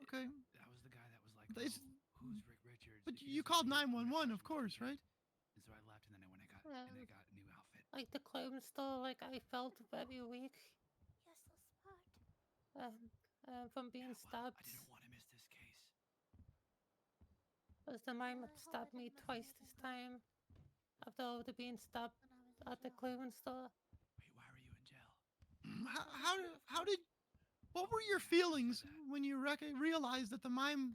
Speaker 11: Okay. That was the guy that was like, who's Rick Richards? But you called 911, of course, right?
Speaker 17: And so I left, and then when I got
Speaker 9: Yeah,
Speaker 17: and I got a new outfit.
Speaker 9: like, the clone store, like, I felt very weak.
Speaker 19: You're so smart.
Speaker 9: From being stabbed.
Speaker 17: I didn't want to miss this case.
Speaker 9: Because the mime stabbed me twice this time. After already being stabbed at the clothing store.
Speaker 17: Wait, why were you in jail?
Speaker 11: What were your feelings when you realized that the mime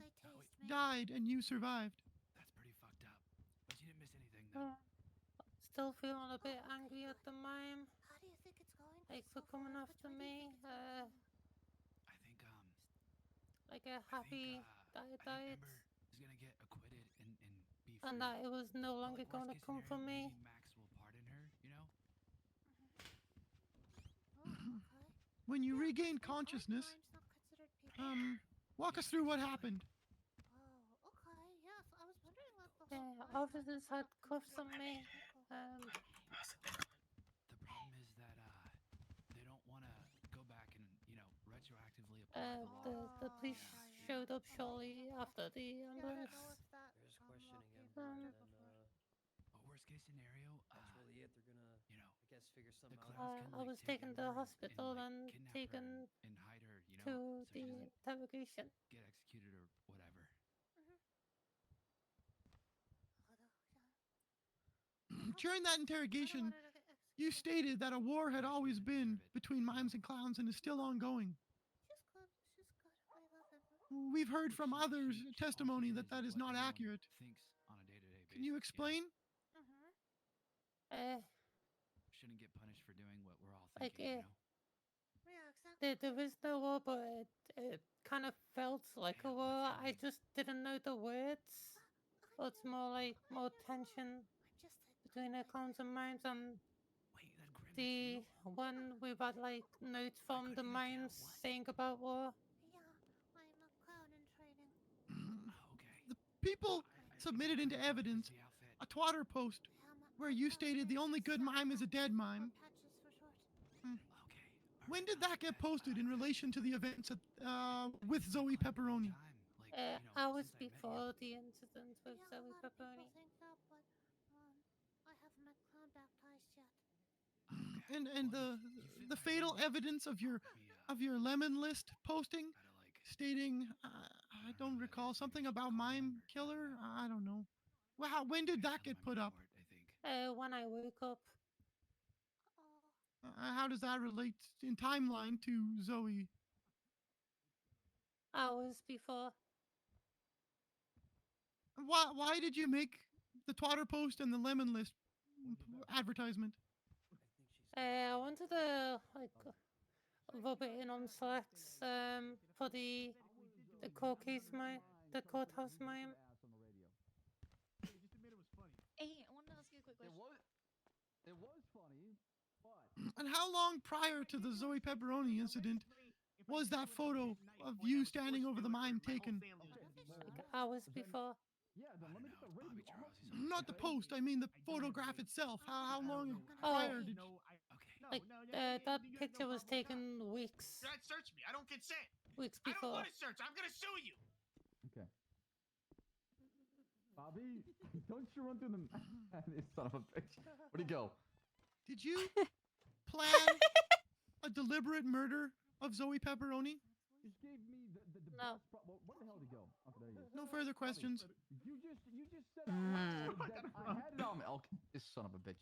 Speaker 11: died and you survived?
Speaker 17: That's pretty fucked up. But you didn't miss anything, though.
Speaker 9: Still feeling a bit angry at the mime.
Speaker 19: How do you think it's going?
Speaker 9: Like, for coming after me.
Speaker 17: I think
Speaker 9: Like a happy that I died.
Speaker 17: Ember is gonna get acquitted and be free.
Speaker 9: And that it was no longer
Speaker 17: Like,
Speaker 9: going to
Speaker 17: worst
Speaker 9: come
Speaker 17: case
Speaker 9: from
Speaker 17: scenario,
Speaker 9: me.
Speaker 17: maybe Max will pardon her, you know?
Speaker 11: When you regained consciousness, walk us through what happened.
Speaker 19: Oh, okay. Yes, I was wondering what the
Speaker 9: Yeah, officers had cuffs on me.
Speaker 17: The problem is that they don't want to go back and, retroactively apply the law.
Speaker 9: The police showed up shortly after the ambulance.
Speaker 6: There's questioning him.
Speaker 17: But worst case snenario,
Speaker 6: That's really it. They're gonna, I guess, figure something
Speaker 17: the
Speaker 6: out.
Speaker 17: clowns can,
Speaker 9: I was taken to the hospital and
Speaker 17: kidnap
Speaker 9: taken
Speaker 17: her and hide her,
Speaker 9: to
Speaker 17: so she
Speaker 9: the
Speaker 17: doesn't
Speaker 9: interrogation.
Speaker 17: get executed or whatever.
Speaker 11: During that interrogation, you stated that a war had always been between mimes and clowns and is still ongoing. We've heard from others' testimony that that is not accurate.
Speaker 17: Thinks on a day-to-day basis.
Speaker 11: Can you explain?
Speaker 17: Shouldn't get punished for doing what we're all
Speaker 9: Like,
Speaker 17: thinking,
Speaker 9: there is no war, but it kind of felt like a war. I just didn't know the words. But it's more like more tension between the clowns and mimes, and the one we've had like notes from the mimes saying about war.
Speaker 11: The people submitted into evidence a Twitter post where you stated the only good mime is a dead mime. When did that get posted in relation to the events with Zoe Pepperoni?
Speaker 9: Hours before the incident with Zoe Pepperoni.
Speaker 8: I haven't met clown baptized yet.
Speaker 11: And the fatal evidence of your lemon list posting stating I don't recall something about mime killer. I don't know. Well, when did that get put up?
Speaker 9: When I woke up.
Speaker 11: How does that relate in timeline to Zoe?
Speaker 9: Hours before.
Speaker 11: Why did you make the Twitter post and the lemon list advertisement?
Speaker 9: I wanted to rub it in on Slacks for the court case mime, the courthouse mime.
Speaker 14: Hey, I wanted to ask you a quick question.
Speaker 1: It was funny, but
Speaker 11: And how long prior to the Zoe Pepperoni incident was that photo of you standing over the mime taken?
Speaker 9: Like hours before.
Speaker 1: Yeah, then let me get the radio.
Speaker 11: Not the post. I mean the photograph itself. How long prior did?
Speaker 9: That picture was taken weeks.
Speaker 13: Don't search me. I don't consent.
Speaker 9: Weeks
Speaker 13: I don't
Speaker 9: before.
Speaker 13: want to search. I'm gonna sue you.
Speaker 1: Okay. Bobby, don't you run through the this son of a bitch. Where'd he go?
Speaker 11: Did you plan a deliberate murder of Zoe Pepperoni?
Speaker 1: Just gave me the
Speaker 9: No.
Speaker 1: Where the hell did he go? Okay, there he is.
Speaker 11: No further questions.
Speaker 1: You just said out loud that I had it on me. Okay, this son of a bitch.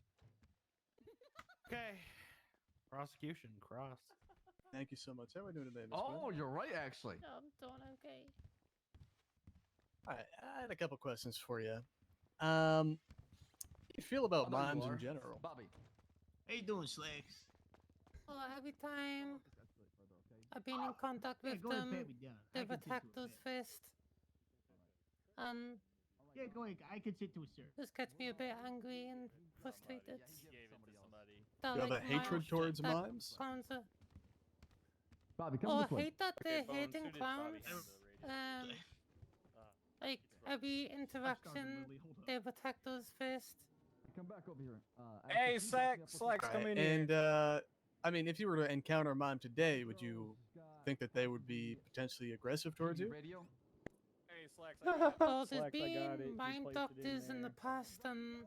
Speaker 3: Okay. Prosecution cross.
Speaker 6: Thank you so much. How are we doing today, Miss
Speaker 1: Oh,
Speaker 6: Quinn?
Speaker 1: you're right, actually.
Speaker 9: I'm doing okay.
Speaker 6: All right, I had a couple questions for you. How do you feel about
Speaker 1: Oh, there you
Speaker 6: mimes
Speaker 1: are.
Speaker 6: in general?
Speaker 1: Bobby.
Speaker 13: How you doing, Slacks?
Speaker 9: Well, every time I've been in contact with them, they've attacked us first.
Speaker 13: Yeah, go ahead. I can sit to a sir.
Speaker 9: This gets me a bit angry and frustrated.
Speaker 6: Do you have a hatred towards mimes?
Speaker 9: Clowns are...
Speaker 1: Bobby, come
Speaker 9: Oh, I
Speaker 1: this way.
Speaker 9: hate that they're
Speaker 12: Bones,
Speaker 9: hating
Speaker 12: who did Bobby
Speaker 9: clowns.
Speaker 12: handle the radio?
Speaker 9: Like every interaction, they've attacked us first.
Speaker 1: Come back over here.
Speaker 10: Hey,
Speaker 1: Slacks,
Speaker 10: Slacks, come in
Speaker 6: And
Speaker 10: here.
Speaker 6: I mean, if you were to encounter a mime today, would you think that they would be potentially aggressive towards you?
Speaker 1: Radio.
Speaker 12: Hey, Slacks, I got it.
Speaker 9: Well, there's
Speaker 12: Slacks, I got it.
Speaker 9: been
Speaker 12: You
Speaker 9: mime
Speaker 12: placed it
Speaker 9: doctors in the
Speaker 12: there.
Speaker 9: past, and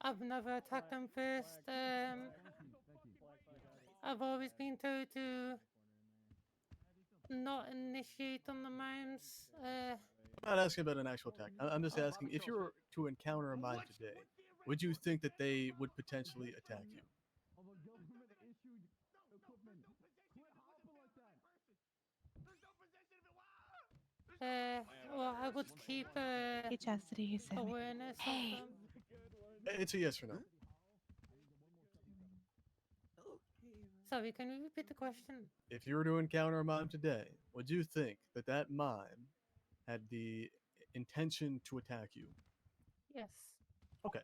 Speaker 9: I've never attacked them first. I've always been told to not initiate on the mimes.
Speaker 6: I'm not asking about an actual attack. I'm just asking if you were to encounter a mime today, would you think that they would potentially attack you?
Speaker 9: Well, I would keep
Speaker 15: Hey, Chastity, you said me.
Speaker 9: awareness
Speaker 15: Hey.
Speaker 9: of them.
Speaker 6: It's a yes or no.
Speaker 9: Sorry, can you repeat the question?
Speaker 6: If you were to encounter a mime today, would you think that that mime had the intention to attack you?
Speaker 9: Yes.
Speaker 6: Okay.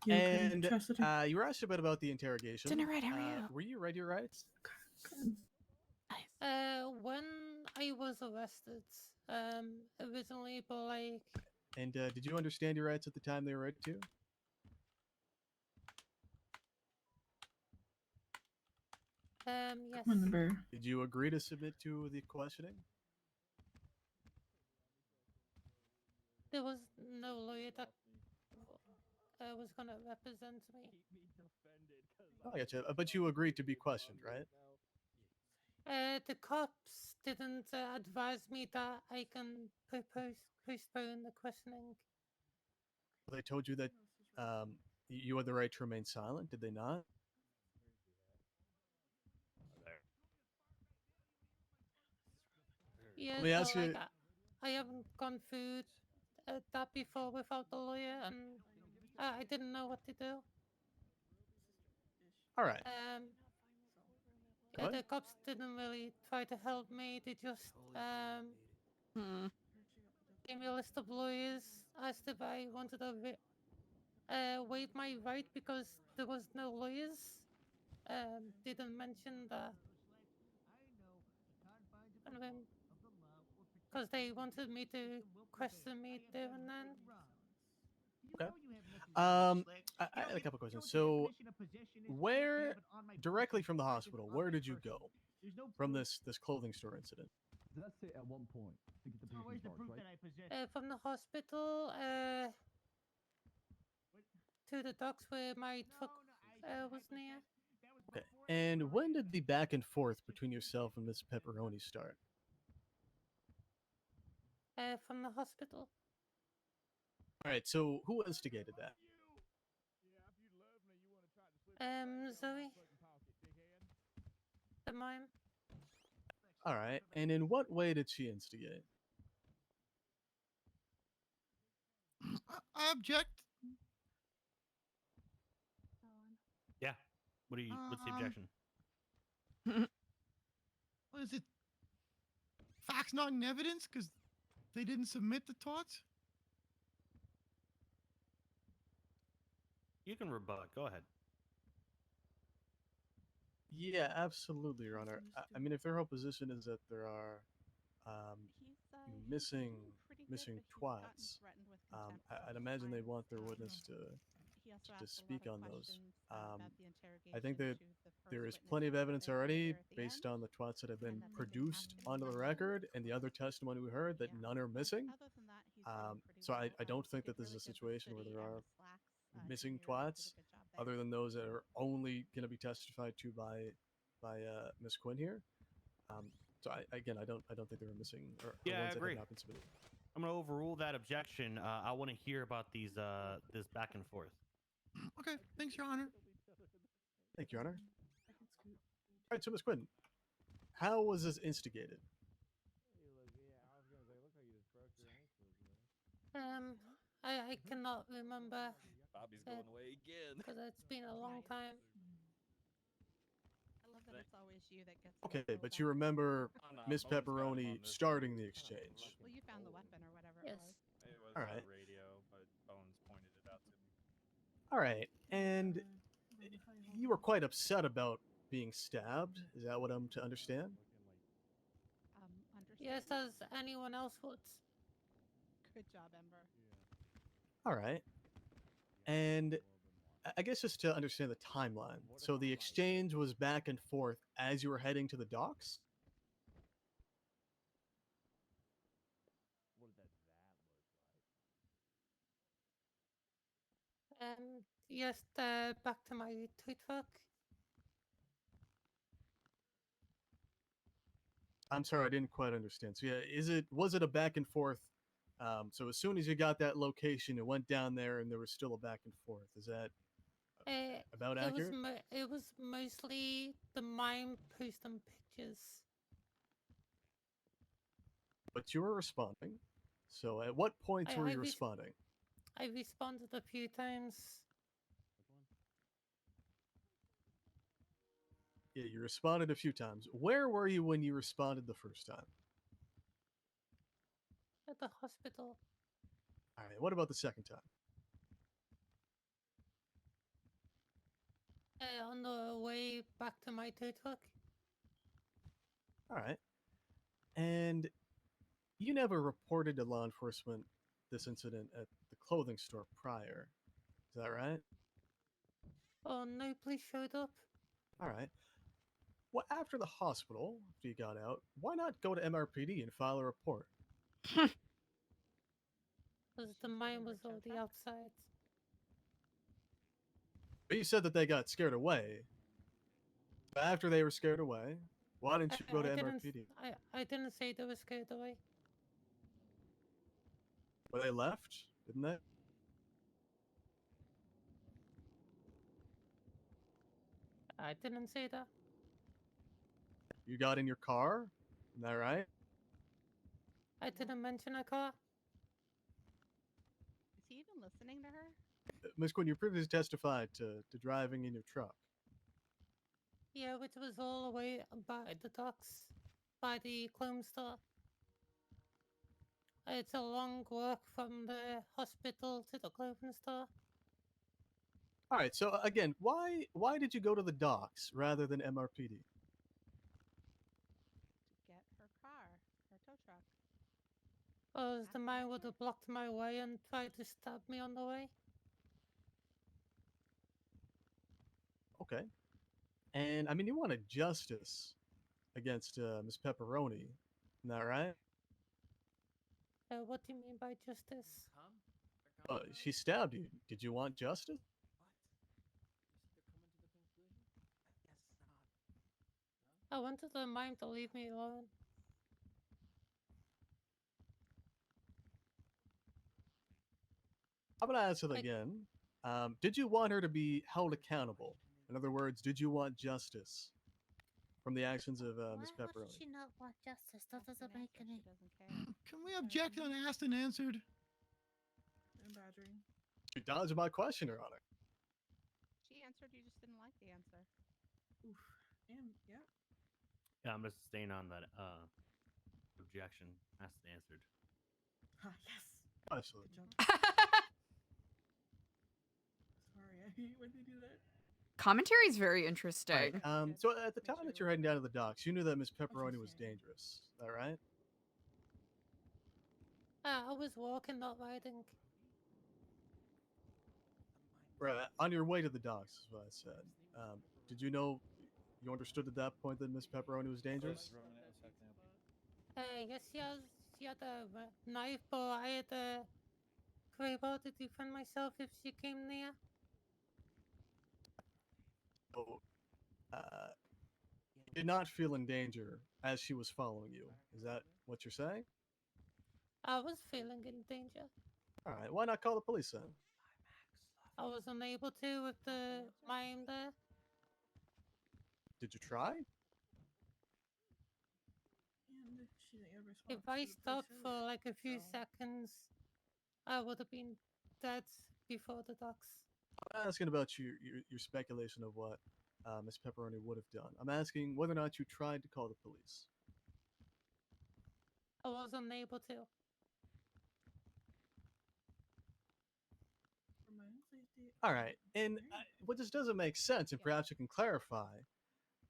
Speaker 15: You agree,
Speaker 6: And
Speaker 15: Chastity?
Speaker 6: you were asked about the interrogation.
Speaker 15: Dinner right, how are you?
Speaker 6: Were you read your rights?
Speaker 9: When I was arrested, originally, but like,
Speaker 6: And did you understand your rights at the time they were read to you?
Speaker 9: yes.
Speaker 6: Did you agree to submit to the questioning?
Speaker 9: There was no lawyer that was gonna represent me.
Speaker 6: Oh, I gotcha. But you agreed to be questioned, right?
Speaker 9: The cops didn't advise me that I can postpone the questioning.
Speaker 6: They told you that you had the right to remain silent, did they not?
Speaker 9: Yeah,
Speaker 6: Let me ask you.
Speaker 9: I haven't gone through that before without the lawyer, and I didn't know what to do.
Speaker 6: All right.
Speaker 9: Yeah, the cops didn't really try to help me. They just gave me a list of lawyers, asked if I wanted to waive my right because there was no lawyers. Didn't mention that. And then because they wanted me to question me there and then.
Speaker 6: Okay. I had a couple questions. So, where directly from the hospital, where did you go from this clothing store incident?
Speaker 1: Let's say at one point to get the
Speaker 13: So where's
Speaker 1: patient
Speaker 13: the
Speaker 1: charge,
Speaker 13: proof
Speaker 1: right?
Speaker 13: that I possess?
Speaker 9: From the hospital to the docks where my truck was near.
Speaker 6: Okay. And when did the back and forth between yourself and Miss Pepperoni start?
Speaker 9: From the hospital.
Speaker 6: All right. So, who instigated that?
Speaker 9: Zoe. The mime.
Speaker 6: All right. And in what way did she instigate?
Speaker 11: I object.
Speaker 3: Yeah. What's the objection?
Speaker 11: What is it? Facts not in evidence because they didn't submit the twats?
Speaker 3: You can rebut. Go ahead.
Speaker 6: Yeah, absolutely, Your Honor. I mean, if their whole position is that there are missing twats, I'd imagine they'd want their witness to speak on those. I think that there is plenty of evidence already based on the twats that have been produced onto the record and the other testimony we heard that none are missing. So I don't think that this is a situation where there are missing twats other than those that are only going to be testified to by Miss Quinn here. So I don't think they were missing or
Speaker 3: Yeah, I
Speaker 6: ones that
Speaker 3: agree.
Speaker 6: have not been submitted.
Speaker 3: I'm gonna overrule that objection. I want to hear about these this back and forth.
Speaker 11: Okay, thanks, Your Honor.
Speaker 6: Thank you, Your Honor. All right, so Miss Quinn, how was this instigated?
Speaker 9: I cannot remember.
Speaker 12: Bobby's going away again.
Speaker 9: Because it's been a long time.
Speaker 15: I love that it's always you that gets.
Speaker 6: Okay, but you remember Miss Pepperoni starting the exchange.
Speaker 15: Well, you found the weapon or whatever
Speaker 9: Yes.
Speaker 15: it was.
Speaker 12: It was
Speaker 6: All
Speaker 12: on
Speaker 6: right.
Speaker 12: the radio, but Bones pointed it out to me.
Speaker 6: All right, and you were quite upset about being stabbed. Is that what I'm to understand?
Speaker 9: Yes, as anyone else would.
Speaker 15: Good job, Ember.
Speaker 6: All right. And I guess just to understand the timeline. So the exchange was back and forth as you were heading to the docks?
Speaker 9: Yes, back to my toy truck.
Speaker 6: I'm sorry, I didn't quite understand. So yeah, was it a back and forth? So as soon as you got that location, it went down there and there was still a back and forth. Is that about accurate?
Speaker 9: It was mostly the mime posting pictures.
Speaker 6: But you were responding. So at what points were you responding?
Speaker 9: I responded a few times.
Speaker 6: Yeah, you responded a few times. Where were you when you responded the first time?
Speaker 9: At the hospital.
Speaker 6: All right, what about the second time?
Speaker 9: On the way back to my tow truck.
Speaker 6: All right. And you never reported to law enforcement this incident at the clothing store prior. Is that right?
Speaker 9: Oh, no police showed up.
Speaker 6: All right. Well, after the hospital, after you got out, why not go to MRPD and file a report?
Speaker 9: Because the mine was already outside.
Speaker 6: But you said that they got scared away. But after they were scared away, why didn't you go to MRPD?
Speaker 9: I didn't say they were scared away.
Speaker 6: Well, they left, didn't they?
Speaker 9: I didn't say that.
Speaker 6: You got in your car, isn't that right?
Speaker 9: I didn't mention a car.
Speaker 15: Is he even listening to her?
Speaker 6: Ms. Quinn, you previously testified to driving in your truck.
Speaker 9: Yeah, which was all the way by the docks, by the clone store. It's a long walk from the hospital to the clothing store.
Speaker 6: All right, so again, why did you go to the docks rather than MRPD?
Speaker 15: To get her car, her tow truck.
Speaker 9: Because the mine would have blocked my way and tried to stab me on the way.
Speaker 6: Okay. And I mean, you wanted justice against Miss Pepperoni, isn't that right?
Speaker 9: What do you mean by justice?
Speaker 6: She stabbed you. Did you want justice?
Speaker 9: I wanted the mime to leave me alone.
Speaker 6: I'm gonna ask it again. Did you want her to be held accountable? In other words, did you want justice from the actions of Miss
Speaker 8: Why
Speaker 6: Pepperoni?
Speaker 8: would she not want justice? That doesn't make any.
Speaker 11: Can we object unasked and answered?
Speaker 15: And badgering.
Speaker 6: You dodged my question, Your Honor.
Speaker 15: She answered, you just didn't like the answer. Oof. And, yeah.
Speaker 3: Yeah, I'm just staying on that objection. Asked and answered.
Speaker 15: Yes.
Speaker 6: Absolutely.
Speaker 15: Sorry, I hate when they do that.
Speaker 2: Commentary is very interesting.
Speaker 6: Right. So at the time that you're heading down to the docks, you knew that Miss Pepperoni was dangerous. Is that right?
Speaker 9: I was walking, not riding.
Speaker 6: Right. On your way to the docks, is what I said. Did you know? You understood at that point that Miss Pepperoni was dangerous?
Speaker 9: Yes, she had a knife, but I had to grab out to defend myself if she came near.
Speaker 6: So, you did not feel in danger as she was following you. Is that what you're saying?
Speaker 9: I was feeling in danger.
Speaker 6: All right. Why not call the police then?
Speaker 9: I was unable to with the mime there.
Speaker 6: Did you try?
Speaker 15: And she didn't get a response
Speaker 9: If
Speaker 15: to
Speaker 9: I
Speaker 15: the police
Speaker 9: stopped for
Speaker 15: earlier,
Speaker 9: like a few
Speaker 15: so-
Speaker 9: seconds, I would have been dead before the docks.
Speaker 6: I'm not asking about your speculation of what Miss Pepperoni would have done. I'm asking whether or not you tried to call the police.
Speaker 9: I was unable to.
Speaker 15: For my own safety.
Speaker 6: All right. And what this doesn't make sense, and perhaps you can clarify,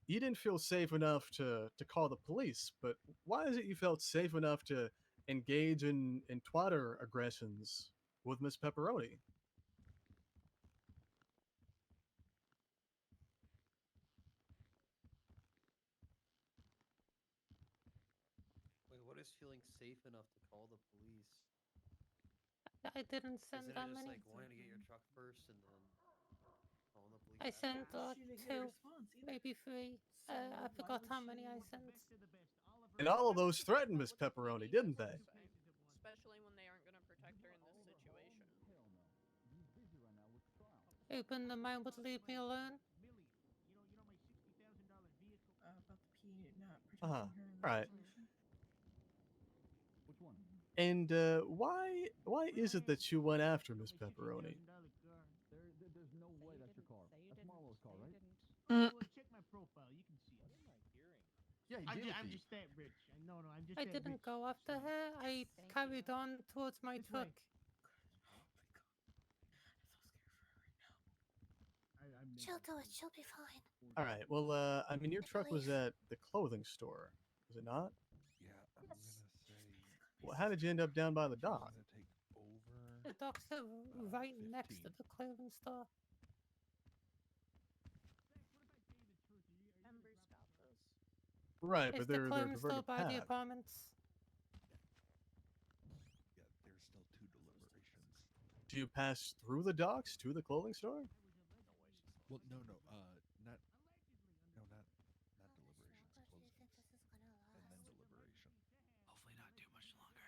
Speaker 6: you didn't feel safe enough to call the police, but why is it you felt safe enough to engage in twatter aggressions with Miss Pepperoni?
Speaker 5: Wait, what is feeling safe enough to call the police?
Speaker 9: I didn't send
Speaker 5: Isn't it
Speaker 9: that
Speaker 5: just
Speaker 9: many.
Speaker 5: like wanting to get your truck first and then calling the police?
Speaker 9: I sent
Speaker 15: She didn't get a
Speaker 9: two,
Speaker 15: response either.
Speaker 9: maybe three.
Speaker 15: So
Speaker 9: I
Speaker 15: why
Speaker 9: forgot
Speaker 15: would
Speaker 9: how many I
Speaker 15: she-
Speaker 9: sent.
Speaker 6: And all of those threatened Miss Pepperoni, didn't they?
Speaker 18: Especially when they aren't going to protect her in this situation.
Speaker 9: Open the mine would leave me alone.
Speaker 15: About the P not protecting
Speaker 6: Uh-huh.
Speaker 15: her in this
Speaker 6: Right.
Speaker 15: situation.
Speaker 1: Which one?
Speaker 6: And why is it that you went after Miss Pepperoni?
Speaker 1: There's no way that's your car. That's Marlo's car, right?
Speaker 13: Well, check my profile. You can see it.
Speaker 1: Yeah, he
Speaker 13: I'm
Speaker 1: gave it
Speaker 13: just,
Speaker 1: to
Speaker 13: I'm
Speaker 1: you.
Speaker 13: just that rich. No, I'm just
Speaker 9: I
Speaker 13: that
Speaker 9: didn't
Speaker 13: rich.
Speaker 9: go after her. I carried on towards my
Speaker 13: This
Speaker 9: truck.
Speaker 13: way.
Speaker 8: She'll do it. She'll be fine.
Speaker 6: All right. Well, I mean, your truck was at the clothing store, was it not?
Speaker 20: Yeah, I'm gonna say.
Speaker 6: Well, how did you end up down by the dock?
Speaker 9: The docks are right next to the clothing store.
Speaker 18: Ember's got this.
Speaker 6: Right,
Speaker 9: It's
Speaker 6: but
Speaker 9: the
Speaker 6: they're
Speaker 9: clothing store
Speaker 6: diverted
Speaker 9: by the
Speaker 6: path.
Speaker 9: apartments.
Speaker 20: Yeah, there's still two deliberations.
Speaker 6: Do you pass through the docks to the clothing store?
Speaker 20: Well, no, not deliberations. Closing. And then deliberation.
Speaker 5: Hopefully not too much longer.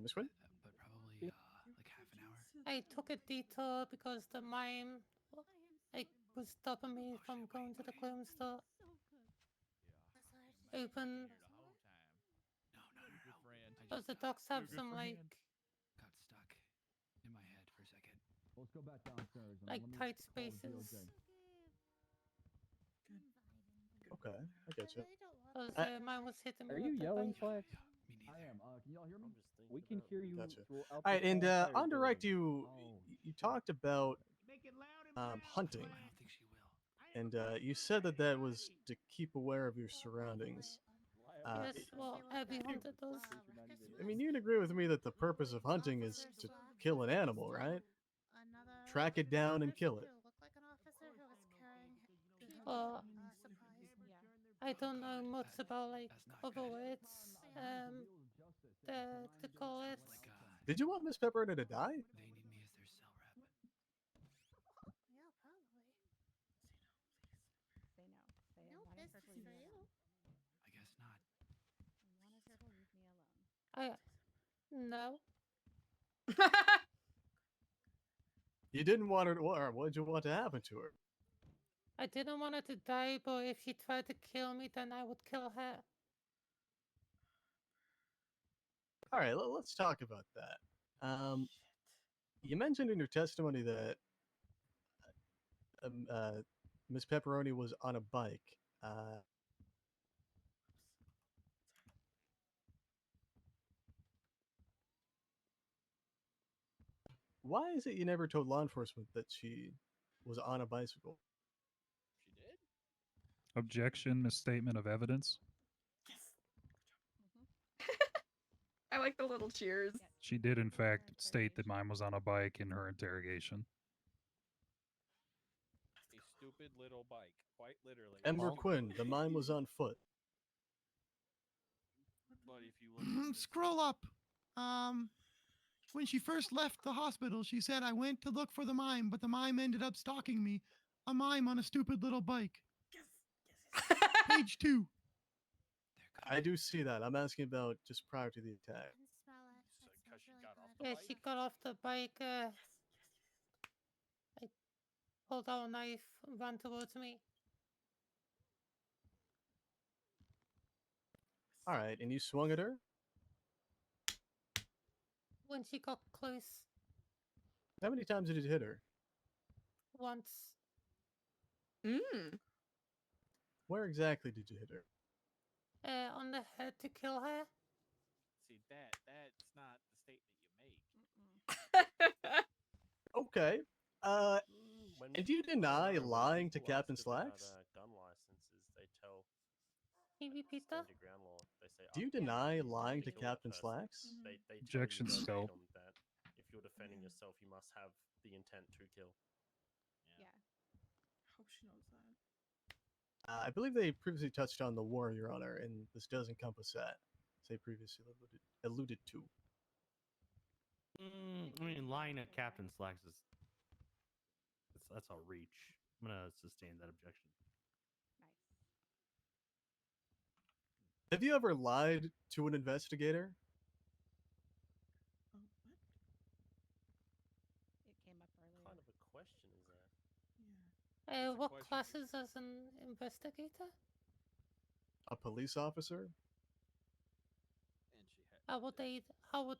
Speaker 6: Miss Quinn?
Speaker 5: But probably like half an hour.
Speaker 9: I took a detour because the mime was stopping me from going to the clothing store. Open. Does the docks have some like
Speaker 5: Got stuck in my head for a second.
Speaker 1: Let's go back downstairs. and
Speaker 9: like
Speaker 1: let me
Speaker 9: tight
Speaker 1: call the
Speaker 9: spaces?
Speaker 1: DOJ.
Speaker 6: Okay, I get you.
Speaker 9: Because mine was hitting me.
Speaker 22: Are you
Speaker 9: with the
Speaker 22: yelling,
Speaker 9: bike.
Speaker 22: Flex?
Speaker 1: I am. Can y'all hear me?
Speaker 22: We can hear you.
Speaker 6: Gotcha.
Speaker 22: throughout
Speaker 6: All
Speaker 22: the
Speaker 6: right, and
Speaker 22: whole entire
Speaker 6: on direct,
Speaker 22: building.
Speaker 6: you talked about hunting, and you said that was to keep aware of your surroundings.
Speaker 9: Yes, well, Abby hunted those.
Speaker 6: I mean, you'd agree with me that the purpose of hunting is to kill an animal, right? Track it down and kill it.
Speaker 9: Well, I don't know much about like other words. To call it.
Speaker 6: Did you want Miss Pepperoni to die?
Speaker 15: Say no. Say I wanted her to leave me alone.
Speaker 10: I guess not.
Speaker 15: I wanted her to leave me alone.
Speaker 9: No.
Speaker 6: You didn't want her to, or what did you want to happen to her?
Speaker 9: I didn't want her to die, but if she tried to kill me, then I would kill her.
Speaker 6: All right, let's talk about that. You mentioned in your testimony that Miss Pepperoni was on a bike. Why is it you never told law enforcement that she was on a bicycle?
Speaker 12: She did?
Speaker 17: Objection, misstatement of evidence.
Speaker 2: I like the little cheers.
Speaker 17: She did, in fact, state that mine was on a bike in her interrogation.
Speaker 12: A stupid little bike, quite literally.
Speaker 6: Ember Quinn, the mine was on foot.
Speaker 12: But if you look
Speaker 11: Scroll up. When she first left the hospital, she said, I went to look for the mime, but the mime ended up stalking me. A mime on a stupid little bike. Page 2.
Speaker 6: I do see that. I'm asking about just prior to the attack.
Speaker 12: because she got off the
Speaker 9: Yeah,
Speaker 12: bike.
Speaker 9: she got off the bike. I pulled out a knife and ran towards me.
Speaker 6: All right, and you swung at her?
Speaker 9: When she got close.
Speaker 6: How many times did you hit her?
Speaker 9: Once.
Speaker 6: Where exactly did you hit her?
Speaker 9: On the head to kill her.
Speaker 12: See, that's not the statement you make.
Speaker 6: Okay. And do you deny lying to Captain Slacks?
Speaker 21: Gun licenses, they tell
Speaker 9: Can you repeat that?
Speaker 21: ground law. They say
Speaker 6: Do you deny lying to Captain Slacks?
Speaker 21: They tell
Speaker 17: Objection,
Speaker 21: you
Speaker 17: scope.
Speaker 21: verbatim that if you're defending yourself, you must have the intent to kill.
Speaker 15: Yeah.
Speaker 22: Hope she knows that.
Speaker 6: I believe they previously touched on the war, Your Honor, and this does encompass that, as they previously alluded to.
Speaker 3: I mean, lying at Captain Slacks is that's a reach. I'm gonna sustain that objection.
Speaker 6: Have you ever lied to an investigator?
Speaker 15: It came up earlier.
Speaker 21: What kind of a question is that?
Speaker 9: What classes as an investigator?
Speaker 6: A police officer?
Speaker 9: How would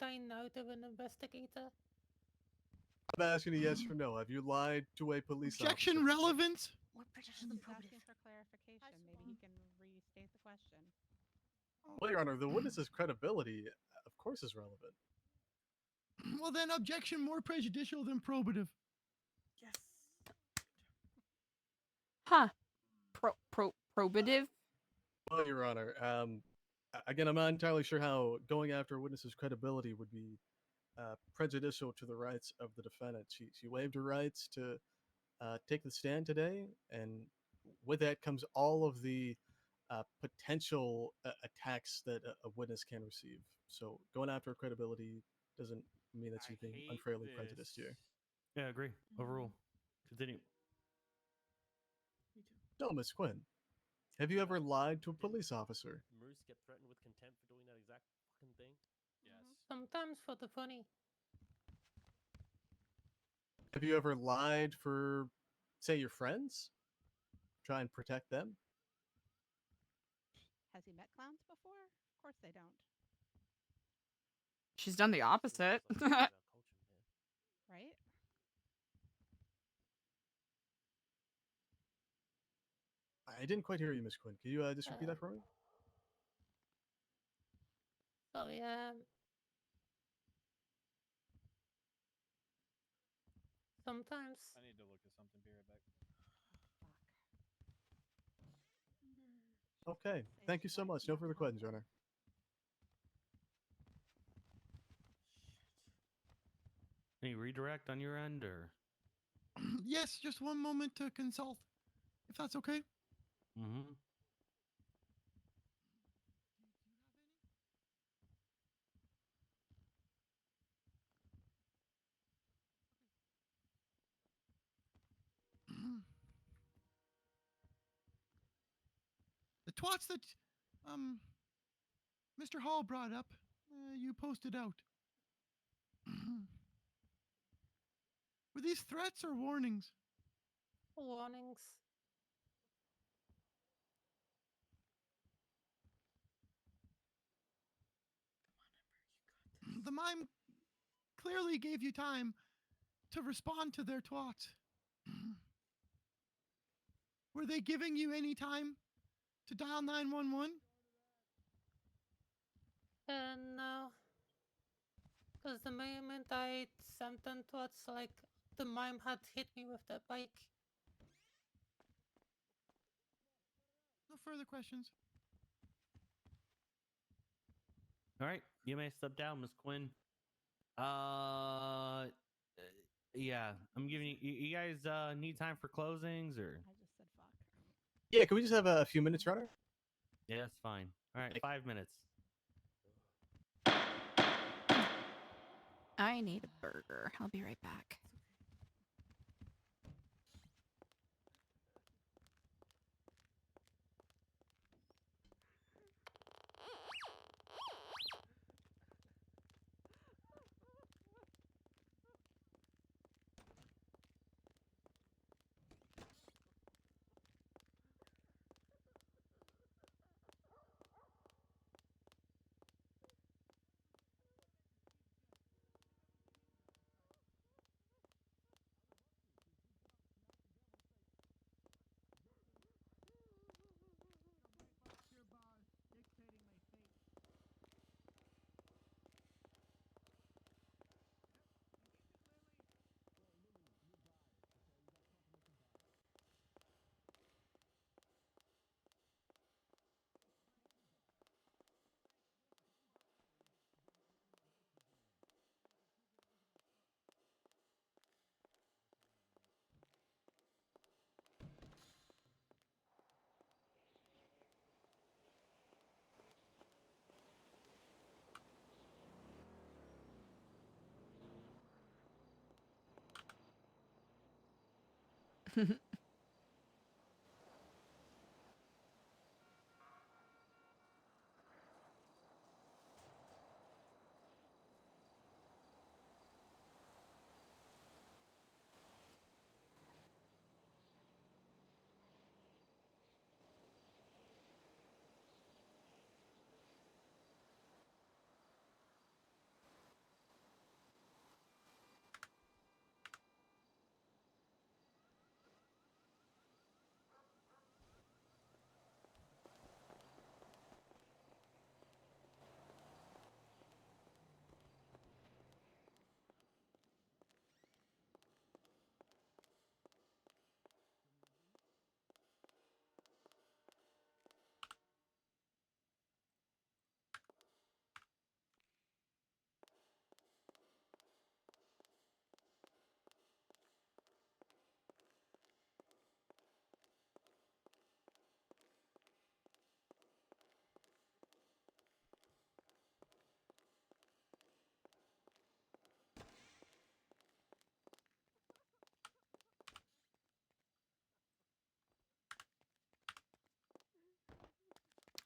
Speaker 9: I know they're an investigator?
Speaker 6: I'm asking a yes or no. Have you lied to a police
Speaker 11: Objection
Speaker 6: officer?
Speaker 11: relevant.
Speaker 15: More prejudicial than probative. Asking for clarification. Maybe he can restate the question.
Speaker 6: Well, Your Honor, the witness's credibility, of course, is relevant.
Speaker 11: Well, then, objection more prejudicial than probative.
Speaker 2: Huh. Probative?
Speaker 6: Well, Your Honor, again, I'm not entirely sure how going after a witness's credibility would be prejudicial to the rights of the defendant. She waived her rights to take the stand today, and with that comes all of the potential attacks that a witness can receive. So going after her credibility doesn't mean that she's being unfairly prejudiced here.
Speaker 3: Yeah, I agree. Overrule. Continue.
Speaker 6: No, Miss Quinn. Have you ever lied to a police officer?
Speaker 21: Moose get threatened with contempt for doing that exact fucking thing?
Speaker 12: Yes.
Speaker 9: Sometimes for the funny.
Speaker 6: Have you ever lied for, say, your friends? Try and protect them?
Speaker 15: Has he met clowns before? Of course they don't.
Speaker 2: She's done the opposite.
Speaker 15: Right?
Speaker 6: I didn't quite hear you, Miss Quinn. Can you just repeat that for me?
Speaker 9: Sorry, sometimes.
Speaker 12: I need to look at something. Be right back.
Speaker 6: Okay. Thank you so much. No further questions, Your Honor.
Speaker 3: Any redirect on your end, or?
Speaker 11: Yes, just one moment to consult, if that's okay.
Speaker 3: Mm-hmm.
Speaker 11: The twats that Mr. Hall brought up, you posted out. Were these threats or warnings?
Speaker 9: Warnings.
Speaker 11: The mime clearly gave you time to respond to their twats. Were they giving you any time to dial 911?
Speaker 9: No. Because the moment I sent them towards, like, the mime had hit me with the bike.
Speaker 11: No further questions.
Speaker 3: All right, you may step down, Miss Quinn. Yeah, I'm giving you. You guys need time for closings, or?
Speaker 15: I just said fuck.
Speaker 6: Yeah, can we just have a few minutes, Your Honor?
Speaker 3: Yeah, that's fine. All right, 5 minutes.
Speaker 2: I need a burger. I'll be right back.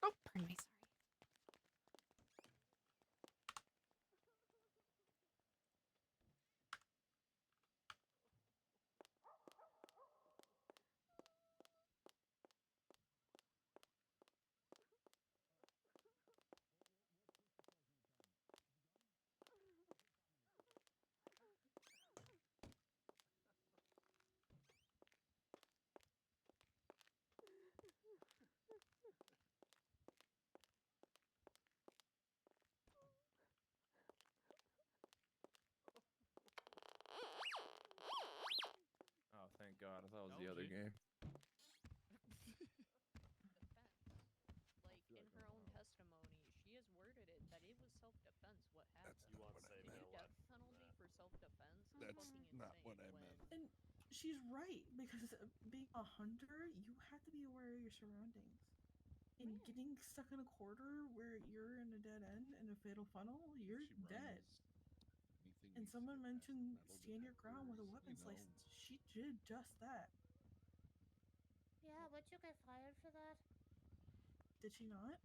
Speaker 2: Oh, pardon me. Sorry.
Speaker 18: self-defense, what happened?
Speaker 20: That's not what I meant.
Speaker 18: Death penalty for self-defense?
Speaker 20: That's
Speaker 18: Fucking
Speaker 20: not
Speaker 18: insane.
Speaker 20: what I
Speaker 18: When?
Speaker 20: meant.
Speaker 22: And she's right because being a hunter, you have to be aware of your surroundings. And getting stuck in a corridor where you're in a dead end in a fatal funnel, you're dead. And someone mentioned stand your ground with a weapons license. She did just that.
Speaker 19: Yeah, would you get fired for that?
Speaker 22: Did she not?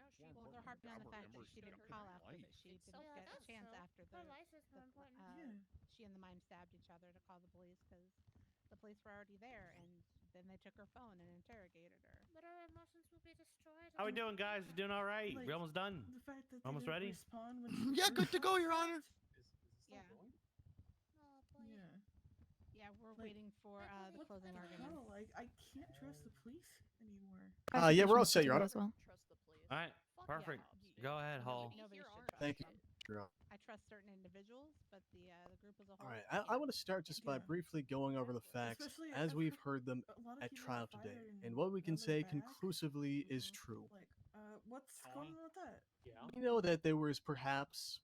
Speaker 18: No, she.
Speaker 11: Well, they're harping on the fact that she didn't call after, that she
Speaker 18: It's
Speaker 11: didn't get a
Speaker 19: that's
Speaker 11: chance
Speaker 19: true.
Speaker 11: after
Speaker 19: Her life is more important.
Speaker 11: she and the mime stabbed each other to call the police because the police were already there, and then they took her phone and interrogated her.
Speaker 19: But our emotions will be destroyed.
Speaker 3: How we doing, guys? You doing all right?
Speaker 22: Like,
Speaker 3: We almost done.
Speaker 22: The fact that they
Speaker 3: Almost
Speaker 22: didn't
Speaker 3: ready?
Speaker 22: respond when
Speaker 11: Yeah, good to go, Your Honor. Yeah.
Speaker 19: Oh boy.
Speaker 22: Yeah.
Speaker 11: Yeah, we're
Speaker 22: Like,
Speaker 11: waiting for the
Speaker 22: what
Speaker 11: closing
Speaker 22: the
Speaker 11: arguments.
Speaker 22: hell? Like, I can't trust the police anymore.
Speaker 6: Yeah, we're all set, Your Honor.
Speaker 14: As well.
Speaker 18: Trust the police.
Speaker 3: All right, perfect. Go ahead, Hall.
Speaker 11: Nobody should trust
Speaker 6: Thank you.
Speaker 11: them.
Speaker 6: Your Honor.
Speaker 11: I trust certain individuals, but the group as a whole.
Speaker 6: All right, I want to start just by briefly going over the facts
Speaker 22: Especially
Speaker 6: as
Speaker 22: I've
Speaker 6: we've
Speaker 22: heard
Speaker 6: heard them
Speaker 22: a lot of
Speaker 6: at
Speaker 22: people
Speaker 6: trial
Speaker 22: got
Speaker 6: today,
Speaker 22: fired
Speaker 6: and what we can
Speaker 22: now they're
Speaker 6: say
Speaker 22: back.
Speaker 6: conclusively is true.
Speaker 22: Like, what's going on with that?
Speaker 6: We know that there was perhaps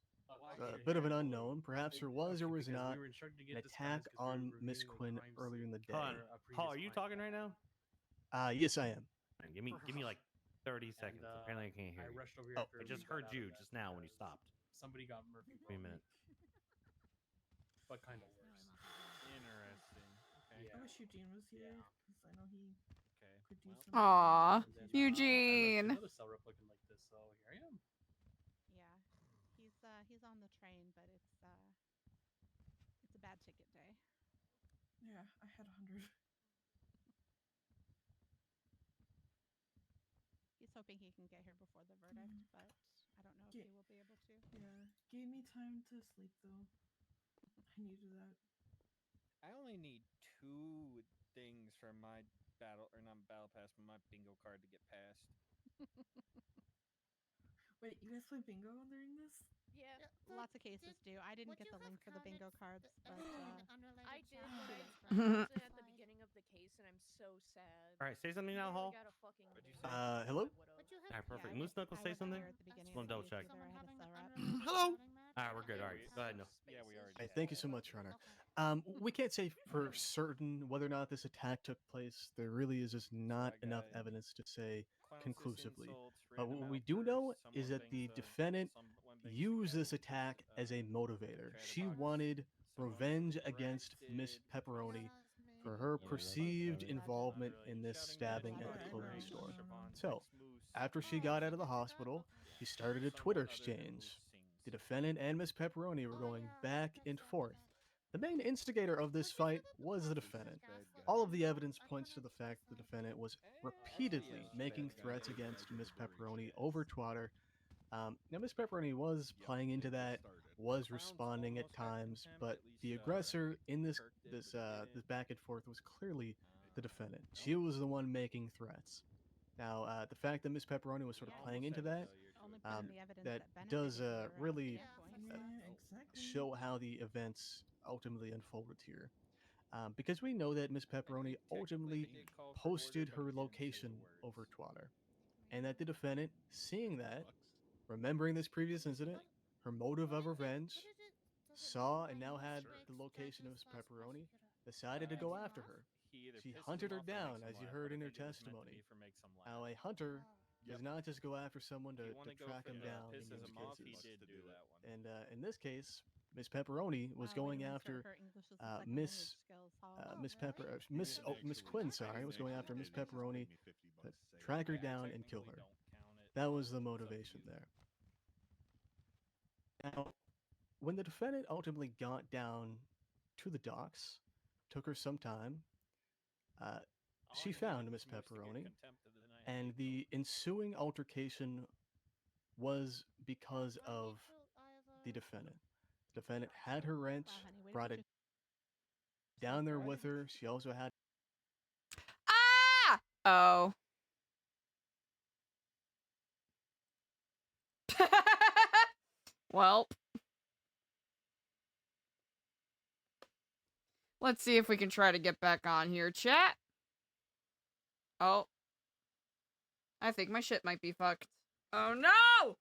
Speaker 6: a bit of an unknown, perhaps there was or was not an attack on Miss Quinn earlier in the day.
Speaker 3: Hold on. Hall, are you talking right now?
Speaker 6: Yes, I am.
Speaker 3: Man, give me like 30 seconds. Apparently, I can't hear you.
Speaker 4: rushed over
Speaker 6: Oh.
Speaker 4: after
Speaker 3: I
Speaker 4: we
Speaker 3: just
Speaker 4: got
Speaker 3: heard
Speaker 4: out
Speaker 3: you
Speaker 4: of that
Speaker 3: just now when you
Speaker 4: because
Speaker 3: stopped.
Speaker 4: Somebody got Murphy.
Speaker 3: Wait a minute.
Speaker 4: But kind of worse.
Speaker 12: Interesting. Okay.
Speaker 22: I wish Eugene was here because I know he could do some.
Speaker 2: Aw,
Speaker 4: And then, I rushed
Speaker 2: Eugene.
Speaker 4: another cell rep looking like this, so here I am.
Speaker 11: Yeah, he's on the train, but it's a bad ticket day.
Speaker 22: Yeah, I had 100.
Speaker 11: He's hoping he can get here before the verdict, but I don't know if he will be able to.
Speaker 22: Yeah, gave me time to sleep though. I needed that.
Speaker 12: I only need 2 things for my battle, or not battle pass, but my bingo card to get passed.
Speaker 22: Wait, you guys play bingo during this?
Speaker 18: Yeah.
Speaker 11: Lots of cases do. I didn't get the link for the bingo cards, but
Speaker 18: I did, but I froze it at the beginning of the case, and I'm so sad.
Speaker 3: All right, say something now, Hall.
Speaker 6: Hello?
Speaker 3: All right, perfect. Moose Knuckles, say something. Just want to double check.
Speaker 22: Hello?
Speaker 3: All right, we're good. All right, go ahead. No.
Speaker 12: Yeah, we already.
Speaker 6: Hey, thank you so much, Your Honor. We can't say for certain whether or not this attack took place. There really is just not enough evidence to say conclusively. But what we do know is that the defendant used this attack as a motivator. She wanted revenge against Miss Pepperoni for her perceived involvement in this stabbing at the clothing store. So, after she got out of the hospital, she started a Twitter exchange. The defendant and Miss Pepperoni were going back and forth. The main instigator of this fight was the defendant. All of the evidence points to the fact the defendant was repeatedly making threats against Miss Pepperoni over Twitter. Now, Miss Pepperoni was playing into that, was responding at times, but the aggressor in this back and forth was clearly the defendant. She was the one making threats. Now, the fact that Miss Pepperoni was sort of playing into that, that does really show how the events ultimately unfolded here. Because we know that Miss Pepperoni ultimately posted her location over Twitter, and that the defendant, seeing that, remembering this previous incident, her motive of revenge, saw and now had the location of Miss Pepperoni, decided to go after her. She hunted her down, as you heard in her testimony. Now, a hunter does not just go after someone to track them down in most cases. And in this case, Miss Pepperoni was going after Miss Quinn. Sorry, was going after Miss Pepperoni to track her down and kill her. That was the motivation there. Now, when the defendant ultimately got down to the docks, took her some time. She found Miss Pepperoni, and the ensuing altercation was because of the defendant. The defendant had her wrench, brought it down there with her. She also had.
Speaker 2: Ah! Oh. Well. Let's see if we can try to get back on here, chat. Oh. I think my shit might be fucked. Oh no!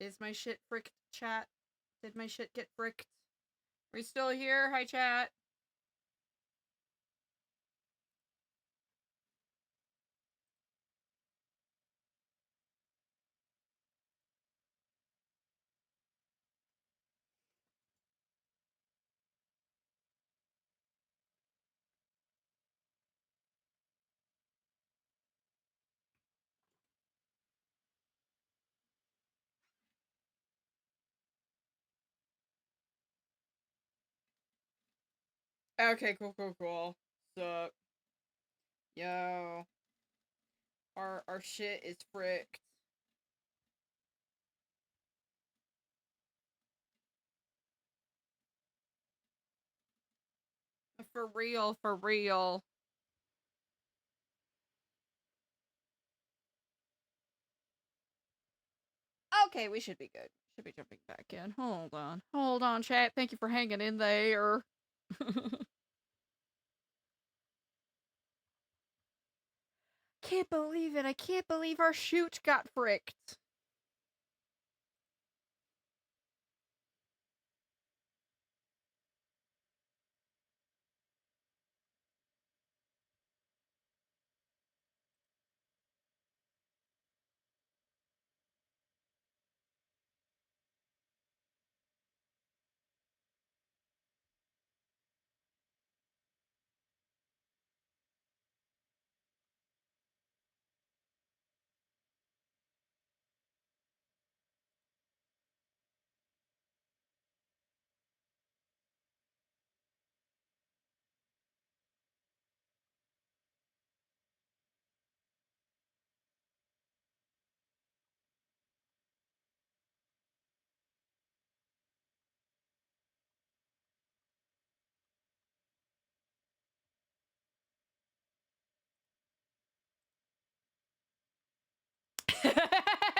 Speaker 2: Is my shit fricked, chat? Did my shit get fricked? Are we still here? Hi, chat. Okay, cool. So, yo, our shit is fricked. For real. Okay, we should be good. Should be jumping back in. Hold on, chat. Thank you for hanging in there. Can't believe it. I can't believe our shoot got fricked.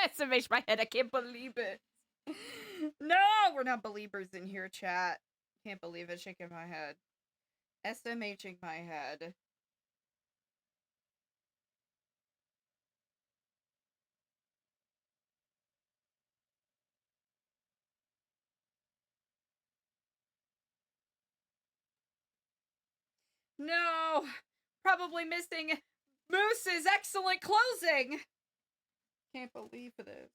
Speaker 2: It's amazed my head. I can't believe it. No, we're not believers in here, chat. Can't believe it. Shaking my head. SMHing my head. No! Probably missing Moose's excellent closing! Can't believe this.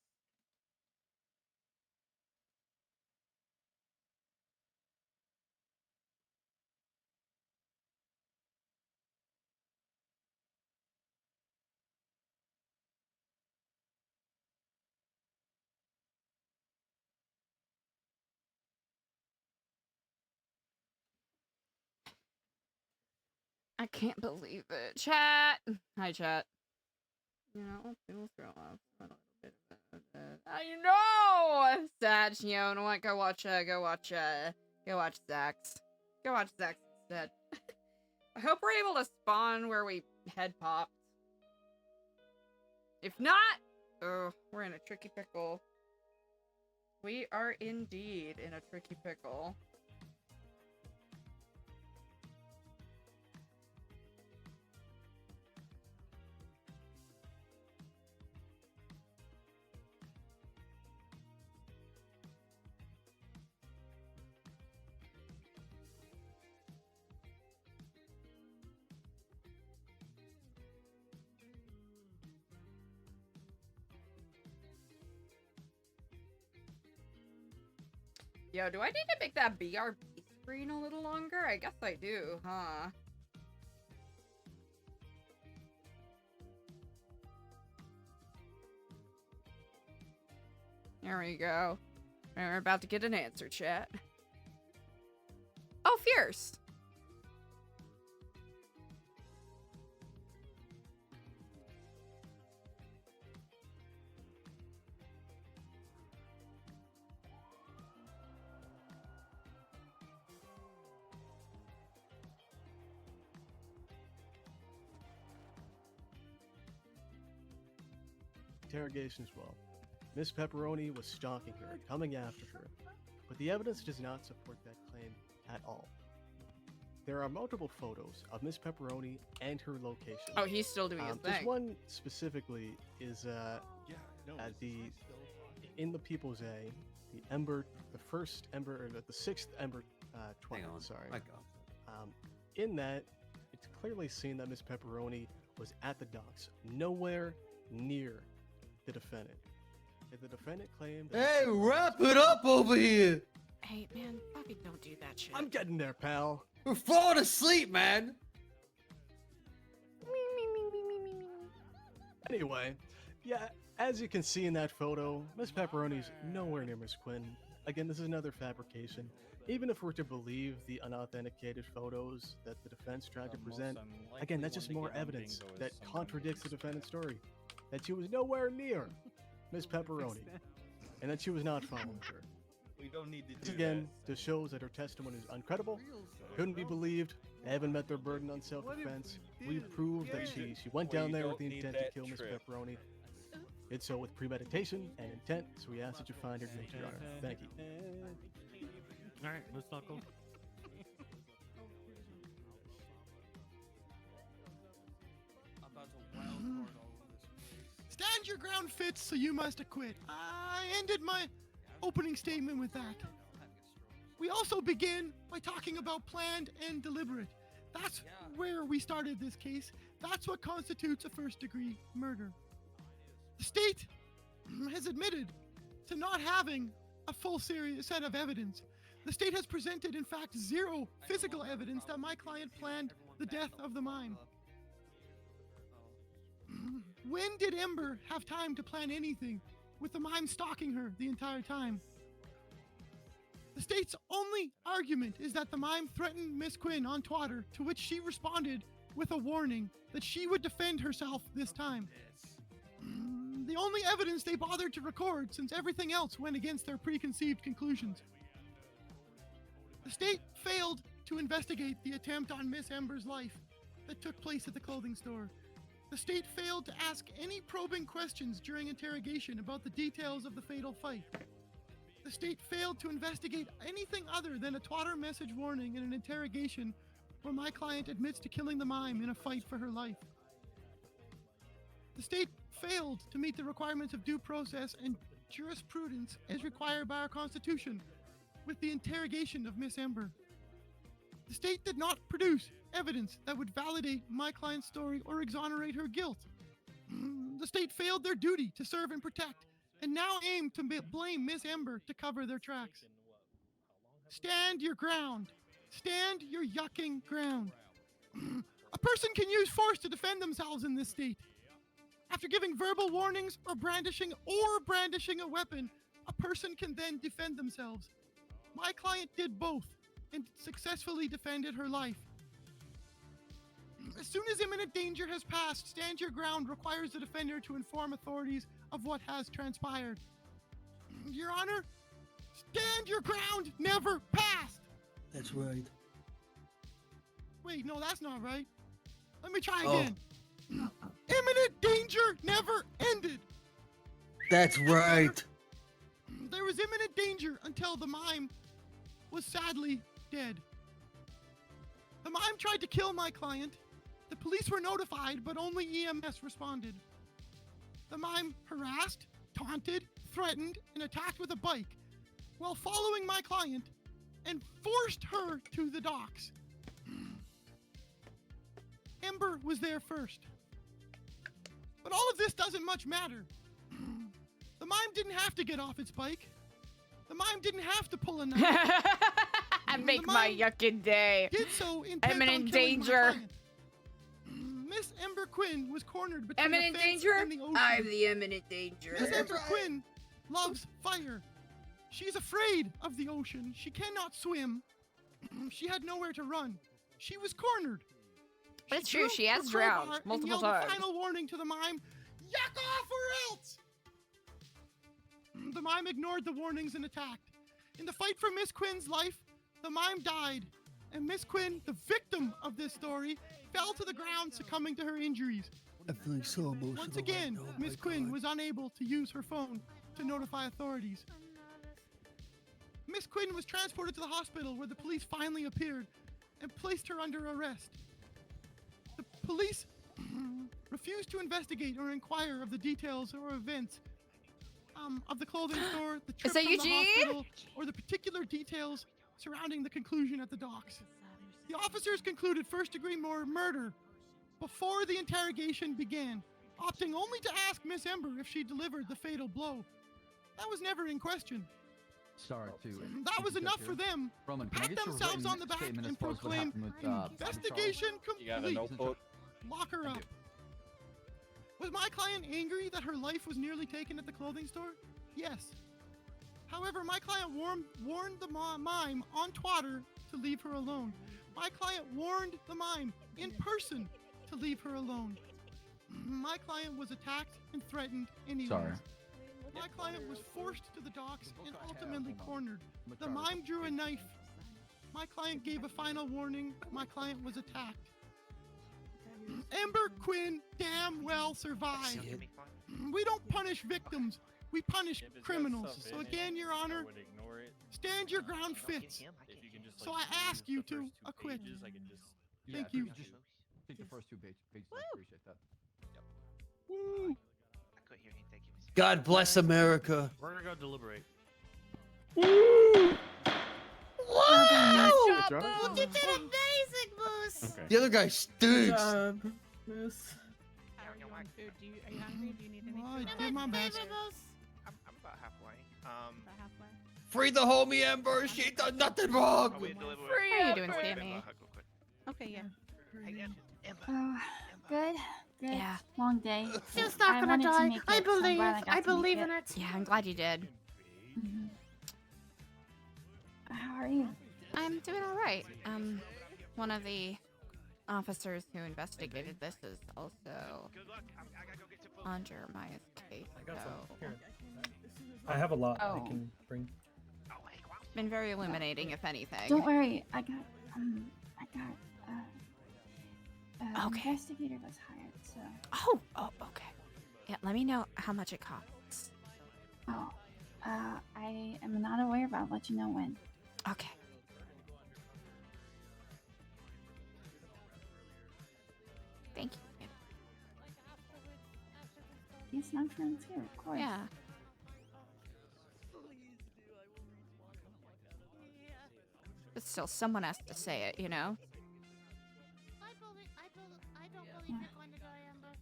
Speaker 2: I can't believe it. Chat! Hi, chat. You know, we'll throw off a little bit of it. I know! Sad, you know what? Go watch Zax. Go watch Zax instead. I hope we're able to spawn where we head popped. If not, oh, we're in a tricky pickle. We are indeed in a tricky pickle. Yo, do I need to make that BRB screen a little longer? I guess I do, huh? There we go. We're about to get an answer, chat. Oh, fierce!
Speaker 6: Interrogation as well. Miss Pepperoni was stalking her, coming after her, but the evidence does not support that claim at all. There are multiple photos of Miss Pepperoni and her location.
Speaker 2: Oh, he's still doing his
Speaker 6: This
Speaker 2: thing.
Speaker 6: one specifically is at the in the People's A, the first Ember, or the sixth Ember twat. Sorry.
Speaker 5: I got
Speaker 6: In that, it's clearly seen that Miss Pepperoni was at the docks, nowhere near the defendant. Did the defendant claim that
Speaker 5: Hey, wrap it up over here!
Speaker 2: Hey, man, fucking don't do that shit.
Speaker 6: I'm getting there, pal.
Speaker 5: We're falling asleep, man!
Speaker 6: Anyway, yeah, as you can see in that photo, Miss Pepperoni's nowhere near Miss Quinn. Again, this is another fabrication. Even if we're to believe the unauthenticated photos that the defense tried to present, again, that's just more evidence that contradicts the defendant's story. That she was nowhere near Miss Pepperoni, and that she was not following her.
Speaker 5: We don't need to
Speaker 6: This again just shows that her testimony is uncredible, couldn't be believed, they haven't met their burden on self-defense. We proved that she went down there with the intent to kill Miss Pepperoni. Did so with premeditation and intent, so we ask that you find her guilty, Your Honor. Thank you.
Speaker 3: All right, let's not go.
Speaker 11: Stand your ground, Fitz, so you must acquit. I ended my opening statement with that. We also begin by talking about planned and deliberate. That's where we started this case. That's what constitutes a first-degree murder. The state has admitted to not having a full set of evidence. The state has presented, in fact, zero physical evidence that my client planned the death of the mime. When did Ember have time to plan anything with the mime stalking her the entire time? The state's only argument is that the mime threatened Miss Quinn on Twitter, to which she responded with a warning that she would defend herself this time. The only evidence they bothered to record, since everything else went against their preconceived conclusions. The state failed to investigate the attempt on Miss Ember's life that took place at the clothing store. The state failed to ask any probing questions during interrogation about the details of the fatal fight. The state failed to investigate anything other than a Twitter message warning in an interrogation where my client admits to killing the mime in a fight for her life. The state failed to meet the requirements of due process and jurisprudence as required by our Constitution with the interrogation of Miss Ember. The state did not produce evidence that would validate my client's story or exonerate her guilt. The state failed their duty to serve and protect, and now aim to blame Miss Ember to cover their tracks. Stand your ground. Stand your yucking ground. A person can use force to defend themselves in this state. After giving verbal warnings or brandishing a weapon, a person can then defend themselves. My client did both and successfully defended her life. As soon as imminent danger has passed, stand your ground requires the defender to inform authorities of what has transpired. Your Honor, stand your ground never passed.
Speaker 5: That's right.
Speaker 11: Wait, no, that's not right. Let me try again. Imminent danger never ended.
Speaker 5: That's right.
Speaker 11: There was imminent danger until the mime was sadly dead. The mime tried to kill my client. The police were notified, but only EMS responded. The mime harassed, taunted, threatened, and attacked with a bike while following my client and forced her to the docks. Ember was there first. But all of this doesn't much matter. The mime didn't have to get off its bike. The mime didn't have to pull a knife.
Speaker 2: I make my yucking day.
Speaker 11: Did so intent
Speaker 2: Imminent
Speaker 11: on killing my
Speaker 2: danger.
Speaker 11: client. Miss Ember Quinn was cornered between
Speaker 2: Imminent
Speaker 11: the fence
Speaker 2: danger?
Speaker 11: and the ocean.
Speaker 2: I'm the imminent danger.
Speaker 11: Miss Ember Quinn loves fire. She's afraid of the ocean. She cannot swim. She had nowhere to run. She was cornered.
Speaker 2: That's true.
Speaker 11: drew
Speaker 2: She
Speaker 11: her
Speaker 2: has drowned
Speaker 11: crowbar and
Speaker 2: multiple
Speaker 11: yelled
Speaker 2: times.
Speaker 11: a final warning to the mime, "Yuck off or else!" The mime ignored the warnings and attacked. In the fight for Miss Quinn's life, the mime died, and Miss Quinn, the victim of this story, fell to the ground, succumbing to her injuries.
Speaker 5: I'm feeling so emotional.
Speaker 11: Once again, Miss Quinn was unable to use her phone to notify authorities. Miss Quinn was transported to the hospital where the police finally appeared and placed her under arrest. The police refused to investigate or inquire of the details or events of the clothing store, the trip
Speaker 2: that
Speaker 11: from the
Speaker 2: Eugene?
Speaker 11: hospital, or the particular details surrounding the conclusion at the docks. The officers concluded first-degree murder before the interrogation began, opting only to ask Miss Ember if she delivered the fatal blow. That was never in question.
Speaker 1: Sorry to.
Speaker 11: That was enough for them
Speaker 1: Roman,
Speaker 11: to
Speaker 1: can I
Speaker 11: pat
Speaker 1: get your
Speaker 11: themselves
Speaker 1: written
Speaker 11: on the back
Speaker 1: statement as
Speaker 11: and
Speaker 1: far as what
Speaker 11: proclaim
Speaker 1: happened with, Bobby
Speaker 11: investigation
Speaker 1: Charles?
Speaker 12: You got a
Speaker 11: complete.
Speaker 12: notebook?
Speaker 11: Lock her up. Was my client angry that her life was nearly taken at the clothing store? Yes. However, my client warned the mime on Twitter to leave her alone. My client warned the mime in person to leave her alone. My client was attacked and threatened anyways.
Speaker 1: Sorry.
Speaker 11: My client was forced to the docks and ultimately cornered. The mime drew a knife. My client gave a final warning. My client was attacked. Amber Quinn damn well survived. We don't punish victims. We punish criminals. So again, Your Honor, stand your ground fits. So I ask you to acquit. Thank you.
Speaker 1: Just take the first two pages. I appreciate that.
Speaker 11: Woo.
Speaker 5: God bless America.
Speaker 3: We're gonna go deliberate.
Speaker 8: Well done,
Speaker 6: Good
Speaker 8: Moose. You did amazing, Moose.
Speaker 5: The other guy stinks.
Speaker 22: Moose.
Speaker 15: How are you on food? Are you hungry? Do you need anything?
Speaker 11: I did my best.
Speaker 7: I'm about halfway.
Speaker 15: About halfway.
Speaker 5: Free the homie Ember. She ain't done nothing wrong.
Speaker 15: How
Speaker 2: are you doing, Sammy?
Speaker 15: Okay, yeah.
Speaker 14: Oh, good. Good.
Speaker 2: Yeah.
Speaker 14: Long day.
Speaker 8: She's not gonna
Speaker 14: wanted to
Speaker 8: die.
Speaker 14: make
Speaker 8: I
Speaker 14: it, so I'm
Speaker 8: believe.
Speaker 14: glad got
Speaker 8: I
Speaker 14: to make
Speaker 8: believe
Speaker 14: it.
Speaker 8: in it.
Speaker 2: Yeah, I'm glad you did.
Speaker 14: How are you?
Speaker 2: I'm doing all right. One of the officers who investigated this is also under my case. So
Speaker 16: I have a lot
Speaker 14: Oh.
Speaker 16: I can bring.
Speaker 2: it's been very illuminating, if anything.
Speaker 14: Don't worry. I got
Speaker 2: Okay.
Speaker 14: investigator was hired, so.
Speaker 2: Oh, okay. Yeah, let me know how much it costs.
Speaker 14: Oh, I am not aware, but I'll let you know when.
Speaker 2: Okay. Thank you.
Speaker 14: He's my friend too, of course.
Speaker 2: Yeah. But still, someone has to say it, you know?
Speaker 8: I don't believe you're going to die, Amber.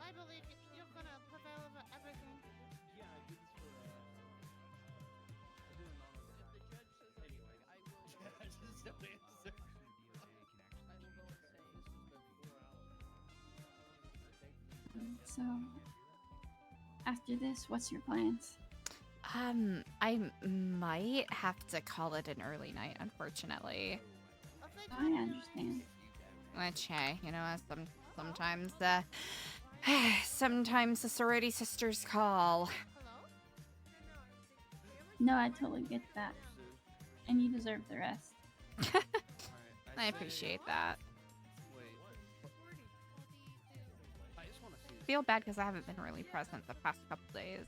Speaker 8: I believe you're gonna prevail over everything.
Speaker 14: So, after this, what's your plans?
Speaker 2: I might have to call it an early night, unfortunately.
Speaker 14: I understand.
Speaker 2: Which, hey, you know, sometimes, sometimes the sorority sisters call.
Speaker 14: No, I totally get that. And you deserve the rest.
Speaker 2: I appreciate that. Feel bad because I haven't been really present the past couple days.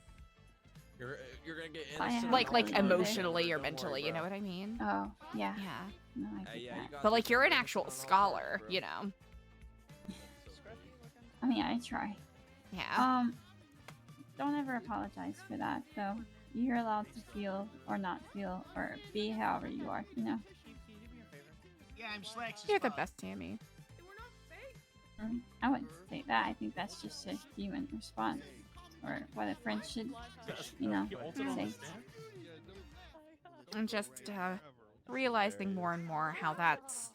Speaker 5: You're gonna get
Speaker 14: I
Speaker 5: innocent.
Speaker 14: have
Speaker 2: Like
Speaker 14: really good
Speaker 2: emotionally or
Speaker 5: Don't worry,
Speaker 2: mentally, you know
Speaker 5: bro.
Speaker 2: what I mean?
Speaker 14: Oh, yeah.
Speaker 2: Yeah.
Speaker 14: No, I get
Speaker 5: Yeah,
Speaker 14: that.
Speaker 5: you got
Speaker 2: But like
Speaker 5: this.
Speaker 2: you're an
Speaker 5: You're
Speaker 2: actual
Speaker 5: doing all
Speaker 2: scholar,
Speaker 5: right, bro.
Speaker 2: you know?
Speaker 14: I mean, I try.
Speaker 2: Yeah.
Speaker 14: Don't ever apologize for that, though. You're allowed to feel or not feel or be however you are, you know?
Speaker 13: Yeah, I'm Slacks.
Speaker 2: You're the best, Tammy.
Speaker 14: I wouldn't say that. I think that's just a human response. Or what a friend should, you know, say.
Speaker 2: I'm just realizing more and more how that's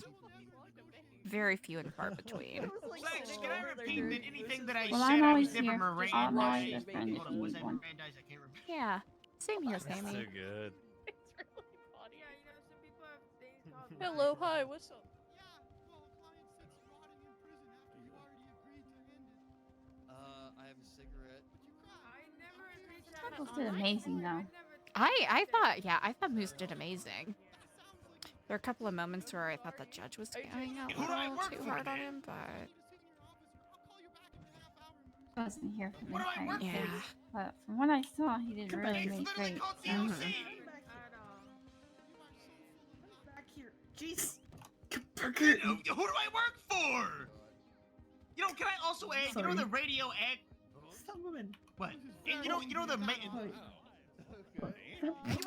Speaker 2: very few and far between.
Speaker 13: Slacks, can I repeat that anything that I
Speaker 14: Well,
Speaker 13: said
Speaker 14: I'm
Speaker 13: I
Speaker 14: always
Speaker 13: was never
Speaker 14: here.
Speaker 13: Moraine?
Speaker 14: I'm always a
Speaker 13: Hold
Speaker 14: friend if
Speaker 13: on,
Speaker 14: you
Speaker 13: was
Speaker 14: need
Speaker 13: that
Speaker 14: one.
Speaker 13: Brandeis? I can't remember.
Speaker 2: Yeah. Same here,
Speaker 3: That's
Speaker 2: Sammy.
Speaker 3: too good.
Speaker 18: Hello, hi, what's up?
Speaker 5: I have a cigarette.
Speaker 14: Knuckles did amazing, though.
Speaker 2: I thought Moose did amazing. There are a couple of moments where I thought the judge was going out a little too hard on him, but
Speaker 14: I wasn't here for the
Speaker 13: What do I
Speaker 14: entire
Speaker 13: work
Speaker 14: case.
Speaker 2: yeah.
Speaker 14: But from what I saw, he did
Speaker 13: Come
Speaker 14: really,
Speaker 13: back, it's
Speaker 14: really
Speaker 13: literally
Speaker 14: great.
Speaker 13: called
Speaker 14: So.
Speaker 13: DLC. Back here. Jeez. Who do I work for? You know, can I also add, you know the radio ad? Stop moving. What? And you know the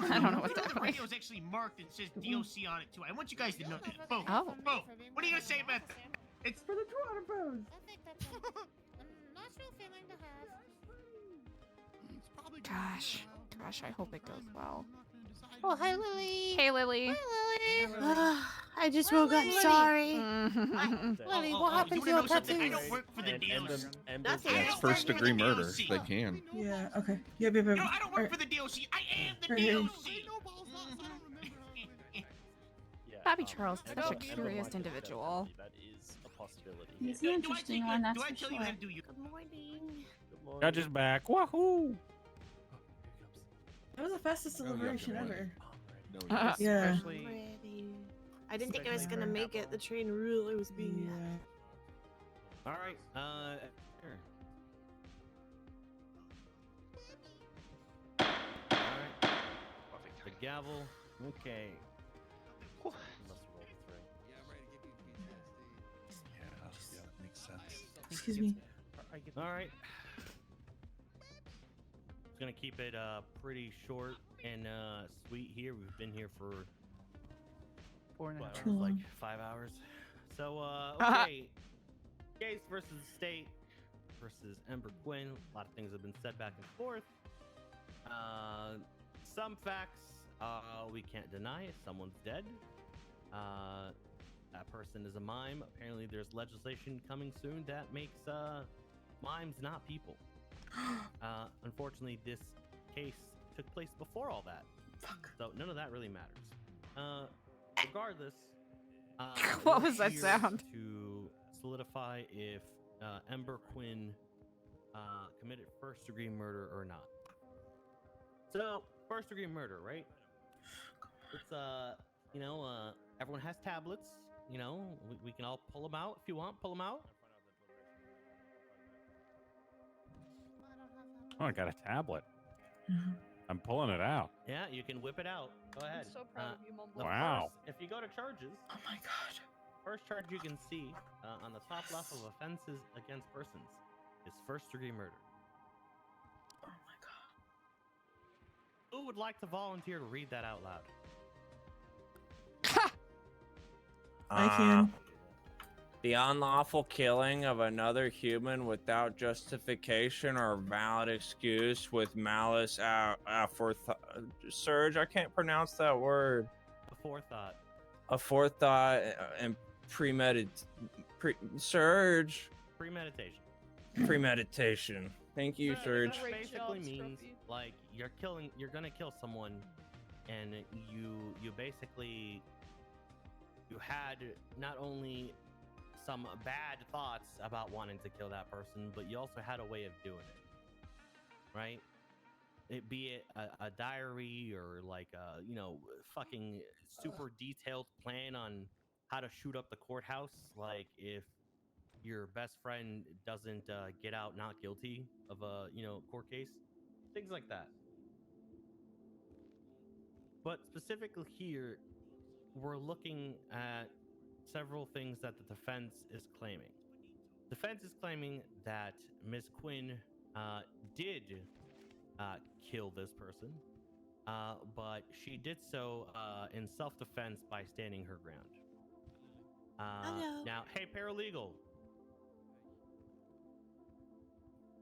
Speaker 2: I don't know what
Speaker 13: the
Speaker 2: that was.
Speaker 13: radio is actually marked and says DOC on it too. I want you guys to know that. Bo,
Speaker 2: Oh.
Speaker 13: Bo, what are you gonna say about that? It's
Speaker 22: For the Toronto Post.
Speaker 9: I think that's a natural feeling to have.
Speaker 2: Gosh, I hope it goes well.
Speaker 9: Oh, hi, Lily.
Speaker 2: Hey, Lily.
Speaker 9: Hi, Lily.
Speaker 19: I just woke up. Sorry.
Speaker 9: Lily, what happened to your tattoos?
Speaker 13: I don't work for the DOC.
Speaker 20: It's first degree murder. They can.
Speaker 22: Yeah. Okay. Yep.
Speaker 13: No, I don't work for the DOC. I am the DOC.
Speaker 2: Bobby Charles is such a curious individual.
Speaker 21: That is a possibility.
Speaker 14: He's an interesting one, that's for sure.
Speaker 9: Good morning.
Speaker 21: Judge is back. Wahoo!
Speaker 22: That was the fastest deliberation ever.
Speaker 20: No,
Speaker 22: Yeah.
Speaker 19: Ready. I didn't think I was gonna make it. The train really was being.
Speaker 3: All right. Here. All right. The gavel. Okay. Must roll the three.
Speaker 20: Yeah, that makes sense.
Speaker 22: Excuse me.
Speaker 3: All right. Just gonna keep it pretty short and sweet here. We've been here for
Speaker 10: 4.5
Speaker 3: hours,
Speaker 22: Too
Speaker 3: like
Speaker 22: long.
Speaker 3: 5 hours. So okay. Case versus state versus Ember Quinn. A lot of things have been said back and forth. Some facts we can't deny. Someone's dead. That person is a mime. Apparently, there's legislation coming soon that makes mimes not people. Unfortunately, this case took place before all that.
Speaker 22: Fuck.
Speaker 3: So none of that really matters. Regardless,
Speaker 2: What
Speaker 3: we're
Speaker 2: was that
Speaker 3: here
Speaker 2: sound?
Speaker 3: To solidify if Ember Quinn committed first-degree murder or not. So, first-degree murder, right? It's everyone has tablets. You know, we can all pull them out if you want. Pull them out.
Speaker 17: Oh, I got a tablet. I'm pulling it out.
Speaker 3: Yeah, you can whip it out. Go ahead.
Speaker 18: I'm so proud of you, Mumble.
Speaker 3: the
Speaker 17: Wow.
Speaker 3: If you go to charges,
Speaker 22: Oh my god.
Speaker 3: first charge you can see on the top left of offenses against persons is first-degree murder.
Speaker 22: Oh my god.
Speaker 3: Who would like to volunteer to read that out loud?
Speaker 22: I can.
Speaker 23: The unlawful killing of another human without justification or valid excuse with malice aforethought. Surge, I can't pronounce that word.
Speaker 3: Aforethought.
Speaker 23: Aforethought and Surge.
Speaker 3: Premeditation.
Speaker 23: Premeditation. Thank you, Surge.
Speaker 3: That basically means like you're gonna kill someone, and you basically you had not only some bad thoughts about wanting to kill that person, but you also had a way of doing it, right? It be it a diary or like a fucking super detailed plan on how to shoot up the courthouse, like if your best friend doesn't get out not guilty of a court case, things like that. But specifically here, we're looking at several things that the defense is claiming. Defense is claiming that Ms. Quinn did kill this person, but she did so in self-defense by standing her ground.
Speaker 19: Hello.
Speaker 3: Now, hey, paralegal.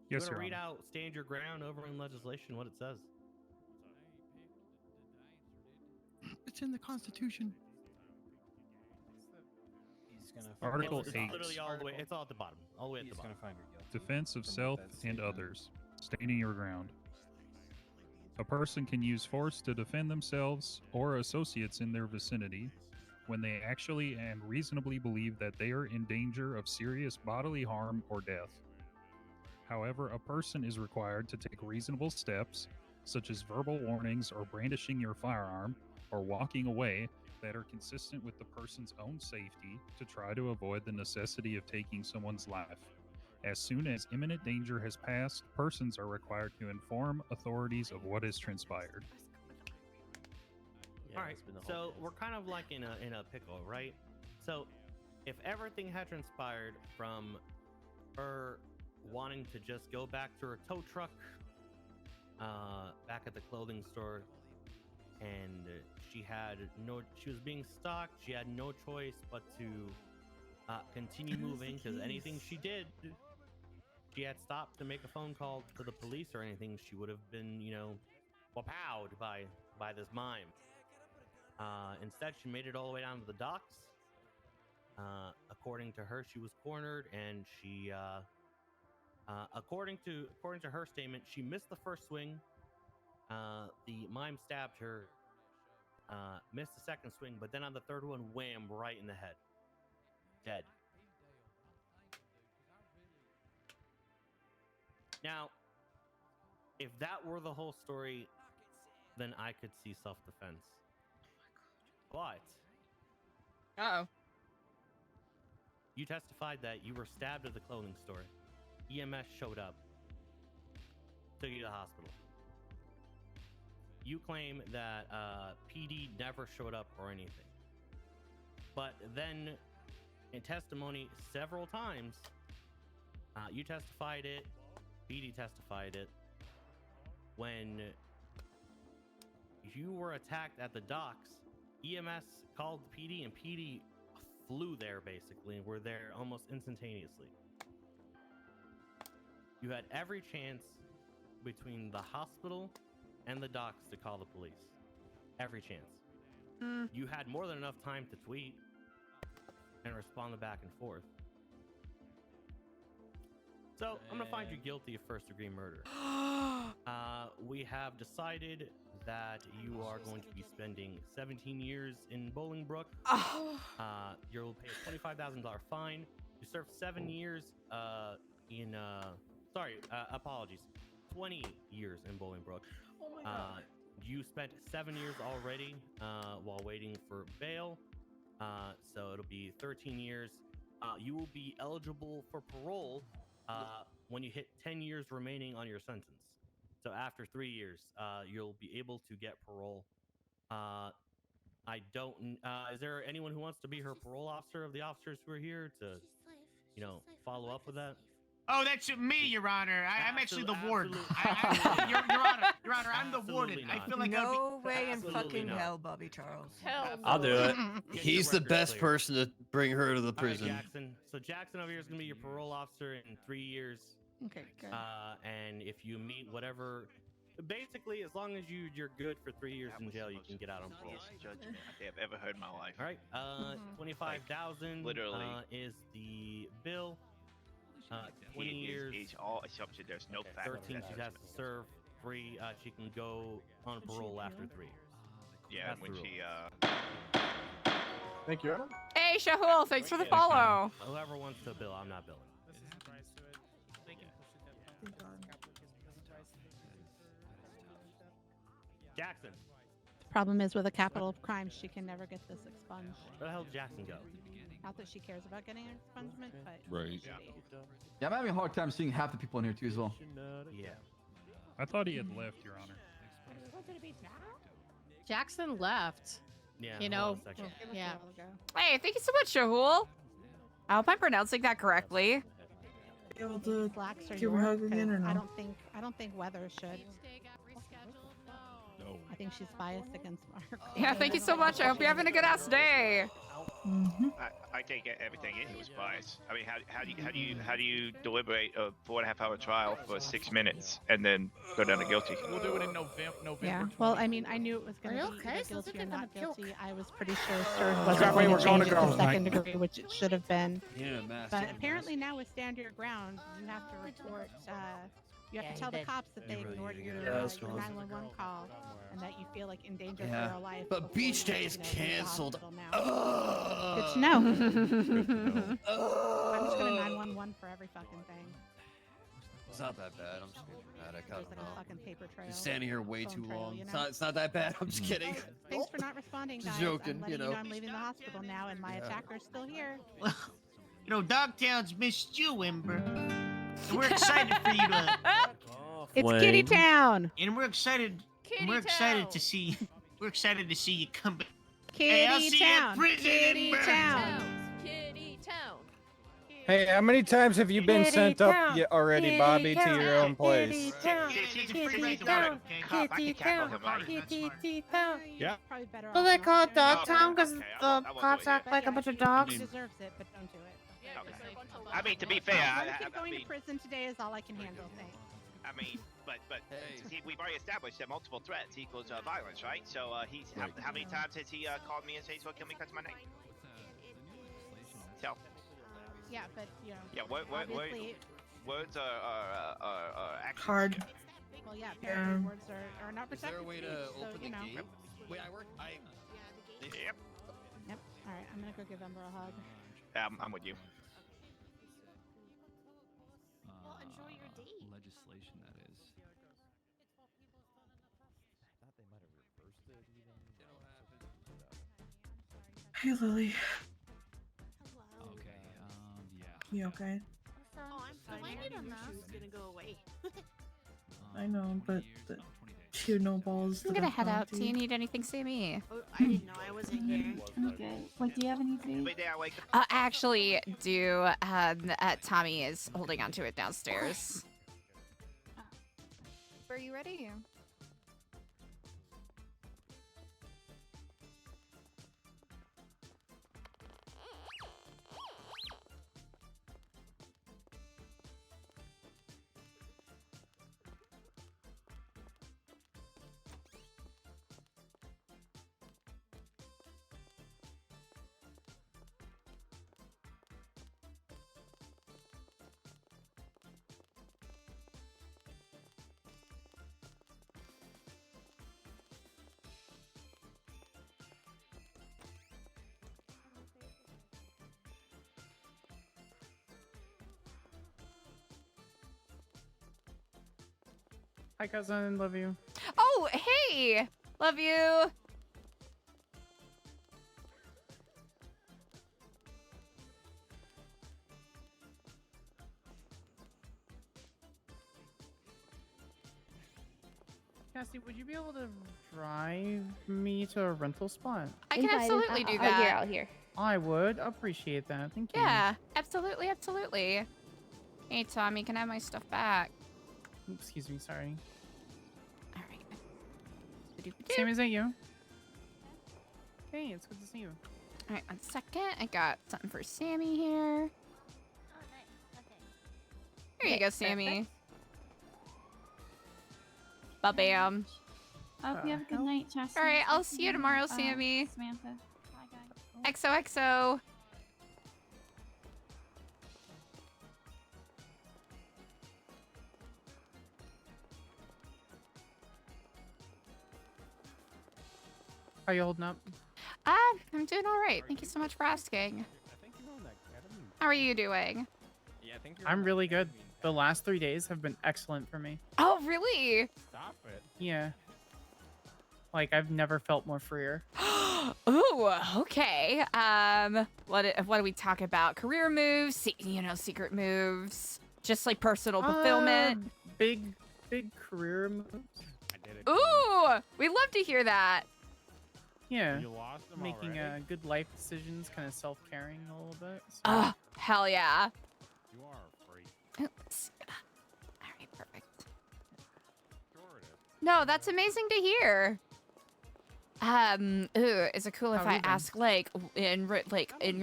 Speaker 16: Yes,
Speaker 3: You want
Speaker 16: Your
Speaker 3: to read
Speaker 16: Honor.
Speaker 3: out "Stand Your Ground" over in legislation, what it says?
Speaker 11: It's in the Constitution.
Speaker 16: Article
Speaker 3: It's
Speaker 16: 8.
Speaker 3: literally all the way. It's all at the bottom. All the way at the bottom.
Speaker 16: Defense of self and others. Standing your ground. A person can use force to defend themselves or associates in their vicinity when they actually and reasonably believe that they are in danger of serious bodily harm or death. However, a person is required to take reasonable steps, such as verbal warnings or brandishing your firearm or walking away, that are consistent with the person's own safety to try to avoid the necessity of taking someone's life. As soon as imminent danger has passed, persons are required to inform authorities of what has transpired.
Speaker 3: All right, so we're kind of like in a pickle, right? So if everything had transpired from her wanting to just go back to her tow truck back at the clothing store, and she was being stalked. She had no choice but to continue moving, because anything she did, she had stopped to make a phone call to the police or anything, she would have been, wowed by this mime. Instead, she made it all the way down to the docks. According to her, she was cornered, and she, according to her statement, she missed the first swing. The mime stabbed her, missed the second swing, but then on the third one, wham, right in the head. Dead. Now, if that were the whole story, then I could see self-defense. But you testified that you were stabbed at the clothing store. EMS showed up, took you to the hospital. You claim that PD never showed up or anything. But then, in testimony several times, you testified it, PD testified it, when you were attacked at the docks, EMS called PD, and PD flew there, basically, and were there almost instantaneously. You had every chance between the hospital and the docks to call the police. Every chance. You had more than enough time to tweet and respond back and forth. So, I'm going to find you guilty of first-degree murder. We have decided that you are going to be spending 17 years in Bolingbrook. You'll pay a $25,000 fine. You served 7 years apologies, 20 years in Bolingbrook.
Speaker 22: Oh my god.
Speaker 3: You spent 7 years already while waiting for bail. So it'll be 13 years. You will be eligible for parole when you hit 10 years remaining on your sentence. So after 3 years, you'll be able to get parole. Is there anyone who wants to be her parole officer of the officers who are here to, follow up with that?
Speaker 1: Oh, that's me, Your Honor. I'm actually the warden.
Speaker 3: Your
Speaker 1: Honor, I'm the warden. I feel like
Speaker 4: no way in fucking hell, Bobby Charles.
Speaker 18: Hell no.
Speaker 23: I'll do it.
Speaker 12: He's the best person to bring her to the prison.
Speaker 3: All right, Jackson. So Jackson over here is going to be your parole officer in 3 years.
Speaker 15: Okay, good.
Speaker 3: And if you meet whatever, basically, as long as you're good for 3 years in jail, you can get out on parole.
Speaker 24: Judgment I think I've ever heard in my life.
Speaker 3: All right. 25,000
Speaker 24: literally
Speaker 3: is the bill. 20
Speaker 24: He
Speaker 3: years.
Speaker 24: is all assumption. There's no fact.
Speaker 3: 13 she has to serve. 3 she can go on parole after 3 years.
Speaker 24: Yeah,
Speaker 3: That's
Speaker 24: when
Speaker 3: the
Speaker 24: she
Speaker 3: rule.
Speaker 6: Thank you, Adam.
Speaker 2: Hey, Shahul, thanks for the follow.
Speaker 3: Whoever wants to bill, I'm not billing. Jackson.
Speaker 15: Problem is with a capital crime, she can never get this expunged.
Speaker 3: Where the hell did Jackson go?
Speaker 15: Not that she cares about getting an expungement, but
Speaker 12: Right.
Speaker 25: Yeah, I'm having a hard time seeing half the people in here too as well.
Speaker 3: Yeah.
Speaker 16: I thought he had left, Your Honor.
Speaker 26: Jackson left.
Speaker 3: Yeah.
Speaker 26: You
Speaker 3: hold
Speaker 26: know,
Speaker 3: on a second.
Speaker 26: yeah.
Speaker 2: Hey, thank you so much, Shahul. I hope I'm pronouncing that correctly.
Speaker 22: Able to
Speaker 15: Slacks are
Speaker 22: give her a hug
Speaker 15: yours,
Speaker 22: again or
Speaker 15: 'cause
Speaker 22: no?
Speaker 15: I don't think Weather should.
Speaker 17: No.
Speaker 15: I think she's biased against Mark.
Speaker 2: Yeah, thank you so much. I hope you're having a good ass day.
Speaker 24: I take it everything in was biased. I mean, how do you deliberate a 4.5-hour trial for 6 minutes and then go down to guilty?
Speaker 1: We'll do it in November.
Speaker 15: Yeah. Well, I mean, I knew it was going
Speaker 26: Are
Speaker 15: to
Speaker 26: you
Speaker 15: be
Speaker 26: okay?
Speaker 15: either
Speaker 26: Sounds
Speaker 15: guilty
Speaker 26: like
Speaker 15: or
Speaker 26: you're
Speaker 15: not
Speaker 26: gonna
Speaker 15: guilty. I was pretty sure Sturge was
Speaker 25: that way
Speaker 15: going
Speaker 25: we're
Speaker 15: to
Speaker 25: gonna
Speaker 15: change it
Speaker 25: go.
Speaker 15: to second degree, which it should have been.
Speaker 12: Yeah, mass.
Speaker 15: But apparently now with Stand Your Ground, you have to report. You have
Speaker 26: Yeah,
Speaker 15: to
Speaker 26: he
Speaker 15: tell the
Speaker 26: did.
Speaker 15: cops that they
Speaker 12: really
Speaker 15: ignored
Speaker 12: need to
Speaker 15: your,
Speaker 12: get
Speaker 15: your
Speaker 12: it. Yeah, that's
Speaker 15: 911 call, and that you feel like in danger for
Speaker 12: Yeah.
Speaker 15: your life.
Speaker 12: But
Speaker 15: before
Speaker 12: Beach
Speaker 15: you,
Speaker 12: Day is
Speaker 15: leave the
Speaker 12: canceled.
Speaker 15: hospital now. Good to know. I'm just gonna 911 for every fucking thing.
Speaker 12: It's not that bad. I'm just being dramatic. I
Speaker 15: There's
Speaker 12: don't
Speaker 15: like a
Speaker 12: know.
Speaker 15: fucking paper trail.
Speaker 12: Just standing here way
Speaker 15: phone
Speaker 12: too
Speaker 15: trail,
Speaker 12: long.
Speaker 15: you
Speaker 12: It's
Speaker 15: know?
Speaker 12: not that bad. I'm just kidding.
Speaker 15: Thanks for not responding,
Speaker 12: Just
Speaker 15: guys.
Speaker 12: joking,
Speaker 15: I'm letting
Speaker 12: you know.
Speaker 15: I'm leaving the hospital now, and my attacker's still here.
Speaker 1: You know, Dogtown's missed you, Ember. And we're excited for you to.
Speaker 15: It's Kitty Town.
Speaker 1: And we're excited. We're excited to see. We're excited to see you come back.
Speaker 15: Kitty
Speaker 1: Hey, I'll see you at
Speaker 15: Town.
Speaker 1: prison,
Speaker 15: Kitty
Speaker 1: Ember.
Speaker 15: Town.
Speaker 18: Kitty Town.
Speaker 10: Hey, how many times have you been
Speaker 9: Kitty
Speaker 10: sent up
Speaker 9: town,
Speaker 10: already,
Speaker 9: kitty
Speaker 10: Bobby, to
Speaker 9: town,
Speaker 10: your own place?
Speaker 9: Kitty town, kitty town, kitty town, kitty town.
Speaker 10: Yeah.
Speaker 15: Probably better
Speaker 9: So
Speaker 15: off
Speaker 9: they
Speaker 15: not
Speaker 9: call it
Speaker 15: doing
Speaker 9: Dog
Speaker 15: it.
Speaker 9: Town because
Speaker 24: okay,
Speaker 9: the
Speaker 24: I won't do
Speaker 9: cops
Speaker 24: it
Speaker 9: act
Speaker 24: here.
Speaker 9: like a bunch of
Speaker 15: He
Speaker 9: dogs?
Speaker 15: deserves it, but don't do it.
Speaker 24: I mean, to be fair,
Speaker 15: One kid going to prison today is all I can handle. Thanks.
Speaker 24: I mean, but see, we've already established that multiple threats equals violence, right? So he's how many times has he called me and said he's gonna kill me because of my name? So
Speaker 15: Yeah, but you know.
Speaker 24: yeah,
Speaker 15: obviously-
Speaker 24: words are actions.
Speaker 4: Hard.
Speaker 15: Well, yeah, apparently words are not
Speaker 12: Is there
Speaker 15: protected.
Speaker 12: a way to
Speaker 15: so,
Speaker 12: open
Speaker 15: you
Speaker 12: the
Speaker 15: know.
Speaker 12: gate? Wait,
Speaker 24: Yep.
Speaker 15: Yep. All right, I'm gonna go give Ember a hug.
Speaker 24: I'm with you.
Speaker 19: Well, enjoy your date.
Speaker 5: Legislation, that is.
Speaker 4: Hey, Lily.
Speaker 5: Okay, yeah.
Speaker 4: You okay?
Speaker 19: Oh, I'm fine. I knew she was gonna go away.
Speaker 4: I know, but the two no balls.
Speaker 2: I'm
Speaker 4: that
Speaker 2: gonna
Speaker 4: I've
Speaker 2: head
Speaker 4: gone
Speaker 2: out.
Speaker 4: to.
Speaker 2: Do you need anything, Sammy?
Speaker 19: Oh, I didn't know I wasn't here.
Speaker 7: I'm good. Like, do you have anything?
Speaker 2: I actually do. Tommy is holding onto it downstairs. Are you ready?
Speaker 10: Hi, cousin. Love you.
Speaker 2: Oh, hey! Love you.
Speaker 10: Cassie, would you be able to drive me to a rental spot?
Speaker 2: I can absolutely do that.
Speaker 7: Out here.
Speaker 10: I would appreciate that. Thank you.
Speaker 2: Yeah, absolutely, absolutely. Hey, Tommy, can I have my stuff back?
Speaker 10: Excuse me. Sorry.
Speaker 2: All right.
Speaker 10: Sam, is that you? Hey, it's good to see you.
Speaker 2: All right, 1 second. I got something for Sammy here. Here you go, Sammy. Ba-bam.
Speaker 7: I hope you have a good night, Chastity.
Speaker 2: All right, I'll see you tomorrow, Sammy.
Speaker 7: Samantha. Bye, guys.
Speaker 2: XOXO.
Speaker 10: How you holding up?
Speaker 2: I'm doing all right. Thank you so much for asking. How are you doing?
Speaker 12: Yeah, I think
Speaker 10: I'm really good. The last 3 days have been excellent for me.
Speaker 2: Oh, really?
Speaker 12: Stop it.
Speaker 10: Yeah. Like, I've never felt more freer.
Speaker 2: Ooh, okay. What do we talk about? Career moves, secret moves, just like personal fulfillment.
Speaker 10: Big career moves.
Speaker 12: I did it.
Speaker 2: Ooh, we love to hear that.
Speaker 10: Yeah.
Speaker 12: You lost them
Speaker 10: Making
Speaker 12: already?
Speaker 10: good life decisions, kind of self-caring a little bit. So.
Speaker 2: Oh, hell yeah.
Speaker 12: You are free.
Speaker 2: Oops. All right, perfect. No, that's amazing to hear. Is it cool if
Speaker 10: How
Speaker 2: I
Speaker 10: you been?
Speaker 2: ask in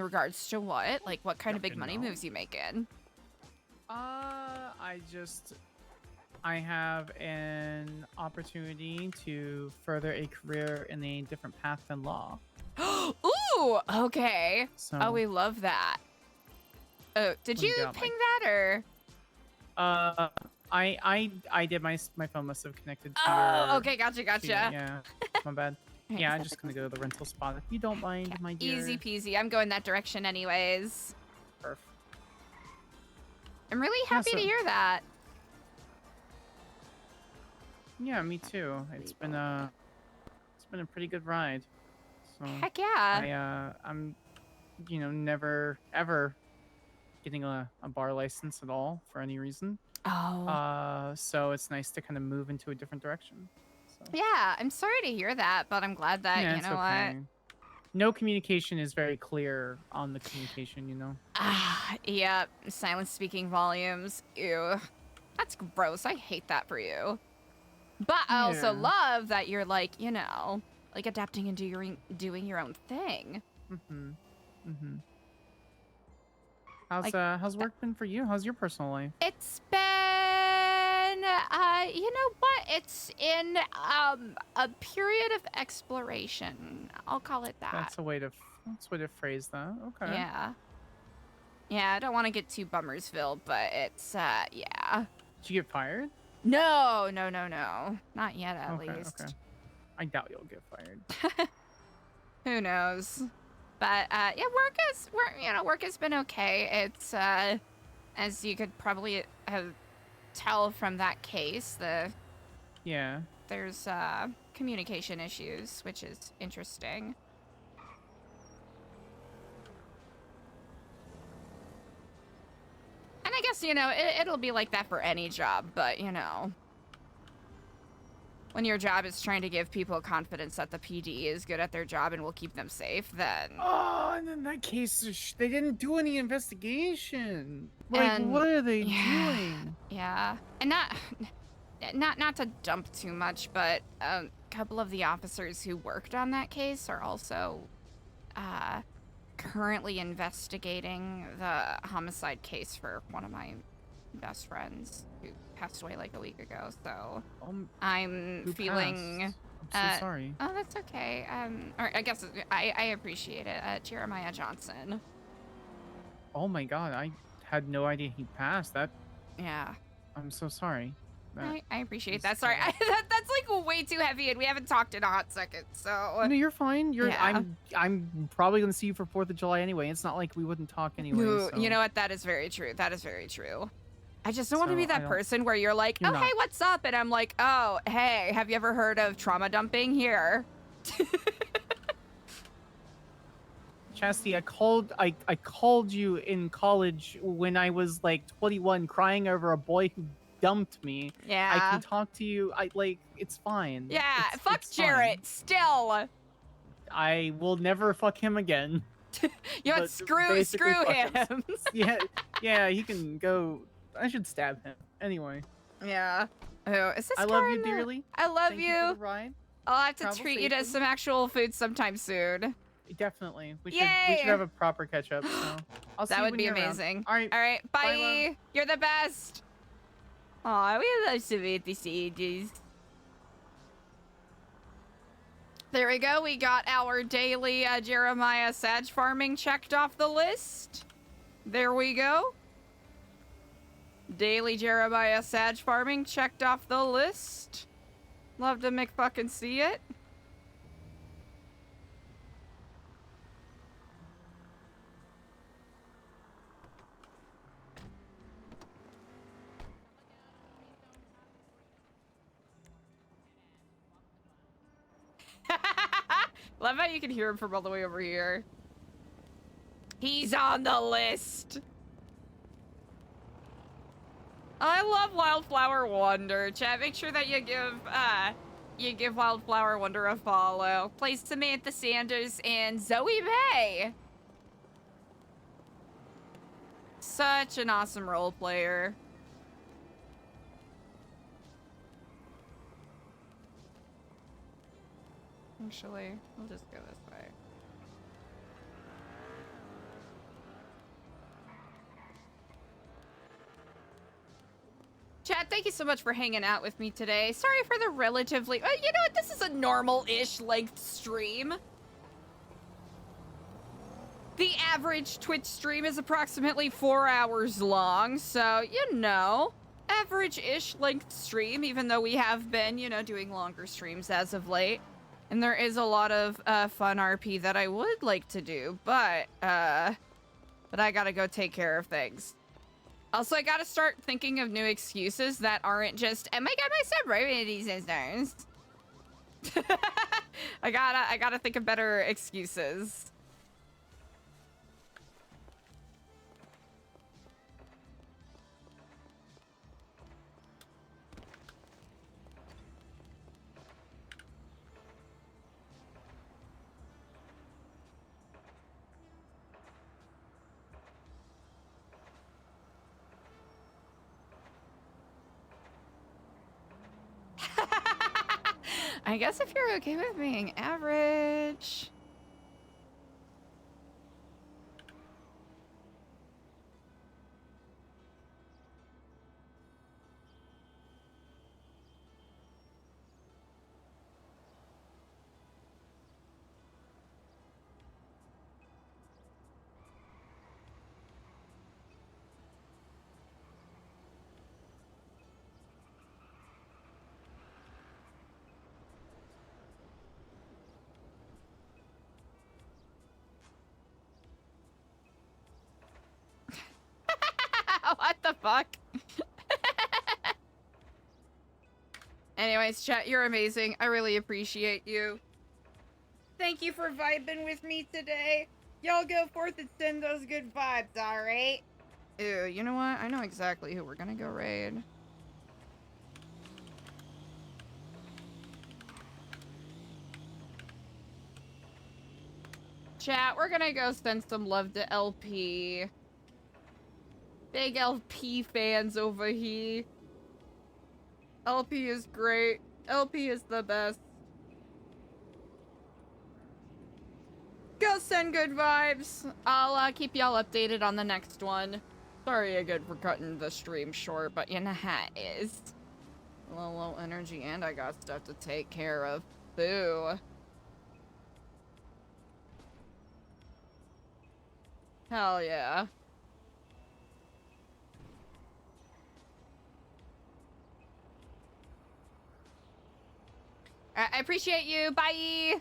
Speaker 2: regards to what? Like what kind of big money moves you making?
Speaker 10: I have an opportunity to further a career in a different path than law.
Speaker 2: Ooh, okay.
Speaker 10: So-
Speaker 2: Oh, we love that. Oh, did you
Speaker 10: got,
Speaker 2: ping that or?
Speaker 10: I did my phone must have connected to
Speaker 2: Oh,
Speaker 10: your-
Speaker 2: okay, gotcha.
Speaker 10: to- yeah, my bad. Yeah, I'm just gonna go to the rental spot if you don't mind, my dear.
Speaker 2: Easy peasy. I'm going that direction anyways.
Speaker 10: Perf.
Speaker 2: I'm really happy to
Speaker 10: so-
Speaker 2: hear that.
Speaker 10: Yeah, me too. It's been a pretty good ride. So
Speaker 2: Heck yeah.
Speaker 10: I'm never ever getting a bar license at all for any reason.
Speaker 2: Oh.
Speaker 10: So it's nice to kind of move into a different direction. So.
Speaker 2: Yeah, I'm sorry to hear that, but I'm glad that
Speaker 10: Yeah,
Speaker 2: you
Speaker 10: it's
Speaker 2: know
Speaker 10: okay.
Speaker 2: what.
Speaker 10: no communication is very clear on the communication, you know?
Speaker 2: Yep. Silence speaking volumes. Ew. That's gross. I hate that for you. But I also
Speaker 10: Yeah.
Speaker 2: love that you're like, you know, like adapting and doing your own thing.
Speaker 10: Mm-hmm. Mm-hmm. How's work been for you? How's your personal life?
Speaker 2: It's been, you know what? It's in a period of exploration. I'll call it that.
Speaker 10: That's a way to phrase that. Okay.
Speaker 2: Yeah. Yeah, I don't want to get too Bummersville, but it's, yeah.
Speaker 10: Did you get fired?
Speaker 2: No. Not yet, at least.
Speaker 10: Okay. I doubt you'll get fired.
Speaker 2: Who knows? But, yeah, work has been okay. It's, as you could probably tell from that case,
Speaker 10: Yeah.
Speaker 2: there's, communication issues, which is interesting. And I guess, you know, it'll be like that for any job, but, you know, when your job is trying to give people confidence that the PD is good at their job and will keep them safe, then...
Speaker 10: Oh, and in that case, they didn't do any investigation. Like,
Speaker 2: And-
Speaker 10: what are they doing?
Speaker 2: Yeah. And not to dump too much, but a couple of the officers who worked on that case are also, currently investigating the homicide case for one of my best friends who passed away like a week ago, so I'm
Speaker 10: Who
Speaker 2: feeling
Speaker 10: passed? I'm so sorry.
Speaker 2: Oh, that's okay. Or I guess I appreciate it. Jeremiah Johnson.
Speaker 10: Oh my god, I had no idea he passed. That
Speaker 2: Yeah.
Speaker 10: I'm so sorry.
Speaker 2: I appreciate that. Sorry, that's like way too heavy, and we haven't talked in a hot second. So
Speaker 10: No, you're fine.
Speaker 2: Yeah.
Speaker 10: I'm probably gonna see you for 4th of July anyway. It's not like we wouldn't talk anyway.
Speaker 2: Ooh,
Speaker 10: So.
Speaker 2: you know what? That is very true. That is very true. I just don't want to
Speaker 10: So,
Speaker 2: be
Speaker 10: I
Speaker 2: that
Speaker 10: don't-
Speaker 2: person where you're like,
Speaker 10: You're
Speaker 2: oh, hey,
Speaker 10: not.
Speaker 2: what's up? And I'm like, oh, hey, have you ever heard of trauma dumping here?
Speaker 10: Chastity, I called you in college when I was like 21, crying over a boy who dumped me.
Speaker 2: Yeah.
Speaker 10: I can talk to you. It's fine.
Speaker 2: Yeah,
Speaker 10: It's
Speaker 2: fuck Jarrett.
Speaker 10: fine.
Speaker 2: Still.
Speaker 10: I will never fuck him again.
Speaker 2: You know what?
Speaker 10: But
Speaker 2: Screw
Speaker 10: basically fuck
Speaker 2: him.
Speaker 10: yeah, he can go. I should stab him. Anyway.
Speaker 2: Yeah. Oh, is this
Speaker 10: I
Speaker 2: car
Speaker 10: love you
Speaker 2: in the-
Speaker 10: dearly.
Speaker 2: I love
Speaker 10: Thank
Speaker 2: you.
Speaker 10: you for the ride.
Speaker 2: I'll have to
Speaker 10: Travel
Speaker 2: treat you to
Speaker 10: safely.
Speaker 2: some actual food sometime soon.
Speaker 10: Definitely. We
Speaker 2: Yay!
Speaker 10: should have a proper catch up. So I'll see
Speaker 2: That
Speaker 10: you
Speaker 2: would
Speaker 10: when
Speaker 2: be
Speaker 10: you're around.
Speaker 2: amazing.
Speaker 10: All right.
Speaker 2: All right. Bye.
Speaker 10: Bye, love.
Speaker 2: You're the best. Aw, we love to meet these ages. There we go. We got our daily Jeremiah Sag farming checked off the list. There we go. Daily Jeremiah Sag farming checked off the list. Love to McFucking see it. Love how you can hear him from all the way over here. He's on the list. I love Wildflower Wonder. Chat, make sure that you give Wildflower Wonder a follow. Plays Samantha Sanders and Zoe May. Such an awesome role player. Actually, we'll just go this way. Chat, thank you so much for hanging out with me today. Sorry for the relatively... you know what? This is a normal-ish length stream. The average Twitch stream is approximately 4 hours long, so, you know, average-ish length stream, even though we have been, you know, doing longer streams as of late. And there is a lot of fun RP that I would like to do, but I gotta go take care of things. Also, I gotta start thinking of new excuses that aren't just, oh my god, my sorority sisters. I gotta think of better excuses. I guess if you're okay with being average. What the fuck? Anyways, chat, you're amazing. I really appreciate you. Thank you for vibing with me today. Y'all go forth and send those good vibes, alright? Ew, you know what? I know exactly who we're gonna go raid. Chat, we're gonna go send some love to LP. Big LP fans over here. LP is great. LP is the best. Go send good vibes. I'll keep y'all updated on the next one. Sorry again for cutting the stream short, but you know how it is. A little low energy and I got stuff to take care of. Boo. Hell yeah. I appreciate you. Bye.